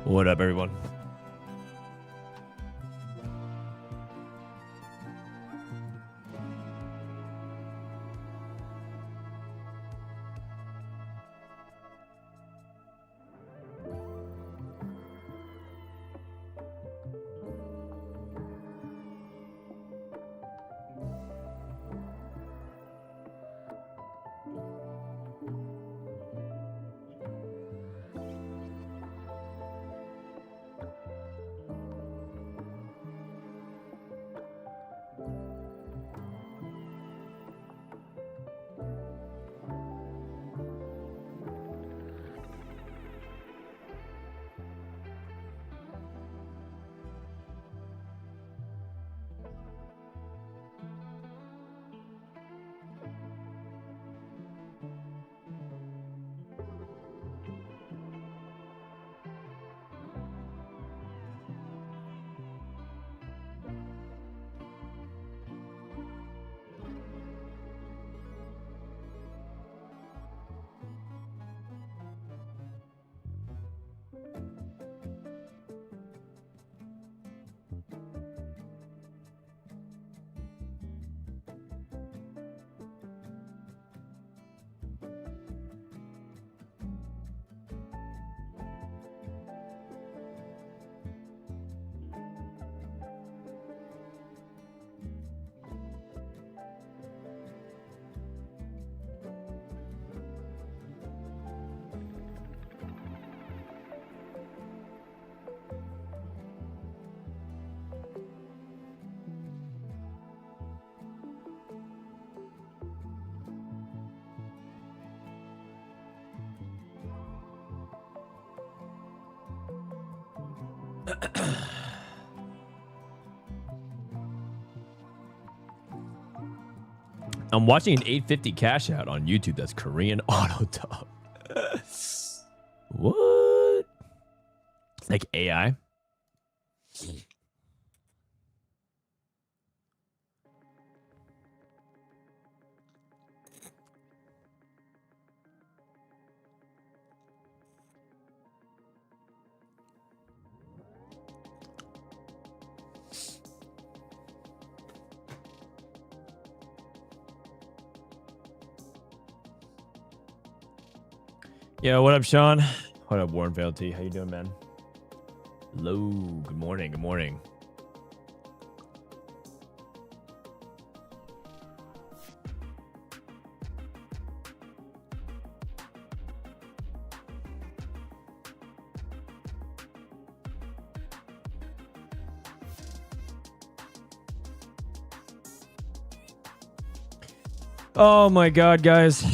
What up, everyone? I'm watching an 850 cash out on YouTube. That's Korean auto dub. What? Like AI? Yo, what up, Sean? What up, Warren Vale T? How you doing, man? Hello. Good morning. Good morning. Oh my God, guys.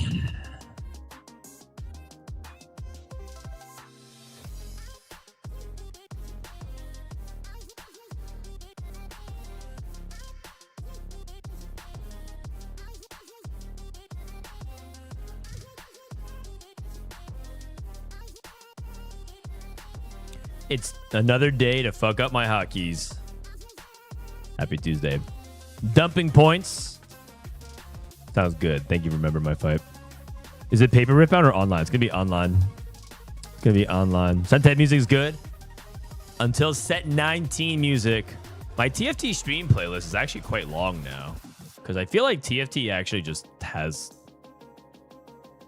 It's another day to fuck up my hotkeys. Happy Tuesday. Dumping points. Sounds good. Thank you for remembering my fight. Is it paper Riftbound or online? It's going to be online. It's going to be online. Sunset music is good. Until set 19 music. My TFT stream playlist is actually quite long now. Because I feel like TFT actually just has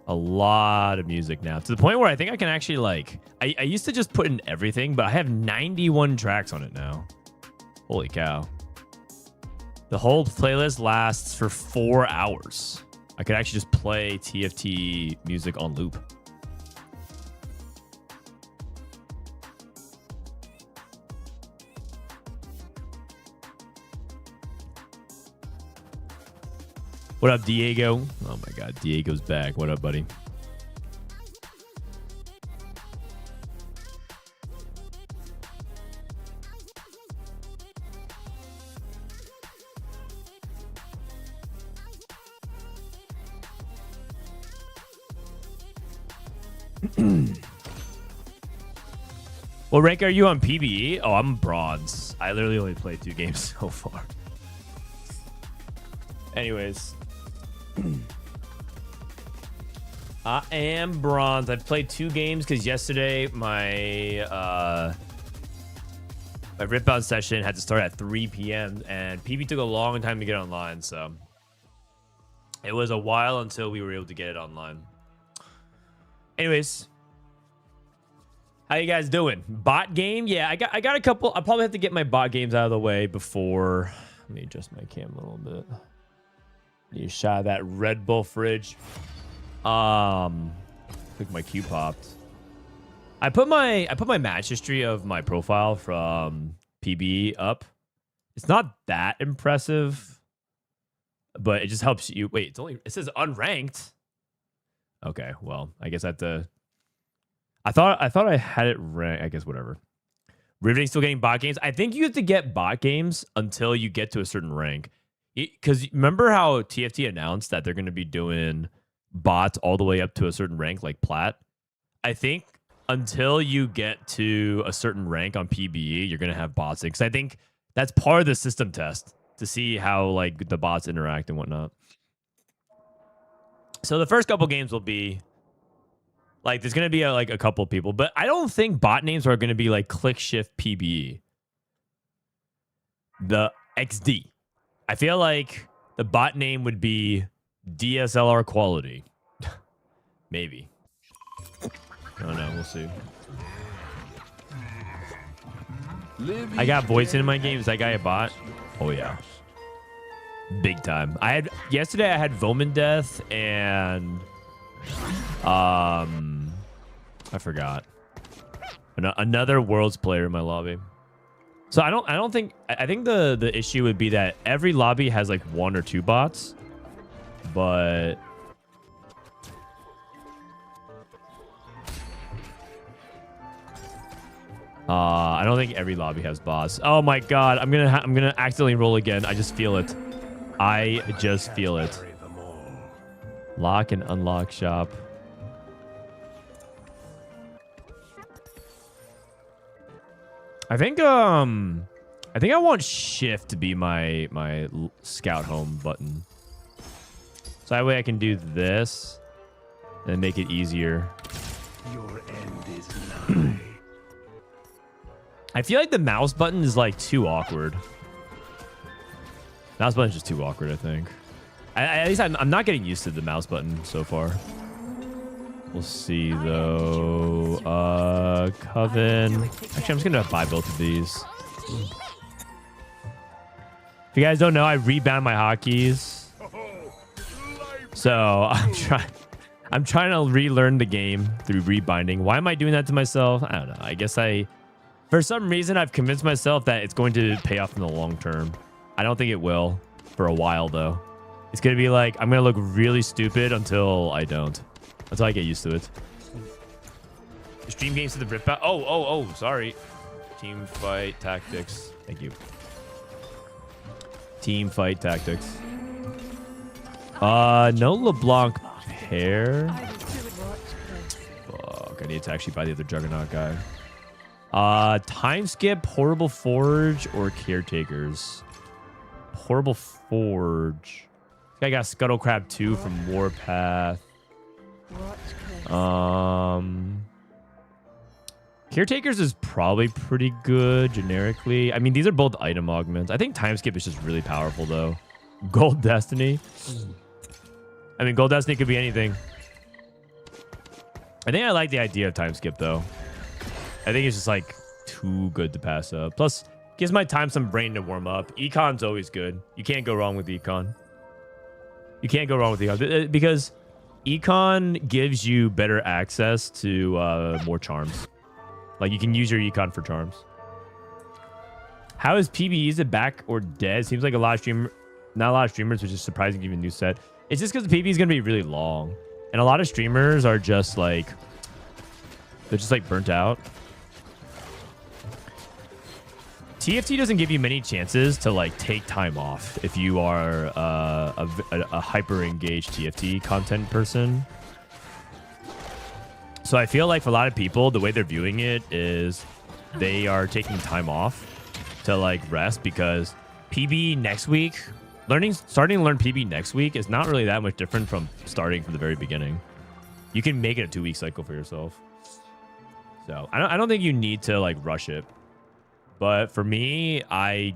a lot of music now. To the point where I think I can actually like... I used to just put in everything, but I have 91 tracks on it now. Holy cow. The whole playlist lasts for 4 hours. I could actually just play TFT music on loop. What up, Diego? Oh my God, Diego's back. What up, buddy? What rank are you on PBE? Oh, I'm bronze. I literally only played 2 games so far. Anyways. I am bronze. I've played 2 games because yesterday my my Riftbound session had to start at 3 p.m. and PB took a long time to get online, so it was a while until we were able to get it online. Anyways, how you guys doing? Bot game? Yeah, I got a couple. I'll probably have to get my bot games out of the way before. Let me adjust my cam a little bit. Need a shot of that Red Bull fridge. I think my queue popped. I put my match history of my profile from PB up. It's not that impressive, but it just helps you. Wait, it says unranked. Okay, well, I guess I have to. I thought I had it ranked. I guess whatever. Riveting still getting bot games. I think you have to get bot games until you get to a certain rank. Because remember how TFT announced that they're going to be doing bots all the way up to a certain rank, like plat? I think until you get to a certain rank on PBE, you're going to have bots. Because I think that's part of the system test to see how like the bots interact and whatnot. So the first couple games will be like there's going to be like a couple people, but I don't think bot names are going to be like click shift PBE. The XD. I feel like the bot name would be DSLR quality. Maybe. I don't know. We'll see. I got voice in my game. Is that guy a bot? Oh, yeah. Big time. Yesterday I had Voman Death and I forgot. Another Worlds player in my lobby. So I think the issue would be that every lobby has like 1 or 2 bots, but I don't think every lobby has bots. Oh my god, I'm gonna accidentally roll again. I just feel it. I just feel it. Lock and unlock shop. I think I want shift to be my scout home button. So that way I can do this and make it easier. Your end is nigh. I feel like the mouse button is like too awkward. Mouse button is just too awkward, I think. At least I'm not getting used to the mouse button so far. We'll see though. Coven. Actually, I'm just gonna buy both of these. If you guys don't know, I rebound my hotkeys. So I'm trying to relearn the game through rebinding. Why am I doing that to myself? I don't know. I guess for some reason, I've convinced myself that it's going to pay off in the long term. I don't think it will for a while though. It's gonna be like I'm gonna look really stupid until I don't. Until I get used to it. Stream games to the Riftbound. Oh, sorry. Team fight tactics. Thank you. Team fight tactics. No LeBlanc pair. Fuck, I need to actually buy the other Juggernaut guy. Time skip, Horrible Forge, or Caretakers. Horrible Forge. I got Scuttlecrab 2 from Warpath. Caretakers is probably pretty good generically. I mean, these are both item augments. I think time skip is just really powerful though. Gold Destiny. I mean, Gold Destiny could be anything. I think I like the idea of time skip though. I think it's just like too good to pass up. Plus, gives my time some brain to warm up. Econ's always good. You can't go wrong with Econ. You can't go wrong with Econ because Econ gives you better access to more charms. Like you can use your Econ for charms. How is PB? Is it back or dead? Seems like not a lot of streamers, which is surprising given new set. It's just because the PB is going to be really long. And a lot of streamers are just like, they're just like burnt out. TFT doesn't give you many chances to like take time off if you are a hyper engaged TFT content person. So I feel like for a lot of people, the way they're viewing it is they are taking time off to like rest because PB next week, starting to learn PB next week is not really that much different from starting from the very beginning. You can make it a 2-week cycle for yourself. So I don't think you need to like rush it. But for me, I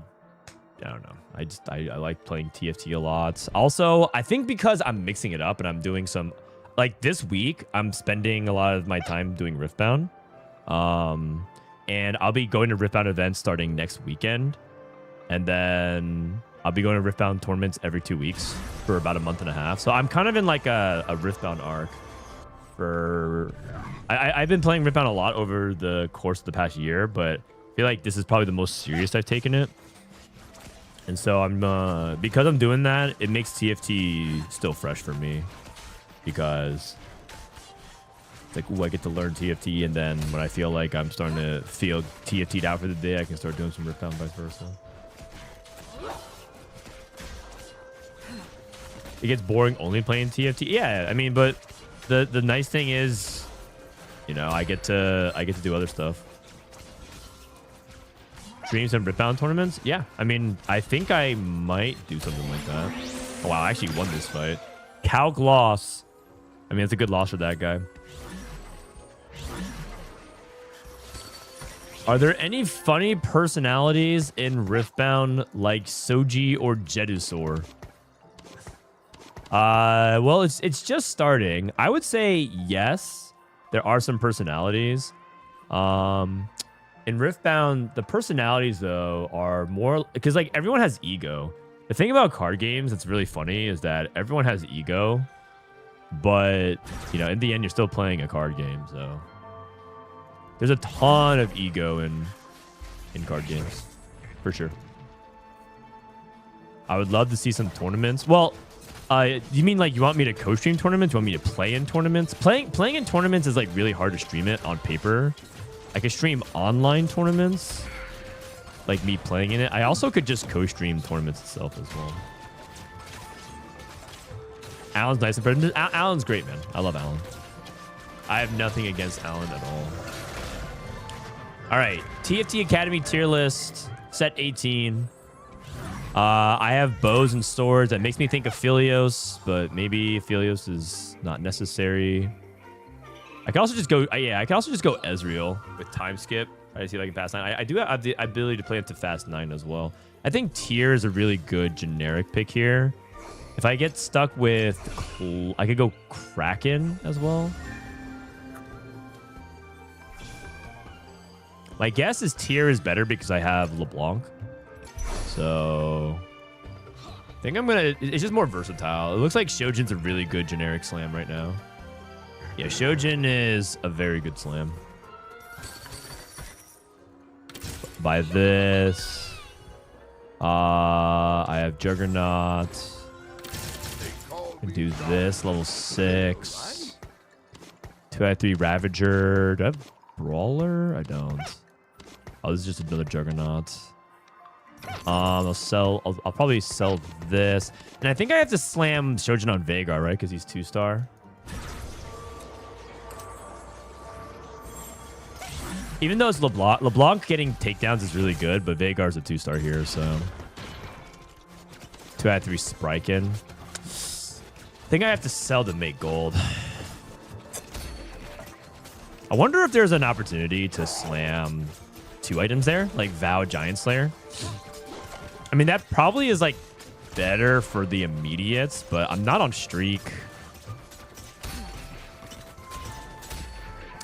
don't know. I like playing TFT a lot. Also, I think because I'm mixing it up and I'm doing some, like this week, I'm spending a lot of my time doing Riftbound. And I'll be going to Riftbound events starting next weekend. And then I'll be going to Riftbound tournaments every 2 weeks for about a month and a half. So I'm kind of in like a Riftbound arc for... I've been playing Riftbound a lot over the course of the past year, but I feel like this is probably the most serious I've taken it. And so I'm because I'm doing that, it makes TFT still fresh for me, because it's like, ooh, I get to learn TFT, and then when I feel like I'm starting to feel TFT'd out for the day, I can start doing some Riftbound, vice versa. It gets boring only playing TFT. Yeah, I mean, but the nice thing is, you know, I get to do other stuff. Stream some Riftbound tournaments? Yeah. I mean, I think I might do something like that. Oh, wow. I actually won this fight. Calc loss. I mean, it's a good loss for that guy. Are there any funny personalities in Riftbound like Soji or Jedusor? Well, it's just starting. I would say yes. There are some personalities. In Riftbound, the personalities, though, are more... Because, like, everyone has ego. The thing about card games that's really funny is that everyone has ego. But, you know, in the end, you're still playing a card game, so... There's a ton of ego in card games. For sure. I would love to see some tournaments. Well, you mean, like, you want me to co-stream tournaments? You want me to play in tournaments? Playing in tournaments is, like, really hard to stream it on paper. I could stream online tournaments, like me playing in it. I also could just co-stream tournaments itself as well. Alan's nice and present. Alan's great, man. I love Alan. I have nothing against Alan at all. All right, TFT Academy tier list, set 18. I have bows and swords. That makes me think of Philios, but maybe Philios is not necessary. I can also just go, yeah, I can also just go Ezreal with time skip. I see if I can fast 9. I do have the ability to play into fast 9 as well. I think tier is a really good generic pick here. If I get stuck with, I could go Kraken as well. My guess is tier is better because I have LeBlanc. So I think I'm gonna, it's just more versatile. It looks like Shojin's a really good generic slam right now. Yeah, Shojin is a very good slam. Buy this. I have Juggernaut. Can do this, level 6. 2i3 Ravager. Do I have Brawler? I don't. Oh, this is just another Juggernaut. I'll probably sell this. And I think I have to slam Shojin on Veigar, right? Because he's 2-star. Even though it's LeBlanc getting takedowns is really good, but Veigar's a 2-star here, so 2 out of 3 Spriken. I think I have to sell to make gold. I wonder if there's an opportunity to slam 2 items there, like Vow Giant Slayer. I mean, that probably is like better for the immediates, but I'm not on streak.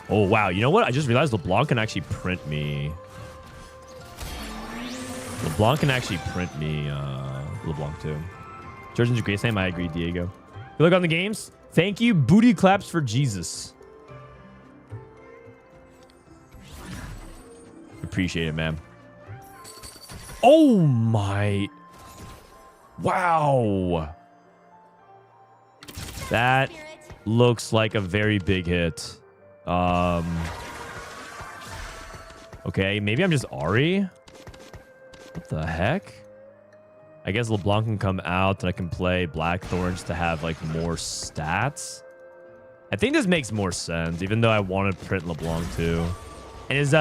Oh, wow. You know what? I just realized LeBlanc can actually print me. LeBlanc can actually print me LeBlanc too. Jordan's a great slam. I agree, Diego. Good luck on the games. Thank you. Booty claps for Jesus. Appreciate it, man. Oh, my. Wow. That looks like a very big hit. Okay, maybe I'm just Ari. What the heck? I guess LeBlanc can come out and I can play Blackthorns to have like more stats. I think this makes more sense, even though I want to print LeBlanc too. And is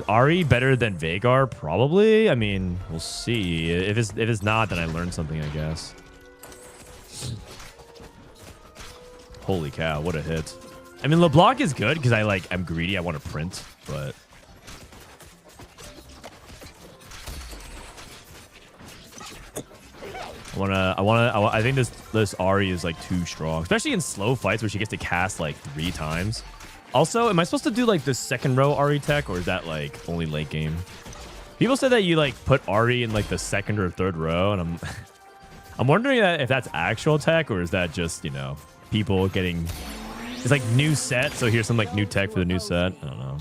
Ari better than Veigar? Probably. I mean, we'll see. If it's not, then I learned something, I guess. Holy cow, what a hit. I mean, LeBlanc is good because I'm greedy. I want to print, but I think this Ahri is like too strong, especially in slow fights where she gets to cast like 3 times. Also, am I supposed to do like the second row Ahri tech, or is that like only late game? People said that you like put Ahri in like the second or third row, and I'm wondering if that's actual tech, or is that just, you know, people getting, it's like new set, so here's some like new tech for the new set. I don't know.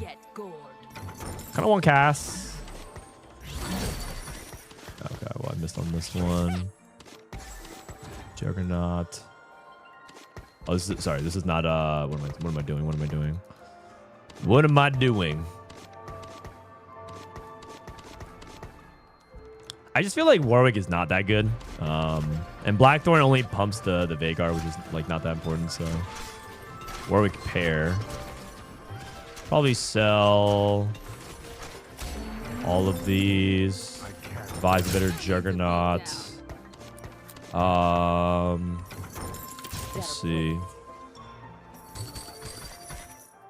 Kind of want cast. Okay, well, I missed on this one. Juggernaut. Oh, this is, sorry, this is not what am I doing? What am I doing? What am I doing? I just feel like Warwick is not that good. And Blackthorn only pumps the Vhagar, which is like not that important, so Warwick pair. Probably sell all of these. Buys a better Juggernaut. Let's see.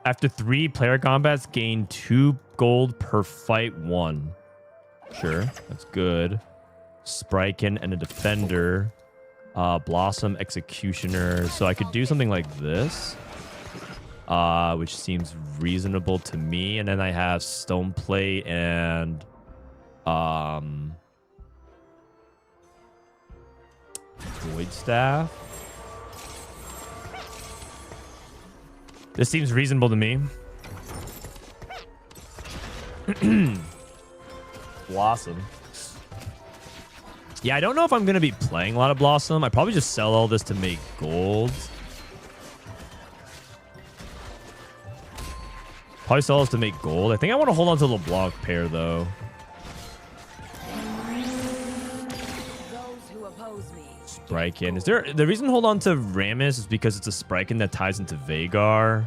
After 3 player combats, gain 2 gold per fight 1. Sure, that's good. Spriken and a defender. Blossom, Executioner. So I could do something like this, which seems reasonable to me. And then I have Stone Plate and Void Staff. This seems reasonable to me. Blossom. Yeah, I don't know if I'm going to be playing a lot of Blossom. I probably just sell all this to make gold. Probably sell this to make gold. I think I want to hold on to LeBlanc pair, though. Spriken. Is there the reason to hold on to Rammus is because it's a Spriken that ties into Vhagar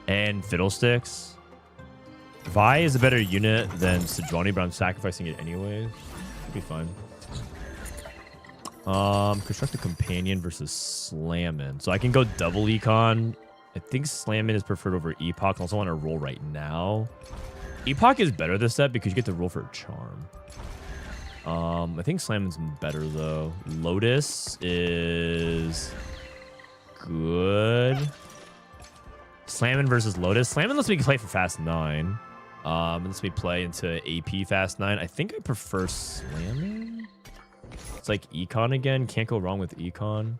and Fiddlesticks. Vi is a better unit than Sejuani, but I'm sacrificing it anyways. Should be fine. Construct a companion versus Slammin. So I can go double econ. I think Slammin is preferred over Epoch. I also want to roll right now. Epoch is better this set because you get to roll for a charm. I think Slammin's better though. Lotus is good. Slammin versus Lotus. Slammin lets me play for fast 9. Lets me play into AP fast 9. I think I prefer Slammin. It's like econ again. Can't go wrong with econ.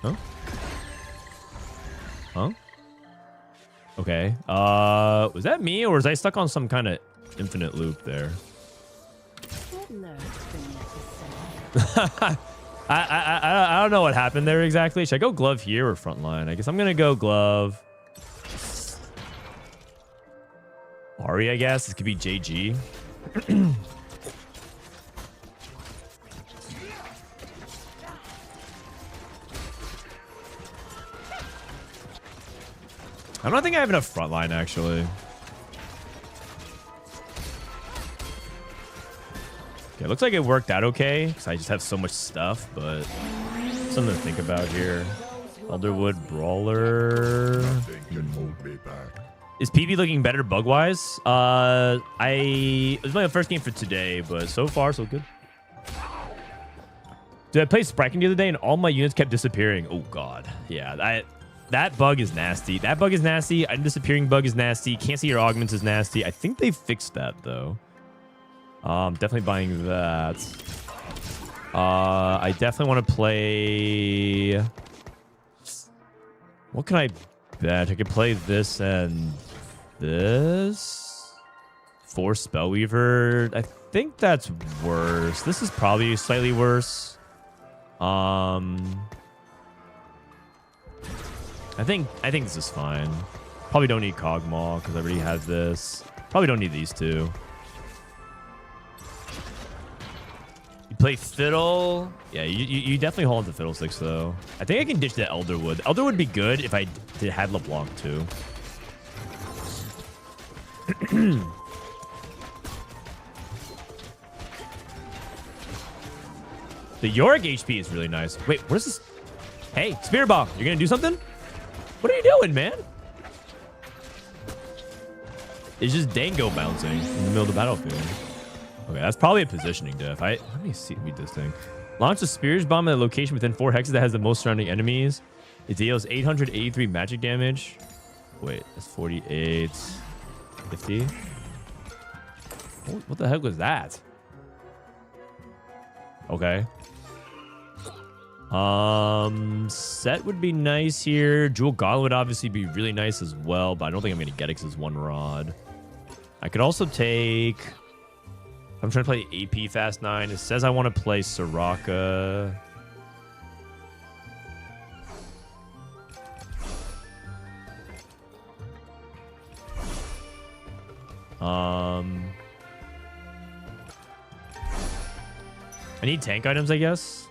Huh? Huh? Okay. Was that me, or was I stuck on some kind of infinite loop there? I don't know what happened there exactly. Should I go glove here or front line? I guess I'm gonna go glove. Ahri, I guess. This could be JG. I don't think I have enough front line, actually. Okay, looks like it worked out okay, because I just have so much stuff, but something to think about here. Elderwood Brawler. Is PB looking better bug-wise? It was my first game for today, but so far, so good. Dude, I played Spriken the other day, and all my units kept disappearing. Oh, God. Yeah, that bug is nasty. That bug is nasty. A disappearing bug is nasty. Can't see your augments is nasty. I think they fixed that, though. Definitely buying that. I definitely want to play... What can I bet? I could play this and this. 4 Spellweaver. I think that's worse. This is probably slightly worse. I think this is fine. Probably don't need Cogmaw because I already have this. Probably don't need these two. You play Fiddle. Yeah, you definitely hold on to Fiddlesticks though. I think I can ditch the Elderwood. Elderwood would be good if I had LeBlanc too. The Yorick HP is really nice. Wait, what is this? Hey, Spirit Bomb, you're gonna do something? What are you doing, man? It's just Dango bouncing in the middle of the battlefield. Okay, that's probably a positioning diff. Let me see read this thing. Launch a Spirit Bomb at a location within 4 hexes that has the most surrounding enemies. It deals 883 magic damage. Wait, that's 48. 50. What the heck was that? Okay. Set would be nice here. Jewel Gauntlet would obviously be really nice as well, but I don't think I'm gonna get it because it's 1 rod. I could also take. I'm trying to play AP Fast 9. It says I want to play Soraka. I need tank items, I guess.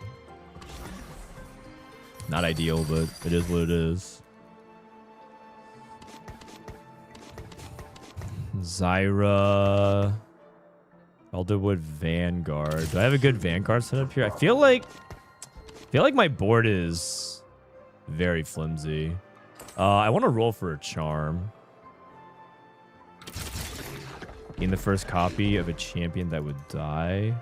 Not ideal, but it is what it is. Zyra. Elderwood Vanguard. Do I have a good Vanguard set up here? I feel like my board is very flimsy. I want to roll for a charm. In the first copy of a champion that would die.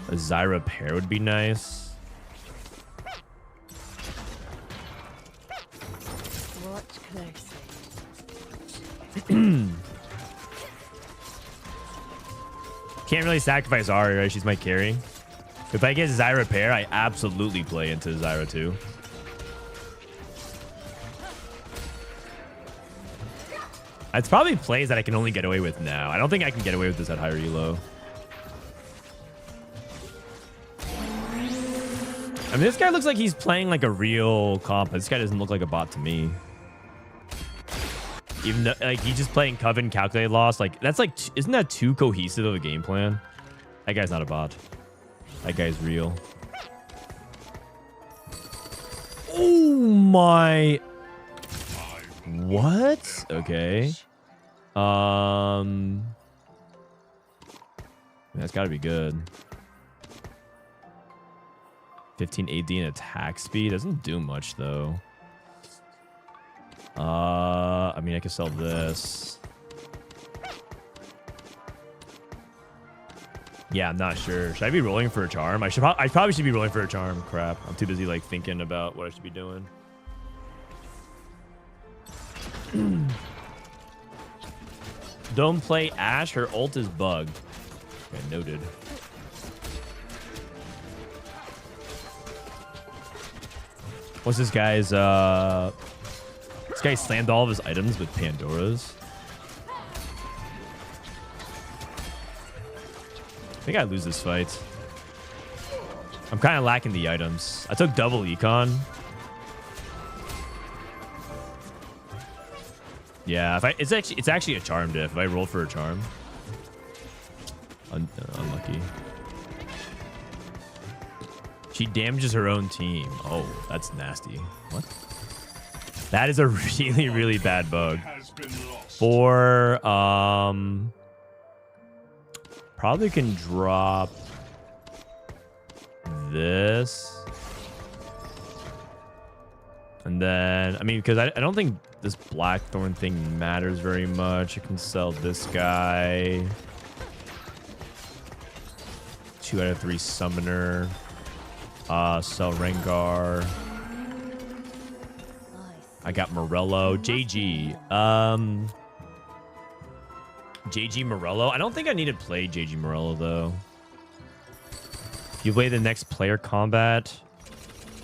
A Zyra pair would be nice. Watch closely. Can't really sacrifice Ari, right? She's my carry. If I get Zyra pair, I absolutely play into Zyra too. It's probably plays that I can only get away with now. I don't think I can get away with this at higher elo. I mean, this guy looks like he's playing like a real comp. This guy doesn't look like a bot to me. Even though, like, he's just playing Coven Calculated Loss. Like, that's like, isn't that too cohesive of a game plan? That guy's not a bot. That guy's real. Oh my. What? Okay. That's gotta be good. 15 AD and attack speed. Doesn't do much though. I mean, I could sell this. Yeah, I'm not sure. Should I be rolling for a charm? I probably should be rolling for a charm. Crap. I'm too busy like thinking about what I should be doing. Don't play Ashe. Her ult is bugged. Okay, noted. What's this guy's this guy slammed all of his items with Pandoras. I think I lose this fight. I'm kind of lacking the items. I took double econ. Yeah, it's actually a charm diff. If I roll for a charm, unlucky. She damages her own team. Oh, that's nasty. What? That is a really, really bad bug. For probably can drop this. And then, I mean, because I don't think this Blackthorn thing matters very much. I can sell this guy. 2 out of 3 Summoner. Sell Rengar. I got Morello. JG. JG Morello. I don't think I need to play JG Morello, though. You play the next player combat.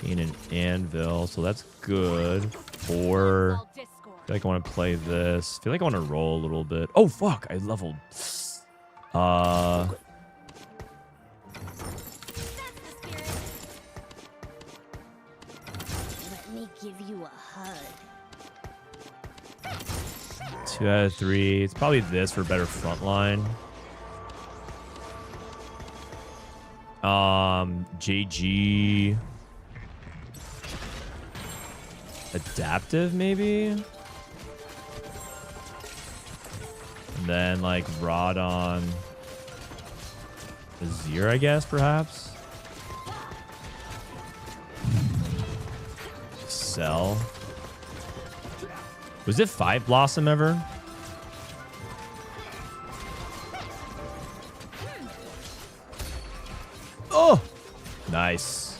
Gain an anvil, so that's good. 4. I feel like I want to play this. I feel like I want to roll a little bit. Oh, fuck. I leveled. Let me give you a hug. 2 out of 3. It's probably this for better frontline. JG. Adaptive, maybe? And then, like, Rod on Azir, I guess, perhaps. Sell. Was it 5 Blossom ever? Oh! Nice.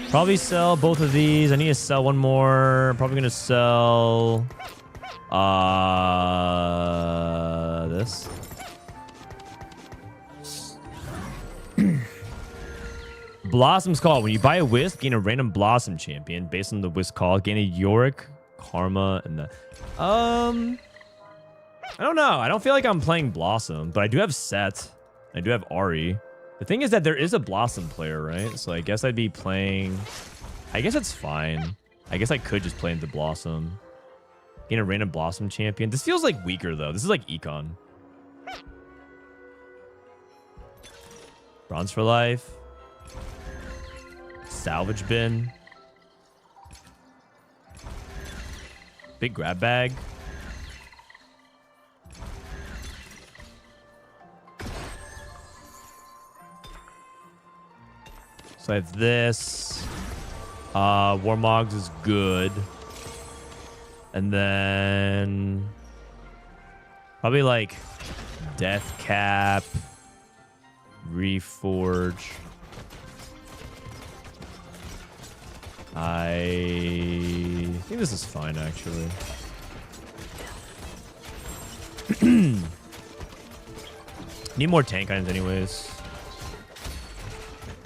Probably sell both of these. I need to sell one more. Probably going to sell... this. Blossom's Call. When you buy a Wisp, gain a random Blossom champion based on the Wisp call. Gain a Yorick, Karma, and the... I don't know. I don't feel like I'm playing Blossom, but I do have Set. I do have Ari. The thing is that there is a Blossom player, right? So I guess I'd be playing... I guess it's fine. I guess I could just play into Blossom. Gain a random Blossom champion. This feels like weaker, though. This is like Econ. Bronze for life. Salvage bin. Big grab bag. So I have this. Warmogs is good. And then probably like Death Cap, Reforge. I think this is fine, actually. Need more tank items anyways.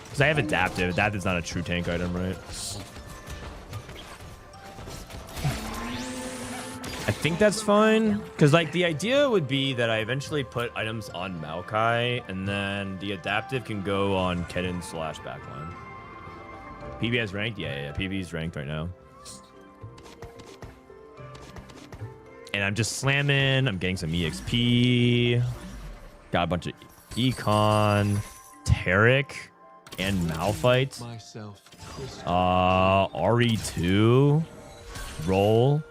Because I have Adaptive. Adaptive's not a true tank item, right? I think that's fine. Because, like, the idea would be that I eventually put items on Maokai, and then the Adaptive can go on Kedin / backline. PB has ranked? Yeah. PB's ranked right now. And I'm just slamming. I'm getting some EXP. Got a bunch of Econ, Taric, and Malphite. RE2. Roll.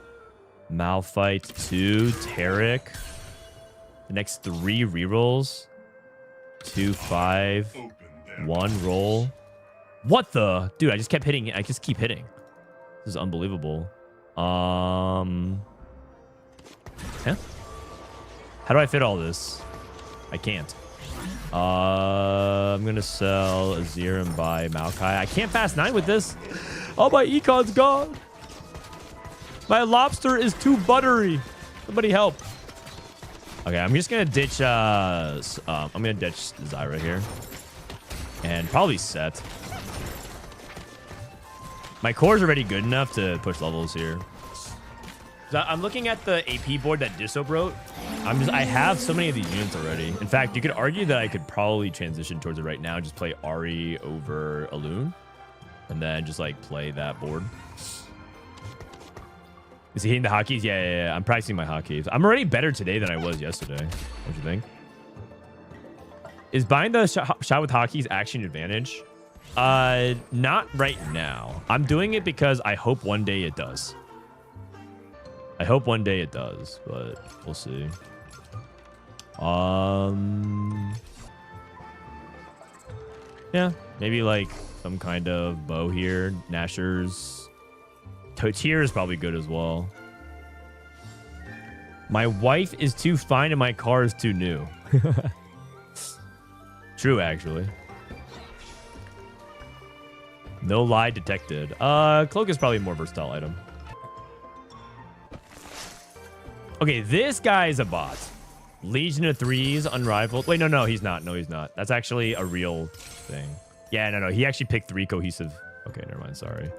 Malphite 2. Taric. The next 3 rerolls. 2, 5. 1 roll. What the? Dude, I just kept hitting. I just keep hitting. This is unbelievable. Yeah. How do I fit all this? I can't. I'm gonna sell Azir and buy Maokai. I can't fast 9 with this. Oh, my Econ's gone. My lobster is too buttery. Somebody help. Okay, I'm just gonna ditch. I'm gonna ditch Zyra here, and probably Set. My core is already good enough to push levels here. So I'm looking at the AP board that Disso wrote. I have so many of these units already. In fact, you could argue that I could probably transition towards it right now and just play Ari over Alun, and then just like play that board. Is he hitting the hotkeys? Yeah. I'm practicing my hotkeys. I'm already better today than I was yesterday. What do you think? Is buying the shot with hotkeys actually an advantage? Not right now. I'm doing it because I hope one day it does. I hope one day it does, but we'll see. Yeah, maybe like some kind of bow here. Nashor's. Totier is probably good as well. My wife is too fine and my car is too new. True, actually. No lie detected. Cloak is probably a more versatile item. Okay, this guy is a bot. Legion of Threes, unrivaled. Wait, no, he's not. No, he's not. That's actually a real thing. Yeah, no. He actually picked 3 cohesive. Okay, never mind. Sorry.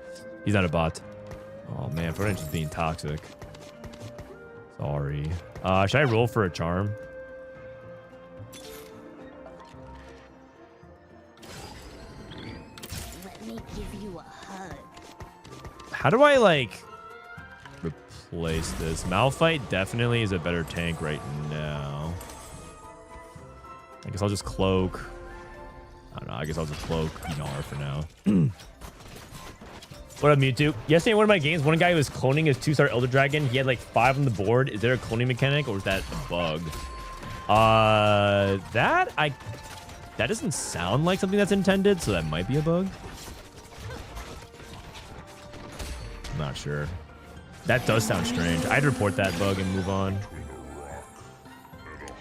He's not a bot. Oh, man. Frodan just being toxic. Sorry. Should I roll for a charm? Let me give you a hug. How do I, like, replace this? Malphite definitely is a better tank right now. I guess I'll just cloak. I don't know. I guess I'll just cloak Inar for now. What up, Mewtwo? Yesterday in one of my games, one guy was cloning his 2-star Elder Dragon. He had like 5 on the board. Is there a cloning mechanic or is that a bug? That That doesn't sound like something that's intended, so that might be a bug. I'm not sure. That does sound strange. I'd report that bug and move on.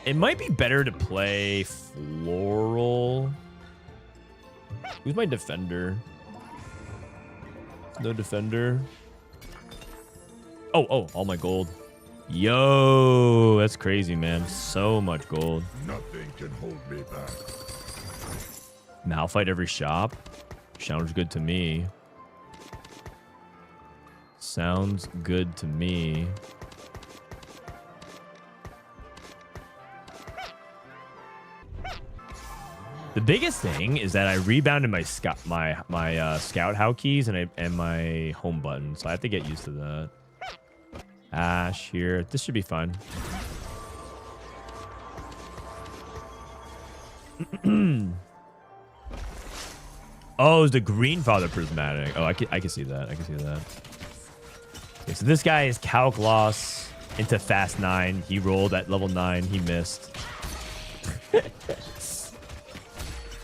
It might be better to play Floral. Who's my defender? No defender. Oh, all my gold. Yo, that's crazy, man. So much gold. Nothing can hold me back. Malphite every shop. Sounds good to me. Sounds good to me. The biggest thing is that I rebounded my scout how keys and my home button, so I have to get used to that. Ash here. This should be fine. Oh, it's the green father prismatic. Oh, I can see that. I can see that. Okay, so this guy is Calc loss into fast 9. He rolled at level 9. He missed.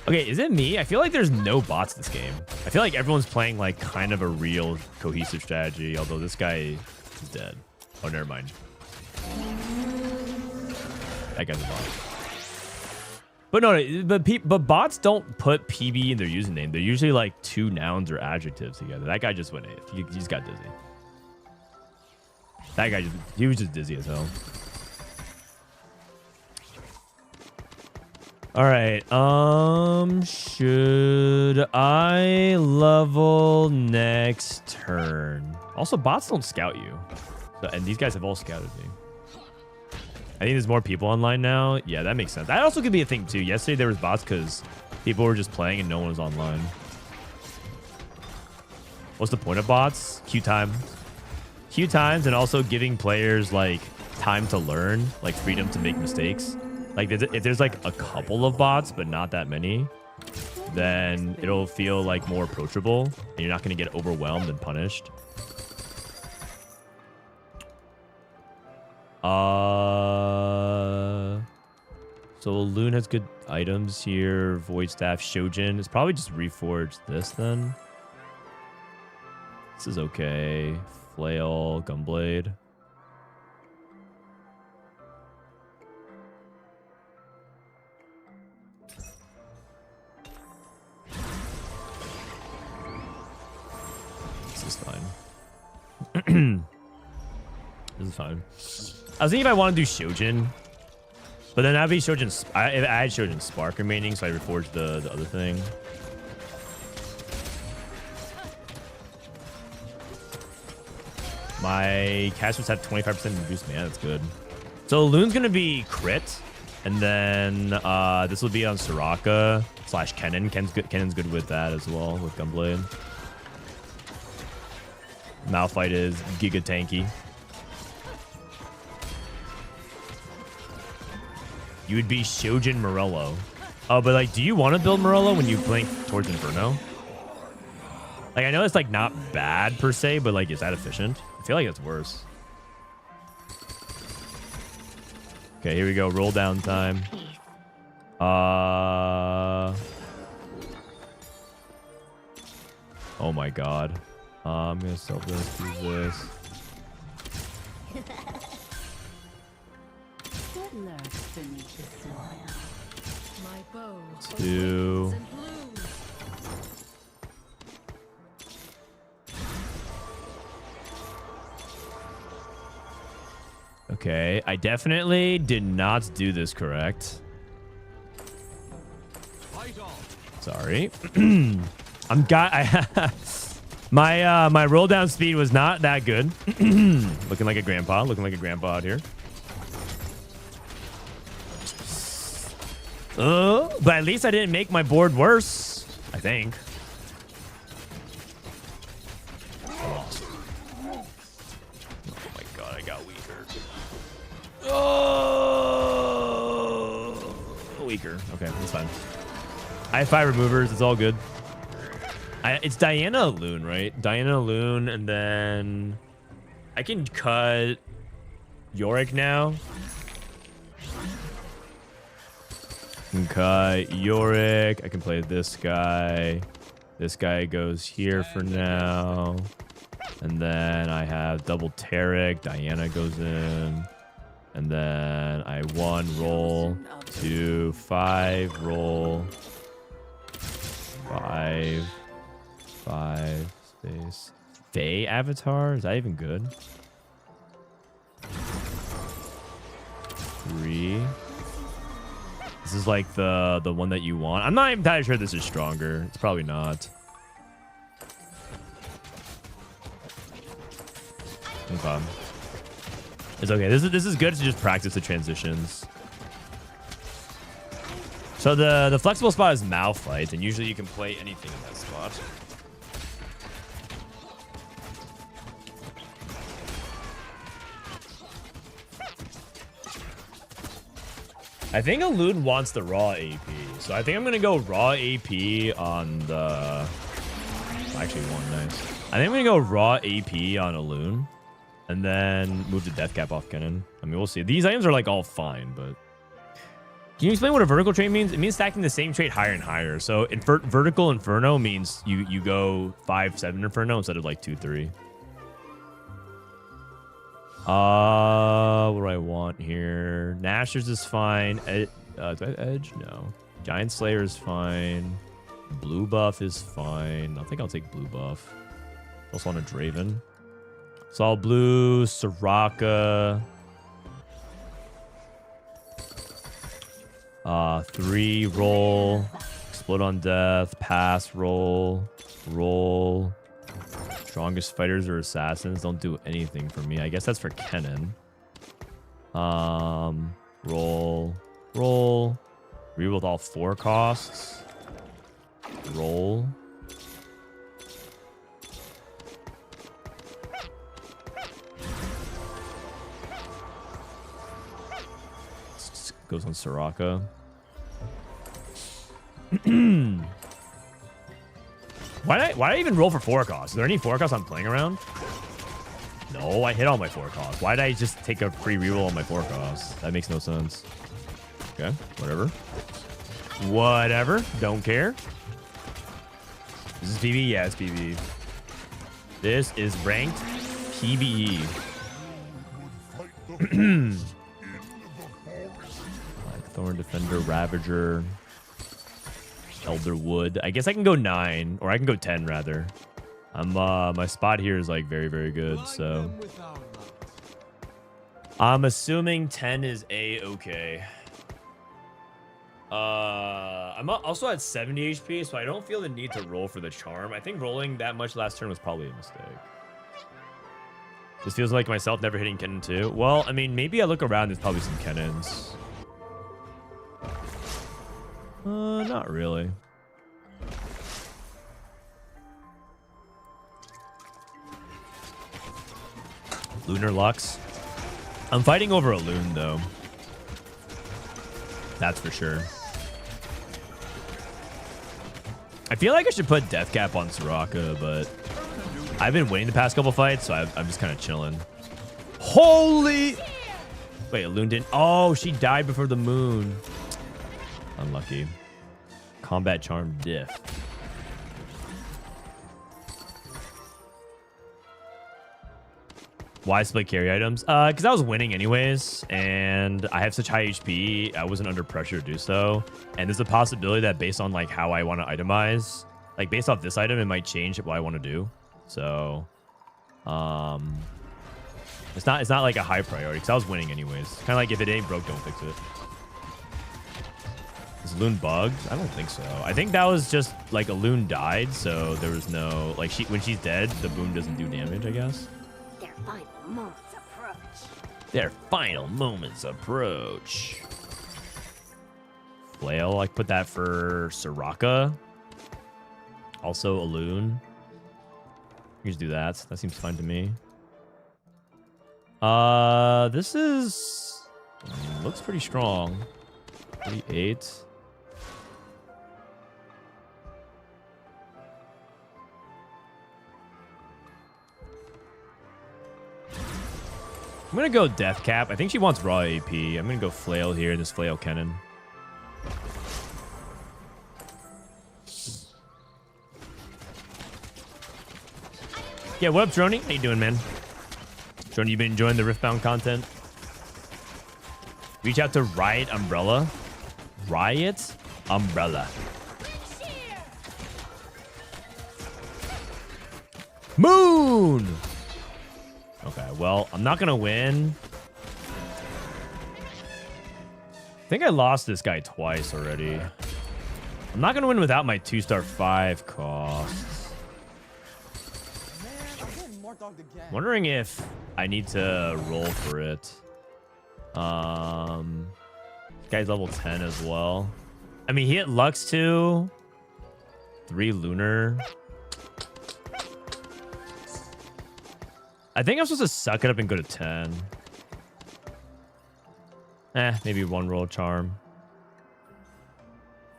Okay, is it me? I feel like there's no bots this game. I feel like everyone's playing like kind of a real cohesive strategy, although this guy is dead. Oh, never mind. That guy's a bot. But no, but bots don't put PB in their username. They're usually like 2 nouns or adjectives together. That guy just went 8th. He just got dizzy. That guy he was just dizzy as hell. All right. Should I level next turn? Also, bots don't scout you. So, and these guys have all scouted me. I think there's more people online now. Yeah, that makes sense. That also could be a thing too. Yesterday there was bots because people were just playing and no one was online. What's the point of bots? Queue time. Queue times and also giving players like time to learn, like freedom to make mistakes. Like if there's like a couple of bots, but not that many, then it'll feel like more approachable and you're not going to get overwhelmed and punished. So Loon has good items here. Void Staff, Shojin. It's probably just reforged this then. This is okay. Flail, Gunblade. This is fine. This is fine. I was thinking if I want to do Shojin, but then that'd be Shojin. I had Shojin Spark remaining, so I reforged the other thing. My casters have 25% reduced mana. That's good. So Loon's gonna be crit, and then this will be on Soraka / Kennen. Kennen's good with that as well with Gunblade. Malphite is giga tanky. You would be Shojin Morello. Oh, but like, do you want to build Morello when you blink towards Inferno? Like, I know it's like not bad per se, but like, is that efficient? I feel like it's worse. Okay, here we go. Roll down time. Oh my god. I'm gonna sell this, use this. Two. Okay, I definitely did not do this correct. Sorry. My roll down speed was not that good. Looking like a grandpa out here. But at least I didn't make my board worse, I think. Oh my god, I got weaker. Oh, weaker. Okay, that's fine. I have 5 removers. It's all good. It's Diana Loon, right? Diana Loon, and then I can cut Yorick now. can cut Yorick. I can play this guy. This guy goes here for now. And then I have double Tarek. Diana goes in. And then I 1 roll. 2, 5 roll. 5. 5 space. Faye avatar? Is that even good? 3. This is like the one that you want. I'm not even entirely sure this is stronger. It's probably not. Okay. It's okay. This is good to just practice the transitions. So the flexible spot is Malphite, and usually you can play anything in that spot. I think Alune wants the raw AP, so I think I'm gonna go raw AP on the. Actually, one nice. I think I'm gonna go raw AP on Alune, and then move the death cap off Kennen. I mean, we'll see. These items are like all fine, but can you explain what a vertical trait means? It means stacking the same trait higher and higher. So vertical Inferno means you go 5-7 Inferno instead of like 2-3. What do I want here? Nashers is fine. Do I have Edge? No. Giant Slayer is fine. Blue buff is fine. I think I'll take blue buff. Also want a Draven. Sol blue, Soraka. 3 roll. Explode on death. Pass roll. Roll. Strongest fighters or assassins don't do anything for me. I guess that's for Kennen. Roll. Roll. Reroll all 4 costs. Roll. Goes on Soraka. Why did I even roll for 4 costs? Is there any 4 costs I'm playing around? No, I hit all my 4 costs. Why did I just take a free reroll on my 4 costs? That makes no sense. Okay, whatever. Whatever. Don't care. Is this PvE? Yeah, it's PvE. This is ranked PvE. Thorn Defender, Ravager, Elderwood. I guess I can go 9, or I can go 10 rather. My spot here is like very, very good, so I'm assuming 10 is a-okay. I'm also at 70 HP, so I don't feel the need to roll for the charm. I think rolling that much last turn was probably a mistake. This feels like myself never hitting Kennen too. Well, I mean, maybe I look around, there's probably some Kennens. Not really. Lunar Lux. I'm fighting over a Loon, though. That's for sure. I feel like I should put Death Cap on Soraka, but I've been winning the past couple fights, so I'm just kind of chilling. Holy... Wait, a Loon didn't... Oh, she died before the moon. Unlucky. Combat Charm Diff. Why split carry items? Because I was winning anyways, and I have such high HP, I wasn't under pressure to do so. And there's a possibility that based on like how I want to itemize, like based off this item, it might change what I want to do. So, it's not like a high priority because I was winning anyways. Kind of like if it ain't broke, don't fix it. Is Loon bugged? I don't think so. I think that was just like a Loon died, so there was no like when she's dead, the boom doesn't do damage, I guess. Their final moments approach. Their final moments approach. Flail, I put that for Soraka. Also a Loon. You just do that. That seems fine to me. This is looks pretty strong. 38. I'm gonna go Death Cap. I think she wants raw AP. I'm gonna go Flail here. This Flail Kennen. Yeah, what up, Droney? How you doing, man? Droney, you been enjoying the Riftbound content? Reach out to Riot Umbrella. Riot Umbrella. Moon! Okay, well, I'm not going to win. I think I lost this guy twice already. I'm not going to win without my 2-star 5 costs. Wondering if I need to roll for it. This guy's level 10 as well. I mean, he hit Lux 2. 3 Lunar. I think I'm supposed to suck it up and go to 10. Maybe 1 roll charm.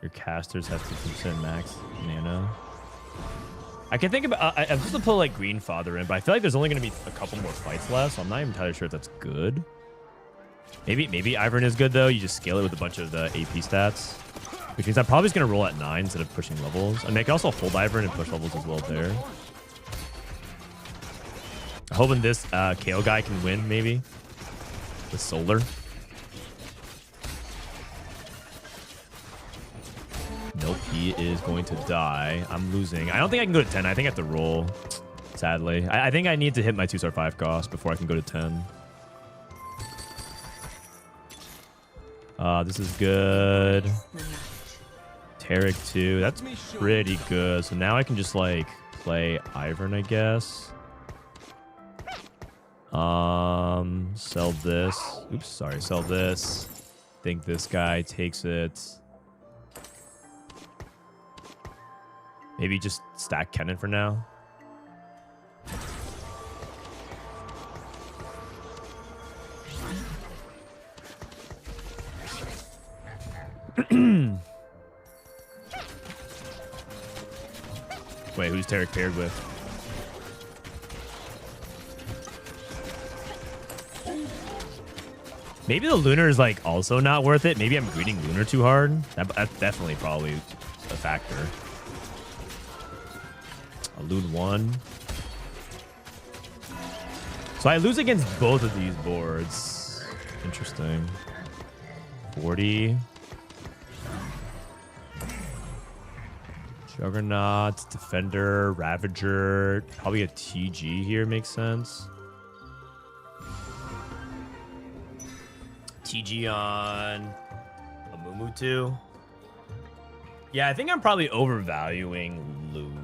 Your casters have 50% max mana. I can think about... I'm supposed to pull like Green Father in, but I feel like there's only going to be a couple more fights left, so I'm not even entirely sure if that's good. Maybe Ivern is good, though. You just scale it with a bunch of the AP stats. Which means I'm probably just going to roll at 9 instead of pushing levels. I mean, I can also hold Ivern and push levels as well there. I'm hoping this KO guy can win, maybe. With Solar. Nope, he is going to die. I'm losing. I don't think I can go to 10. I think I have to roll, sadly. I think I need to hit my 2-star 5 cost before I can go to 10. This is good. Tarek 2. That's pretty good. So now I can just, like, play Ivern, I guess. Sell this. Oops, sorry. Sell this. Think this guy takes it. Maybe just stack Kennen for now. Wait, who's Tarek paired with? Maybe the Lunar is like also not worth it. Maybe I'm greeting Lunar too hard. That's definitely probably a factor. A Loon 1. So I lose against both of these boards. Interesting. 40. Juggernaut, Defender, Ravager. Probably a TG here makes sense. TG on a Mumu 2. Yeah, I think I'm probably overvaluing Lunar.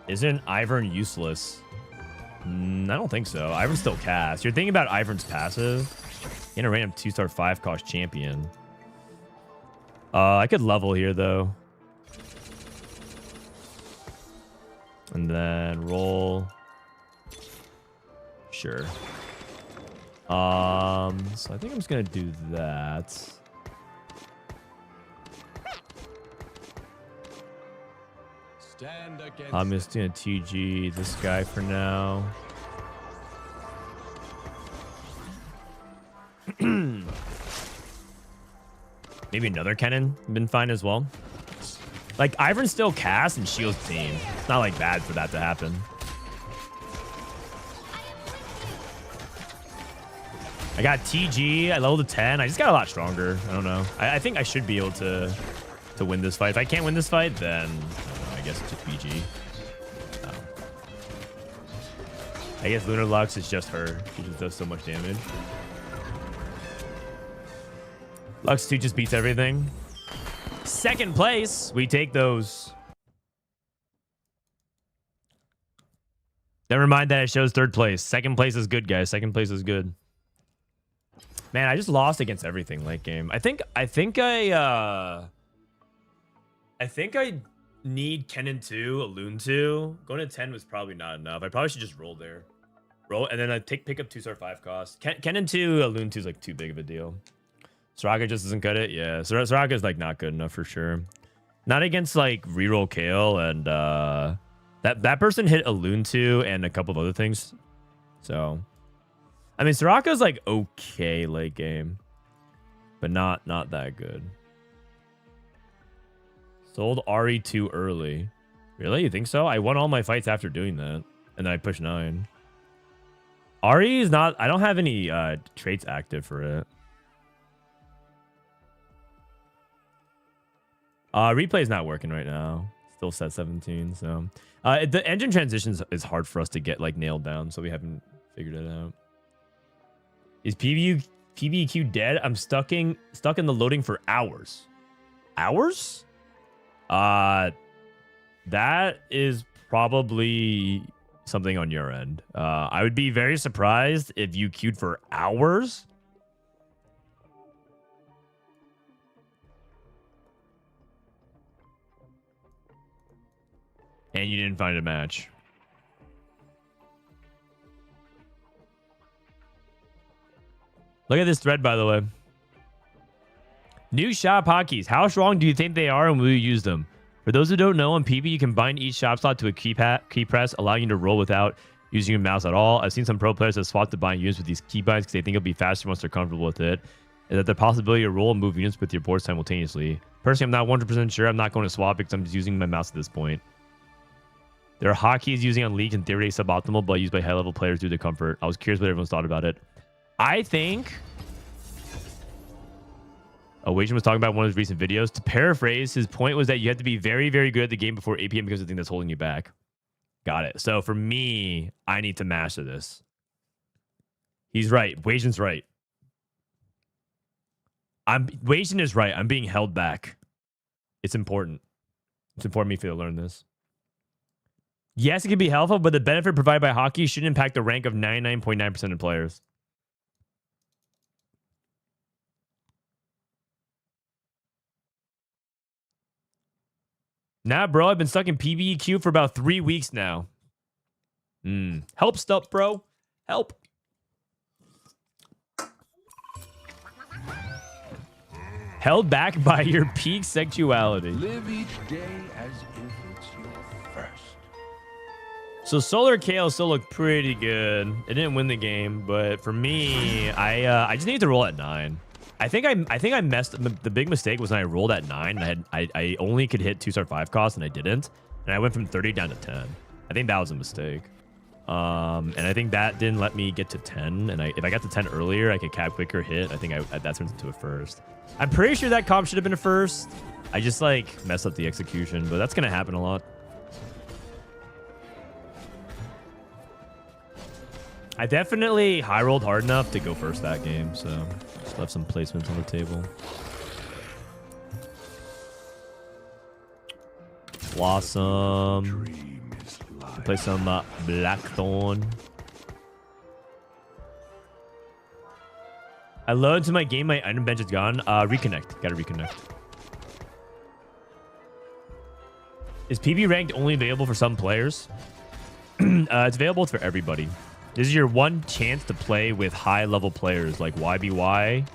Isn't Ivern useless? I don't think so. Ivern's still cast. You're thinking about Ivern's passive? In a random 2-star 5 cost champion. I could level here though. And then roll. Sure. So I think I'm just gonna do that. I'm just gonna TG this guy for now. Maybe another Kennen been fine as well. Like Ivern still casts and shields team. It's not like bad for that to happen. I got TG. I leveled to 10. I just got a lot stronger. I don't know. I think I should be able to win this fight. If I can't win this fight, then I don't know, I guess it's just BG. Oh. I guess Lunar Lux is just her. She just does so much damage. Lux 2 just beats everything. Second place. We take those. Never mind that it shows third place. Second place is good, guys. Second place is good. Man, I just lost against everything late game. I think I need Kennen 2, a Loon 2. Going to 10 was probably not enough. I probably should just roll there. Roll, and then I pick up 2-star 5 cost. Kennen 2, a Loon 2 is like too big of a deal. Soraka just doesn't cut it. Yeah, Soraka is like not good enough for sure. Not against like reroll Kale, and that person hit a Loon 2 and a couple of other things. So I mean, Soraka's like okay late game, but not that good. Sold Ari too early. Really? You think so? I won all my fights after doing that. And then I pushed 9. Ari is not... I don't have any traits active for it. Replay is not working right now. Still set 17, so... the engine transitions is hard for us to get, like, nailed down, so we haven't figured it out. Is PBQ dead? I'm stuck in the loading for hours. Hours? That is probably something on your end. I would be very surprised if you queued for hours. And you didn't find a match. Look at this thread, by the way. New shop hotkeys. How strong do you think they are and will you use them? For those who don't know, on PB, you can bind each shop slot to a key press, allowing you to roll without using your mouse at all. I've seen some pro players that swap to bind units with these key binds because they think it'll be faster once they're comfortable with it. And that the possibility to roll and move units with your board simultaneously. Personally, I'm not 100% sure. I'm not going to swap because I'm just using my mouse at this point. There are hotkeys using on League and theory suboptimal, but used by high-level players due to comfort. I was curious what everyone's thought about it. I think... Wajan was talking about one of his recent videos. To paraphrase, his point was that you have to be very, very good at the game before 8 p.m. because of the thing that's holding you back. Got it. So for me, I need to master this. He's right. Wajan's right. Wajan is right. I'm being held back. It's important. It's important for me to learn this. Yes, it can be helpful, but the benefit provided by hockey shouldn't impact the rank of 99.9% of players. Nah, bro, I've been stuck in PvEQ for about 3 weeks now. Help stuff, bro. Help. Held back by your peak sexuality. Live each day as if it's your first. So Solar Kale still looked pretty good. It didn't win the game, but for me, I just need to roll at 9. I think I messed. The big mistake was when I rolled at 9. And I only could hit 2-star 5 costs, and I didn't. And I went from 30 down to 10. I think that was a mistake. And I think that didn't let me get to 10. And if I got to 10 earlier, I could cap quicker hit. I think that turns into a first. I'm pretty sure that comp should have been a first. I just like messed up the execution, but that's gonna happen a lot. I definitely high rolled hard enough to go first that game, so just left some placements on the table. Blossom. Play some Blackthorn. I load into my game, my item bench is gone. Reconnect. Gotta reconnect. Is PB ranked only available for some players? It's available for everybody. This is your one chance to play with high-level players like YBY,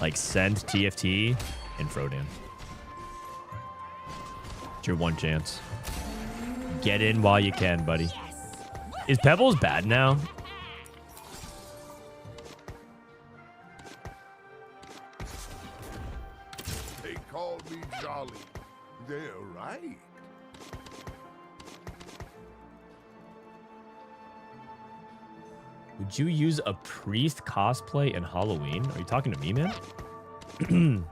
like Send, TFT, and Frodan. It's your one chance. Get in while you can, buddy. Is Pebbles bad now? They call me Jolly. They're right. Would you use a priest cosplay in Halloween? Are you talking to me, man?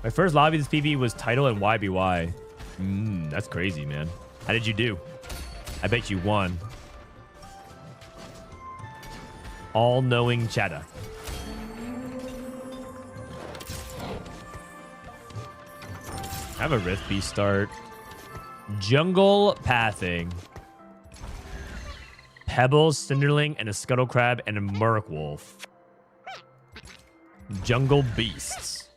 My first lobby this PB was Title and YBY. That's crazy, man. How did you do? I bet you won. All-knowing chatter. I have a Rift Beast start. Jungle Pathing. Pebbles, Cinderling, and a Scuttle Crab, and a Murk Wolf. Jungle Beasts.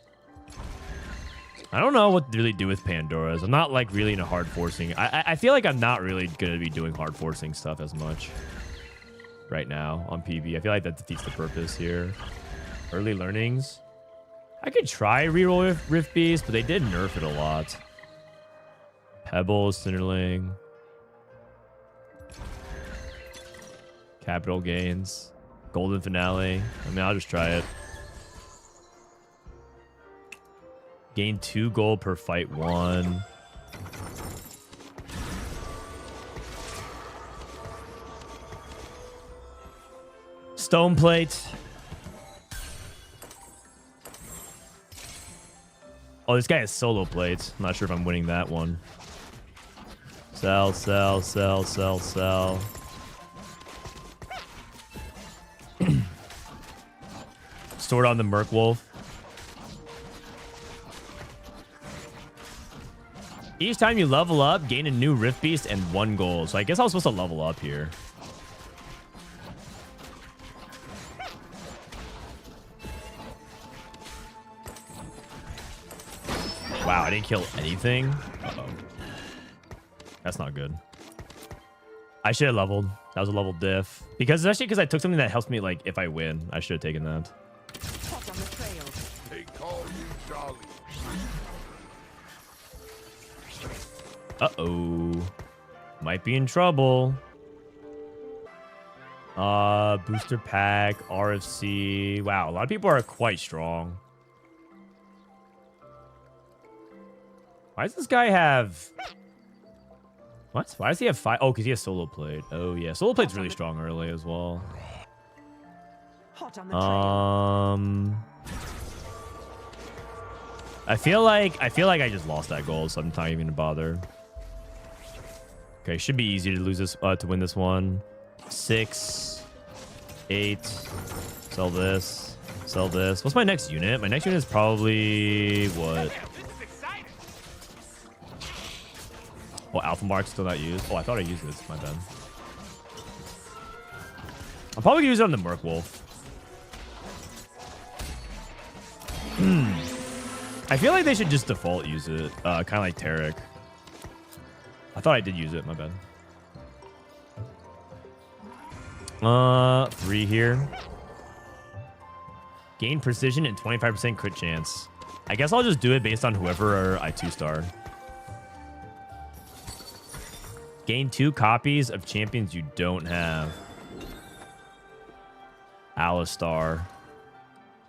I don't know what to really do with Pandoras. I'm not like really in a hard forcing. I feel like I'm not really going to be doing hard forcing stuff as much right now on PB. I feel like that defeats the purpose here. Early learnings. I could try reroll Rift Beast, but they did nerf it a lot. Pebbles, Cinderling. Capital gains. Golden Finale. I mean, I'll just try it. Gain 2 gold per fight 1. Stone plate. Oh, this guy has solo plates. I'm not sure if I'm winning that one. Sell, sell, sell, sell, sell. Sword on the Merc Wolf. Each time you level up, gain a new Rift Beast and 1 gold. So I guess I was supposed to level up here. Wow, I didn't kill anything. Uh-oh. That's not good. I should have leveled. That was a level diff. Especially because I took something that helps me, like, if I win. I should have taken that. Hot on the trail. They call me Jolly. Uh-oh. Might be in trouble. Booster pack, RFC. Wow, a lot of people are quite strong. Why does this guy have... What? Why does he have 5? Oh, because he has solo plate. Oh, yeah. Solo plate's really strong early as well. Hot on the trail. I feel like I just lost that goal, so I'm not even gonna bother. Okay, should be easy to lose this to win this one. 6, 8. Sell this. Sell this. What's my next unit? My next unit is probably what? Oh, Alpha Mark's still not used. Oh, I thought I used this. My bad. I'll probably use it on the Merc Wolf. I feel like they should just default use it. Kind of like Tarek. I thought I did use it. My bad. 3 here. Gain precision and 25% crit chance. I guess I'll just do it based on whoever I 2-star. Gain 2 copies of champions you don't have. Alistar.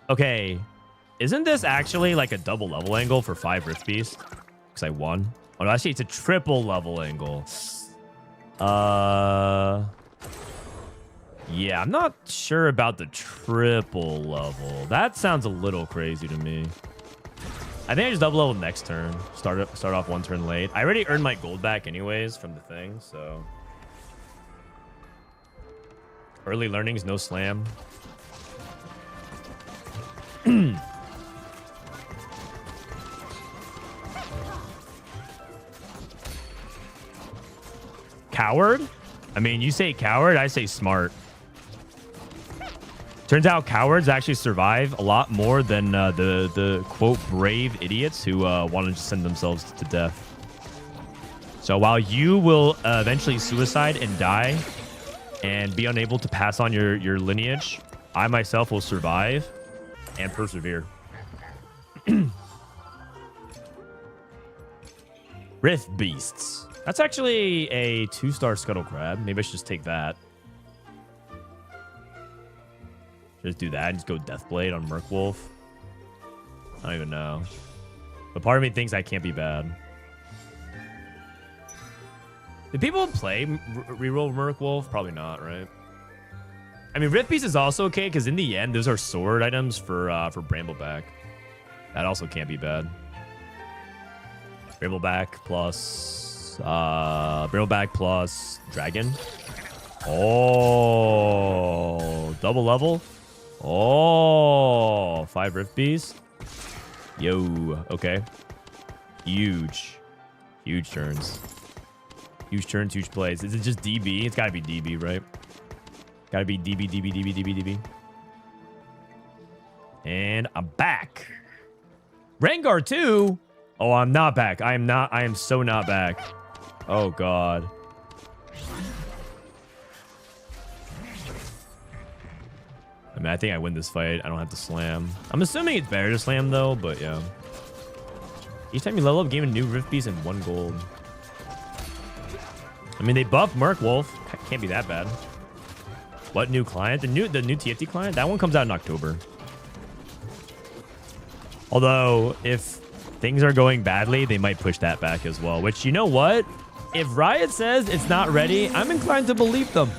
Okay. Isn't this actually like a double level angle for 5 Rift Beast? Because I won. Oh, no, actually, it's a triple level angle. Yeah, I'm not sure about the triple level. That sounds a little crazy to me. I think I just double level next turn. Start off 1 turn late. I already earned my gold back anyways from the thing, so. Early learnings, no slam. Coward? I mean, you say coward, I say smart. Turns out cowards actually survive a lot more than the quote brave idiots who want to send themselves to death. So while you will eventually suicide and die and be unable to pass on your lineage, I myself will survive and persevere. Rift Beasts. That's actually a 2-star Scuttle Crab. Maybe I should just take that. Just do that and just go Deathblade on Merc Wolf. I don't even know. But part of me thinks I can't be bad. Do people play reroll Merc Wolf? Probably not, right? I mean, Rift Beast is also okay because in the end, those are sword items for Brambleback. That also can't be bad. Brambleback plus Dragon. Oh, double level. Oh, 5 Rift Beasts. Yo, okay. Huge turns. Huge turns, huge plays. Is it just DB? It's gotta be DB, right? Gotta be DB. And I'm back. Rengar 2? Oh, I'm not back. I am so not back. Oh, God. I mean, I think I win this fight. I don't have to slam. I'm assuming it's better to slam, though, but yeah. Each time you level up, gain a new Rift Beast and 1 gold. I mean, they buffed Merc Wolf. Can't be that bad. What new client? The new TFT client? That one comes out in October. Although, if things are going badly, they might push that back as well. Which, you know what? If Riot says it's not ready, I'm inclined to believe them.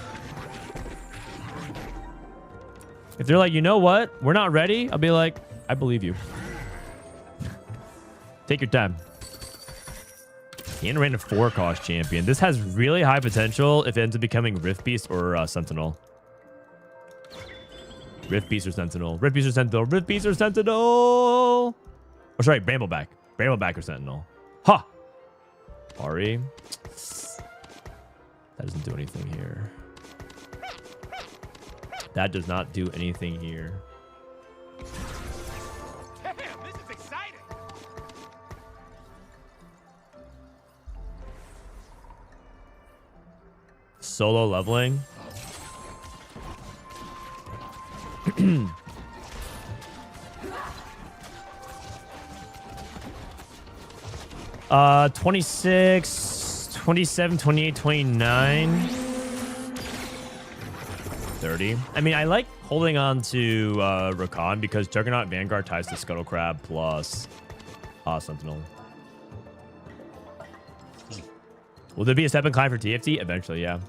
If they're like, you know what? We're not ready. I'll be like, I believe you. Take your time. And ran a 4-cost champion. This has really high potential if it ends up becoming Rift Beast or Sentinel. Rift Beast or Sentinel. Rift Beast or Sentinel. Rift Beast or Sentinel. Oh, sorry. Brambleback. Brambleback or Sentinel. Ha! Ari. That doesn't do anything here. That does not do anything here. Damn, this is exciting. Solo leveling. 26, 27, 28, 29, 30. I mean, I like holding on to Rakan because Juggernaut Vanguard ties to Scuttle Crab plus Sentinel. Will there be a step incline for TFT? Eventually, yeah.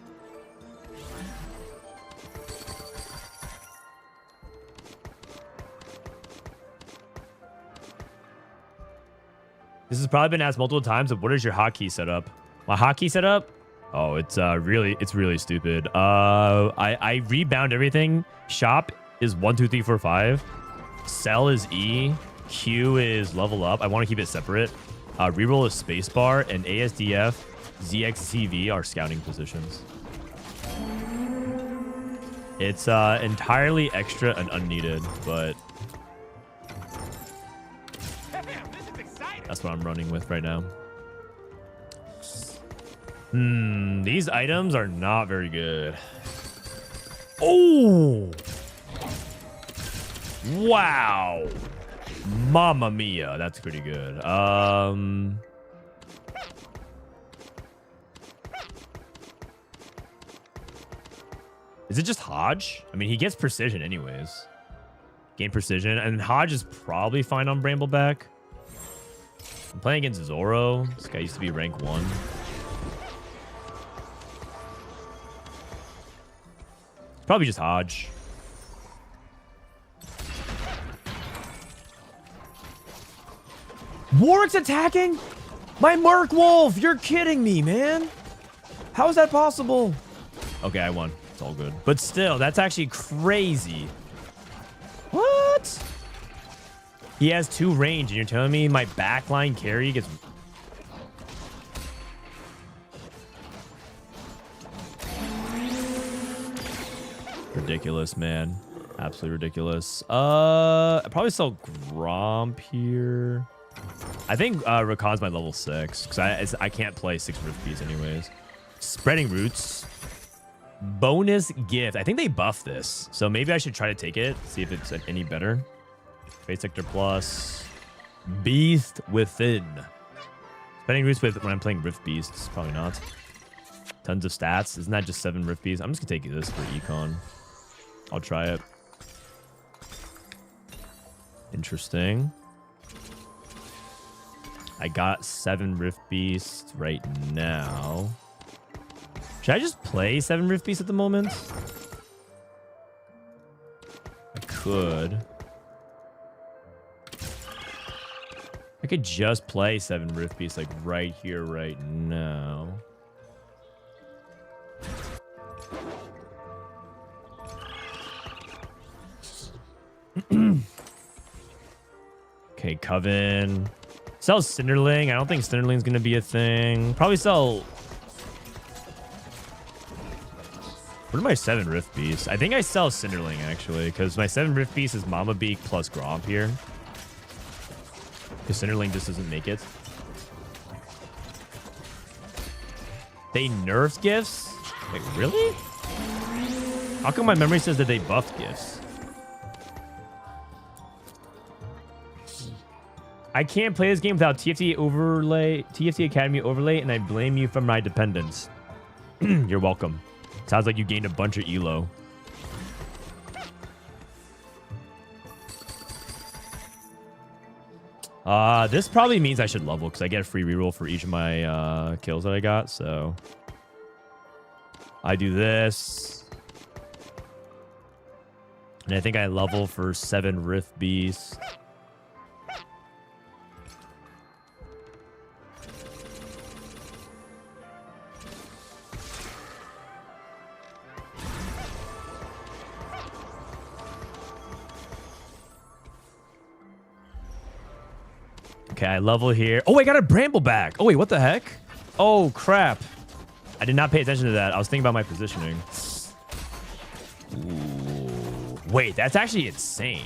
This has probably been asked multiple times of what is your hotkey setup? My hotkey setup? Oh, it's really stupid. I rebound everything. Shop is 1, 2, 3, 4, 5. Sell is E. Q is level up. I want to keep it separate. Reroll is spacebar, and ASDF, ZXCV are scouting positions. It's entirely extra and unneeded, but that's what I'm running with right now. These items are not very good. Oh! Wow. Mamma mia. That's pretty good. Is it just Hodge? I mean, he gets precision anyways. Gain precision. And Hodge is probably fine on Brambleback. I'm playing against Zoro. This guy used to be rank 1. Probably just Hodge. Warwick's attacking? My Merc Wolf! You're kidding me, man. How is that possible? Okay, I won. It's all good. But still, that's actually crazy. What? He has 2 range, and you're telling me my backline carry gets... Ridiculous, man. Absolutely ridiculous. I probably sell Gromp here. I think Rakan's my level 6, because I can't play 6 Rift Beasts anyways. Spreading Roots. Bonus gift. I think they buffed this, so maybe I should try to take it, see if it's any better. Fate Sector Plus. Beast Within. Spreading Roots with when I'm playing Rift Beasts. Probably not. Tons of stats. Isn't that just 7 Rift Beasts? I'm just going to take this for Econ. I'll try it. Interesting. I got 7 Rift Beasts right now. Should I just play 7 Rift Beasts at the moment? I could. I could just play 7 Rift Beasts like right here, right now. Okay, Coven. Sell Cinderling. I don't think Cinderling's going to be a thing. Probably sell... What are my 7 Rift Beasts? I think I sell Cinderling, actually, because my 7 Rift Beasts is Mama Beak plus Gromp here. Because Cinderling just doesn't make it. They nerfed gifts? Wait, really? How come my memory says that they buffed gifts? I can't play this game without TFT overlay, TFT Academy overlay, and I blame you for my dependence. You're welcome. Sounds like you gained a bunch of elo. This probably means I should level because I get a free reroll for each of my kills that I got. So I do this. And I think I level for 7 Rift Beast. Okay, I level here. Oh, I got a Bramble back. Oh, wait, what the heck? Oh, crap. I did not pay attention to that. I was thinking about my positioning. Ooh. Wait, that's actually insane.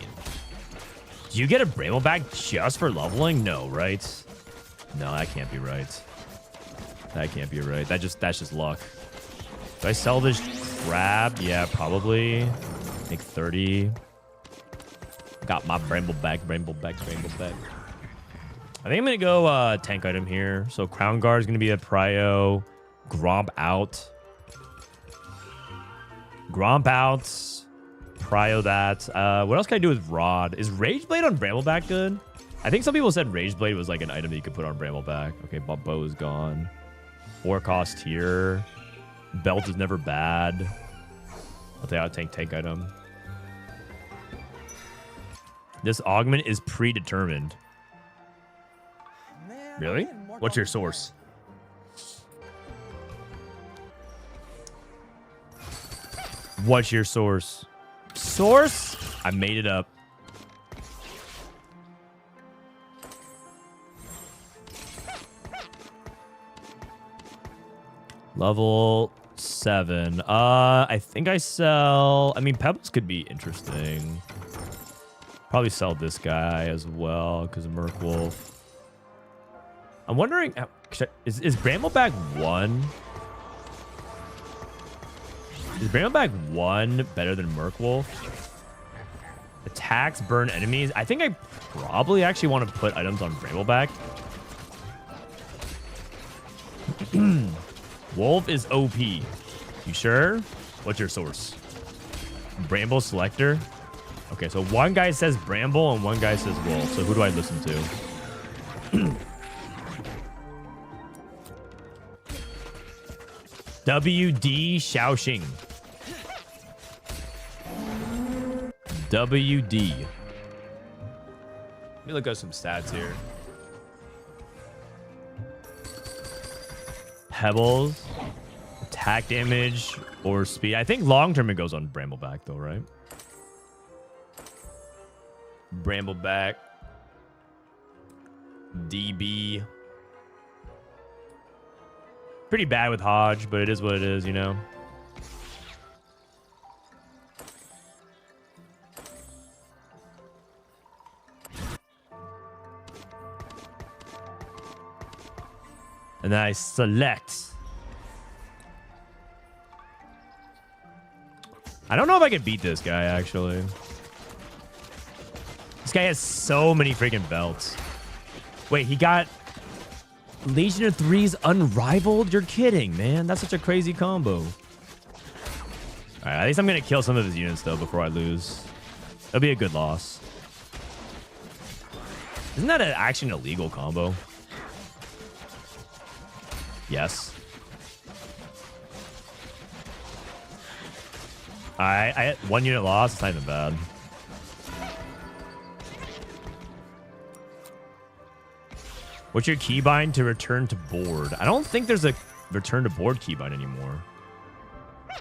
Do you get a Bramble back just for leveling? No, right? No, that can't be right. That can't be right. That's just luck. Do I sell this crab? Yeah, probably. Make 30. Got my Bramble back, Bramble back, Bramble back. I think I'm going to go tank item here. So Crown Guard is going to be a prio. Gromp out. Gromp out. Prio that. What else can I do with Rod? Is Rage Blade on Brambleback good? I think some people said Rage Blade was like an item that you could put on Brambleback. Okay, bow is gone. 4 cost here. Belt is never bad. I'll take out tank item. This augment is predetermined. Really? What's your source? What's your source? Source? I made it up. Level 7. I think I sell... I mean, Pebbles could be interesting. Probably sell this guy as well because of Merkwolf. I'm wondering, is Brambleback 1? Is Brambleback 1 better than Merkwolf? Attacks, burn enemies. I think I probably actually want to put items on Brambleback. Wolf is OP. You sure? What's your source? Bramble Selector? Okay, so one guy says Bramble and one guy says Wolf. So who do I listen to? WD Xiaoxing. WD. Let me look at some stats here. Pebbles, attack damage, or speed. I think long term it goes on Brambleback though, right? Brambleback. DB. Pretty bad with Hodge, but it is what it is, you know? And then I select. I don't know if I can beat this guy, actually. This guy has so many freaking belts. Wait, he got... Legion of Three's Unrivaled? You're kidding, man. That's such a crazy combo. All right, at least I'm going to kill some of his units, though, before I lose. That'll be a good loss. Isn't that actually an illegal combo? Yes. All right, I had 1 unit loss. It's not even bad. What's your keybind to return to board? I don't think there's a return to board keybind anymore.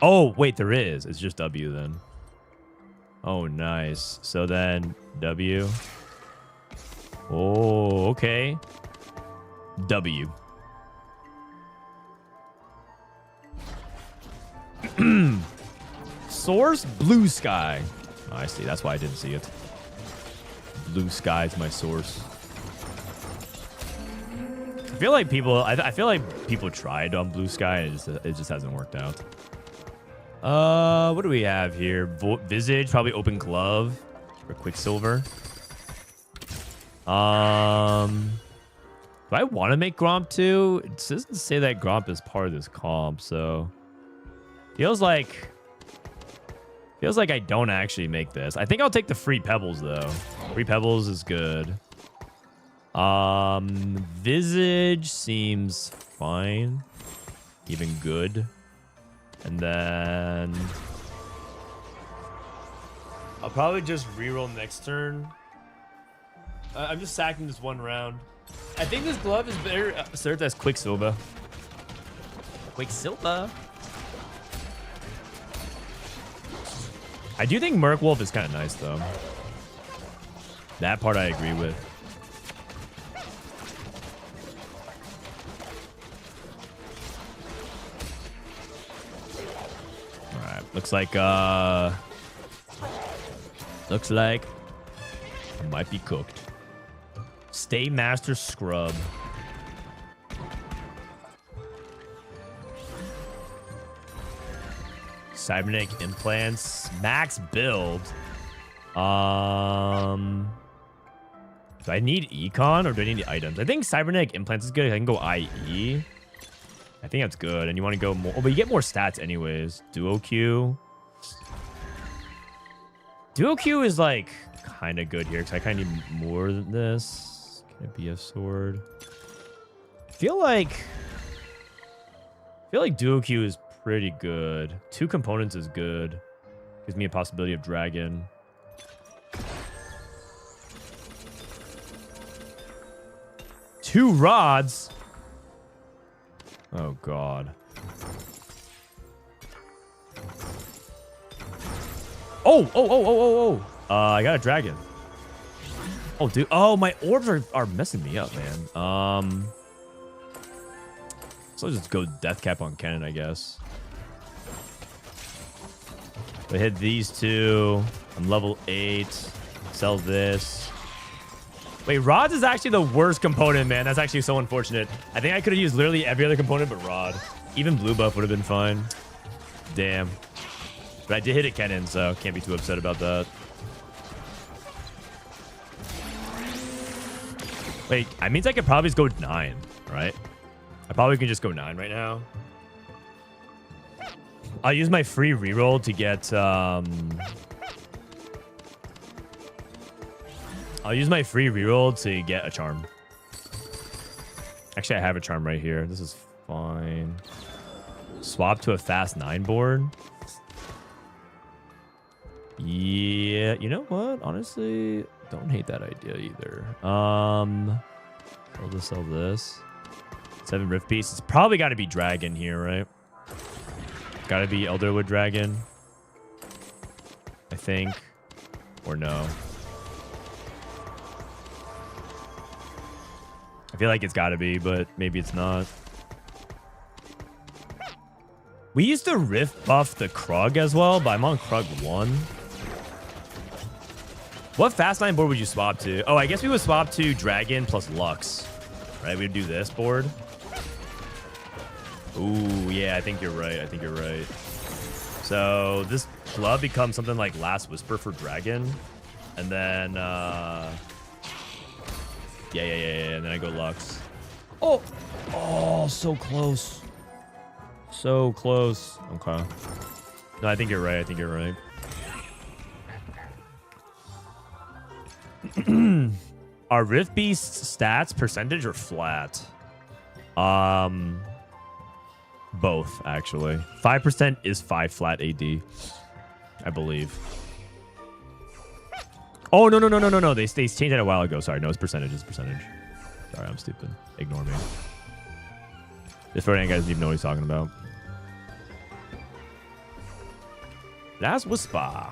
Oh, wait, there is. It's just W then. Oh, nice. So then W. Oh, okay. W. Source? Blue sky. Oh, I see. That's why I didn't see it. Blue sky is my source. I feel like people tried on Blue Sky and it just hasn't worked out. What do we have here? Visage, probably Open Glove for Quicksilver. Do I want to make Gromp too? It doesn't say that Gromp is part of this comp, so feels like I don't actually make this. I think I'll take the free Pebbles though. Free Pebbles is good. Visage seems fine, even good, and then I'll probably just reroll next turn. I'm just sacking this one round. I think this glove is better served as Quicksilver. Quicksilver. I do think Merc Wolf is kind of nice, though. That part I agree with. All right, looks like I might be cooked. Stay Master Scrub. Cybernetic implants. Max build. Do I need econ or do I need the items? I think cybernetic implants is good. I can go IE. I think that's good. And you want to go more. Oh, but you get more stats anyways. Duo Q. Duo Q is like kind of good here because I kind of need more than this. Can it be a sword? I feel like Duo Q is pretty good. 2 components is good. Gives me a possibility of dragon. Two rods. Oh god. Oh. I got a dragon. Oh, dude. Oh, my orbs are messing me up, man. So I'll just go death cap on Kennen, I guess. I hit these two. I'm level 8. Sell this. Wait, rods is actually the worst component, man. That's actually so unfortunate. I think I could have used literally every other component but rod. Even blue buff would have been fine. Damn. But I did hit a Kennen, so can't be too upset about that. Wait, that means I could probably just go 9, right? I probably can just go 9 right now. I'll use my free reroll to get I'll use my free reroll to get a charm. Actually, I have a charm right here. This is fine. Swap to a fast 9 board. Yeah, you know what? Honestly, don't hate that idea either. Sell this. 7 Rift Beasts. It's probably got to be Dragon here, right? Got to be Elderwood Dragon. I think. Or no. I feel like it's got to be, but maybe it's not. We used to Rift buff the Krug as well, but I'm on Krug 1. What fast 9 board would you swap to? Oh, I guess we would swap to Dragon plus Lux. Right? We'd do this board. Ooh, yeah, I think you're right. So this glove becomes something like Last Whisper for Dragon. And then, yeah. And then I go Lux. Oh, so close. So close. Okay. No, I think you're right. Are Rift Beast's stats percentage or flat? Both, actually. 5% is 5 flat AD, I believe. Oh, no. They changed that a while ago. Sorry, no, it's percentage. Sorry, I'm stupid. Ignore me. This Frodan guy doesn't even know what he's talking about. That's Whisper.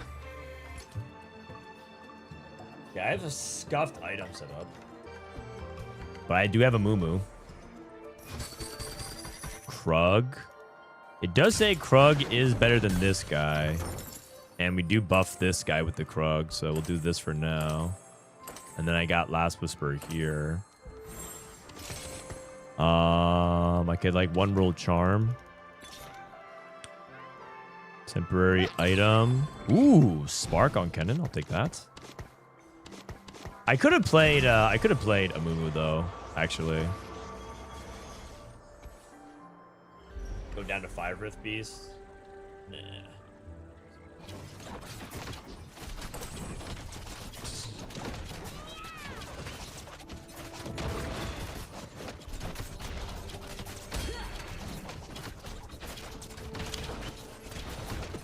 Yeah, I have a scuffed item set up. But I do have a Moo. Krug. It does say Krug is better than this guy. And we do buff this guy with the Krug, so we'll do this for now. And then I got Last Whisper here. I could like 1 roll charm. Temporary item. Ooh, Spark on Kennen. I'll take that. I could have played Amumu though, actually. Go down to 5 Rift Beasts. Nah.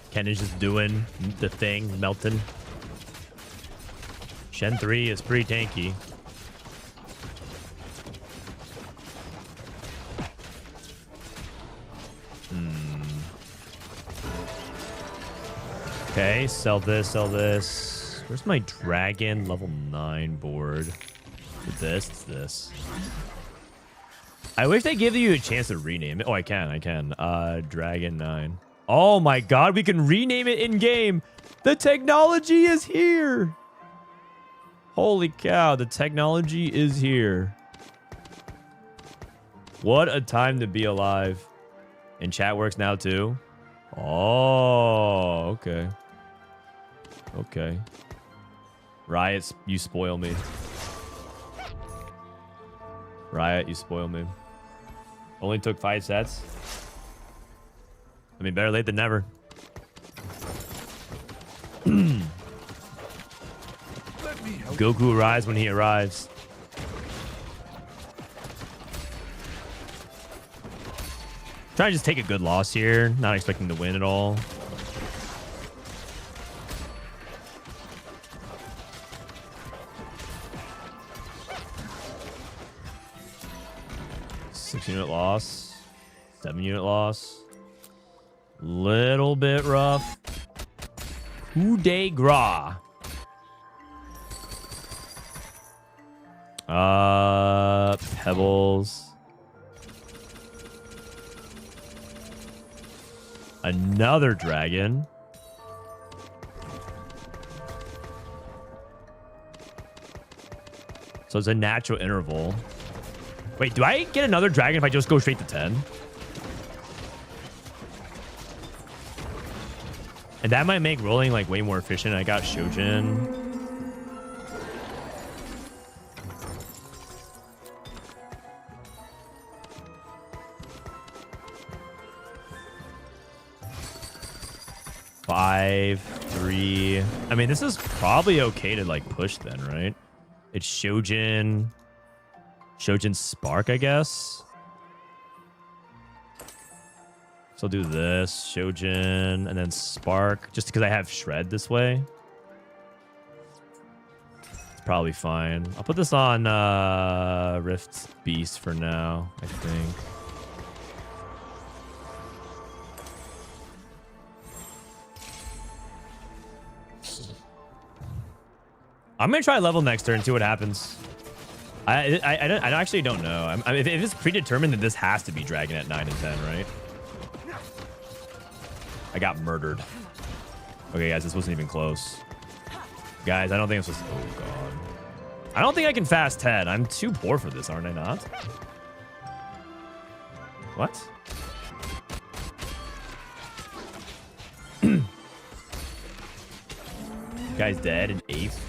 Ken is just doing the thing, melting. Shen 3 is pretty tanky. Okay, sell this, sell this. Where's my dragon level 9 board? With this, it's this. I wish they give you a chance to rename it. Oh, I can. Dragon 9. Oh my god, we can rename it in game. The technology is here. Holy cow, the technology is here. What a time to be alive. And chat works now too. Oh, okay. Okay. Riot, you spoil me. Riot, you spoil me. Only took 5 sets. I mean, better late than never. Goku arrives when he arrives. Trying to just take a good loss here. Not expecting to win at all. Six-unit loss. 7-unit loss. Little bit rough. Coup de grace. Pebbles. Another dragon. So it's a natural interval. Wait, do I get another dragon if I just go straight to 10? And that might make rolling like way more efficient. I got Shojin. Five, 3. I mean, this is probably okay to like push then, right? It's Shojin. Shojin Spark, I guess. So I'll do this. Shojin and then Spark. Just because I have Shred this way. It's probably fine. I'll put this on Rift Beast for now, I think. I'm going to try level next turn and see what happens. I actually don't know. I mean, if it's predetermined that this has to be Dragon at 9 and 10, right? I got murdered. Okay, guys, this wasn't even close. Guys, I don't think I'm supposed to... Oh, God. I don't think I can fast 10. I'm too poor for this, aren't I not? What? Guy's dead in 8th.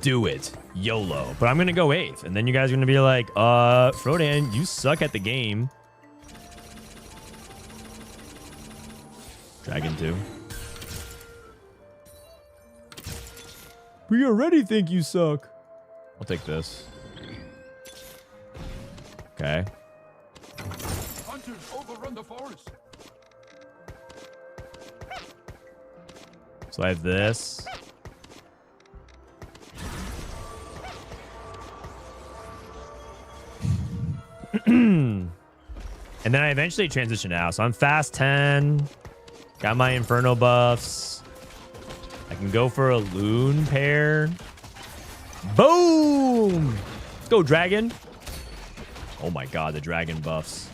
Do it. YOLO. But I'm going to go 8th. And then you guys are going to be like, Frodan, you suck at the game. Dragon 2. We already think you suck. I'll take this. Okay. Hunters overrun the forest. So I have this. And then I eventually transition out. So I'm fast 10. Got my Inferno buffs. I can go for a Loon pair. Boom! Let's go, Dragon. Oh my god, the Dragon buffs.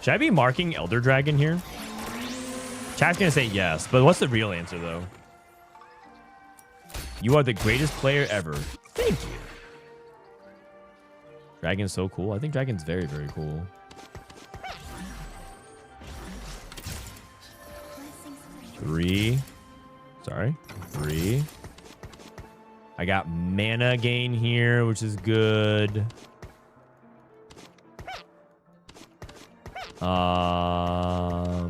Should I be marking Elder Dragon here? Chat's gonna say yes, but what's the real answer, though? You are the greatest player ever. Thank you. Dragon's so cool. I think Dragon's very, very cool. Three. Sorry. 3. I got mana gain here, which is good. Yeah.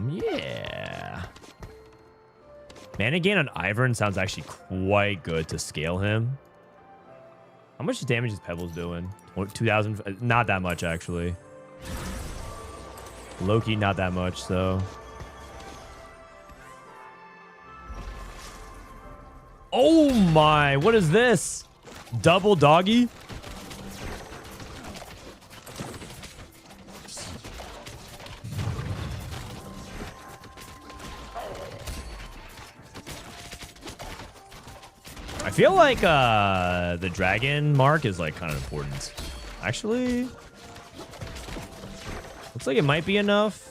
Mana gain on Ivern sounds actually quite good to scale him. How much damage is Pebbles doing? 2,000? Not that much, actually. Loki, not that much, so. Oh my, what is this? Double doggy? I feel like the dragon mark is like kind of important. Actually, looks like it might be enough.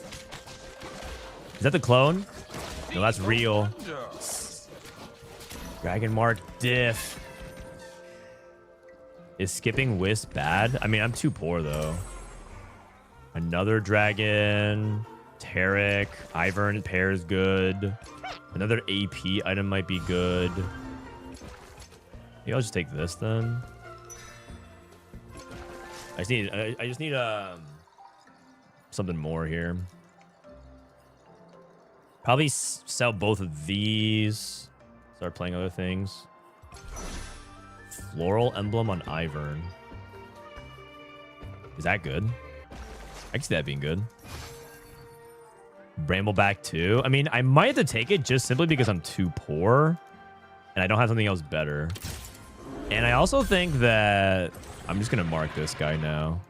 Is that the clone? No, that's real. Dragon mark diff. Is skipping Wisp bad? I mean, I'm too poor though. Another dragon. Tarek. Ivern pair is good. Another AP item might be good. Maybe I'll just take this then. I just need something more here. Probably sell both of these. Start playing other things. Floral emblem on Ivern. Is that good? I can see that being good. Brambleback 2. I mean, I might have to take it just simply because I'm too poor. And I don't have something else better. And I also think that I'm just going to mark this guy now.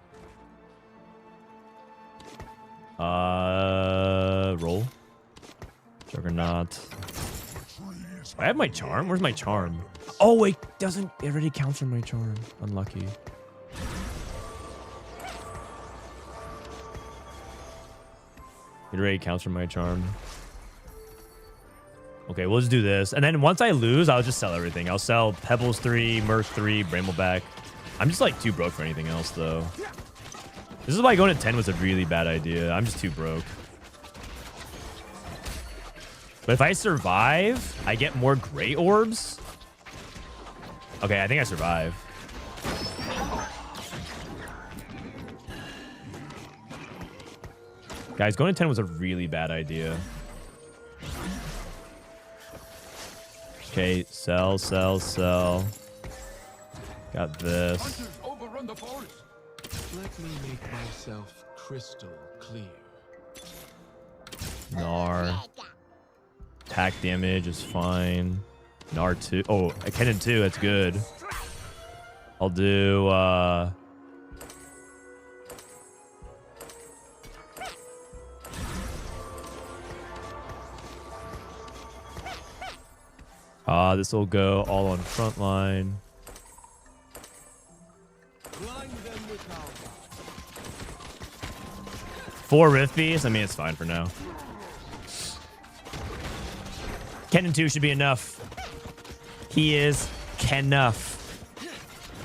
Roll. Juggernaut. I have my charm. Where's my charm? Oh, it doesn't. It already counts for my charm. Unlucky. It already counts for my charm. Okay, we'll just do this. And then once I lose, I'll just sell everything. I'll sell Pebbles 3, Mirth 3, Brambleback. I'm just like too broke for anything else, though. This is why going to 10 was a really bad idea. I'm just too broke. But if I survive, I get more gray orbs. Okay, I think I survive. Guys, going to 10 was a really bad idea. Okay, sell, sell, sell. Got this. Hunters overrun the forest. Let me make myself crystal clear. Gnar. Attack damage is fine. Gnar 2. Oh, I Kennen 2. That's good. I'll do... this will go all on front line. Blind them with our 4 Rift Beasts. I mean, it's fine for now. Kennen 2 should be enough. He is Kenuff.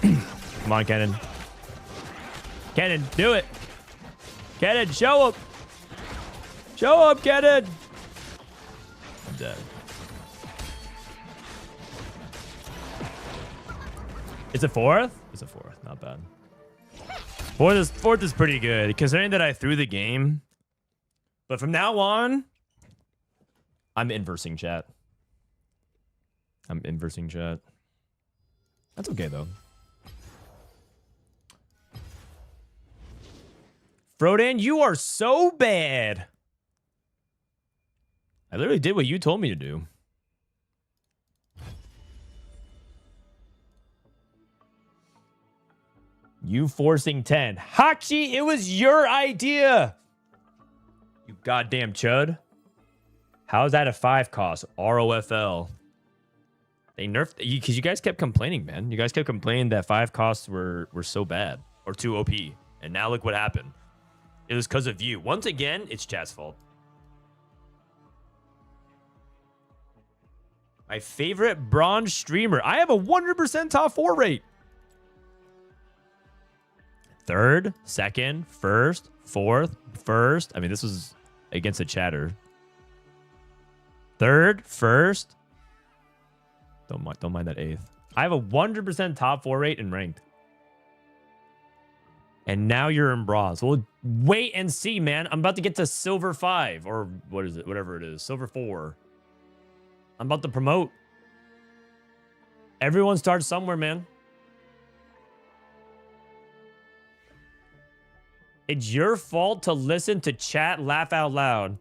Come on, Kennen. Kennen, do it. Kennen, show up. Show up, Kennen. I'm dead. It's a 4th? It's a 4th. Not bad. Fourth is pretty good, considering that I threw the game. But from now on, I'm inversing chat. I'm inversing chat. That's okay, though. Frodan, you are so bad. I literally did what you told me to do. You forcing 10. Hachi, it was your idea. You goddamn chud. How is that a 5 cost? ROFL. They nerfed because you guys kept complaining, man. You guys kept complaining that 5 costs were so bad or too OP. And now look what happened. It was because of you. Once again, it's chat's fault. My favorite bronze streamer. I have a 100% top 4 rate. 3rd, 2nd, 1st, 4th, 1st. I mean, this was against a chatter. 3rd, 1st. Don't mind that 8th. I have a 100% top 4 rate in ranked. And now you're in bronze. Well, wait and see, man. I'm about to get to silver 5 or what is it? Whatever it is. Silver 4. I'm about to promote. Everyone starts somewhere, man. It's your fault to listen to chat laugh out loud.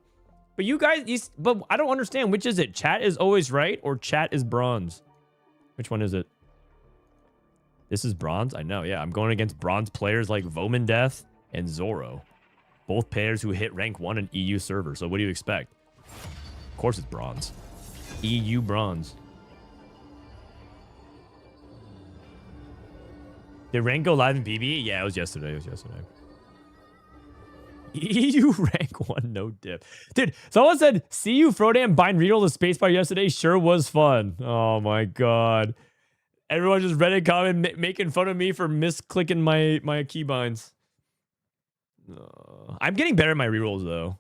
But you guys, but I don't understand. Which is it? Chat is always right or chat is bronze? Which one is it? This is bronze? I know, yeah. I'm going against bronze players like Vomandeth and Zoro. Both players who hit rank 1 in EU server. So what do you expect? Of course it's bronze. EU bronze. Did rank go live in PB? Yeah, it was yesterday. EU rank 1, no dip. Dude, someone said, see you, Frodan, bind reroll the spacebar yesterday. Sure was fun. Oh my god. Everyone just Reddit comment making fun of me for misclicking my keybinds. I'm getting better at my rerolls, though.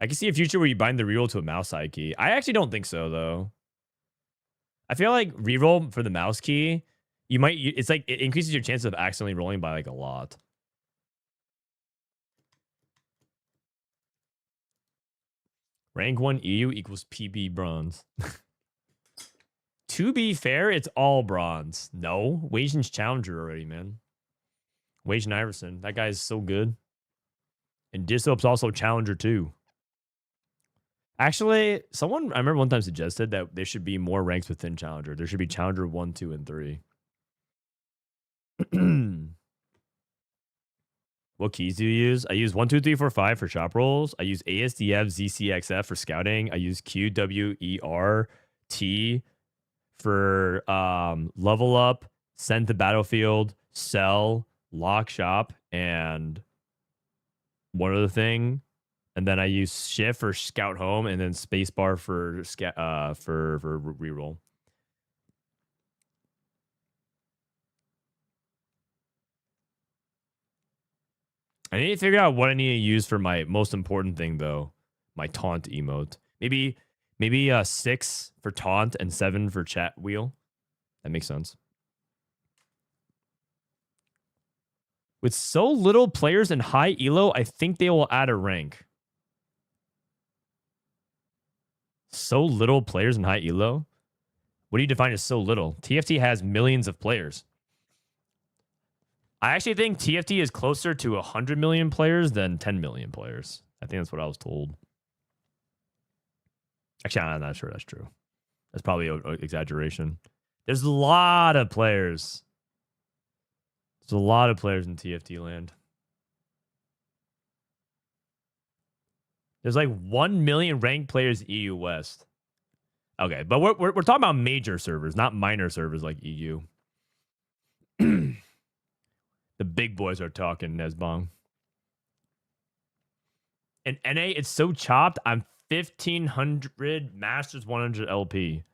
I can see a future where you bind the reroll to a mouse side key. I actually don't think so, though. I feel like reroll for the mouse key, it's like it increases your chance of accidentally rolling by like a lot. Rank 1 EU equals PB bronze. To be fair, it's all bronze. No, Wajan's challenger already, man. Wajan Iverson, that guy's so good. And Disop's also challenger too. Actually, someone I remember one time suggested that there should be more ranks within challenger. There should be challenger 1, 2, and 3. What keys do you use? I use 1, 2, 3, 4, 5 for shop rolls. I use ASDF, ZCXF for scouting. I use QWERT for level up, send to battlefield, sell, lock shop, and one other thing. And then I use shift for scout home, and then spacebar for reroll. I need to figure out what I need to use for my most important thing, though. My taunt emote. Maybe 6 for taunt and 7 for chat wheel. That makes sense. With so little players in high elo, I think they will add a rank. So little players in high elo? What do you define as so little? TFT has millions of players. I actually think TFT is closer to 100 million players than 10 million players. I think that's what I was told. Actually, I'm not sure that's true. That's probably an exaggeration. There's a lot of players. There's a lot of players in TFT land. There's like 1 million ranked players EU West. Okay, but we're talking about major servers, not minor servers like EU. The big boys are talking, Nesbong. In NA, it's so chopped. I'm 1,500 Masters 100 LP.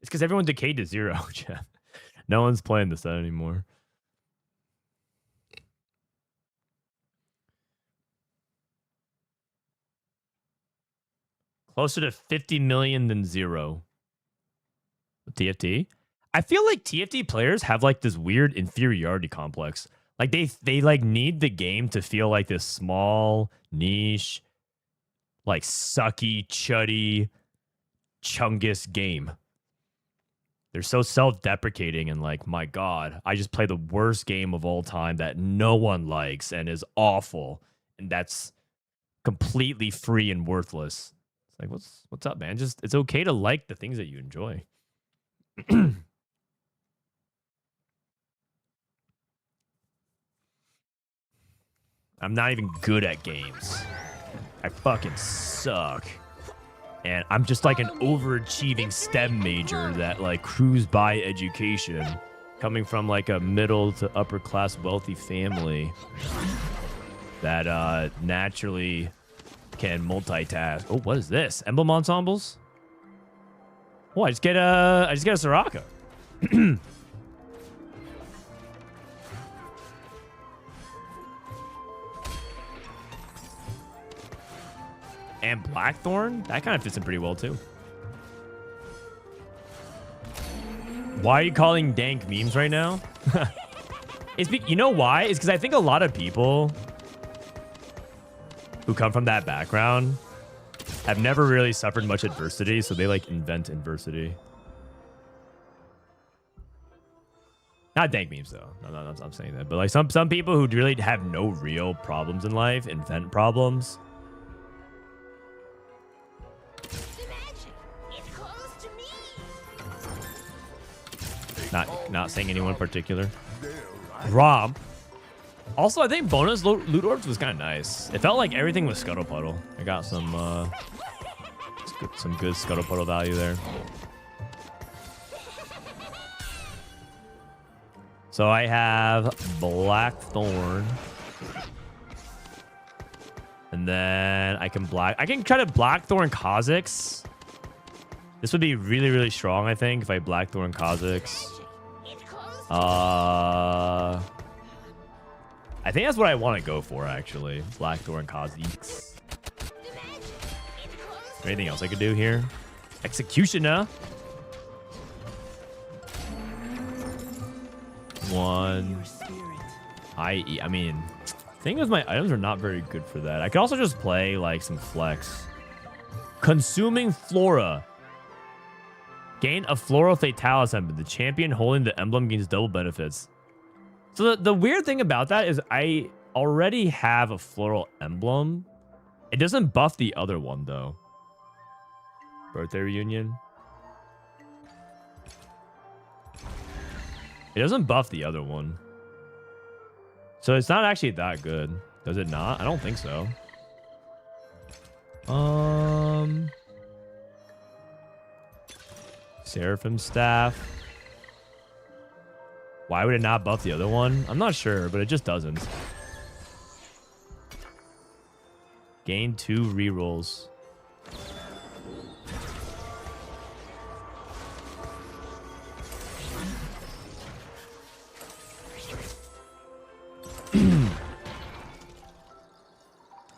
It's because everyone decayed to 0, Jeff. No one's playing this set anymore. Closer to 50 million than 0. With TFT. I feel like TFT players have like this weird inferiority complex. Like they like need the game to feel like this small, niche, like sucky, chuddy, chungus game. They're so self-deprecating and like, my God, I just play the worst game of all time that no one likes and is awful. And that's completely free and worthless. It's like, what's up, man? Just it's okay to like the things that you enjoy. I'm not even good at games. I fucking suck. And I'm just like an overachieving STEM major that like cruised by education, coming from like a middle to upper class wealthy family that naturally can multitask. Oh, what is this? Emblem ensembles? Oh, I just get a Soraka. And Blackthorn? That kind of fits in pretty well, too. Why are you calling dank memes right now? You know why? It's because I think a lot of people who come from that background have never really suffered much adversity, so they, like, invent adversity. Not dank memes, though. No, I'm saying that. But, like, some people who really have no real problems in life invent problems. Not saying anyone in particular. Romp. Also, I think bonus loot orbs was kind of nice. It felt like everything was scuttle puddle. I got some good scuttle puddle value there. So I have Blackthorn. And then I can try to Blackthorn Kha'Zix. This would be really, really strong, I think, if I Blackthorn Kha'Zix. I think that's what I want to go for, actually. Blackthorn Kha'Zix. Anything else I could do here? Executioner. One. I mean, thing is my items are not very good for that. I could also just play like some flex. Consuming Flora. Gain a Floral Fatalis emblem. The champion holding the emblem gains double benefits. So the weird thing about that is I already have a Floral emblem. It doesn't buff the other one though. Birthday reunion. It doesn't buff the other one. So it's not actually that good. Does it not? I don't think so. Seraphim Staff. Why would it not buff the other one? I'm not sure, but it just doesn't. Gain 2 rerolls.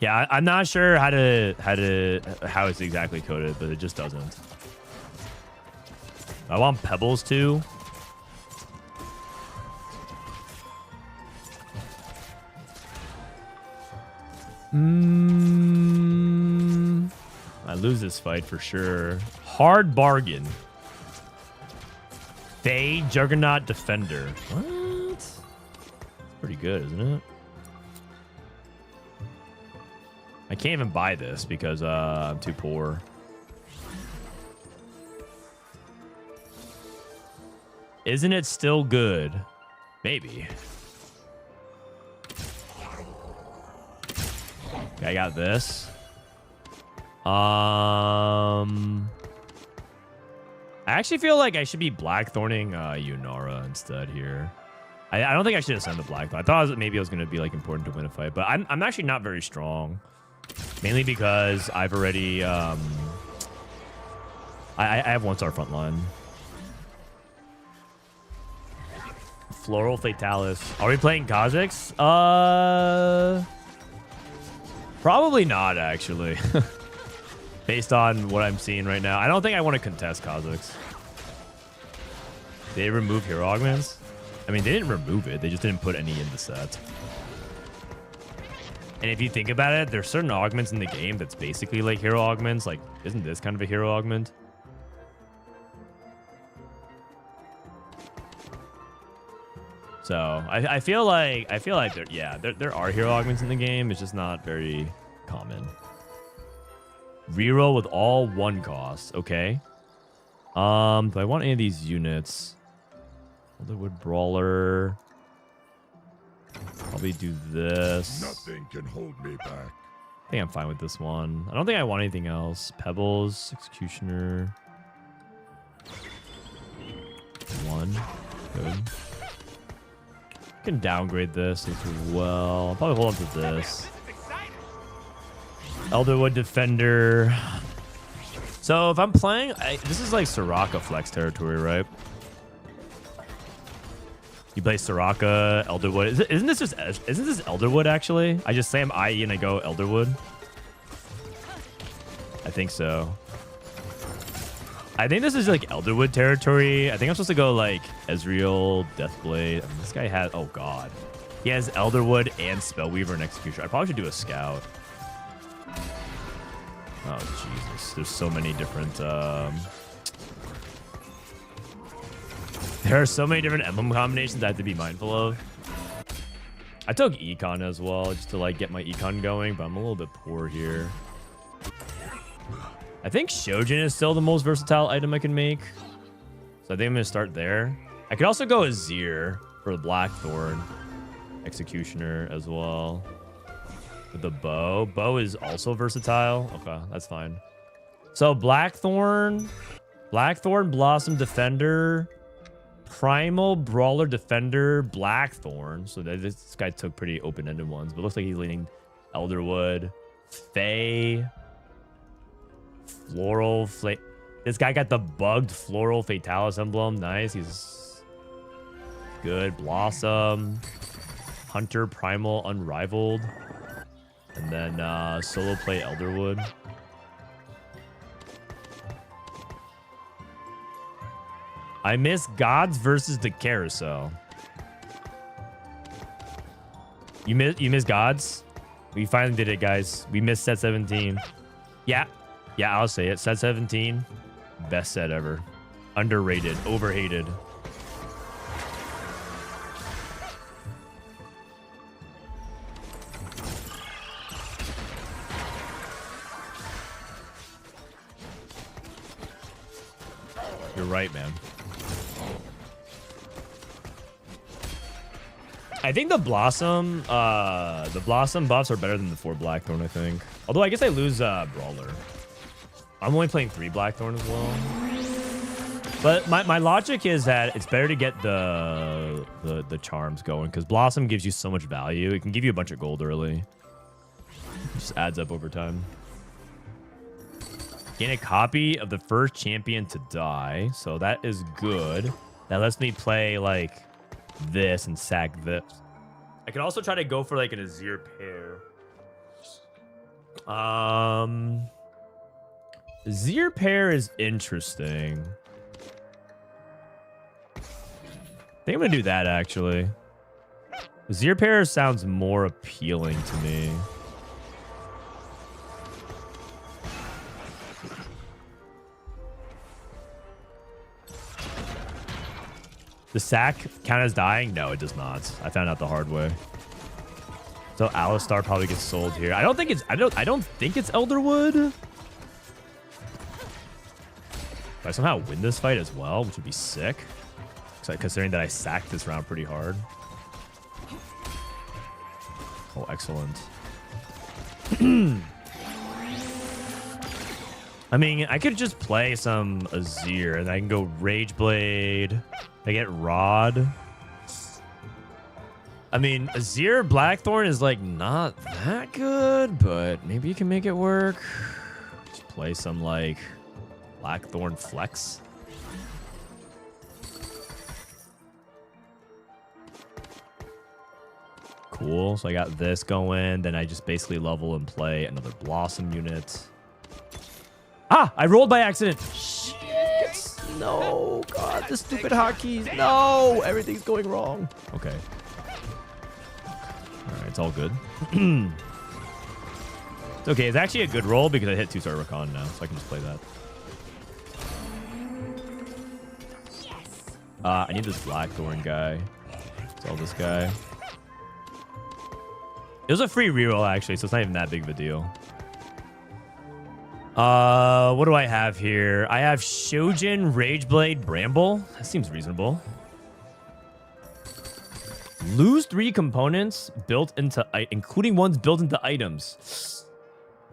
Yeah, I'm not sure how it's exactly coded, but it just doesn't. I want Pebbles too. I lose this fight for sure. Hard bargain. Faye Juggernaut Defender. What? That's pretty good, isn't it? I can't even buy this because I'm too poor. Isn't it still good? Maybe. Okay, I got this. I actually feel like I should be Blackthorning Yunara instead here. I don't think I should have sent the Blackthorn. I thought maybe it was going to be like important to win a fight, but I'm actually not very strong. Mainly because I've already I have 1-star front line. Floral Fatalis. Are we playing Kha'Zix? Probably not, actually. Based on what I'm seeing right now. I don't think I want to contest Kha'Zix. Did they remove hero augments? I mean, they didn't remove it. They just didn't put any in the set. And if you think about it, there's certain augments in the game that's basically like hero augments. Like, isn't this kind of a hero augment? So I feel like there are hero augments in the game. It's just not very common. Reroll with all 1 cost. Okay. Do I want any of these units? Elderwood Brawler. Probably do this. Nothing can hold me back. I think I'm fine with this one. I don't think I want anything else. Pebbles, Executioner. 1. Good. I can downgrade this as well. I'll probably hold on to this. Elderwood Defender. So if I'm playing, this is like Soraka flex territory, right? You play Soraka, Elderwood. Isn't this Elderwood actually? I just say I'm IE and I go Elderwood. I think so. I think this is like Elderwood territory. I think I'm supposed to go like Ezreal, Deathblade. I mean, this guy has, oh god. He has Elderwood and Spellweaver and Executioner. I probably should do a Scout. Oh Jesus, there's so many different there are so many different emblem combinations I have to be mindful of. I took Econ as well just to like get my Econ going, but I'm a little bit poor here. I think Shojin is still the most versatile item I can make. So I think I'm going to start there. I could also go Azir for the Blackthorn Executioner as well. With the bow. Bow is also versatile. Okay, that's fine. So Blackthorn, Blossom Defender, Primal Brawler Defender, Blackthorn. So this guy took pretty open-ended ones, but looks like he's leaning Elderwood, Fae, Floral. This guy got the bugged Floral Fatalis emblem. Nice. He's good. Blossom, Hunter, Primal, Unrivaled, and then solo play Elderwood. I miss Gods versus the Carousel. You miss Gods? We finally did it, guys. We missed set 17. Yeah, I'll say it. Set 17, best set ever. Underrated, overhated. You're right, man. I think the Blossom buffs are better than the 4 Blackthorn, I think. Although I guess I lose Brawler. I'm only playing 3 Blackthorn as well. But my logic is that it's better to get the charms going, because Blossom gives you so much value. It can give you a bunch of gold early. It just adds up over time. Gain a copy of the first champion to die. So that is good. That lets me play like this and sack this. I could also try to go for like an Azir pair. Azir pair is interesting. I think I'm gonna do that actually. Azir pair sounds more appealing to me. The sack count as dying? No, it does not. I found out the hard way. So Alistar probably gets sold here. I don't think it's Elderwood. If I somehow win this fight as well, which would be sick. Considering that I sacked this round pretty hard. Oh, excellent. I mean, I could just play some Azir and I can go Rage Blade. I get Rod. I mean, Azir Blackthorn is like not that good, but maybe you can make it work. Just play some like Blackthorn Flex. Cool. So I got this going. Then I just basically level and play another Blossom unit. Ah, I rolled by accident. Shit. No, God, the stupid hotkeys. No, everything's going wrong. Okay. All right, it's all good. It's okay. It's actually a good roll because I hit 2-star Rakan now, so I can just play that. Yes. I need this Blackthorn guy. Sell this guy. It was a free reroll actually, so it's not even that big of a deal. What do I have here? I have Shojin, Rageblade, Bramble. That seems reasonable. Lose 3 components built into, including ones built into items.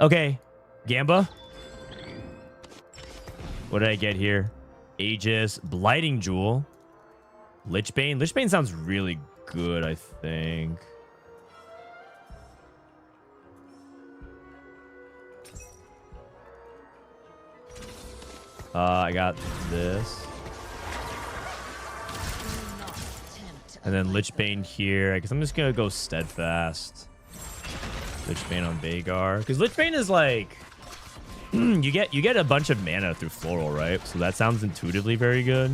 Okay, Gamba. What did I get here? Aegis, Blighting Jewel, Lichbane. Lichbane sounds really good, I think. I got this. And then Lichbane here. I guess I'm just going to go Steadfast. Lichbane on Vhagar. Because Lichbane is like... you get a bunch of mana through Floral, right? So that sounds intuitively very good.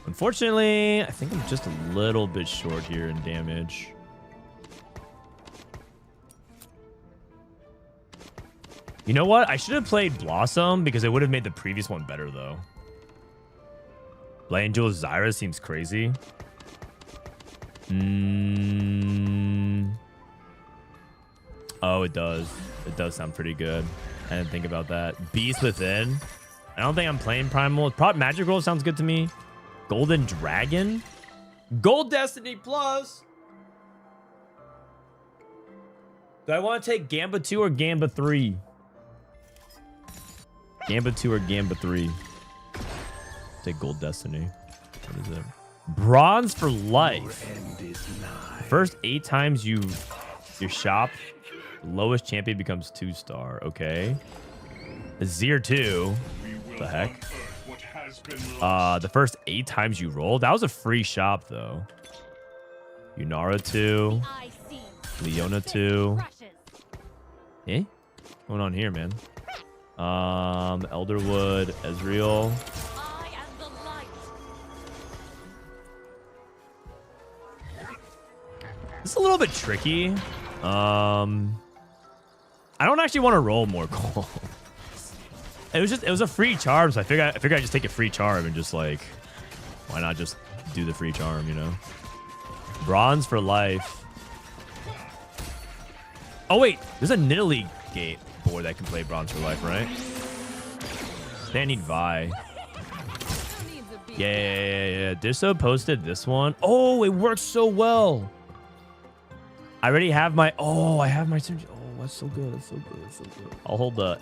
Unfortunately, I think I'm just a little bit short here in damage. You know what? I should have played Blossom because it would have made the previous one better, though. Blighting Jewel Zyra seems crazy. Oh, it does. It does sound pretty good. I didn't think about that. Beast Within. I don't think I'm playing Primal. Magic Roll sounds good to me. Golden Dragon. Gold Destiny Plus. Do I want to take Gamba 2 or Gamba 3? Gamba 2 or Gamba 3? Take Gold Destiny. What is it? Bronze for life. First 8 times you shop, lowest champion becomes 2-star. Okay. Azir 2. What the heck? The first 8 times you roll. That was a free shop though. Yunara 2. Leona 2. Eh? What's going on here, man? Elderwood, Ezreal. It's a little bit tricky. I don't actually want to roll more gold. It was a free charm, so I figured I'd just take a free charm and just like, why not just do the free charm, you know? Bronze for life. Oh wait, there's a Nidalee gate board that can play bronze for life, right? They need Vi. Yeah. Disso posted this one. Oh, it works so well. I already have my. Oh, I have my. Oh, that's so good. That's so good. That's so good. I'll hold the.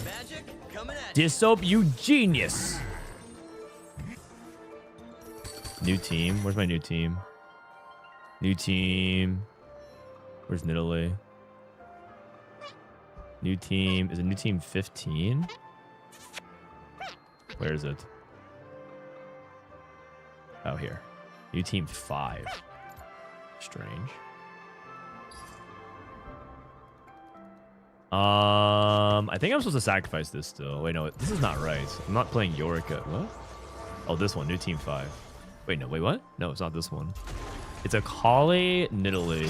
Magic coming at you. Dissoap, you genius. New team. Where's my new team? New team. Where's Nidalee? New team. Is it new team 15? Where is it? Oh, here. New team 5. Strange. I think I'm supposed to sacrifice this still. Wait, no, this is not right. I'm not playing Yorica. What? Oh, this one. New team 5. Wait, no. Wait, what? No, it's not this one. It's Akali, Nidalee.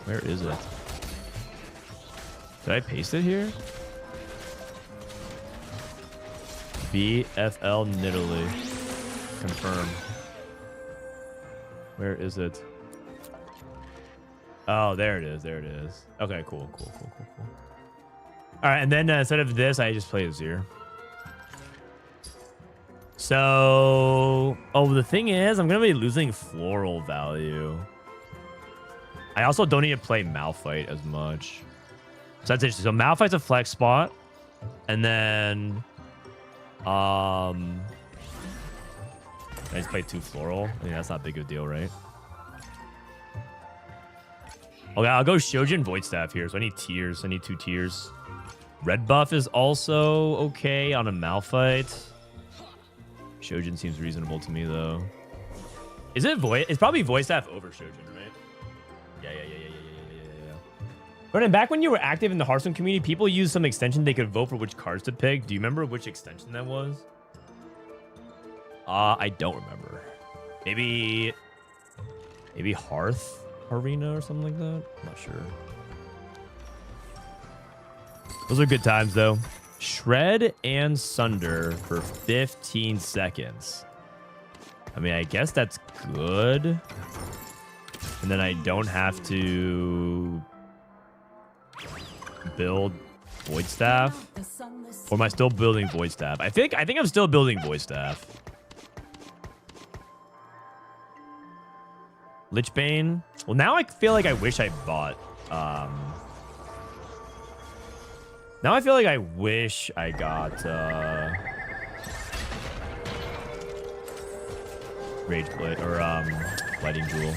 Where is it? Did I paste it here? BFL Nidalee. Confirm. Where is it? Oh, there it is. There it is. Okay, cool. All right, and then instead of this, I just play Azir. So, the thing is, I'm going to be losing floral value. I also don't need to play Malphite as much. So that's interesting. So Malphite's a flex spot. And then... I just played 2 floral. I mean, that's not big of a deal, right? Okay, I'll go Shojin Void Staff here. So I need tiers. I need 2 tiers. Red buff is also okay on a Malphite. Shojin seems reasonable to me, though. Is it Void? It's probably Void Staff over Shojin, right? Yeah. Brennan, back when you were active in the Hearthstone community, people used some extension they could vote for which cards to pick. Do you remember which extension that was? I don't remember. Maybe Hearth Arena or something like that. I'm not sure. Those are good times, though. Shred and Sunder for 15 seconds. I mean, I guess that's good. And then I don't have to build Void Staff. Or am I still building Void Staff? I think I'm still building Void Staff. Lichbane. Well, now I feel like I wish I bought. Now I feel like I wish I got Rage Blade or Lighting Jewel.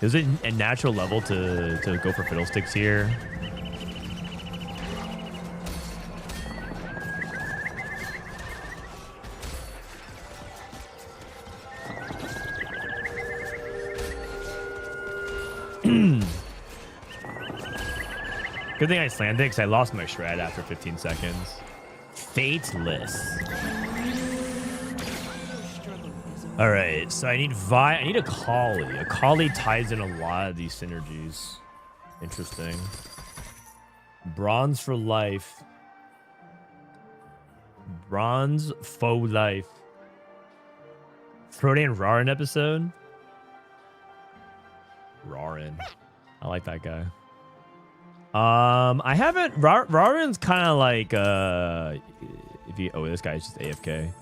Is it a natural level to go for Fiddlesticks here? Good thing I slammed it because I lost my shred after 15 seconds. Fateless. All right, so I need Vi. I need Akali. Akali ties in a lot of these synergies. Interesting. Bronze for life. Bronze faux life. Frodan Rarin episode. Rarin. I like that guy. I haven't. Rarin's kind of like if you. Oh, this guy's just AFK.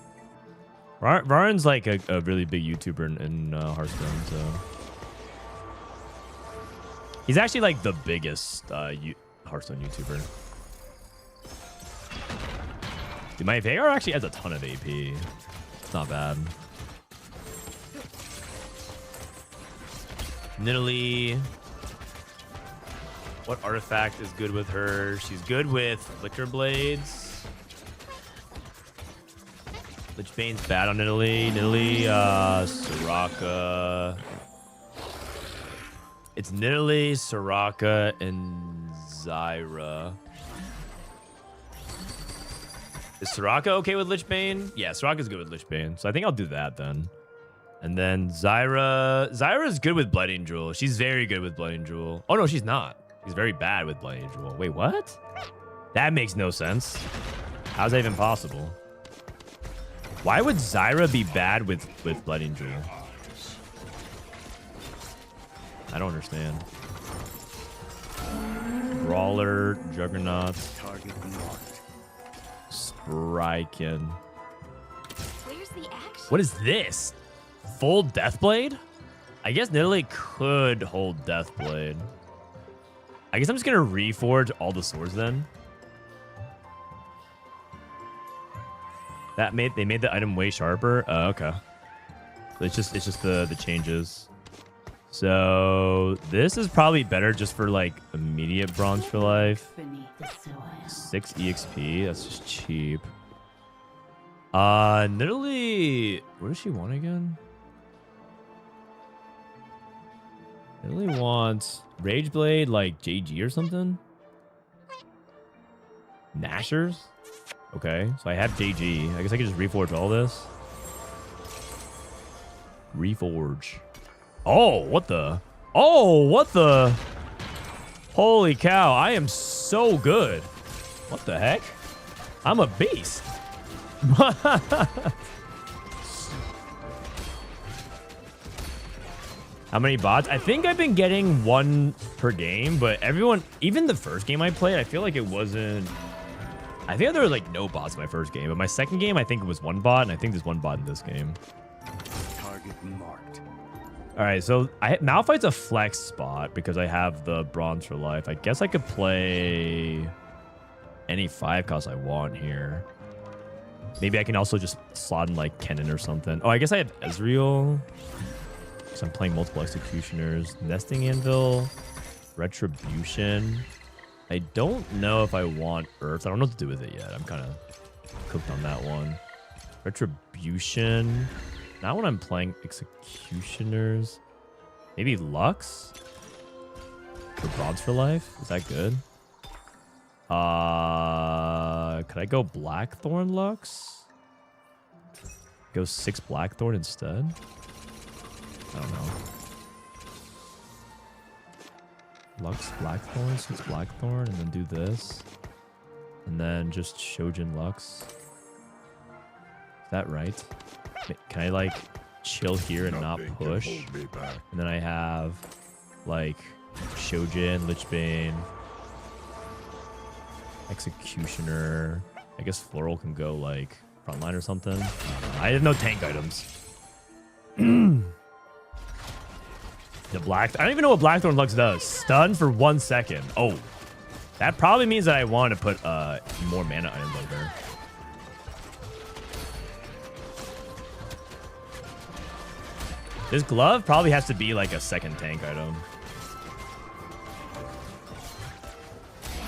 Rarin's like a really big YouTuber in Hearthstone, so he's actually like the biggest Hearthstone YouTuber. Dude, my Veigar actually has a ton of AP. It's not bad. Nidalee. What artifact is good with her? She's good with Flicker Blades. Lichbane's bad on Nidalee. Nidalee, Soraka. It's Nidalee, Soraka, and Zyra. Is Soraka okay with Lichbane? Yeah, Soraka's good with Lichbane. So I think I'll do that then. And then Zyra. Zyra's good with Blood Angel. She's very good with Blood Angel. Oh, no, she's not. She's very bad with Blood Angel. Wait, what? That makes no sense. How's that even possible? Why would Zyra be bad with Blood Angel? I don't understand. Brawler, Juggernaut. Target marked. Spryken. Where's the action? What is this? Full Deathblade? I guess Nidalee could hold Deathblade. I guess I'm just gonna reforge all the swords then. They made the item way sharper. Okay. It's just the changes. So this is probably better just for like immediate bronze for life. Beneath the soil. 6 EXP. That's just cheap. Nidalee. What does she want again? Nidalee wants Rage Blade, like JG or something. Nashers. Okay, so I have JG. I guess I could just reforge all this. Reforge. Oh, what the? Oh, what the? Holy cow, I am so good. What the heck? I'm a beast. How many bots? I think I've been getting 1 per game, but everyone, even the first game I played, I feel like it wasn't. I think there were like no bots in my first game, but my second game, I think it was 1 bot, and I think there's 1 bot in this game. Target marked. All right, so Malphite's a flex spot because I have the bronze for life. I guess I could play any 5 cost I want here. Maybe I can also just slot in like Kennen or something. Oh, I guess I have Ezreal. Because I'm playing multiple executioners. Nesting Anvil. Retribution. I don't know if I want Earth. I don't know what to do with it yet. I'm kind of cooked on that one. Retribution. Not when I'm playing executioners. Maybe Lux? For bronze for life? Is that good? Could I go Blackthorn Lux? Go 6 Blackthorn instead? I don't know. Lux Blackthorn, 6 Blackthorn, and then do this. And then just Shojin Lux. Is that right? Can I like chill here and not Nothing can push? hold me back. And then I have like Shojin, Lichbane, Executioner. I guess Floral can go like frontline or something. I have no tank items. The I don't even know what Blackthorn Lux does. Stun for 1 second. Oh, that probably means that I want to put more mana items over. This glove probably has to be like a second tank item.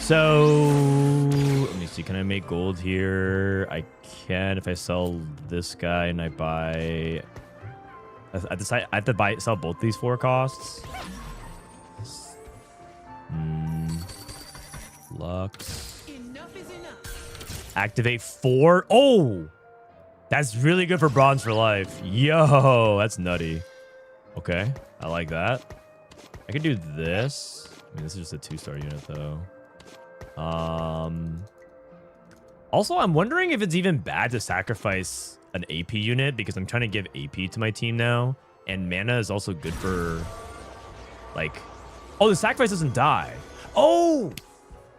So let me see. Can I make gold here? I can if I sell this guy and I buy. I have to sell both these 4 costs. Lux. Enough is enough. Activate 4. Oh, that's really good for bronze for life. Yo, that's nutty. Okay, I like that. I could do this. I mean, this is just a 2-star unit though. Also, I'm wondering if it's even bad to sacrifice an AP unit because I'm trying to give AP to my team now. And mana is also good for, like... Oh, the sacrifice doesn't die. Oh!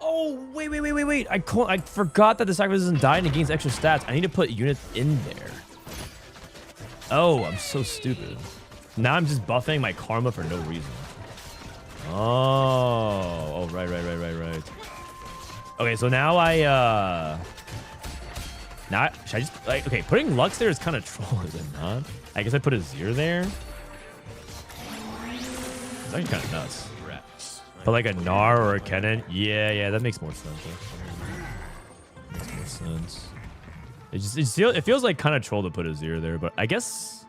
Oh, wait. I forgot that the sacrifice doesn't die and it gains extra stats. I need to put units in there. Oh, I'm so stupid. Now I'm just buffing my karma for no reason. Oh, right. Okay, so now should I just, like, okay, putting Lux there is kind of troll, is it not? I guess I put a Zir there. It's actually kind of nuts. But like a Gnar or a Kennen, yeah, that makes more sense. Makes more sense. It feels like kind of troll to put a Zir there, but I guess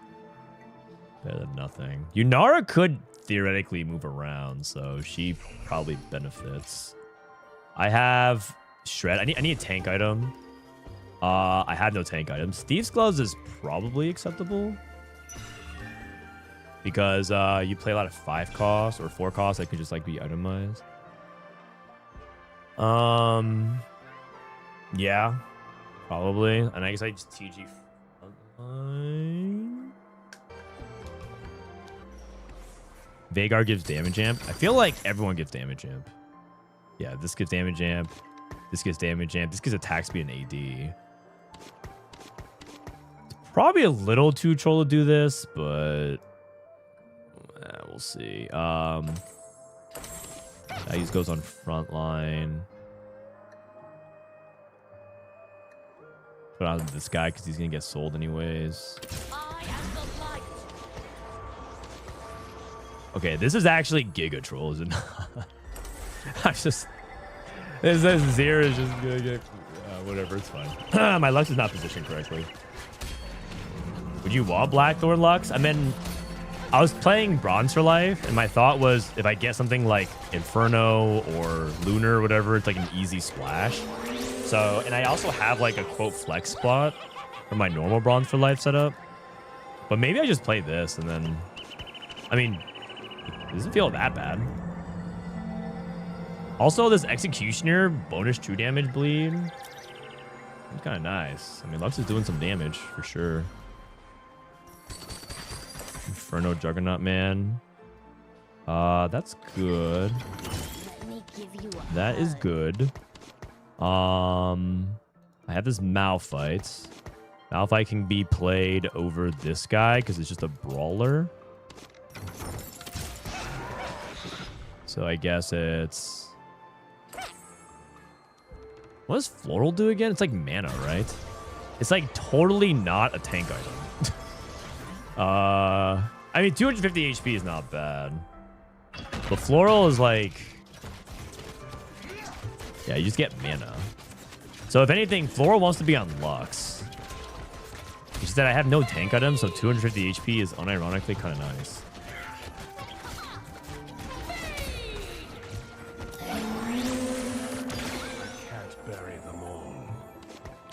better than nothing. Yunara could theoretically move around, so she probably benefits. I have Shred. I need a tank item. I have no tank items. Thieves' Gloves is probably acceptable because you play a lot of 5 costs or 4 costs that could just like be itemized. Yeah, probably. And I guess I just TG frontline. Vhagar gives damage amp. I feel like everyone gives damage amp. Yeah, this gives damage amp. This gives damage amp. This gives attack speed and AD. It's probably a little too troll to do this, but we'll see. He goes on frontline. Put on this guy because he's gonna get sold anyways. Okay, this is actually Giga Troll, is it not? I'm just... This Zir is just gonna get... whatever, it's fine. My Lux is not positioned correctly. Would you wall Blackthorn Lux? I mean, I was playing Bronze for Life, and my thought was if I get something like Inferno or Lunar or whatever, it's like an easy splash. So, and I also have like a quote flex spot for my normal Bronze for Life setup. But maybe I just play this and then... I mean, it doesn't feel that bad. Also, this Executioner bonus true damage bleed. It's kind of nice. I mean, Lux is doing some damage for sure. Inferno Juggernaut Man. That's good. That is good. I have this Malphite. Malphite can be played over this guy because it's just a brawler. So I guess it's... What does Floral do again? It's like mana, right? It's like totally not a tank item. I mean, 250 HP is not bad. But Floral is like... Yeah, you just get mana. So if anything, Floral wants to be on Lux. She said I have no tank items, so 250 HP is unironically kind of nice.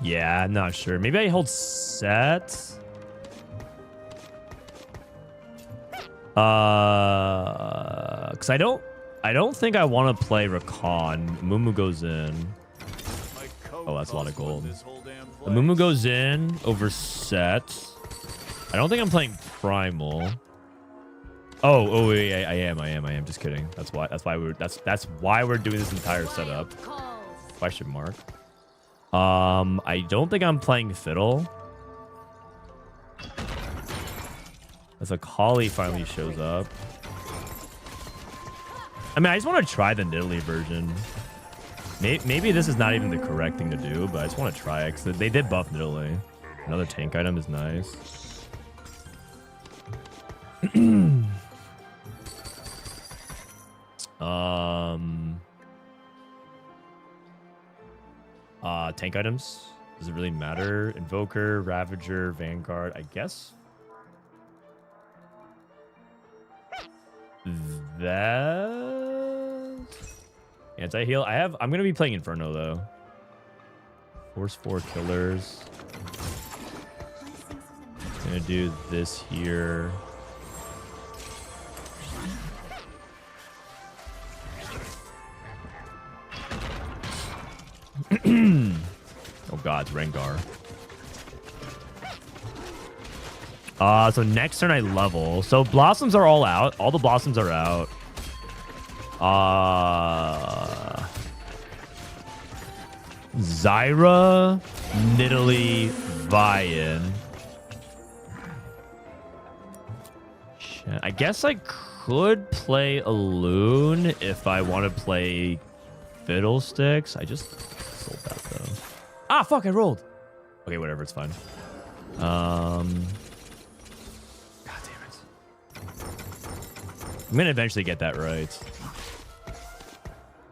Yeah, I'm not sure. Maybe I hold set. Because I don't think I want to play Rakan. Mumu goes in. Oh, that's a lot of gold. The Mumu goes in over set. I don't think I'm playing Primal. Oh, yeah, I am. Just kidding. That's why we're doing this entire setup. Question mark. I don't think I'm playing Fiddle. As Akali finally shows up. I mean, I just want to try the Nidalee version. Maybe this is not even the correct thing to do, but I just want to try it because they did buff Nidalee. Another tank item is nice. Tank items. Does it really matter? Invoker, Ravager, Vanguard, I guess. That anti-heal. I'm gonna be playing Inferno though. Force 4 killers. Gonna do this here. Oh god, it's Rengar. So next turn I level. So blossoms are all out. All the blossoms are out. Zyra, Nidalee, Vian. Shit, I guess I could play a Loon if I want to play Fiddlesticks. I just sold that though. Ah, fuck! I rolled. Okay, whatever. It's fine. God damn it! I'm gonna eventually get that right.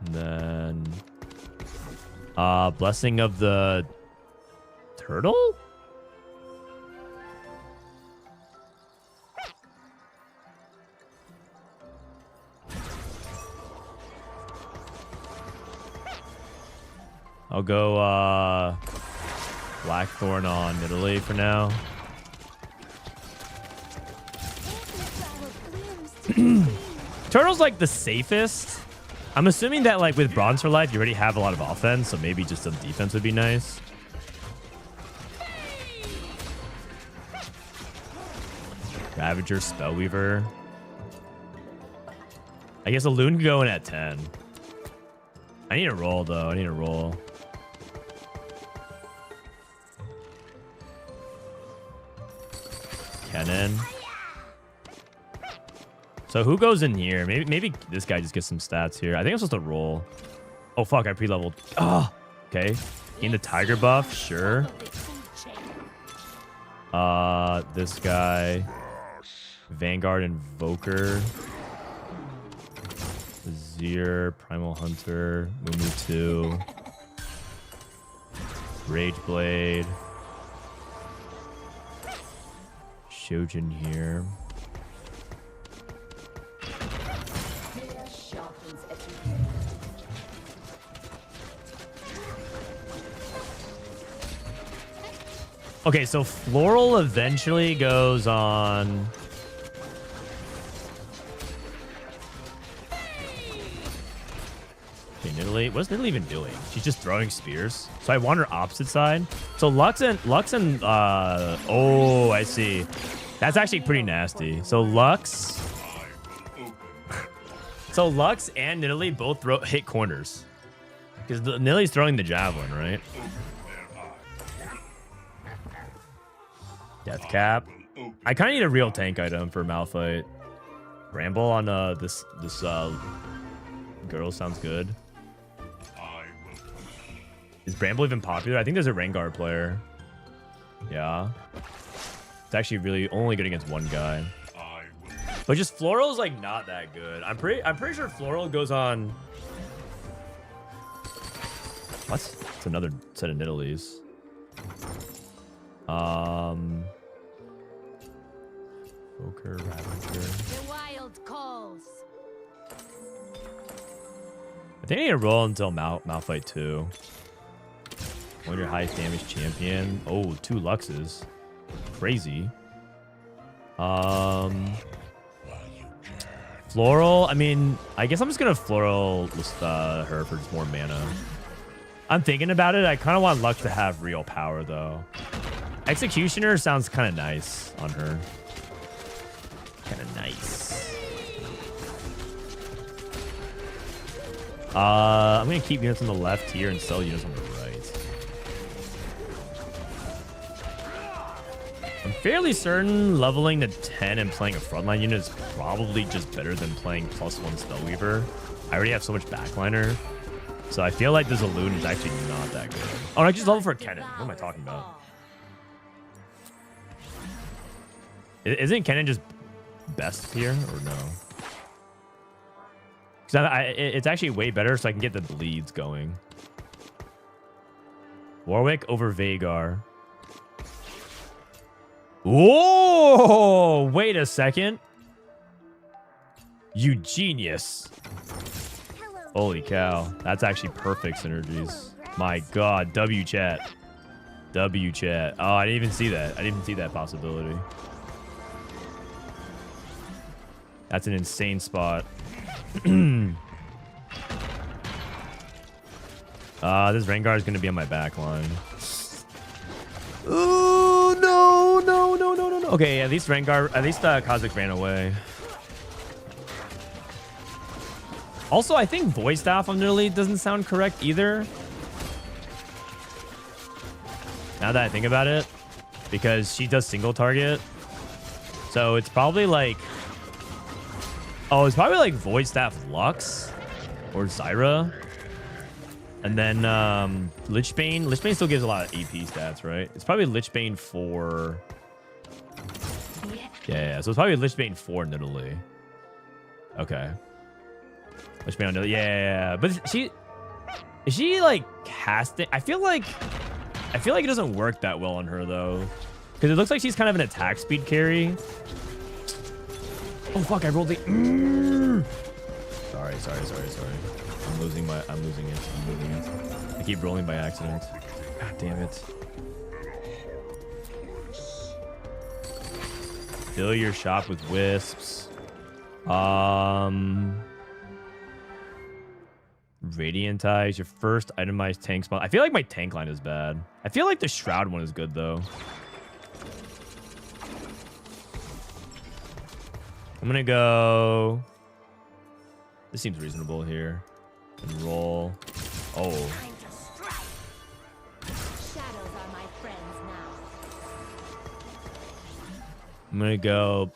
And then, Blessing of the Turtle. I'll go Blackthorn on Nidalee for now. Turtle's like the safest. I'm assuming that like with Bronze for Life, you already have a lot of offense, so maybe just some defense would be nice. Ravager, Spellweaver. I guess a Loon could go in at 10. I need a roll though. I need a roll. Kennen. So who goes in here? Maybe this guy just gets some stats here. I think I'm supposed to roll. Oh fuck! I pre-leveled. Oh, okay. Gain the Tiger buff. Sure. This guy. Vanguard Invoker. Azir, Primal Hunter, Mumu 2. Rage Blade. Shojin here. Okay, so Floral eventually goes on. Okay, Nidalee. What's Nidalee even doing? She's just throwing spears. So I want her opposite side. So Lux and oh, I see. That's actually pretty nasty. So Lux. So Lux and Nidalee both hit corners. Because Nidalee's throwing the javelin, right? Death Cap. I kind of need a real tank item for Malphite. Bramble on this girl sounds good. Is Bramble even popular? I think there's a Rengar player. Yeah. It's actually really only good against one guy. But just Floral is like not that good. I'm pretty sure Floral goes on. What? It's another set of Nidalees. Poker, Ravager. The wild calls. I think I need to roll until Malphite 2. One your highest damage champion. Oh, 2 Luxes. Crazy. Floral. I mean, I guess I'm just gonna Floral her for just more mana. I'm thinking about it. I kind of want Lux to have real power though. Executioner sounds kind of nice on her. Kind of nice. I'm gonna keep units on the left here and sell units on the right. I'm fairly certain leveling to 10 and playing a frontline unit is probably just better than playing +1 Spellweaver. I already have so much backliner. So I feel like this Loon is actually not that good. Oh, I just level for Kennen. What am I talking about? Isn't Kennen just best here or no? Because it's actually way better so I can get the bleeds going. Warwick over Vhagar. Whoa! Wait a second. You genius. Holy cow. That's actually perfect synergies. My god. W chat. W chat. Oh, I didn't even see that. I didn't even see that possibility. That's an insane spot. This Rengar is gonna be on my back line. Oh no, no, no, no, no, no. Okay, at least Kha'Zix ran away. Also, I think Void Staff on Lily doesn't sound correct either. Now that I think about it, because she does single target. So it's probably like... Oh, it's probably like Void Staff Lux or Zyra. And then Lichbane. Lichbane still gives a lot of AP stats, right? It's probably Lichbane 4. Yeah. So it's probably Lichbane 4 Nidalee. Okay. Lichbane on Nidalee. Yeah. But is she like casting? I feel like it doesn't work that well on her though, because it looks like she's kind of an attack speed carry. Oh fuck! I rolled the. Sorry. I'm losing it. I keep rolling by accident. God damn it. Fill your shop with wisps. Radiant Eyes, your first itemized tank spot. I feel like my tank line is bad. I feel like the Shroud one is good though. I'm gonna go. This seems reasonable here. And roll. Oh. Time to strike. Shadows are my friends now. I'm gonna go.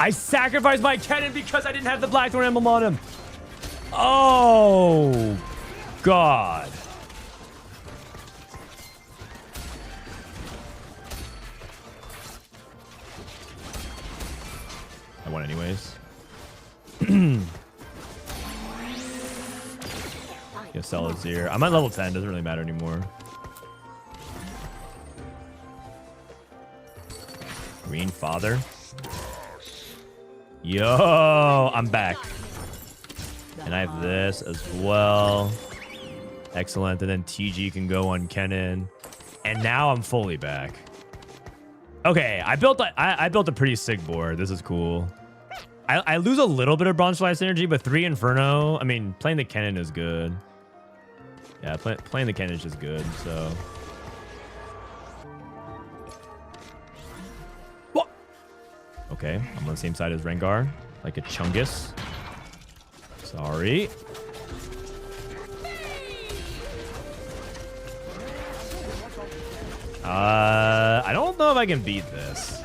I sacrificed my cannon because I didn't have the Blackthorn emblem on him. Oh, God. I won anyways. Gonna sell it here. I'm at level 10. Doesn't really matter anymore. Green Father. Yo, I'm back. And I have this as well. Excellent. And then TG can go on Kennen. And now I'm fully back. Okay, I built a pretty sick board. This is cool. I lose a little bit of Bronze Slice energy, but 3 Inferno. I mean, playing the Kennen is good. Yeah, playing the Kennen is just good, so. What? Okay, I'm on the same side as Rengar, like a Chungus. Sorry. I don't know if I can beat this.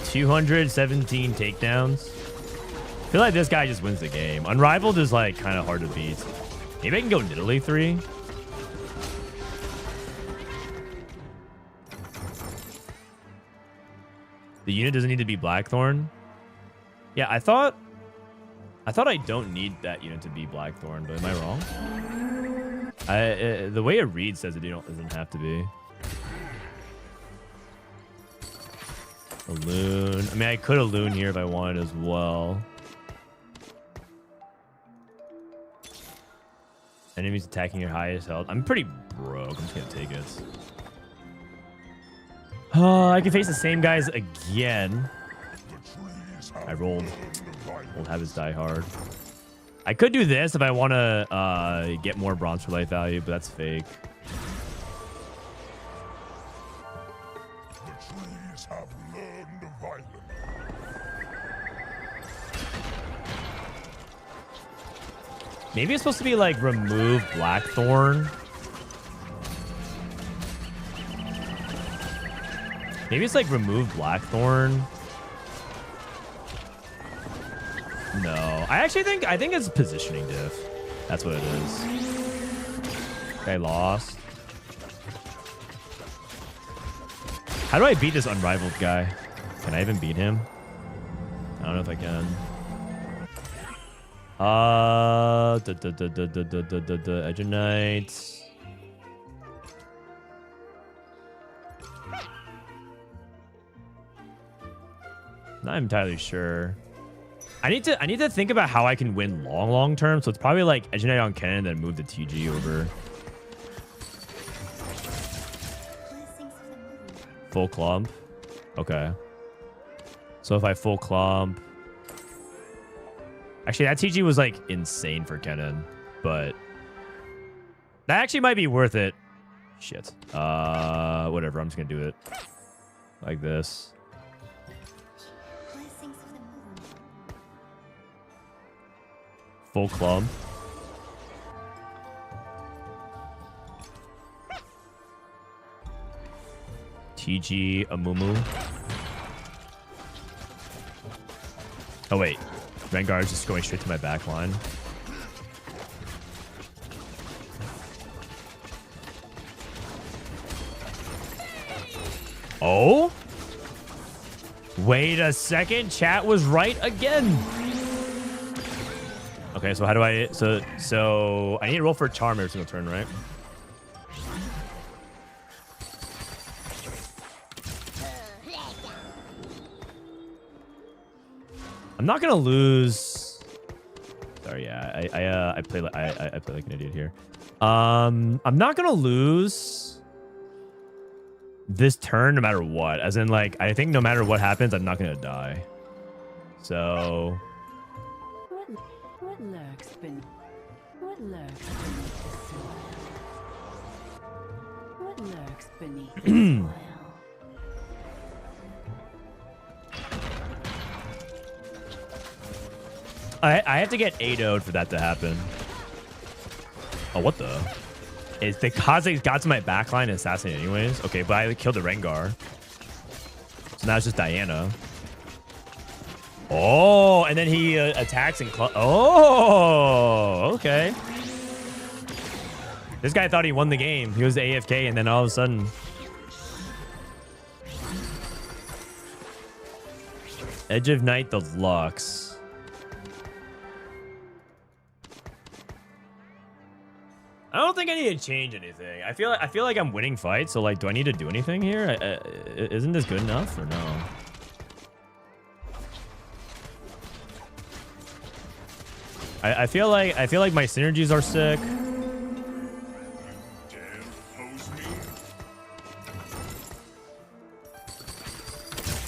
217 takedowns. I feel like this guy just wins the game. Unrivaled is like kind of hard to beat. Maybe I can go Nidalee 3. The unit doesn't need to be Blackthorn. Yeah, I thought I don't need that unit to be Blackthorn, but am I wrong? The way it reads says it doesn't have to be. A loon. I mean, I could have loon here if I wanted as well. Enemies attacking your highest health. I'm pretty broke. I'm just gonna take it. I can face the same guys again. I rolled. Won't have his die hard. I could do this if I want to get more bronze for life value, but that's fake. Maybe it's supposed to be like remove Blackthorn. Maybe it's like remove Blackthorn. No, I think it's positioning diff. That's what it is. Okay, lost. How do I beat this unrivaled guy? Can I even beat him? I don't know if I can. Edge of Knight. Not entirely sure. I need to think about how I can win long term. So it's probably like Edge of Knight on Kennen, then move the TG over. Full clump. Okay. So if I full clump... Actually, that TG was like insane for Kennen, but that actually might be worth it. Shit. Whatever. I'm just gonna do it like this. Blessings of the moon. Full clump. TG Amumu. Oh wait. Rengar is just going straight to my back line. Oh? Wait a second. Chat was right again. Okay, so how do I... So I need to roll for a charm every single turn, right? I'm not gonna lose. Sorry, yeah, I play like I play like an idiot here. I'm not gonna lose this turn no matter what. As in, like, I think no matter what happens, I'm not gonna die. So. What lurks beneath? What lurks beneath the soil? What lurks beneath the soil? I have to get 8-0'd for that to happen. Oh, what the? Is the Kha'Zix got to my backline and assassinate anyways? Okay, but I killed the Rengar. So now it's just Diana. Oh, and then he attacks and... Oh, okay. This guy thought he won the game. He was AFK, and then all of a sudden... Edge of Night the Lux. I don't think I need to change anything. I feel like I'm winning fights. So like, do I need to do anything here? Isn't this good enough or no? I feel like my synergies are sick.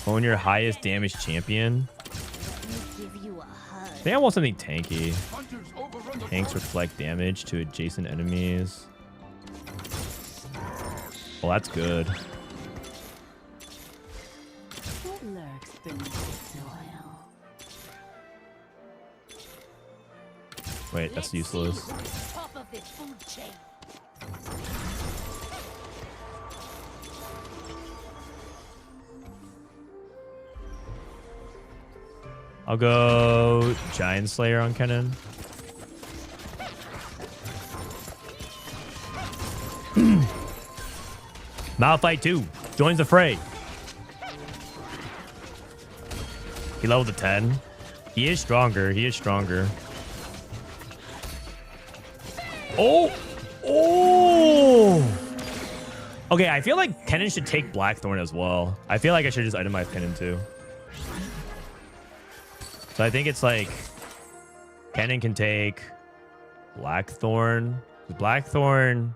Own your highest damage champion. Give you a hug. I think I want something tanky. Tanks reflect damage to adjacent enemies. Well, that's good. What lurks beneath the soil? Wait, that's useless. Top of this food chain. I'll go Giant Slayer on Kennen. Malphite 2 joins the fray. He leveled to 10. He is stronger. He is stronger. Oh! Oh! Okay, I feel like Kennen should take Blackthorn as well. I feel like I should just itemize Kennen too. So I think it's like Kennen can take Blackthorn. Blackthorn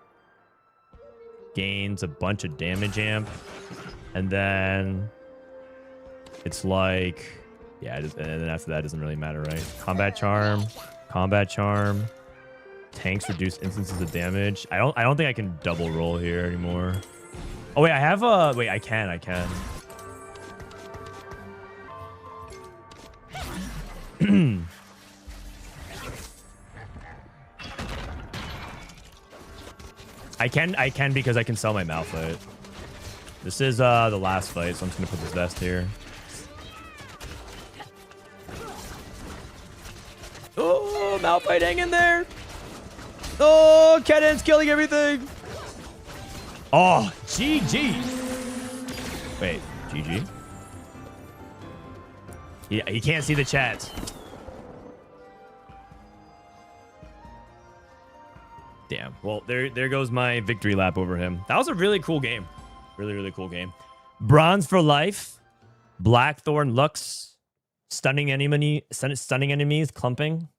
gains a bunch of damage amp, and then it's like, yeah, and then after that it doesn't really matter, right? Combat charm, tanks reduce instances of damage. I don't think I can double roll here anymore. Oh wait, I have a wait, I can. I can because I can sell my Malphite. This is the last fight, so I'm just gonna put this vest here. Oh, Malphite hang in there. Oh, Kennen's killing everything. Oh, GG. Wait, GG? Yeah, he can't see the chat. Damn. Well, there goes my victory lap over him. That was a really cool game. Really cool game. Bronze for life. Blackthorn Lux. Stunning enemies. Clumping.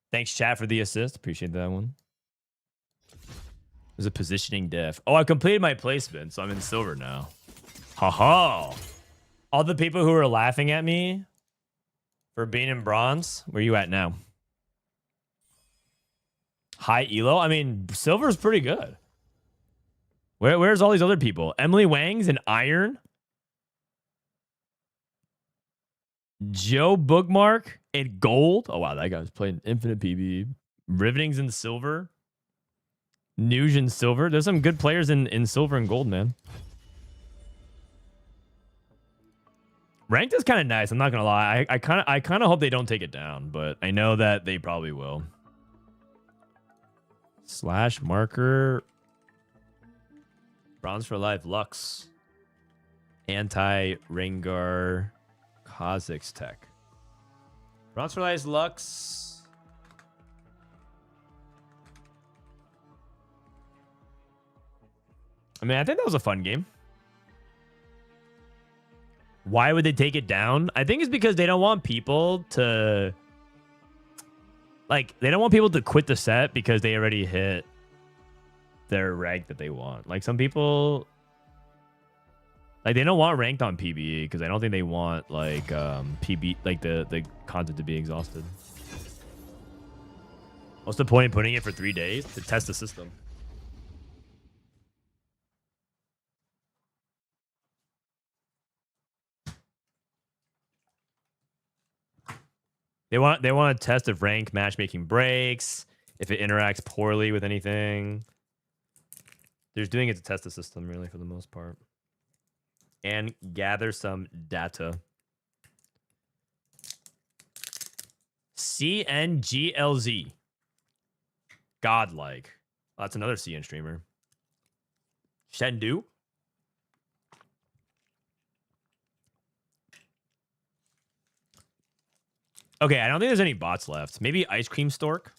Thanks, chat, for the assist. Appreciate that one. There's a positioning diff. Oh, I completed my placement, so I'm in silver now. Ha ha. All the people who are laughing at me for being in bronze, where you at now? High elo? I mean, silver's pretty good. Where's all these other people? Emily Wang's in iron. Joe Bookmark in gold. Oh, wow. That guy's playing infinite PvE. Riveting's in silver. Nuge in silver. There's some good players in silver and gold, man. Ranked is kind of nice. I'm not going to lie. I kind of hope they don't take it down, but I know that they probably will. Slash marker. Bronze for life. Lux. Anti-Rengar. Kha'Zix tech. Bronze for life. Lux. I mean, I think that was a fun game. Why would they take it down? I think it's because they don't want people to... Like, they don't want people to quit the set because they already hit their rank that they want. Like, some people... Like, they don't want ranked on PBE because I don't think they want, like, PB... Like, the content to be exhausted. What's the point of putting it for 3 days? To test the system. They want to test if rank matchmaking breaks, if it interacts poorly with anything. They're just doing it to test the system, really, for the most part. And gather some data. CNGLZ. Godlike. Oh, that's another CN streamer. Shendu. Okay, I don't think there's any bots left. Maybe Ice Cream Stork.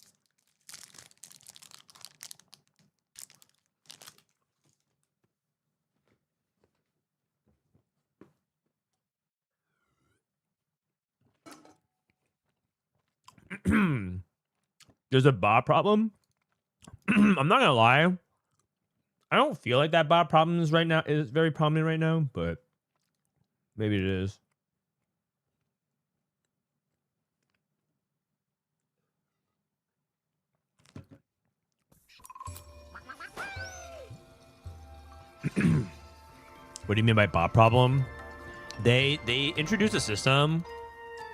There's a bot problem. I'm not gonna lie. I don't feel like that bot problem is very prominent right now, but maybe it is. What do you mean by bot problem? They introduced a system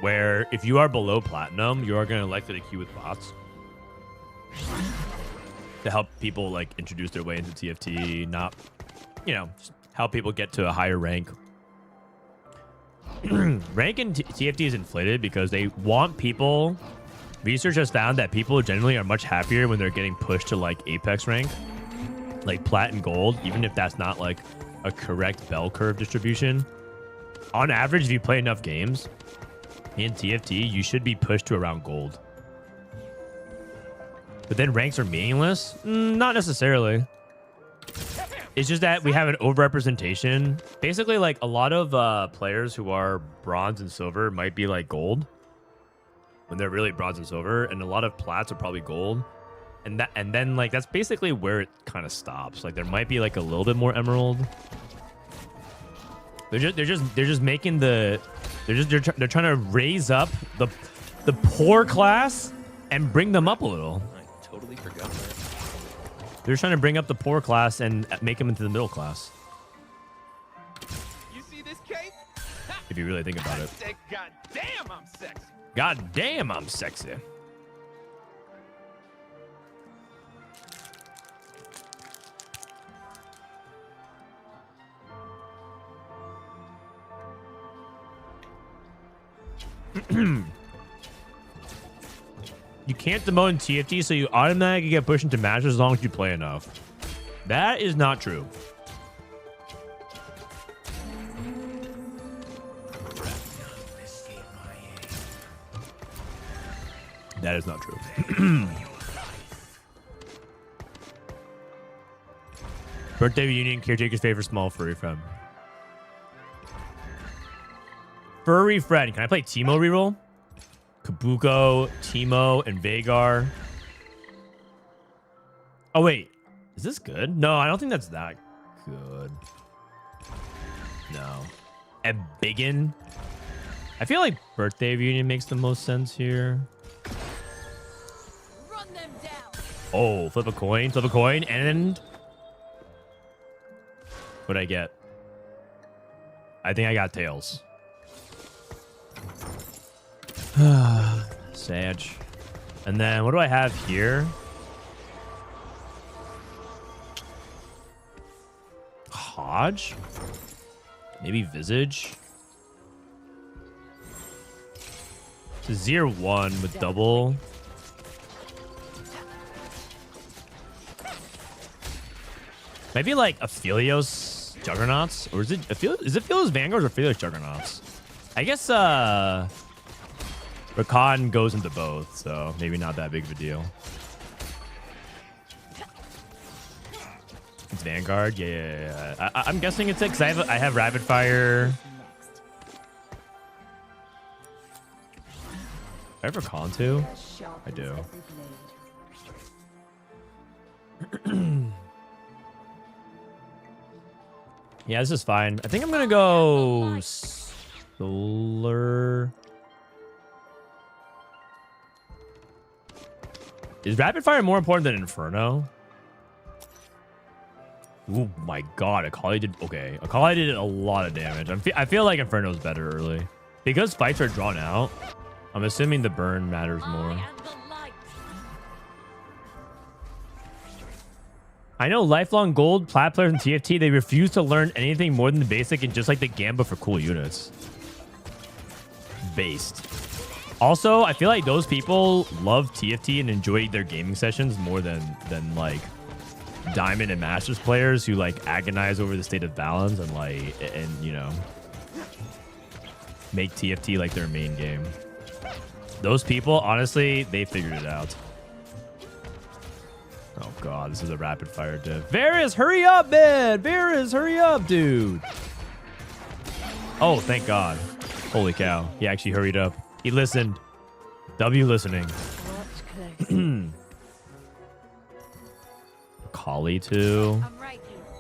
where if you are below platinum, you are going to likely to queue with bots to help people like introduce their way into TFT, not, you know, just help people get to a higher rank. Rank in TFT is inflated because they want people. Research has found that people generally are much happier when they're getting pushed to like Apex rank, like plat and gold, even if that's not like a correct bell curve distribution. On average, if you play enough games in TFT, you should be pushed to around gold. But then ranks are meaningless? Not necessarily. It's just that we have an overrepresentation. Basically, like a lot of players who are bronze and silver might be like gold when they're really bronze and silver, and a lot of plats are probably gold. And then like that's basically where it kind of stops. Like there might be like a little bit more emerald. They're just making the they're trying to raise up the poor class and bring them up a little. I totally forgot that. They're trying to bring up the poor class and make them into the middle class. You see this cake? If you really think about it. God damn, I'm sexy. God damn, I'm sexy. You can't demote in TFT, so you automatically get pushed into matches as long as you play enough. That is not true. That is not true. Birthday reunion, caretaker's favorite small furry friend. Furry friend. Can I play Teemo reroll? Kabuko, Teemo, and Veigar. Oh, wait. Is this good? No, I don't think that's that good. No. a biggin. I feel like birthday reunion makes the most sense here. Run them down. Oh, flip a coin, and what'd I get? I think I got tails. Sag. And then what do I have here? Hodge? Maybe Visage? It's a 0-1 with double. Maybe like Aphelios Juggernauts? Or is it Aphelios Vanguards or Aphelios Juggernauts? I guess Rakan goes into both, so maybe not that big of a deal. It's Vanguard? Yeah. I'm guessing it's it because I have Rapid Fire. I have Rakan too? I do. Yeah, this is fine. I think I'm gonna go Solar. Is Rapid Fire more important than Inferno? Oh my god, Akali did... Okay, Akali did a lot of damage. I feel like Inferno's better early. Because fights are drawn out, I'm assuming the burn matters more. I know lifelong gold, plat players, and TFT, they refuse to learn anything more than the basic and just like the Gamba for cool units. Based. Also, I feel like those people love TFT and enjoy their gaming sessions more than like Diamond and Masters players who like agonize over the state of balance and you know, make TFT like their main game. Those people, honestly, they figured it out. Oh god, this is a rapid fire div. Varus, hurry up, man! Varus, hurry up, dude! Oh, thank god. Holy cow. He actually hurried up. He listened. W listening. Akali too.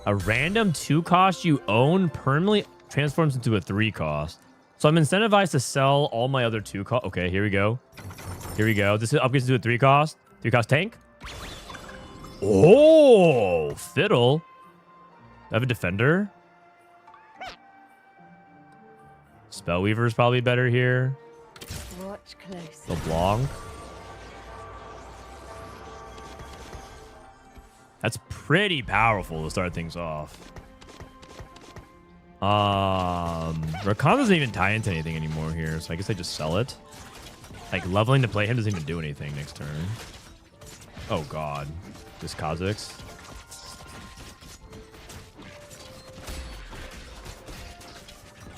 A random 2 cost you own permanently transforms into a 3 cost. So I'm incentivized to sell all my other 2 cost. Okay, here we go. Here we go. This upgrades to a 3 cost. 3 cost tank. Oh, Fiddle. I have a defender. Spellweaver is probably better here. Watch close. LeBlanc. That's pretty powerful to start things off. Rakan doesn't even tie into anything anymore here, so I guess I just sell it. Like, leveling to play him doesn't even do anything next turn. Oh, God. This Kha'Zix.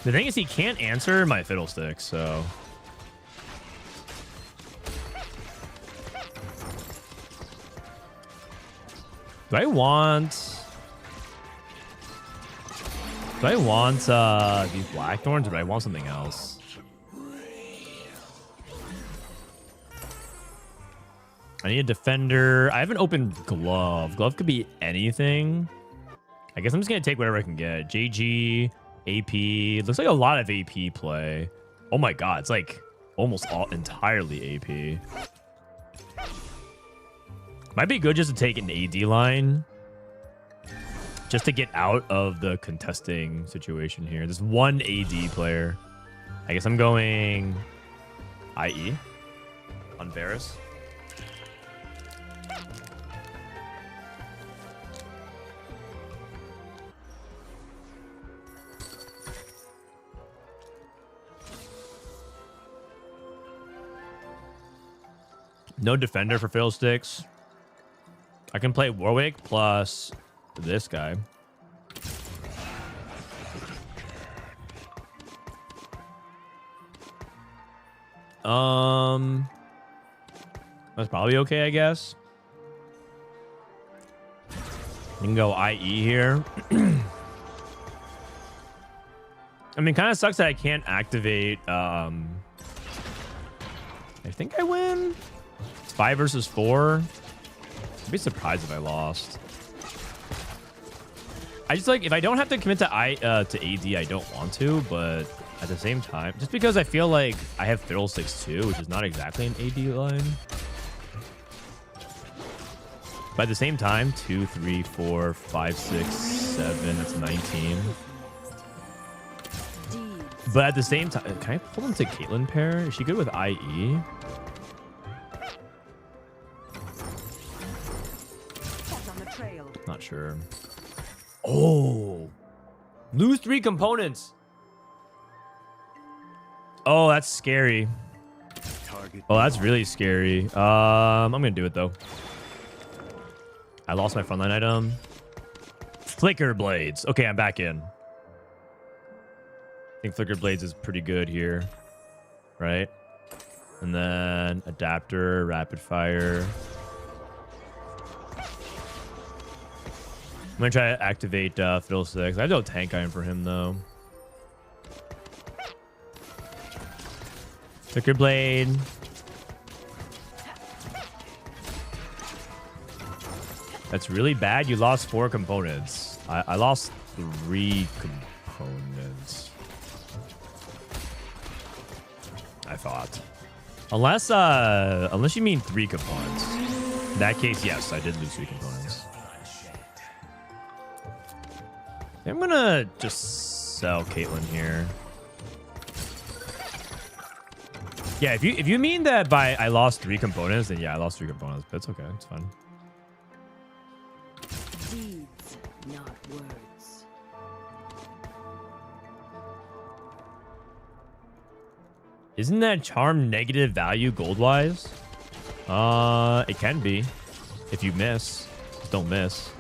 The thing is, he can't answer my Fiddlesticks, so... Do I want these Blackthorns, or do I want something else? I need a defender. I have an open glove. Glove could be anything. I guess I'm just going to take whatever I can get. JG, AP. Looks like a lot of AP play. Oh my god, it's like almost all entirely AP. Might be good just to take an AD line. Just to get out of the contesting situation here. There's one AD player. I guess I'm going IE on Varus. No defender for Fiddlesticks. I can play Warwick plus this guy. That's probably okay, I guess. You can go IE here. I mean, kind of sucks that I can't activate. I think I win. It's 5 versus 4. I'd be surprised if I lost. I just like if I don't have to commit to AD, I don't want to, but at the same time, just because I feel like I have Fiddlesticks too, which is not exactly an AD line. But at the same time, 2, 3, 4, 5, 6, 7, that's 19. But at the same time, can I pull into Caitlyn pair? Is she good with IE? Not sure. Oh, lose 3 components. Oh, that's scary. Oh, that's really scary. I'm gonna do it though. I lost my frontline item. Flicker Blades. Okay, I'm back in. I think Flicker Blades is pretty good here, right? And then Adapter, Rapid Fire. I'm gonna try to activate Fiddlesticks. I have no tank iron for him though. Flicker Blade. That's really bad. You lost 4 components. I lost 3 components. I thought. Unless you mean 3 components. In that case, yes, I did lose 3 components. I'm gonna just sell Caitlyn here. Yeah, if you mean that by I lost 3 components, then yeah, I lost 3 components, but it's okay, it's fine. Deeds, not words. Isn't that charm negative value gold-wise? It can be. If you miss. Just don't miss.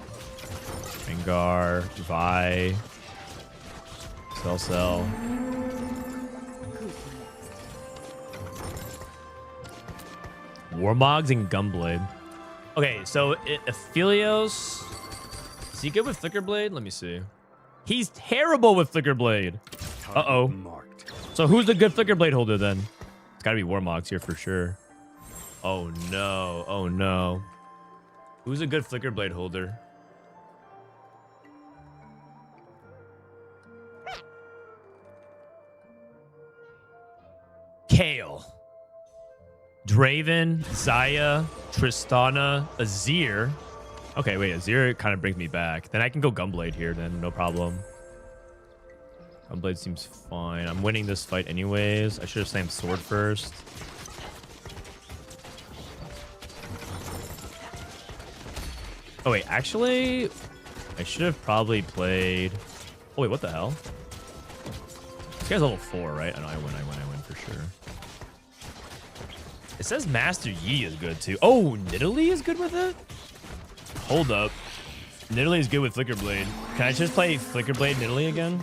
Rengar, Vi. Sell. Warmogs and Gunblade. Okay, so Aphelios. Is he good with Flicker Blade? Let me see. He's terrible with Flicker Blade. Uh-oh. So who's the good Flicker Blade holder then? It's gotta be Warmogs here for sure. Oh no. Oh no. Who's a good Flicker Blade holder? Kale. Draven, Zaya, Tristana, Azir. Okay, wait, Azir kind of brings me back. Then I can go Gunblade here then, no problem. Gunblade seems fine. I'm winning this fight anyways. I should have slammed sword first. Oh wait, actually, I should have probably played... Oh wait, what the hell? This guy's level 4, right? I know, I win for sure. It says Master Yi is good too. Oh, Nidalee is good with it? Hold up. Nidalee is good with Flicker Blade. Can I just play Flicker Blade Nidalee again?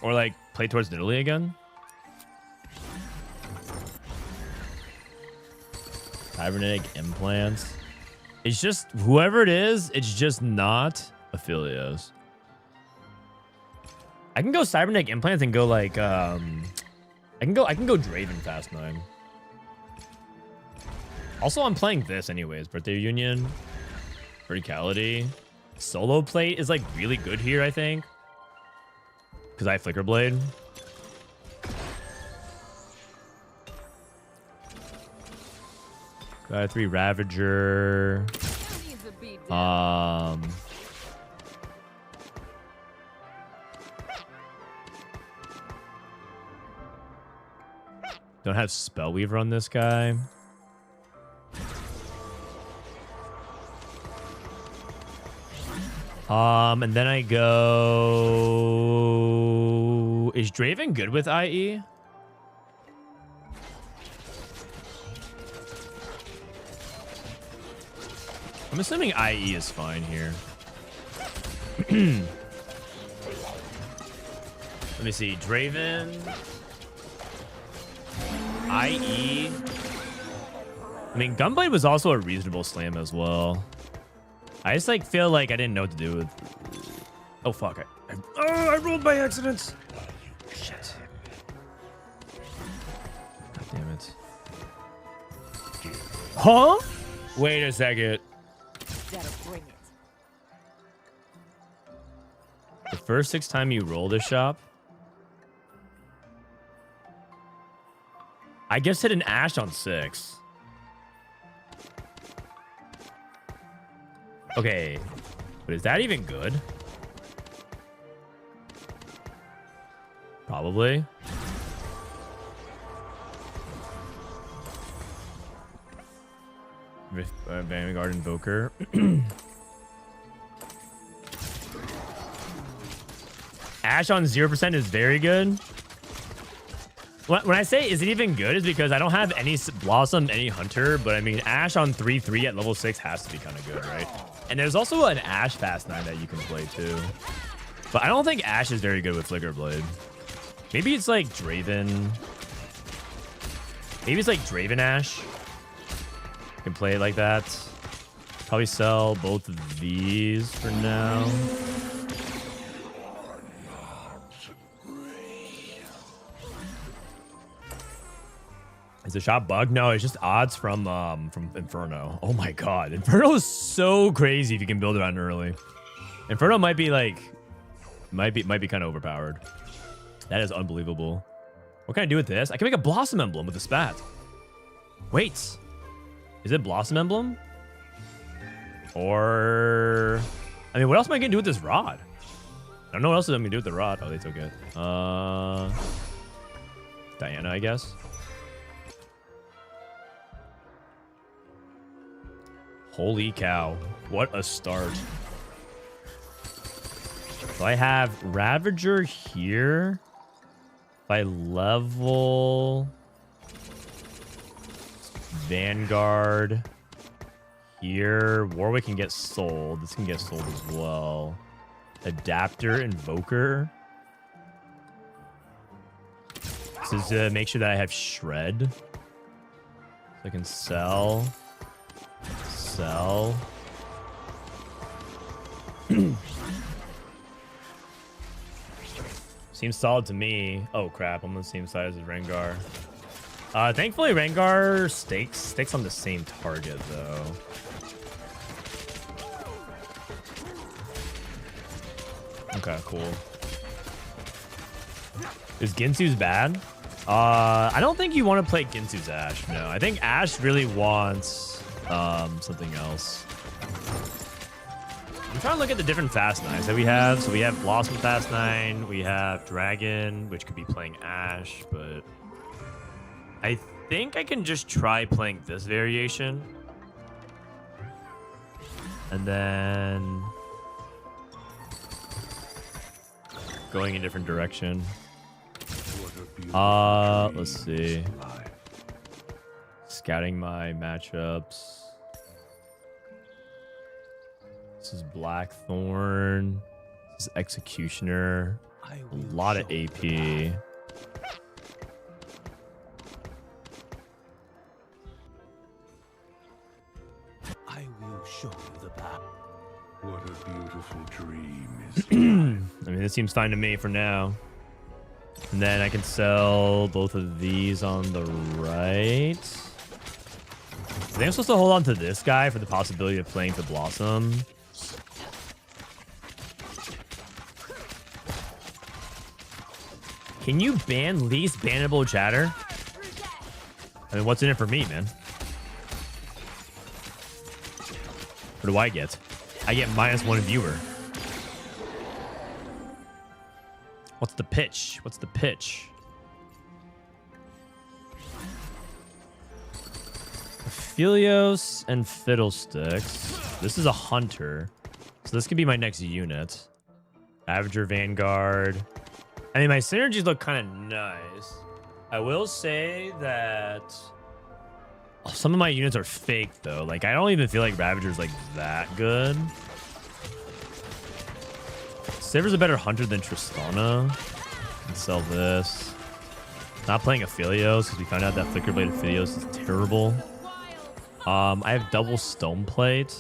Or like play towards Nidalee again? Cybernetic implants. It's just whoever it is, it's just not Aphelios. I can go cybernetic implants and go like I can go Draven Fast 9. Also, I'm playing this anyways. Birthday Union, Verticality, Solo Plate is like really good here, I think, because I have Flicker Blade. Got 3 Ravager. Don't have Spellweaver on this guy. And then I go... Is Draven good with IE? I'm assuming IE is fine here. Let me see. Draven. IE. I mean, Gunblade was also a reasonable slam as well. I just like feel like I didn't know what to do with... Oh, fuck. I rolled by accident. Shit. God damn it. Huh? Wait a second. Gotta bring it. First 6 time you roll this shop. I guess hit an Ash on 6. Okay. But is that even good? Probably. Vanguard Invoker. Ash on 0% is very good. When I say is it even good is because I don't have any Blossom, any Hunter, but I mean Ash on 3/3 at level 6 has to be kind of good, right? And there's also an Ash Fast 9 that you can play too. But I don't think Ash is very good with Flicker Blade. Maybe it's like Draven. Maybe it's like Draven Ash. You can play it like that. Probably sell both of these for now. Is the shop bugged? No, it's just odds from Inferno. Oh my god. Inferno is so crazy if you can build it on early. Inferno might be like might be kind of overpowered. That is unbelievable. What can I do with this? I can make a Blossom Emblem with the spat. Wait. Is it Blossom Emblem? Or I mean, what else am I gonna do with this rod? I don't know what else I'm gonna do with the rod. Oh, they took it. Diana, I guess. Holy cow. What a start. So I have Ravager here. If I level Vanguard here, Warwick can get sold. This can get sold as well. Adapter, Invoker. This is to make sure that I have Shred. So I can sell. Sell. Seems solid to me. Oh crap, I'm on the same side as Rengar. Thankfully Rengar sticks on the same target though. Okay, cool. Is Ginsu's bad? I don't think you want to play Ginsu's Ash. No, I think Ash really wants something else. I'm trying to look at the different Fast 9s that we have. So we have Blossom Fast 9, we have Dragon, which could be playing Ash, but I think I can just try playing this variation. And then going in a different direction. Let's see. Scouting my matchups. This is Blackthorn. This is Executioner. A lot of AP. I will show you the path. What a beautiful dream is. I mean, this seems fine to me for now. And then I can sell both of these on the right. I think I'm supposed to hold on to this guy for the possibility of playing the Blossom. Can you ban least bannable chatter? I mean, what's in it for me, man? What do I get? I get -1 viewer. What's the pitch? What's the pitch? Philios and Fiddlesticks. This is a Hunter. So this could be my next unit. Ravager Vanguard. I mean, my synergies look kind of nice. I will say that some of my units are fake, though. Like, I don't even feel like Ravager's, like, that good. Sivir's a better Hunter than Tristana. Can sell this. Not playing Aphelios because we found out that Flicker Blade Aphelios is terrible. I have double Stone Plate.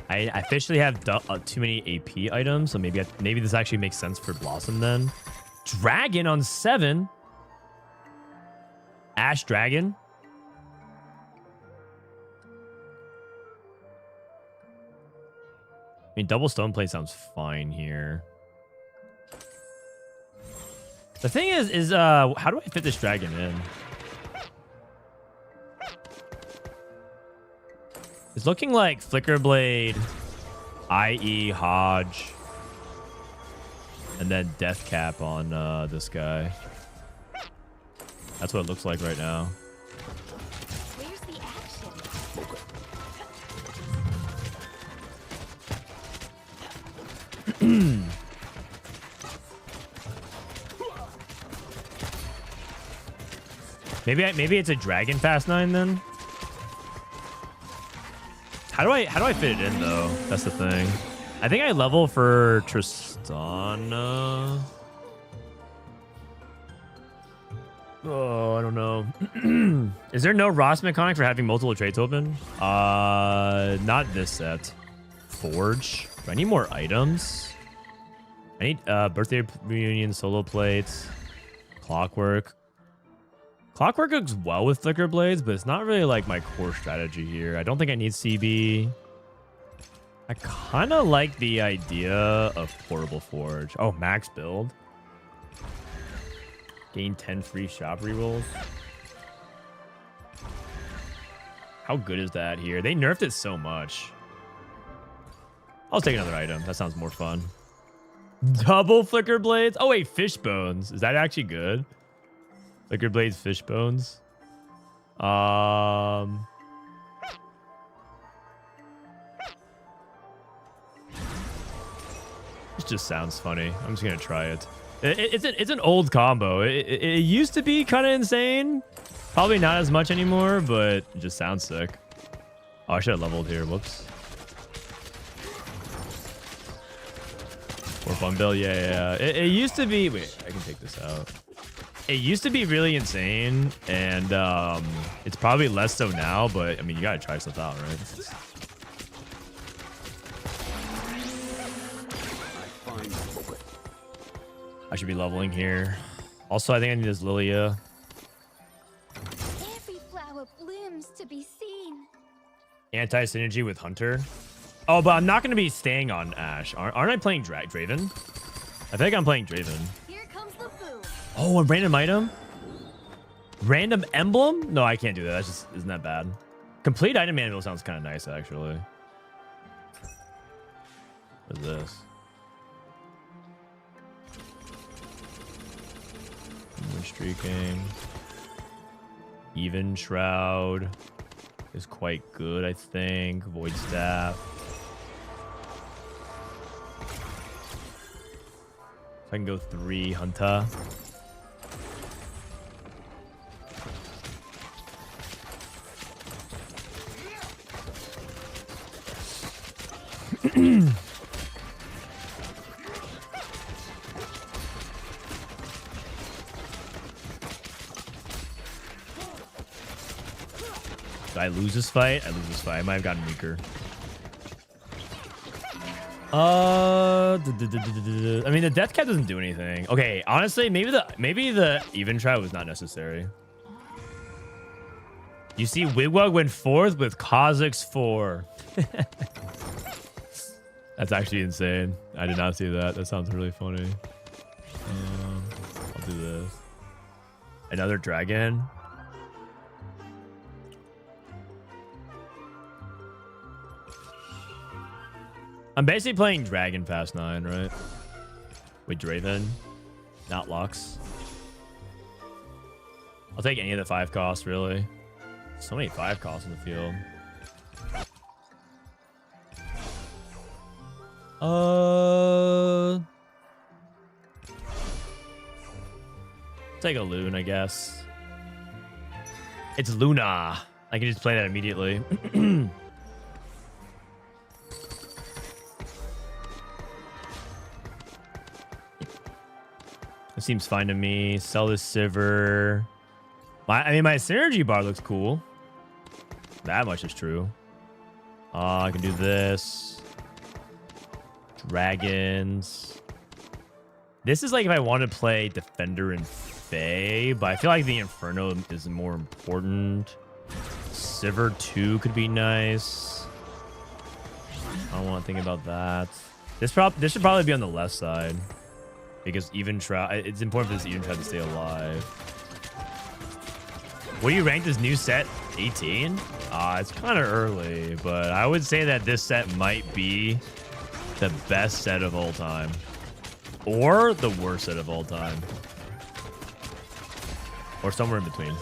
I officially have too many AP items, so maybe this actually makes sense for Blossom then. Dragon on 7. Ash Dragon. mean, double stone plate sounds fine here. The thing is how do I fit this dragon in? It's looking like Flicker Blade, IE, Hodge, and then Death Cap on this guy. That's what it looks like right now. Where's the action? Maybe it's a Dragon Fast 9 then. How do I fit it in though? That's the thing. I think I level for Tristana. Oh, I don't know. Is there no Ross mechanic for having multiple traits open? Not this set. Forge. Do I need more items? I need birthday reunion, solo plates, clockwork. Clockwork looks well with Flicker Blades, but it's not really like my core strategy here. I don't think I need CB. I kind of like the idea of Portable Forge. Oh, max build. Gain 10 free shop rerolls. How good is that here? They nerfed it so much. I'll take another item. That sounds more fun. Double Flicker Blades. Oh, wait, Fish Bones. Is that actually good? Flicker Blades, Fish Bones. It just sounds funny. I'm just gonna try it. It's an old combo. It used to be kind of insane. Probably not as much anymore, but it just sounds sick. Oh, I should have leveled here. Whoops. Or fun bill. Yeah. It used to be. Wait, I can take this out. It used to be really insane, and it's probably less so now, but I mean, you gotta try stuff out, right? I should be leveling here. Also, I think I need this Lilia. Every flower blooms to be seen. Anti-synergy with Hunter. Oh, but I'm not gonna be staying on Ashe. Aren't I playing Draven? I think I'm playing Draven. Here comes the boom. Oh, a random item? Random emblem? No, I can't do that. That's just isn't that bad. Complete item manual sounds kind of nice, actually. What is this? Moon streaking. Even Shroud is quite good, I think. Void Staff. So I can go 3 Hunter. Did I lose this fight? I lose this fight. I might have gotten weaker. I mean, the death cap doesn't do anything. Okay, honestly, maybe the even try was not necessary. You see, Wigwag went 4th with Kha'Zix 4. That's actually insane. I did not see that. That sounds really funny. I'll do this. Another dragon. I'm basically playing Dragon Fast 9, right? With Draven, not Lux. I'll take any of the 5 costs, really. So many 5 costs in the field. Take a Loon, I guess. It's Luna. I can just play that immediately. It seems fine to me. Sell this Sivir. I mean, my synergy bar looks cool. That much is true. I can do this. Dragons. This is like if I want to play Defender and Fae, but I feel like the Inferno is more important. Sivir 2 could be nice. I don't want to think about that. This should probably be on the left side. Because even Shroud, it's important for this even Shroud to stay alive. Will you rank this new set 18? It's kind of early, but I would say that this set might be the best set of all time. Or the worst set of all time. Or somewhere in between.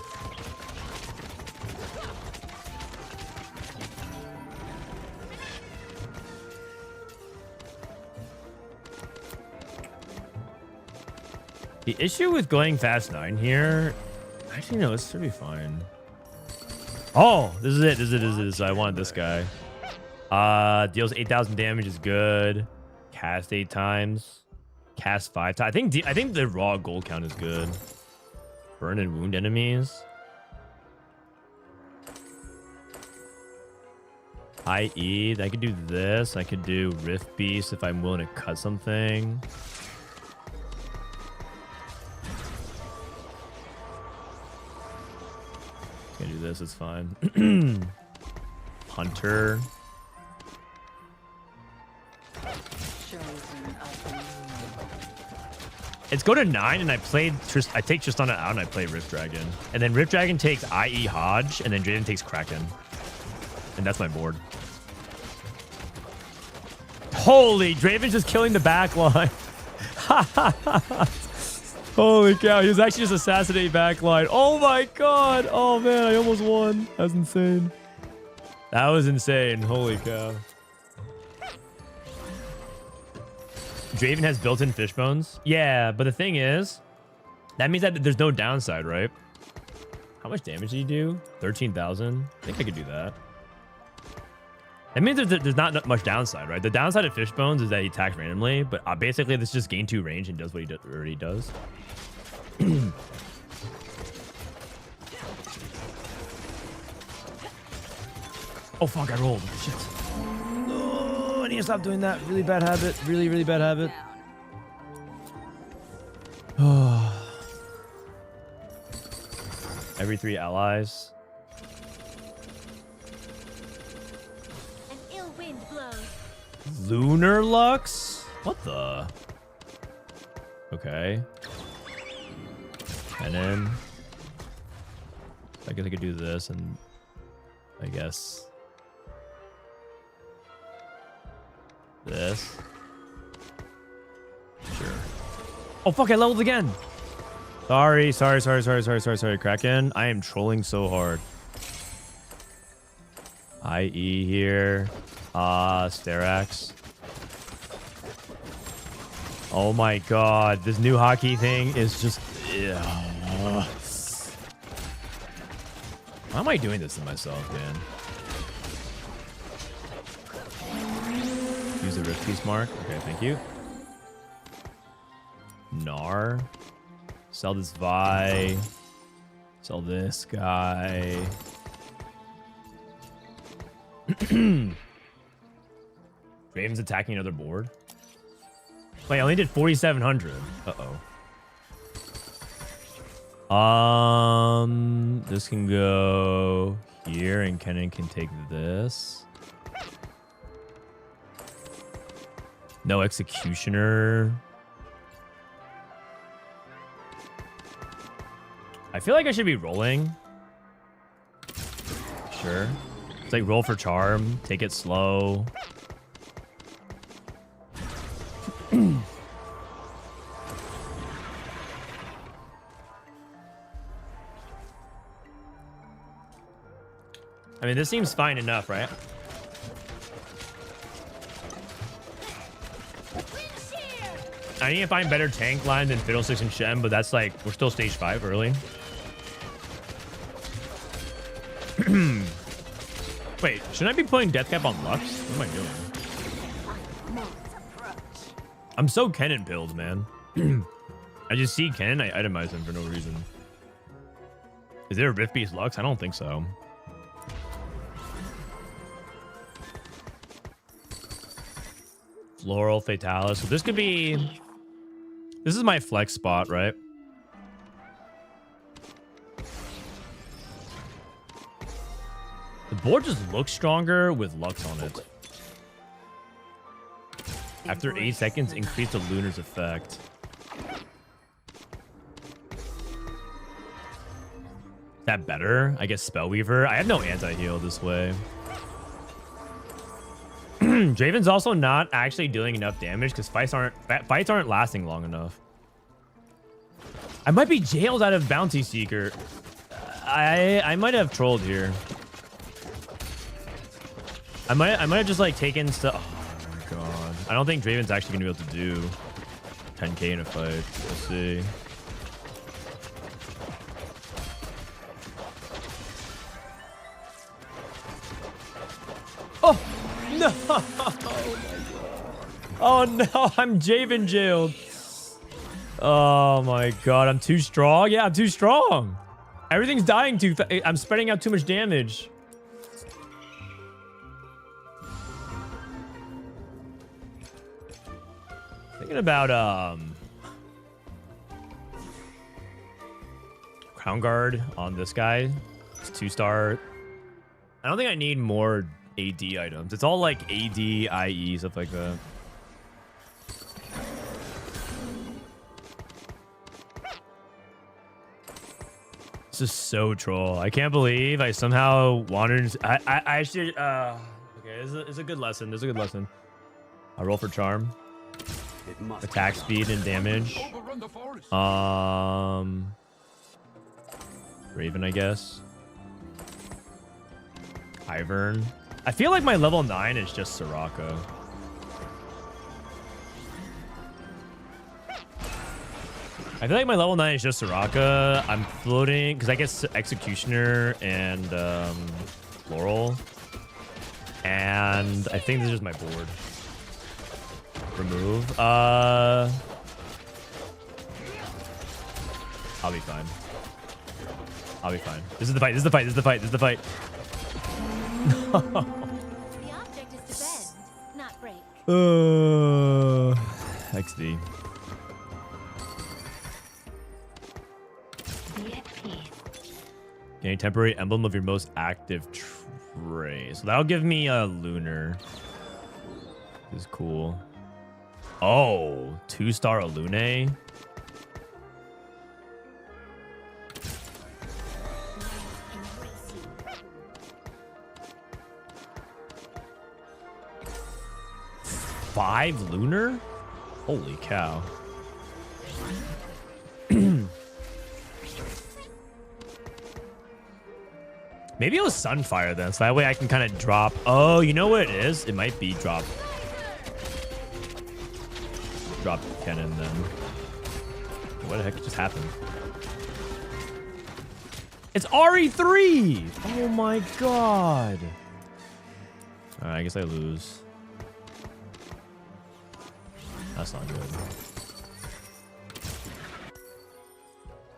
The issue with going fast 9 here, actually no, this should be fine. Oh, this is it. This is it. I wanted this guy. Deals 8,000 damage is good. Cast 8 times. Cast 5 times. I think the raw gold count is good. Burn and wound enemies. I.e. I could do this. I could do Rift Beast if I'm willing to cut something. Can do this, it's fine. Hunter. It's go to 9 and I take Tristana out and I play Rift Dragon. And then Rift Dragon takes IE Hodge and then Draven takes Kraken. And that's my board. Holy, Draven's just killing the back line. Holy cow, he was actually just assassinating backline. Oh my god. Oh man, I almost won. That was insane. That was insane. Holy cow. Draven has built-in fish bones. Yeah, but the thing is, that means that there's no downside, right? How much damage did he do? 13,000. I think I could do that. That means there's not much downside, right? The downside of fish bones is that he attacks randomly, but basically this just gain 2 range and does what he already does. Oh fuck, I rolled. Shit. Oh, I need to stop doing that. Really bad habit. Really, really bad habit. Every 3 allies. An ill wind blows. Lunar Lux? What the? Okay. And then I guess I could do this and I guess this. Sure. Oh fuck, I leveled again. Sorry, Kraken. I am trolling so hard. IE here. Sterax. Oh my god, this new hockey thing is just... Why am I doing this to myself, man? Use the Rift Piece mark. Okay, thank you. Gnar. Sell this Vi. Sell this guy. Raven's attacking another board. Wait, I only did 4,700. Uh-oh. This can go here, and Kennen can take this. No Executioner. I feel like I should be rolling. Sure. It's like roll for charm, take it slow. I mean, this seems fine enough, right? I need to find better tank line than Fiddlesticks and Shem, but that's like, we're still stage 5 early. Wait, shouldn't I be putting Deathcap on Lux? What am I doing? I'm so Kennen build, man. I just see Kennen, I itemize him for no reason. Is there a Rift Beast Lux? I don't think so. Floral Fatalis. So this could be... This is my flex spot, right? The board just looks stronger with Lux on it. After 8 seconds, increase the Lunar's effect. Is that better? I guess Spellweaver. I have no anti-heal this way. Draven's also not actually dealing enough damage because fights aren't lasting long enough. I might be jailed out of Bounty Seeker. I might have trolled here. I might have just like taken stuff. Oh my god. I don't think Draven's actually gonna be able to do 10k in a fight. We'll see. Oh no! Oh no! I'm Javen jailed. Oh my god! I'm too strong. Yeah, I'm too strong. Everything's dying too fast. I'm spreading out too much damage. Thinking about Crown Guard on this guy. It's 2-star. I don't think I need more AD items. It's all like AD, IE, stuff like that. This is so troll. I can't believe I somehow wandered. I should. Okay, it's a good lesson. This is a good lesson. I roll for charm. Attack speed and damage. Raven, I guess. Ivern. I feel like my level 9 is just Soraka. I feel like my level 9 is just Soraka. I'm floating because I guess Executioner and Laurel. And I think this is just my board. Remove. I'll be fine. I'll be fine. This is the fight. This is the fight. This is the fight. This is the fight. The object is to bend, not break. XD. Gain a temporary emblem of your most active trait. So that'll give me a Lunar. This is cool. Oh, 2-star Alune. Five Lunar? Holy cow. Maybe it was Sunfire then, so that way I can kind of drop. Oh, you know what it is? It might be drop cannon then. What the heck just happened? It's RE3! Oh my god. Alright, I guess I lose. That's not good.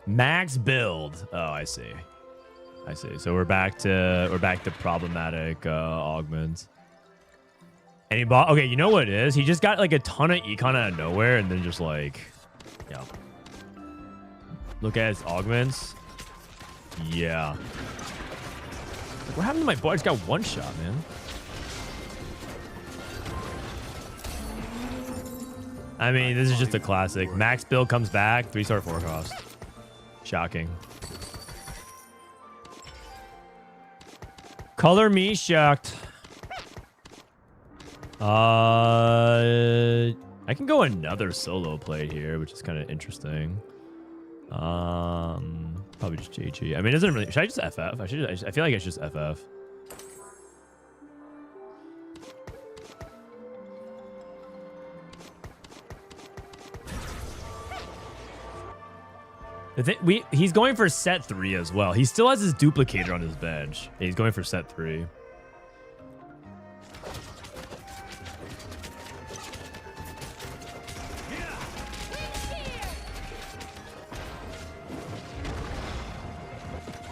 Max build. Oh, I see. I see. So we're back to problematic augments. And he bought. Okay, you know what it is? He just got like a ton of econ out of nowhere, and then just like, yeah. Look at his augments. Yeah. What happened to my boy? I just got one shot, man. I mean, this is just a classic. Max build comes back, 3-star 4 cost. Shocking. Color me shocked. I can go another solo play here, which is kind of interesting. Probably just JG. I mean, it doesn't really. Should I just FF? I feel like I should just FF. He's going for set 3 as well. He still has his duplicator on his bench. He's going for set 3.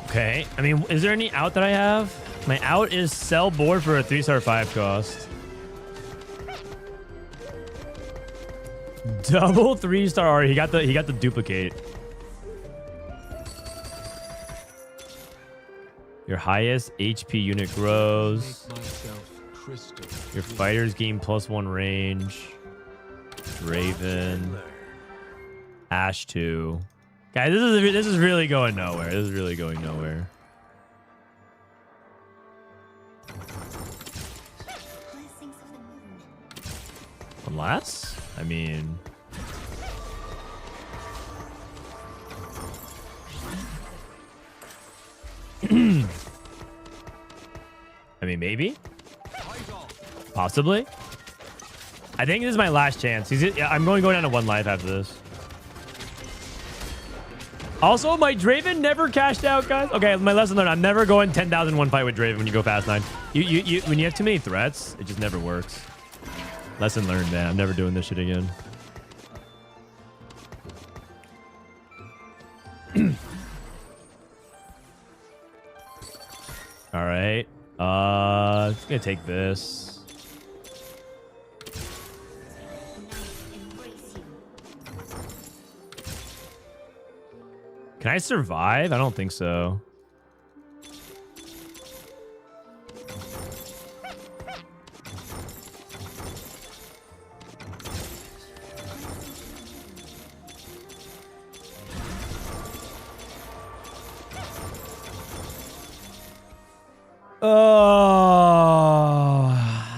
Okay. I mean, is there any out that I have? My out is sell board for a 3-star 5 cost. Double 3-star. He got the duplicate. Your highest HP unit grows. Your fighters gain +1 range. Draven. Ash 2. Guys, this is really going nowhere. This is really going nowhere. Blessings of the moon. Unless, I mean, maybe, possibly. I think this is my last chance. I'm going to go down to 1 life after this. Also, my Draven never cashed out, guys. Okay, my lesson learned. I'm never going 10,000 one fight with Draven when you go fast 9. When you have too many threats, it just never works. Lesson learned, man. I'm never doing this shit again. All right. Just gonna take this. Can I survive? I don't think so. Oh,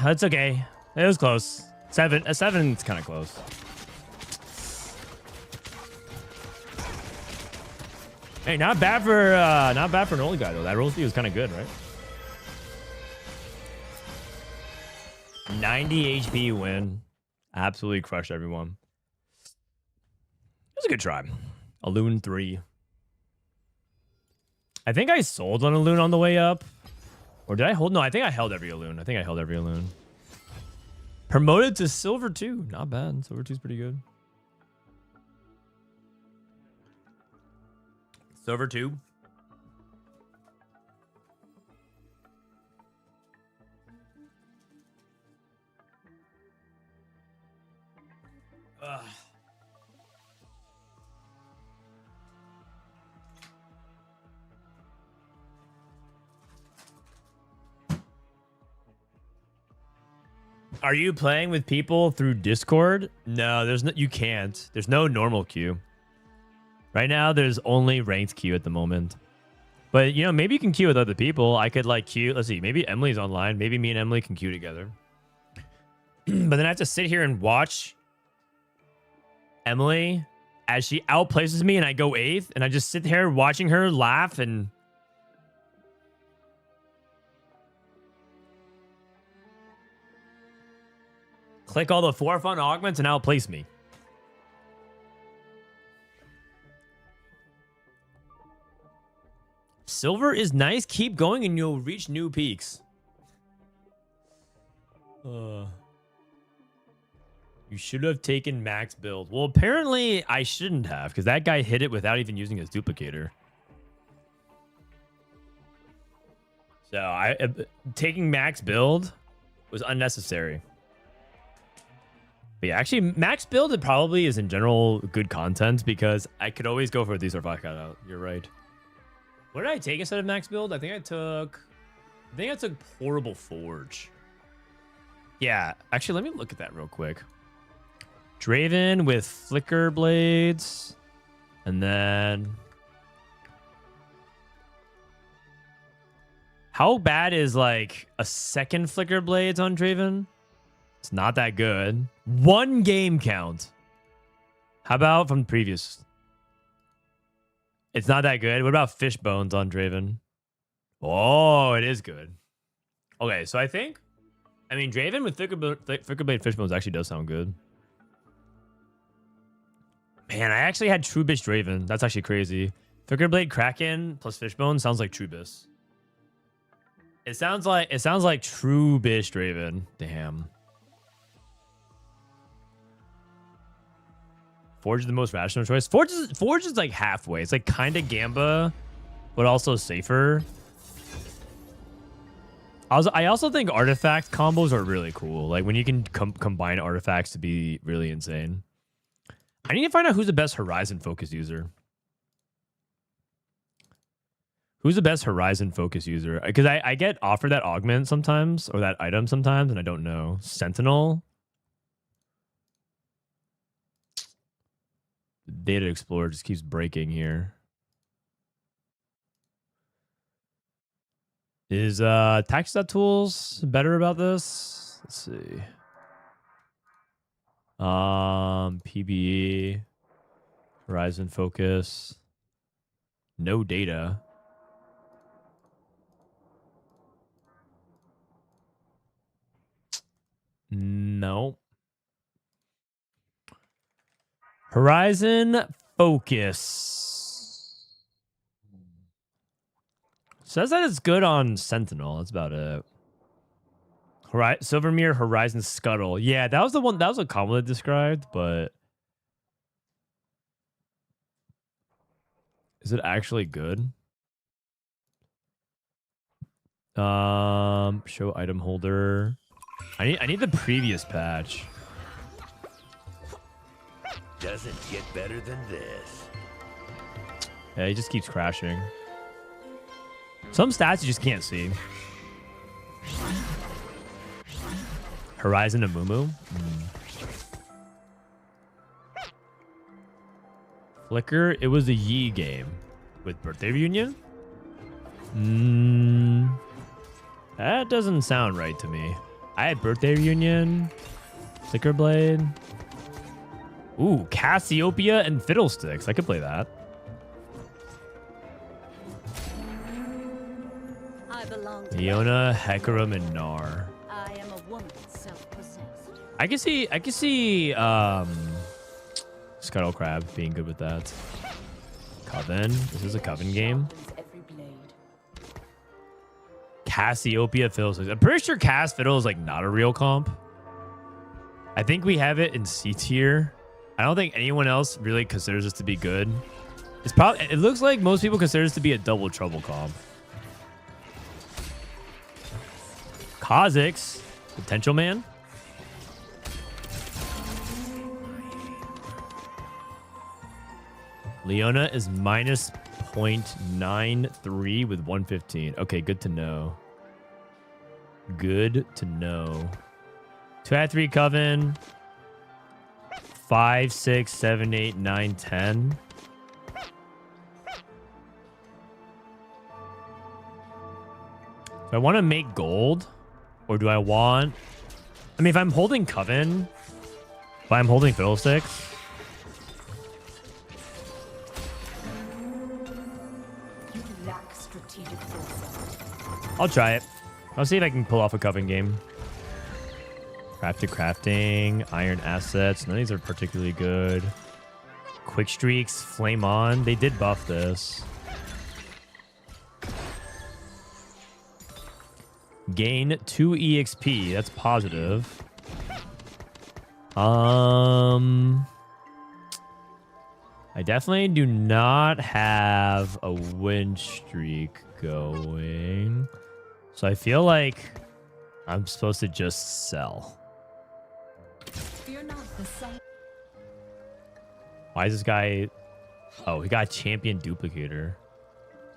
that's okay. It was close. 7. A 7 is kind of close. Hey, not bad for an old guy though. That roll speed was kind of good, right? 90 HP win. Absolutely crushed everyone. It was a good try. A loon 3. I think I sold on a loon on the way up. Or did I hold? No, I think I held every loon. Promoted to silver 2. Not bad. Silver 2 is pretty good. Silver 2. Ugh. Are you playing with people through Discord? No, there's no. You can't. There's no normal queue. Right now, there's only ranked queue at the moment. But, you know, maybe you can queue with other people. I could, like, queue. Let's see. Maybe Emily's online. Maybe me and Emily can queue together. But then I have to sit here and watch Emily as she outplaces me and I go 8th. And I just sit here watching her laugh and... click all the 4 fun augments and outplace me. Silver is nice. Keep going and you'll reach new peaks. You should have taken max build. Well, apparently I shouldn't have because that guy hit it without even using his duplicator. So taking max build was unnecessary. But yeah, actually, max build it probably is in general good content because I could always go for these or fuck out. You're right. What did I take instead of max build? I think I took Horrible Forge. Yeah, actually, let me look at that real quick. Draven with Flicker Blades. And then... how bad is, like, a second Flicker Blades on Draven? It's not that good. 1 game count. How about from previous... it's not that good. What about fish bones on Draven? Oh, it is good. Okay, so I mean, Draven with Flickerblade fish bones actually does sound good. Man, I actually had Trubish Draven. That's actually crazy. Flickerblade Kraken plus fish bones sounds like Trubis. It sounds like Trubish Draven. Damn. Forge is the most rational choice. Forge is like halfway. It's like kind of Gamba, but also safer. I also think artifact combos are really cool. Like when you can combine artifacts to be really insane. I need to find out who's the best Horizon focus user. Who's the best Horizon focus user? Because I get offered that augment sometimes or that item sometimes, and I don't know. Sentinel. The Data Explorer just keeps breaking here. Is Tools better about this? Let's see. PBE, Horizon Focus, no data. No. Horizon Focus. Says that it's good on Sentinel. That's about it. Silvermere Horizon Scuttle. Yeah, that was the one. That was what Kamala described, but is it actually good? Show item holder. I need the previous patch. Doesn't get better than this. Yeah, he just keeps crashing. Some stats you just can't see. Horizon Amumu. Flicker. It was a Yi game with Birthday Reunion. That doesn't sound right to me. I had Birthday Reunion, Flicker Blade. Ooh, Cassiopeia and Fiddlesticks. I could play that. I belong to Leona, Hecarim, and Gnar. I am a woman self-possessed. I can see Scuttle Crab being good with that. Coven. This is a Coven game. Every blade. Cassiopeia Fiddlesticks. I'm pretty sure Cass Fiddle is like not a real comp. I think we have it in C tier. I don't think anyone else really considers this to be good. It's probably. It looks like most people consider this to be a double trouble comp. Kha'Zix, Potential Man. Leona is minus 0.93 with 115. Okay, good to know. Good to know. 2 out of 3 Coven. 5, 6, 7, 8, 9, 10. Do I want to make gold? Or do I want... I mean, if I'm holding Coven, but I'm holding Fiddlesticks... You lack strategic foresight. I'll try it. I'll see if I can pull off a Coven game. Crafting, Iron Assets. None of these are particularly good. Quick Streaks, Flame On. They did buff this. Gain 2 EXP. That's positive. I definitely do not have a win streak going. So I feel like I'm supposed to just sell. Fear not the sun. Why is this guy... Oh, he got a champion duplicator.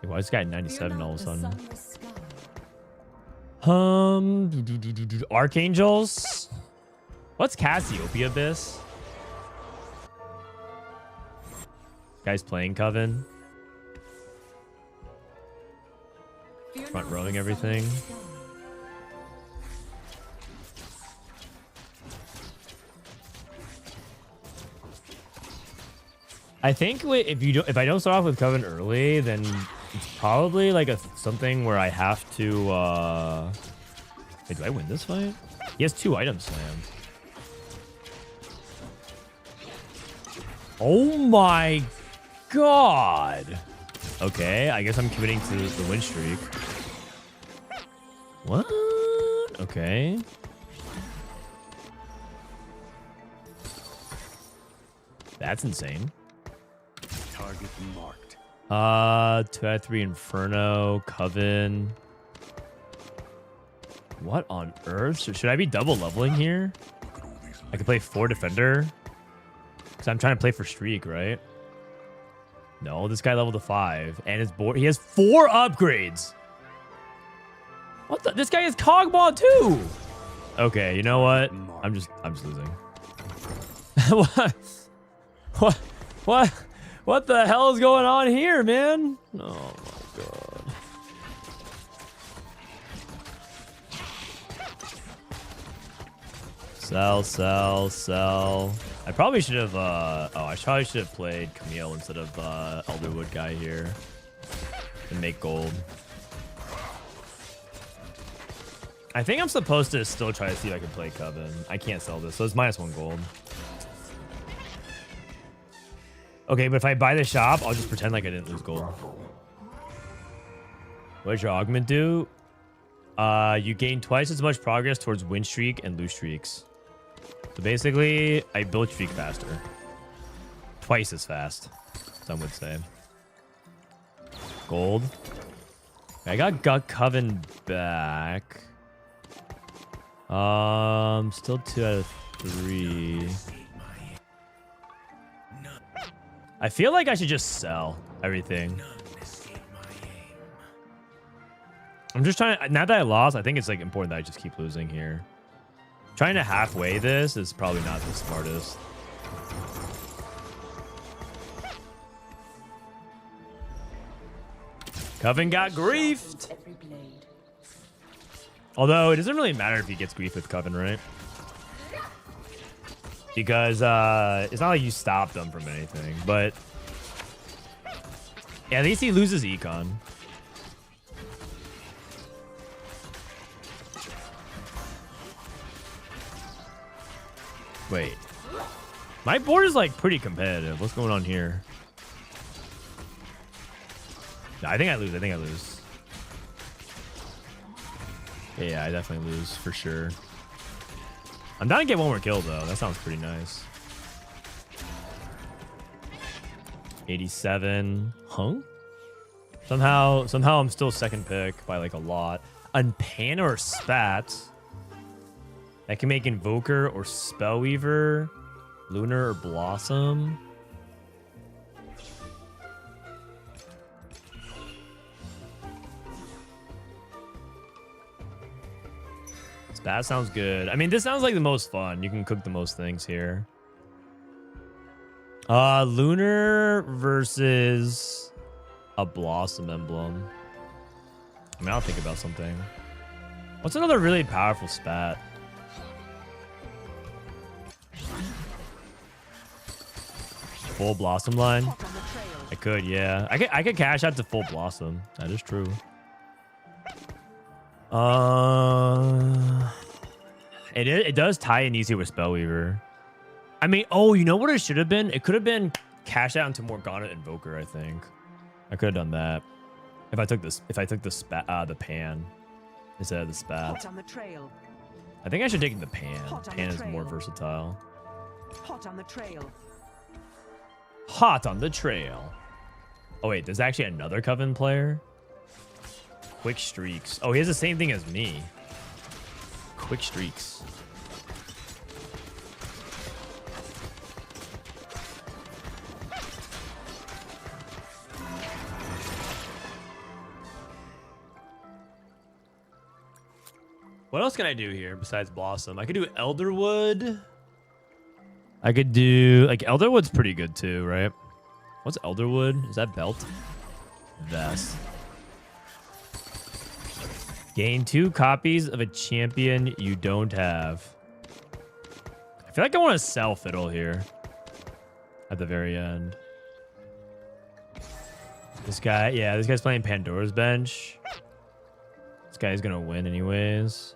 Why is this guy at 97 all of a sudden? Archangels? What's Cassiopeia Abyss? Guy's playing Coven. Front rowing everything. I think if I don't start off with Coven early, then it's probably like something where I have to. Wait, do I win this fight? He has 2 items slammed. Oh my god! Okay, I guess I'm committing to the win streak. What? Okay. That's insane. Target marked. 2 out of 3 Inferno, Coven. What on earth? Should I be double leveling here? I could play 4 Defender. Because I'm trying to play for streak, right? No, this guy leveled to 5. And his board, he has 4 upgrades. What the? This guy has Cogmaw too. Okay, you know what? I'm just losing. What? What? What the hell is going on here, man? Oh my god. Sell, sell, sell. I probably should have, I probably should have played Camille instead of, Elderwood guy here. And make gold. I think I'm supposed to still try to see if I can play Coven. I can't sell this, so it's -1 gold. Okay, but if I buy the shop, I'll just pretend like I didn't lose gold. What does your augment do? You gain twice as much progress towards win streak and lose streaks. So basically, I build streak faster. Twice as fast, some would say. Gold. I got Coven back. Still 2 out of 3. I feel like I should just sell everything. I'm just trying to, now that I lost, I think it's like important that I just keep losing here. Trying to halfway this is probably not the smartest. Coven got griefed. Although it doesn't really matter if he gets grief with Coven, right? Because it's not like you stopped them from anything, but yeah, at least he loses econ. Wait, my board is like pretty competitive. What's going on here? No, I think I lose. I think I lose. Yeah, I definitely lose for sure. I'm down to get 1 more kill though. That sounds pretty nice. 87. Huh? Somehow I'm still second pick by like a lot. Unpan or Spat. I can make Invoker or Spellweaver. Lunar or Blossom. That sounds good. I mean, this sounds like the most fun. You can cook the most things here. Lunar versus a Blossom Emblem. I mean, I'll think about something. What's another really powerful spat? Full Blossom line? I could, yeah. I could cash out to full Blossom. That is true. It does tie in easy with Spellweaver. I mean, oh, you know what it should have been? It could have been cash out into Morgana Invoker, I think. I could have done that. If I took the pan instead of the spat. Hot on the trail. I think I should take the pan. Pan is more versatile. Hot on the trail. Hot on the trail. Oh wait, there's actually another Coven player. Quick streaks. Oh, he has the same thing as me. Quick streaks. What else can I do here besides Blossom? I could do Elderwood. I could do, like, Elderwood's pretty good too, right? What's Elderwood? Is that belt? Vest. Gain 2 copies of a champion you don't have. I feel like I want to sell Fiddle here at the very end. This guy, yeah, this guy's playing Pandora's Bench. This guy's gonna win anyways.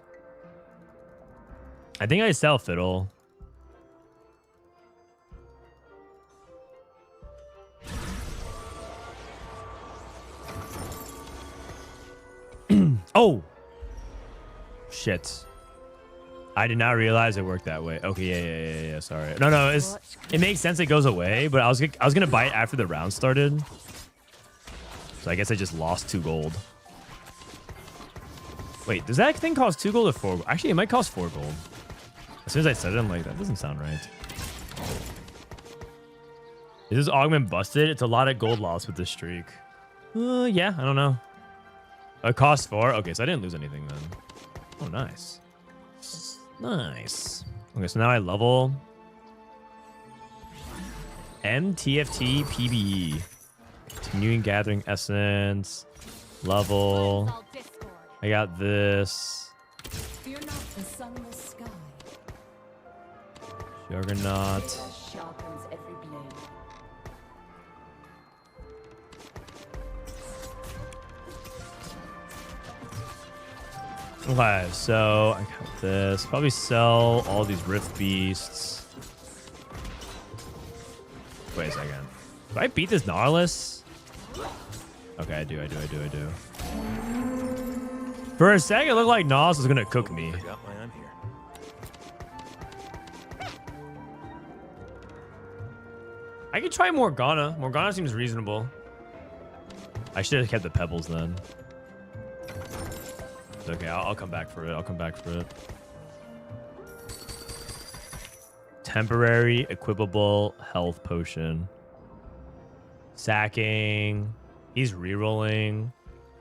I think I sell Fiddle. Oh! Shit. I did not realize it worked that way. Okay, yeah, sorry. No, it makes sense it goes away, but I was gonna buy it after the round started. So I guess I just lost 2 gold. Wait, does that thing cost 2 gold or 4 gold? Actually, it might cost 4 gold. As soon as I said it, I'm like, that doesn't sound right. Is this augment busted? It's a lot of gold loss with this streak. Yeah, I don't know. It costs 4? Okay, so I didn't lose anything then. Oh, nice. Nice. Okay, so now I level. MTFT PBE. Continuing gathering essence. Level. All discord. I got this. Fear not the sunless sky. Juggernaut. Sharpens every blade. Okay, so I got this. Probably sell all these Rift Beasts. Wait a second. Do I beat this Nautilus? Okay, I do. For a second, it looked like Nautilus was gonna cook me. Forgot why I'm here. I could try Morgana. Morgana seems reasonable. I should have kept the pebbles then. It's okay, I'll come back for it. Temporary equipable health potion. Sacking. He's rerolling.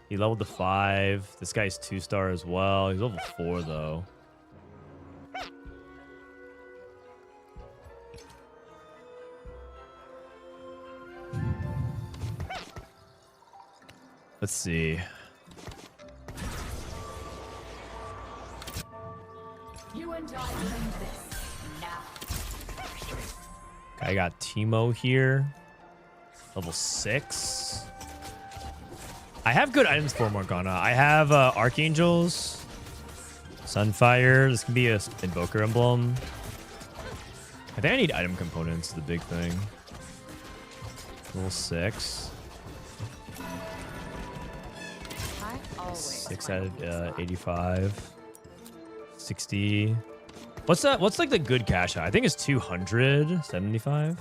He leveled to 5. This guy's 2-star as well. He's level 4 though. Let's see. You and I learned this now. I got Teemo here. Level 6. I have good items for Morgana. I have Archangels. Sunfire. This can be a Invoker Emblem. I think I need item components, the big thing. Level 6. I always 6 out of 85. 60. What's that? What's like the good cash out? I think it's 275.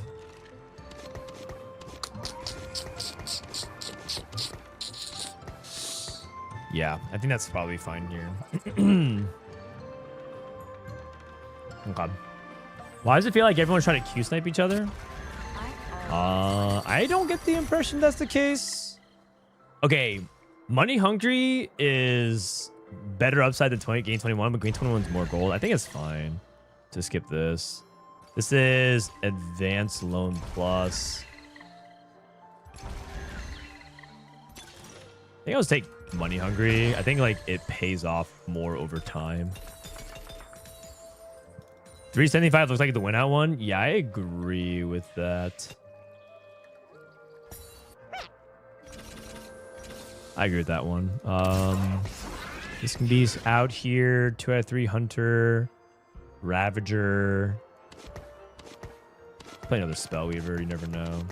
Yeah, I think that's probably fine here. Okay. Why does it feel like everyone's trying to Q snipe each other? I don't get the impression that's the case. Okay, Money Hungry is better upside than Gain 21, but Gain 21 is more gold. I think it's fine to skip this. This is Advanced Loan Plus. I think I'll just take Money Hungry. I think like it pays off more over time. 375 looks like the win out one. Yeah, I agree with that. I agree with that one. This can be out here. 2 out of 3 Hunter, Ravager. Play another Spellweaver. You never know.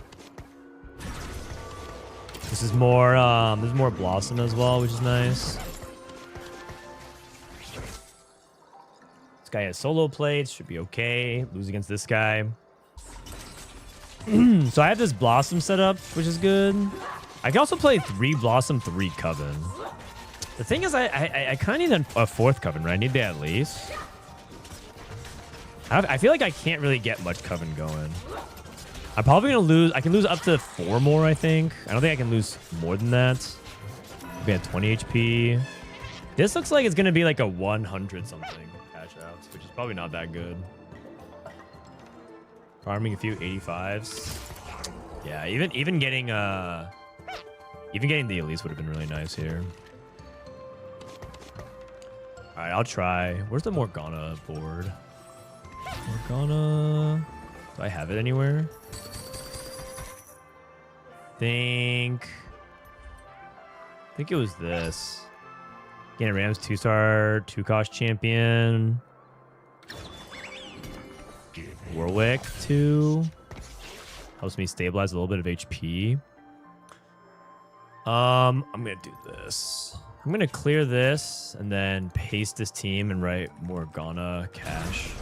This is more. There's more Blossom as well, which is nice. This guy has solo plates. Should be okay. Lose against this guy. So I have this Blossom set up, which is good. I can also play 3 Blossom, 3 Coven. The thing is, I kind of need a 4th Coven, right? I need that at least. I feel like I can't really get much Coven going. I'm probably going to lose. I can lose up to 4 more, I think. I don't think I can lose more than that. Maybe at 20 HP. This looks like it's going to be like a 100 something cash outs, which is probably not that good. Farming a few 85s. Yeah, even getting the Elise would have been really nice here. All right, I'll try. Where's the Morgana board? Morgana. Do I have it anywhere? think it was this. Again, Rams 2-star, 2-cost champion. Warwick 2. Helps me stabilize a little bit of HP. I'm gonna do this. I'm gonna clear this and then paste this team and write Morgana Cash.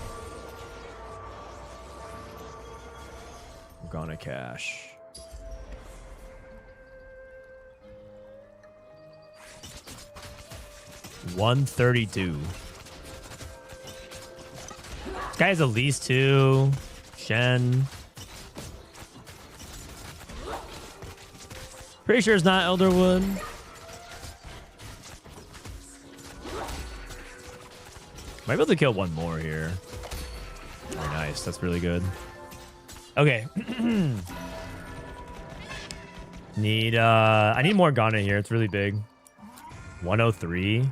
Morgana Cash. $132. This guy has Elise 2. Shen. Pretty sure it's not Elderwood. Might be able to kill one more here. Oh, nice. That's really good. Okay. I need more Ghana here. It's really big. 103.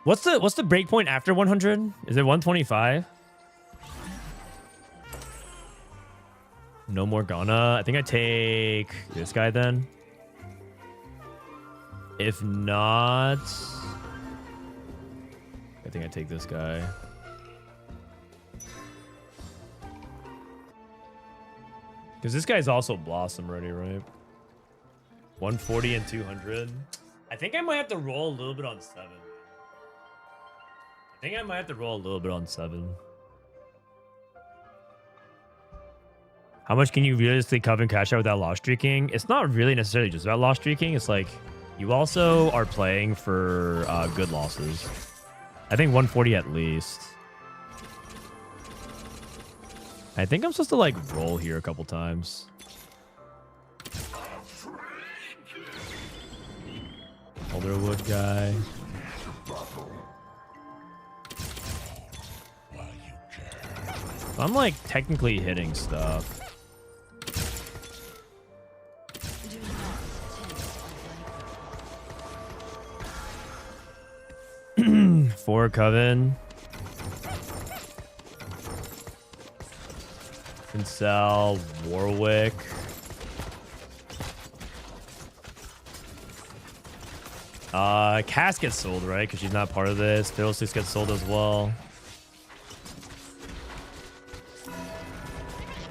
What's the break point after 100? Is it 125? No more Ghana. I think I take this guy then. If not, I think I take this guy. Because this guy's also Blossom ready, right? 140 and 200. I think I might have to roll a little bit on 7. How much can you realistically cover and cash out without loss streaking? It's not really necessarily just about loss streaking. It's like you also are playing for good losses. I think 140 at least. I think I'm supposed to like roll here a couple times. Alderwood guy. I'm like technically hitting stuff. For Coven. Can sell Warwick. Cass gets sold, right? Because she's not part of this. Fiddlesticks gets sold as well.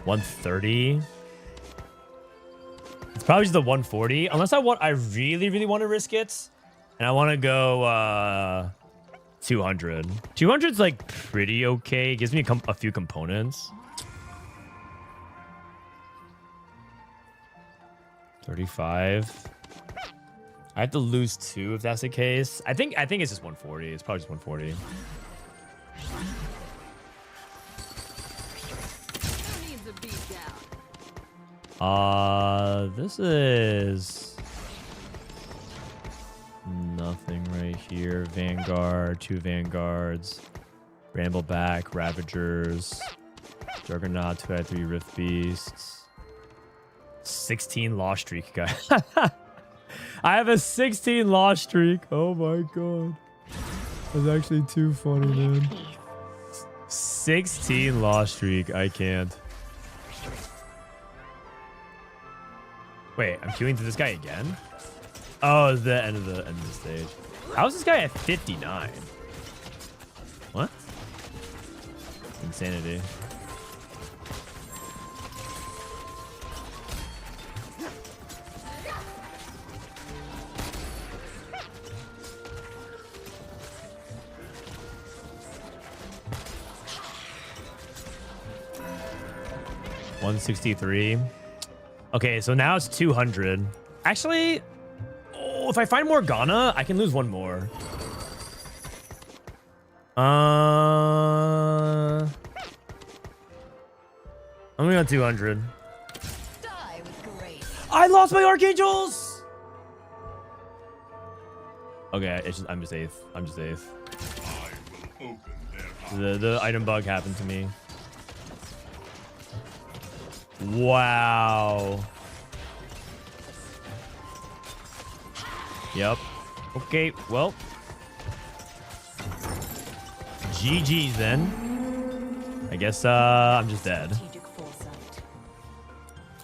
130. It's probably just the 140. Unless I really want to risk it. And I want to go 200. 200 is like pretty okay. It gives me a few components. 35. I have to lose 2 if that's the case. I think it's just 140. It's probably just 140. This is nothing right here. Vanguard, 2 Vanguards, Brambleback, Ravagers, Juggernaut, 2/3 Rift Beasts, 16 loss streak, guy. I have a 16 loss streak. Oh my god, that's actually too funny, man. 16 loss streak. I can't. Wait, I'm queuing to this guy again? Oh, it's the end of the stage. How is this guy at 59? What? Insanity. $163. Okay, so now it's 200. Actually, oh, if I find more Ghana, I can lose 1 more. I'm gonna go 200. Die with grace. I lost my Archangels! Okay, I'm just safe. I'm just safe. The item bug happened to me. Wow. Yep. Okay, well. GG's then. I guess I'm just dead.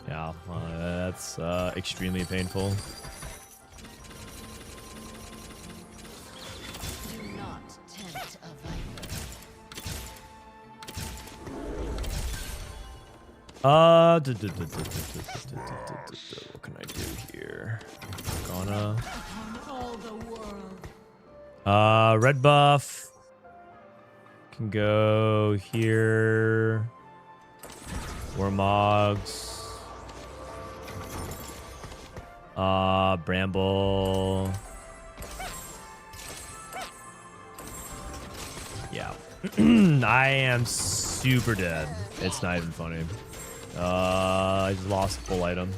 Yeah, that's extremely painful. Do not tempt a viper. What can I do here? Gonna All the world. red buff. Can go here. Warmogs. Bramble. Yeah. I am super dead. It's not even funny. I just lost full item.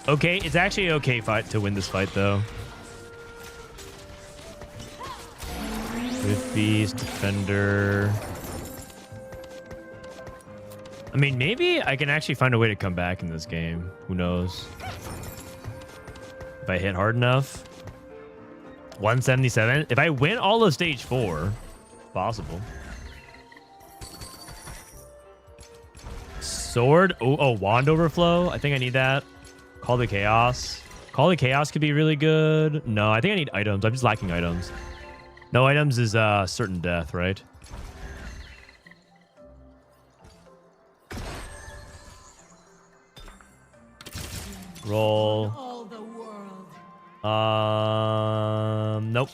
Okay, it's actually okay fight to win this fight though. Beast, Defender. I mean, maybe I can actually find a way to come back in this game. Who knows? If I hit hard enough. 177. If I win all of stage 4, possible. Sword. Oh, Wand Overflow. I think I need that. Call the Chaos. Call the Chaos could be really good. No, I think I need items. I'm just lacking items. No items is certain death, right? Roll. All the world. Nope.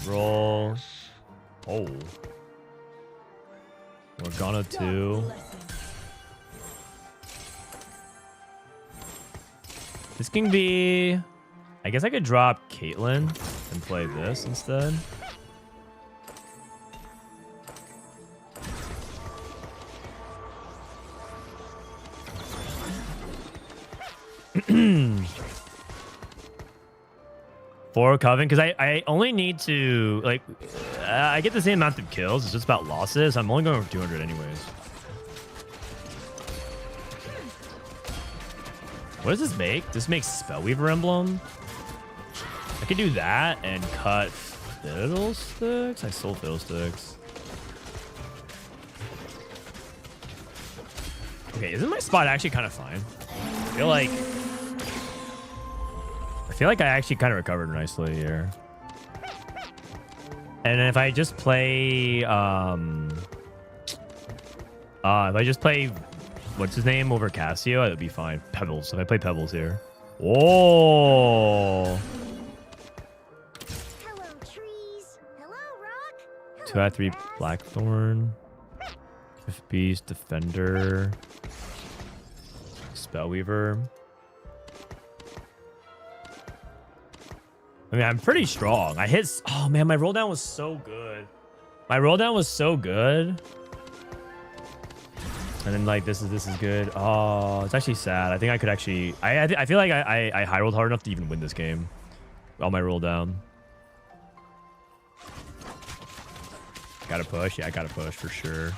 Roll. Oh. Morgana 2. This can be... I guess I could drop Caitlyn and play this instead. For Coven, because I only need to, like, I get the same amount of kills. It's just about losses. I'm only going for 200 anyways. What does this make? This makes Spellweaver Emblem. I could do that and cut Fiddlesticks. I sold Fiddlesticks. Okay, isn't my spot actually kind of fine? I feel like I actually kind of recovered nicely here. And if I just play, what's his name over Cassio, it would be fine. Pebbles. If I play Pebbles here. Oh. Hello, trees. Hello, rock. 2 out of 3 Blackthorn. Fifth Beast, Defender. Spellweaver. I mean, I'm pretty strong. I hit... Oh, man, my roll down was so good. My roll down was so good. And then, like, this is good. Oh, it's actually sad. I think I could actually... I feel like I high rolled hard enough to even win this game. On my roll down. Gotta push. Yeah, I gotta push for sure.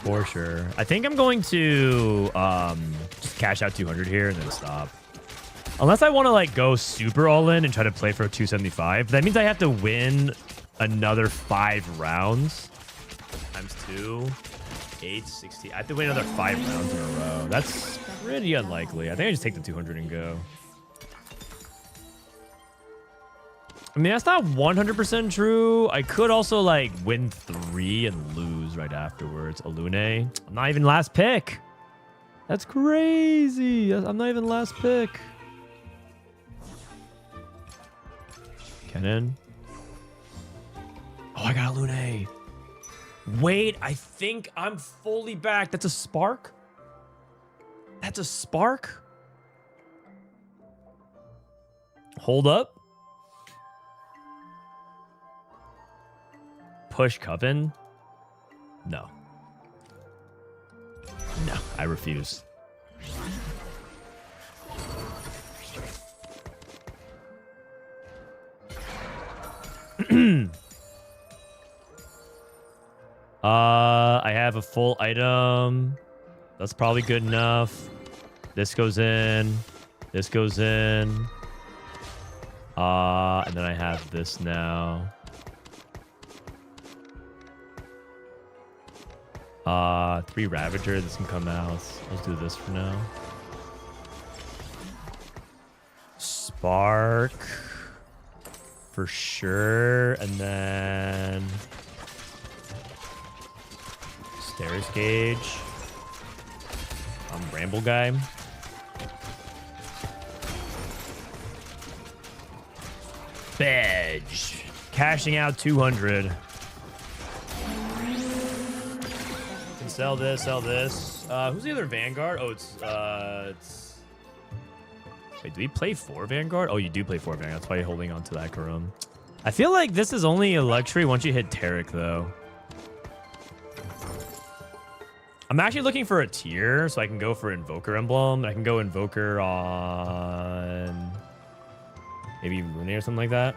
For sure. I think I'm going to just cash out 200 here and then stop. Unless I want to, like, go super all in and try to play for a 275. That means I have to win another 5 rounds. Times 2. 8, 60. I have to win another 5 rounds in a row. That's pretty unlikely. I think I just take the 200 and go. I mean, that's not 100% true. I could also, like, win 3 and lose right afterwards. Alune. I'm not even last pick. That's crazy. I'm not even last pick. Kennen. Oh, I got a Lune. Wait, I think I'm fully back. That's a spark? That's a spark? Hold up. Push Coven? No. No, I refuse. I have a full item. That's probably good enough. This goes in. This goes in. And then I have this now. 3 Ravager. This can come out. Let's do this for now. Spark. For sure. And then... Stairs Gauge. Ramble Guy. Badge. Cashing out 200. Can sell this, sell this. Who's the other Vanguard? Oh, it's... Wait, do we play 4 Vanguard? Oh, you do play 4 Vanguard. That's why you're holding on to that, Karum. I feel like this is only a luxury once you hit Taric, though. I'm actually looking for a tier, so I can go for Invoker Emblem. I can go Invoker on... Maybe Lune or something like that.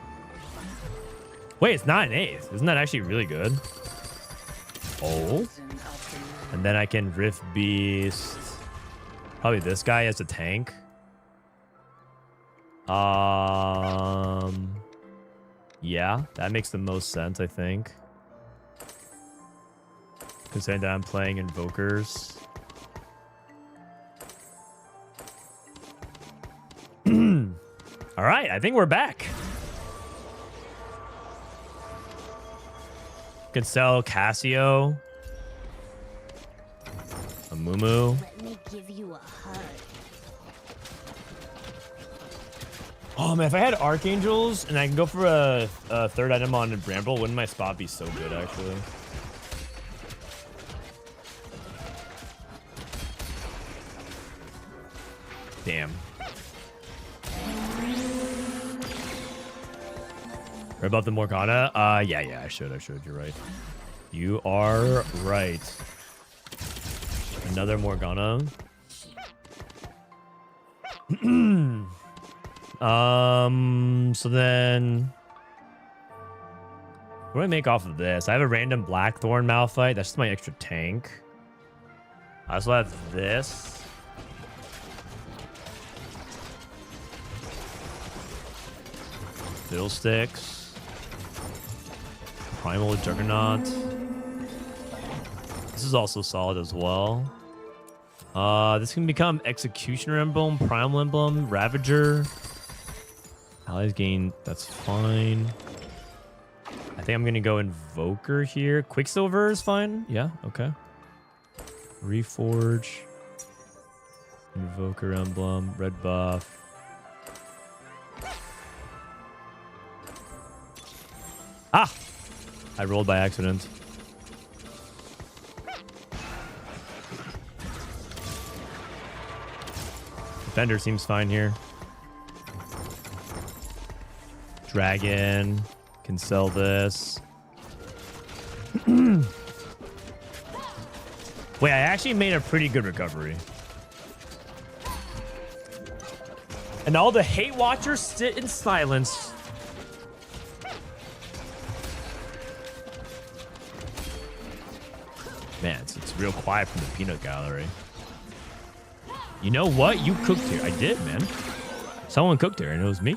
Wait, it's not an 8th. Isn't that actually really good? Oh. And then I can Rift Beast. Probably this guy as a tank. Yeah, that makes the most sense, I think. Considering that I'm playing Invokers. All right, I think we're back. Could sell Cassio. A Mumu. Let me give you a hug. Oh man, if I had Archangels and I can go for a third item on Bramble, wouldn't my spot be so good actually? Damn. Right about the Morgana? Yeah, I should. You're right. You are right. Another Morgana. So then what do I make off of this? I have a random Blackthorn Malphite. That's just my extra tank. I also have this. Fiddlesticks. Primal Juggernaut. This is also solid as well. This can become Executioner Emblem, Primal Emblem, Ravager. Allies gain, that's fine. I think I'm gonna go Invoker here. Quicksilver is fine. Yeah, okay. Reforge. Invoker Emblem, red buff. Ah! I rolled by accident. Defender seems fine here. Dragon. Can sell this. Wait, I actually made a pretty good recovery. And all the hate watchers sit in silence. Man, it's real quiet from the peanut gallery. You know what? You cooked here. I did, man. Someone cooked here, and it was me.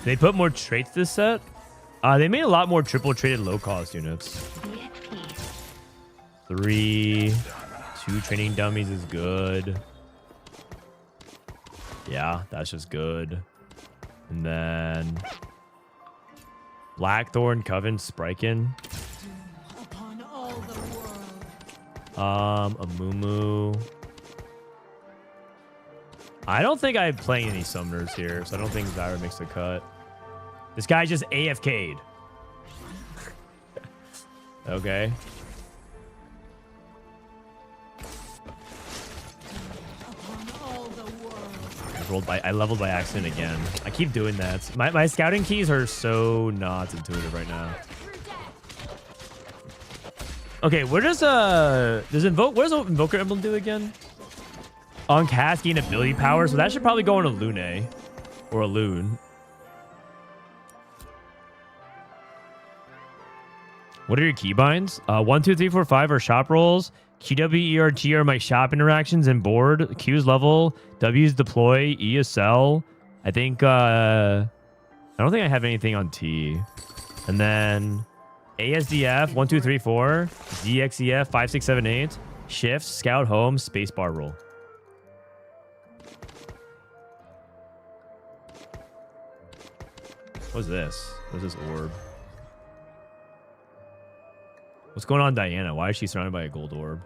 They put more traits this set. They made a lot more triple traded low cost units. 3, 2 training dummies is good. Yeah, that's just good. And then Blackthorn, Coven, Spriken. A Mumu. I don't think I'm playing any summoners here, so I don't think Zyra makes the cut. This guy just AFK'd. Okay. I leveled by accident again. I keep doing that. My scouting keys are so not intuitive right now. Okay, what does Invoker Emblem do again? On cast, gain ability power, so that should probably go on a Lune or a Loon. What are your keybinds? 1, 2, 3, 4, 5 are shop rolls. QWERT are my shop interactions and board. Q is level. W is deploy. E is sell. I think I don't think I have anything on T. And then ASDF 1, 2, 3, 4. ZXEF 5, 6, 7, 8. Shift, scout, home, spacebar roll. What's this? What's this orb? What's going on, Diana? Why is she surrounded by a gold orb?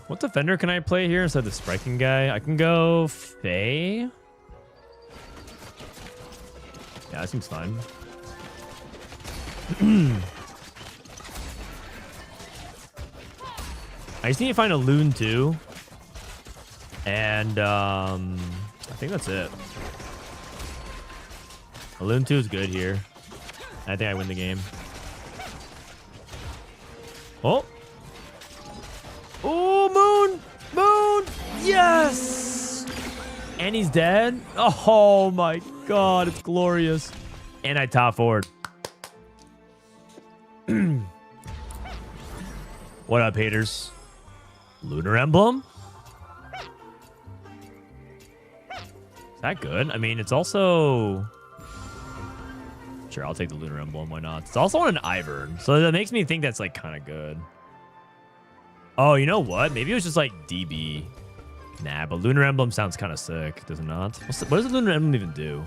What defender can I play here instead of the Spriking guy? I can go Faye. Yeah, that seems fine. I just need to find a Loon too. And I think that's it. A Loon 2 is good here. I think I win the game. Oh. Oh, Moon. Moon. Yes. And he's dead. Oh, my God. It's glorious. And I top forward. What up, haters? Lunar Emblem? Is that good? I mean, it's also... Sure, I'll take the Lunar Emblem. Why not? It's also on an Ivern, so that makes me think that's, like, kind of good. Oh, you know what? Maybe it was just, like, DB. Nah, but Lunar Emblem sounds kind of sick, does it not? What does the Lunar Emblem even do?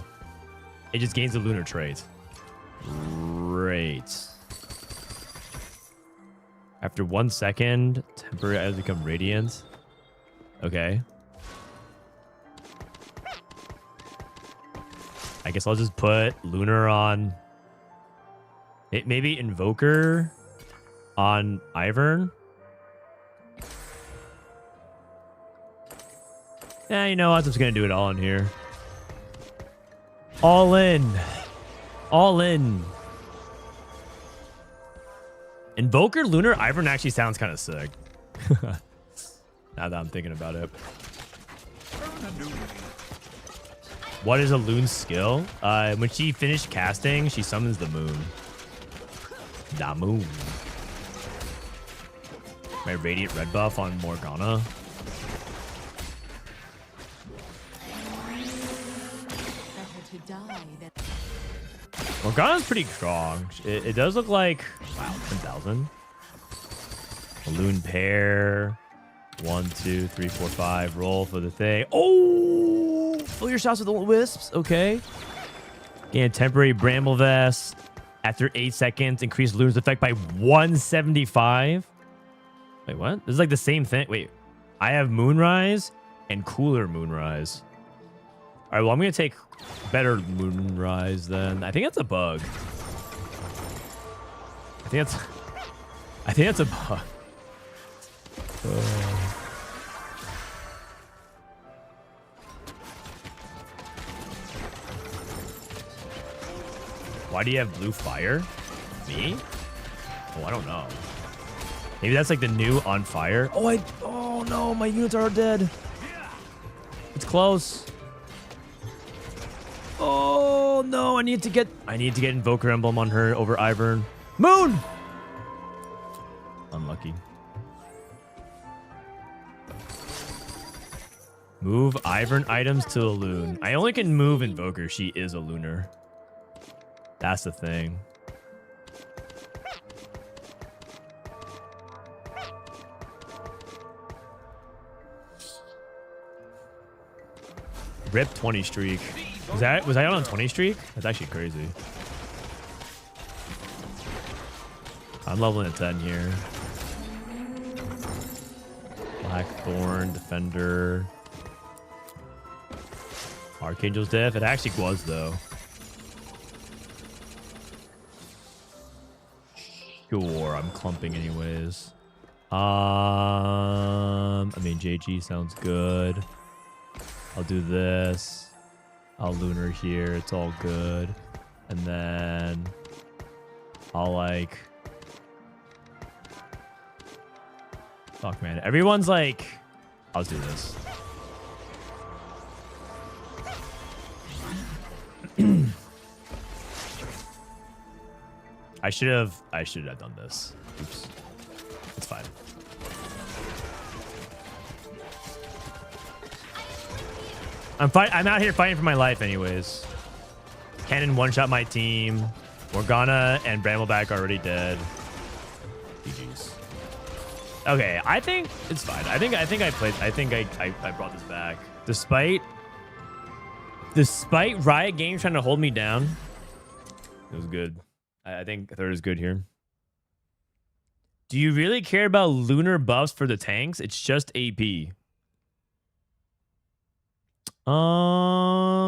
It just gains the Lunar trait. Great. After 1 second, temporary items become radiant. Okay. I guess I'll just put Lunar on... It maybe Invoker on Ivern. Yeah, you know what? I'm just going to do it all in here. All in. All in. Invoker Lunar Ivern actually sounds kind of sick. Now that I'm thinking about it. What is a Loon's skill? When she finished casting, she summons the moon. Da moon. My Radiant Red buff on Morgana. Morgana's pretty strong. It does look like... Wow, 10,000. A Loon pair. 1, 2, 3, 4, 5. Roll for the thing. Oh! Fill your shots with the wisps. Okay. Gain a temporary Bramble Vest. After 8 seconds, increase Loon's effect by 175. Wait, what? This is like the same thing. Wait. I have Moonrise and Cooler Moonrise. All right, well, I'm going to take better Moonrise then. I think that's a bug. I think that's a bug. Why do you have blue fire? Me? Oh, I don't know. Maybe that's like the new on fire. Oh no, my units are dead. It's close. Oh no, I need to get Invoker Emblem on her over Ivern. Moon! Unlucky. Move Ivern items to a Loon. I only can move Invoker. She is a Lunar. That's the thing. Rip 20 streak. Was I on a 20 streak? That's actually crazy. I'm leveling at 10 here. Blackthorn, Defender. Archangel's Diff. It actually was though. Sure, I'm clumping anyways. I mean JG sounds good. I'll do this. I'll Lunar here. It's all good. And then I'll like... Fuck, man. Everyone's like... I'll do this. I should have done this. Oops. It's fine. I'm out here fighting for my life anyways. Cannon one-shot my team. Morgana and Brambleback are already dead. GG's. Okay, I think it's fine. I think I brought this back. Despite Riot Games trying to hold me down, it was good. I think third is good here. Do you really care about Lunar buffs for the tanks? It's just AP.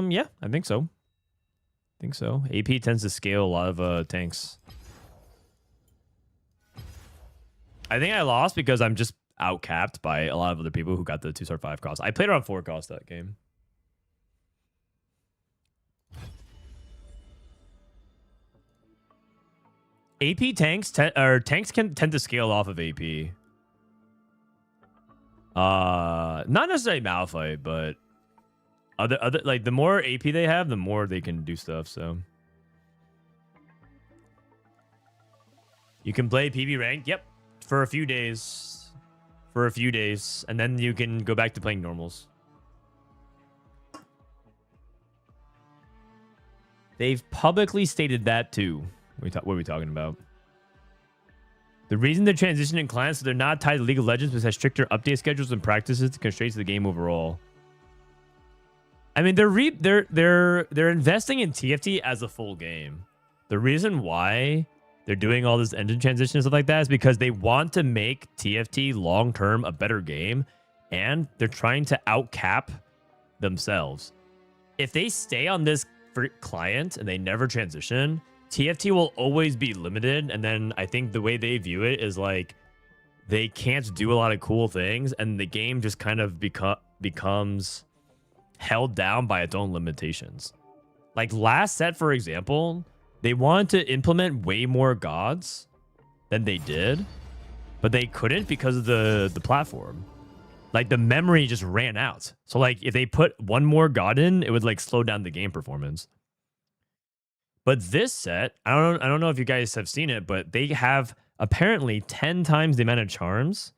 Yeah, I think so. AP tends to scale a lot of tanks. I think I lost because I'm just outcapped by a lot of other people who got the 2-star 5 cost. I played around 4 cost that game. AP tanks tanks can tend to scale off of AP. Not necessarily Malphite, but other like the more AP they have, the more they can do stuff. So you can play PB ranked, yep, for a few days, and then you can go back to playing normals. They've publicly stated that too. What are we talking about? The reason they're transitioning clients so they're not tied to League of Legends because has stricter update schedules and practices to constraints of the game overall. I mean, they're investing in TFT as a full game. The reason why they're doing all this engine transition and stuff like that is because they want to make TFT long term a better game, and they're trying to outcap themselves. If they stay on this client and they never transition, TFT will always be limited. And then I think the way they view it is like they can't do a lot of cool things, and the game just kind of becomes held down by its own limitations. Like last set, for example, they wanted to implement way more gods than they did, but they couldn't because of the platform. Like the memory just ran out. So like if they put one more god in, it would like slow down the game performance. But this set, I don't know if you guys have seen it, but they have apparently 10 times the amount of charms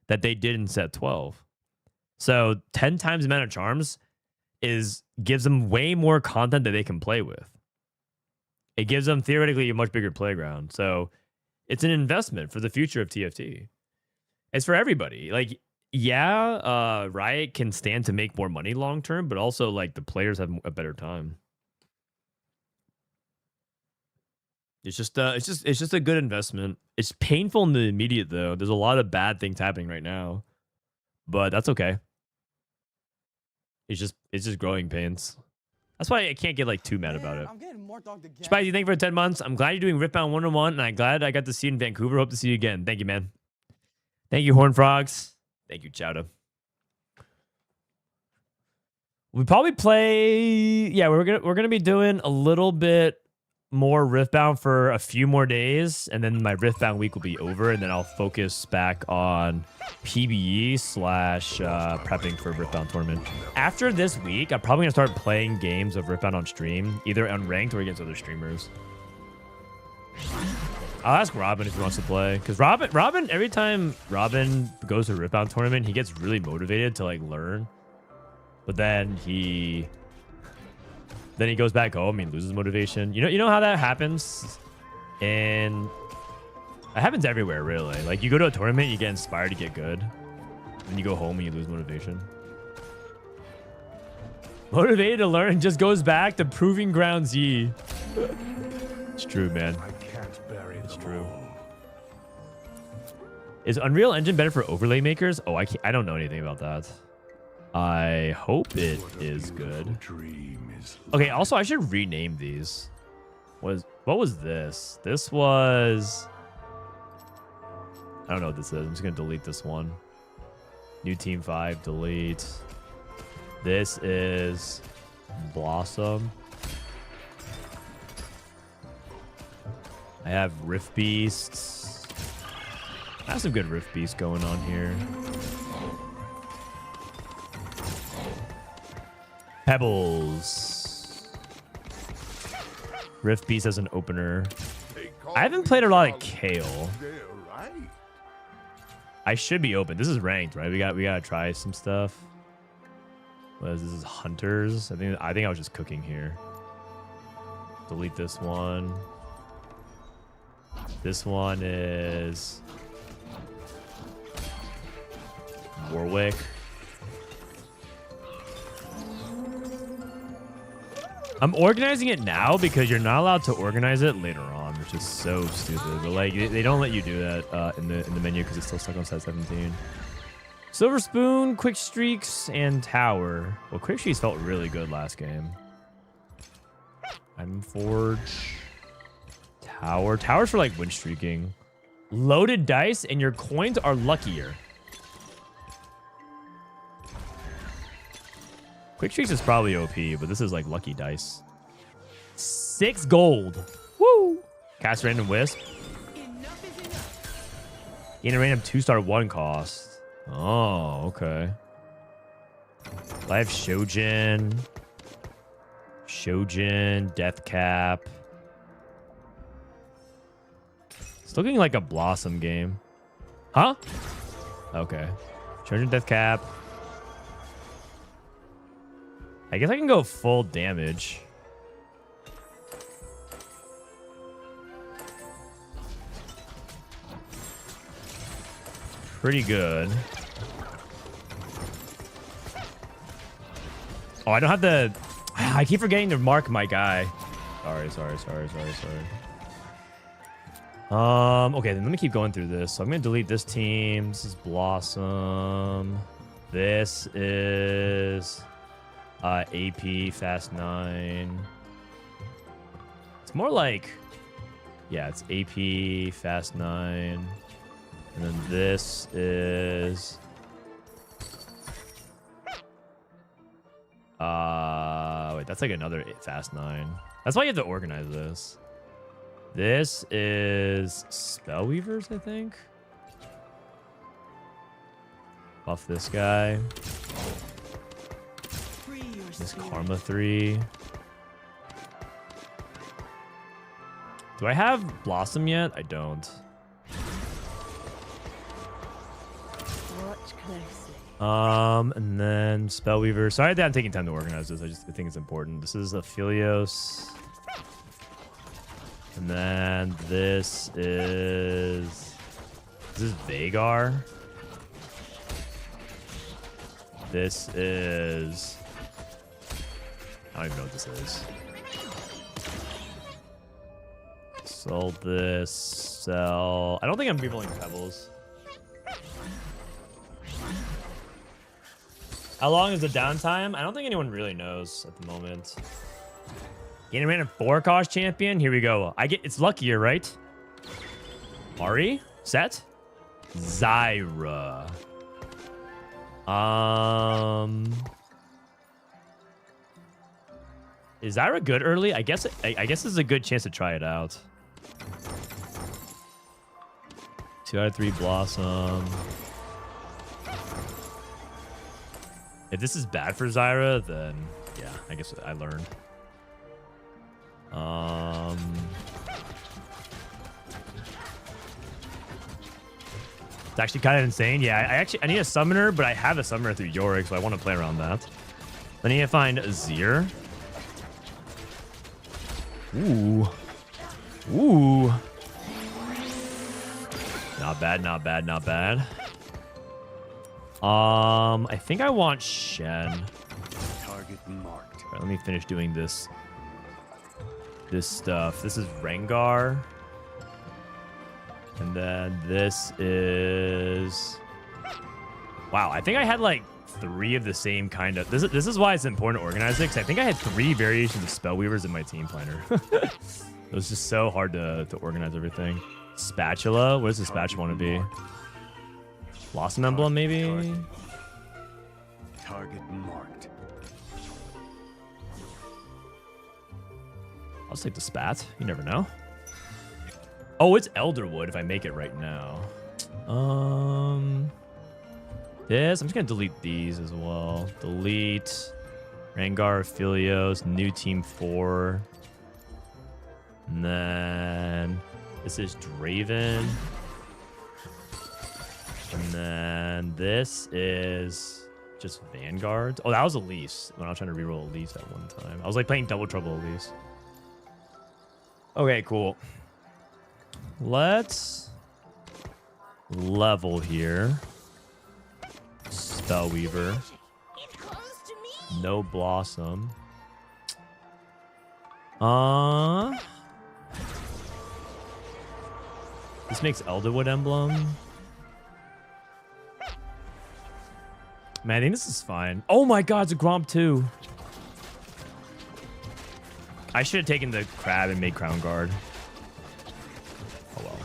that they did in set 12. So 10 times the amount of charms gives them way more content that they can play with. It gives them theoretically a much bigger playground. So it's an investment for the future of TFT. It's for everybody. Like, yeah, Riot can stand to make more money long term, but also like the players have a better time. It's just a good investment. It's painful in the immediate though. There's a lot of bad things happening right now, but that's okay. It's just growing pains. That's why I can't get like too mad about it. I'm getting more dog again. Spicy, thank you for 10 months. I'm glad you're doing Riftbound101, and I'm glad I got to see you in Vancouver. Hope to see you again. Thank you, man. Thank you, Horn Frogs. Thank you, Chowda. We probably play. Yeah, we're gonna be doing a little bit more Riftbound for a few more days, and then my Riftbound week will be over, and then I'll focus back on PBE / prepping for Riftbound tournament. After this week, I'm probably gonna start playing games of Riftbound on stream, either unranked or against other streamers. I'll ask Robin if he wants to play, because Robin, every time Robin goes to a Riftbound tournament, he gets really motivated to like learn, but then he goes back home and loses motivation. You know how that happens? And it happens everywhere, really. Like, you go to a tournament, you get inspired to get good. And you go home and you lose motivation. Motivated to learn just goes back to Proving Ground Z. It's true, man. I can't bury It's them true. all. Is Unreal Engine better for overlay makers? Oh, I don't know anything about that. I hope it is good. Okay, also I should rename these. What was this? This was, I don't know what this is. I'm just gonna delete this one. New Team 5, delete. This is Blossom. I have Rift Beasts. I have some good Rift Beasts going on here. Pebbles. Rift Beast as an opener. I haven't played a lot of Kale. I should be open. This is ranked, right? We gotta try some stuff. What is this? Is Hunters? I think I was just cooking here. Delete this one. This one is Warwick. I'm organizing it now because you're not allowed to organize it later on, which is so stupid. But like, they don't let you do that in the menu because it's still stuck on set 17. Silver Spoon, Quick Streaks, and Tower. Well, Quick Streaks felt really good last game. I'm Forge. Tower. Tower's for like win streaking. Loaded dice, and your coins are luckier. Quick Streaks is probably OP, but this is like lucky dice. 6 gold. Woo! Cast Random Wisp. Gain a random 2-star 1 cost. Oh, okay. I have Shojin. Shojin, Death Cap. It's looking like a Blossom game. Huh? Okay. Shojin, Death Cap. I guess I can go full damage. Pretty good. Oh, I don't have the... I keep forgetting to mark my guy. Sorry. Okay, then let me keep going through this. So I'm going to delete this team. This is Blossom. This is AP Fast 9. It's more like... Yeah, it's AP Fast 9. And then this is... wait, that's like another Fast 9. That's why you have to organize this. This is Spellweavers, I think. Buff this guy. This Karma 3. Do I have Blossom yet? I don't. Watch closely. And then Spellweaver. Sorry that I'm taking time to organize this. I think it's important. This is Aphelios. And then this is Vagar. This is... I don't even know what this is. Sell this. Sell... I don't think I'm re-rolling Pebbles. How long is the downtime? I don't think anyone really knows at the moment. Gain a random 4 cost champion. Here we go. It's luckier, right? Ari? Set? Zyra. Is Zyra good early? I guess this is a good chance to try it out. 2 out of 3 Blossom. If this is bad for Zyra, then yeah, I guess I learned. It's actually kind of insane. Yeah, I need a summoner, but I have a summoner through Yorick, so I want to play around that. Then I need to find Azir. Ooh. Not bad. I think I want Shen. Target marked. All right, let me finish doing this stuff. This is Rengar. And then this is... Wow, I think I had like 3 of the same kind of... This is why it's important to organize it, because I think I had 3 variations of Spellweavers in my team planner. It was just so hard to organize everything. Spatula? What does the spatula want to be? Blossom Emblem, maybe? Target marked. I'll just take the spat. You never know. Oh, it's Elderwood if I make it right now. This. I'm just going to delete these as well. Delete. Rengar, Aphelios, new team 4. And then this is Draven. And then this is just Vanguard. Oh, that was Elise when I was trying to reroll Elise at one time. I was like playing Double Trouble Elise. Okay, cool. Let's level here. Spellweaver. No Blossom. This makes Elderwood Emblem. Man, I think this is fine. Oh my god, it's a Gromp too. I should have taken the crab and made Crown Guard. Oh well.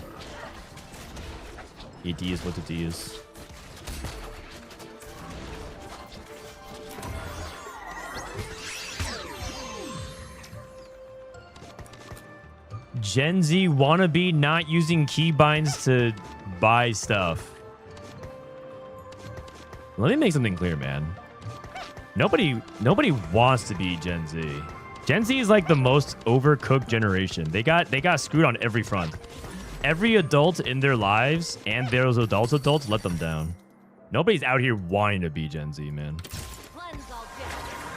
ED is what it is. Gen Z wannabe not using keybinds to buy stuff. Let me make something clear, man. Nobody wants to be Gen Z. Gen Z is like the most overcooked generation. They got screwed on every front. Every adult in their lives and those adults let them down. Nobody's out here wanting to be Gen Z, man.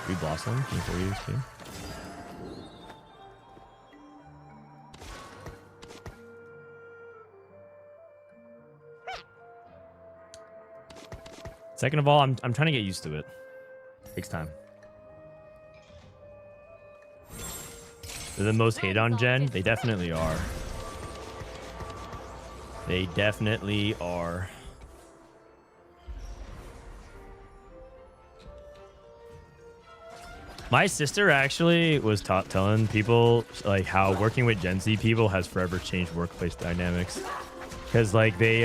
We Blossom, 24 EXP. Second of all, I'm trying to get used to it. Takes time. They're the most hate on gen. They definitely are. They definitely are. My sister actually was telling people like how working with Gen Z people has forever changed workplace dynamics. Because like they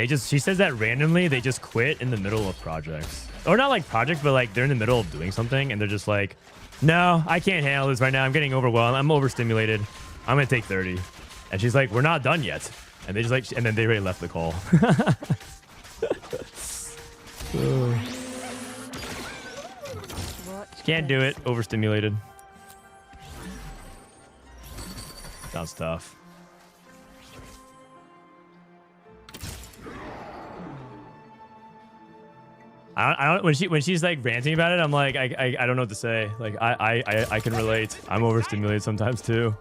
just, she says that randomly they just quit in the middle of projects. Or not like projects, but like they're in the middle of doing something and they're just like, no, I can't handle this right now. I'm getting overwhelmed. I'm overstimulated. I'm going to take 30. And she's like, we're not done yet. And they just like, and then they already left the call. Can't do it. Overstimulated. Sounds tough. I don't when she's like ranting about it, I'm like I don't know what to say. Like I can relate. I'm overstimulated sometimes too.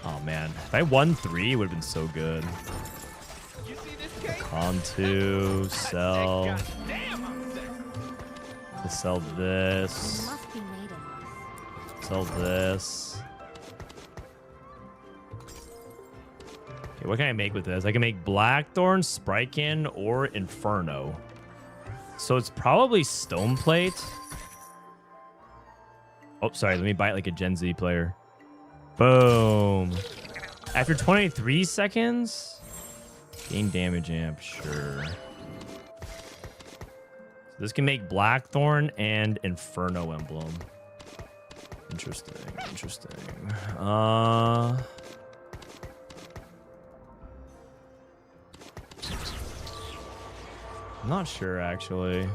Oh man, if I won 3, it would have been so good. You see this cake? On to sell. God damn, I'm sexy. To sell this. Must be made of this. Sell this. Okay, what can I make with this? I can make Blackthorn, Spriken, or Inferno. So it's probably Stone Plate. Oh, sorry. Let me buy it like a Gen Z player. Boom. After 23 seconds, gain damage amp. Sure. So this can make Blackthorn and Inferno emblem. Interesting. Interesting. I'm not sure, actually.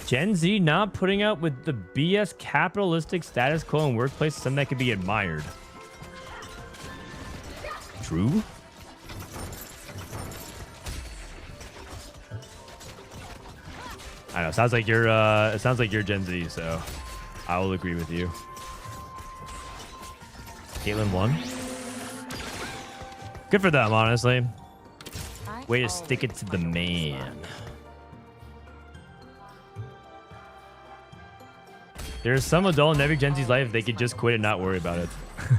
Gen Z not putting up with the BS capitalistic status quo in workplace is something that could be admired. True. I don't know. Sounds like you're. It sounds like you're Gen Z, so I will agree with you. Caitlyn won. Good for them, honestly. Way to stick it to the man. There's some adult in every Gen Z's life, they could just quit and not worry about it.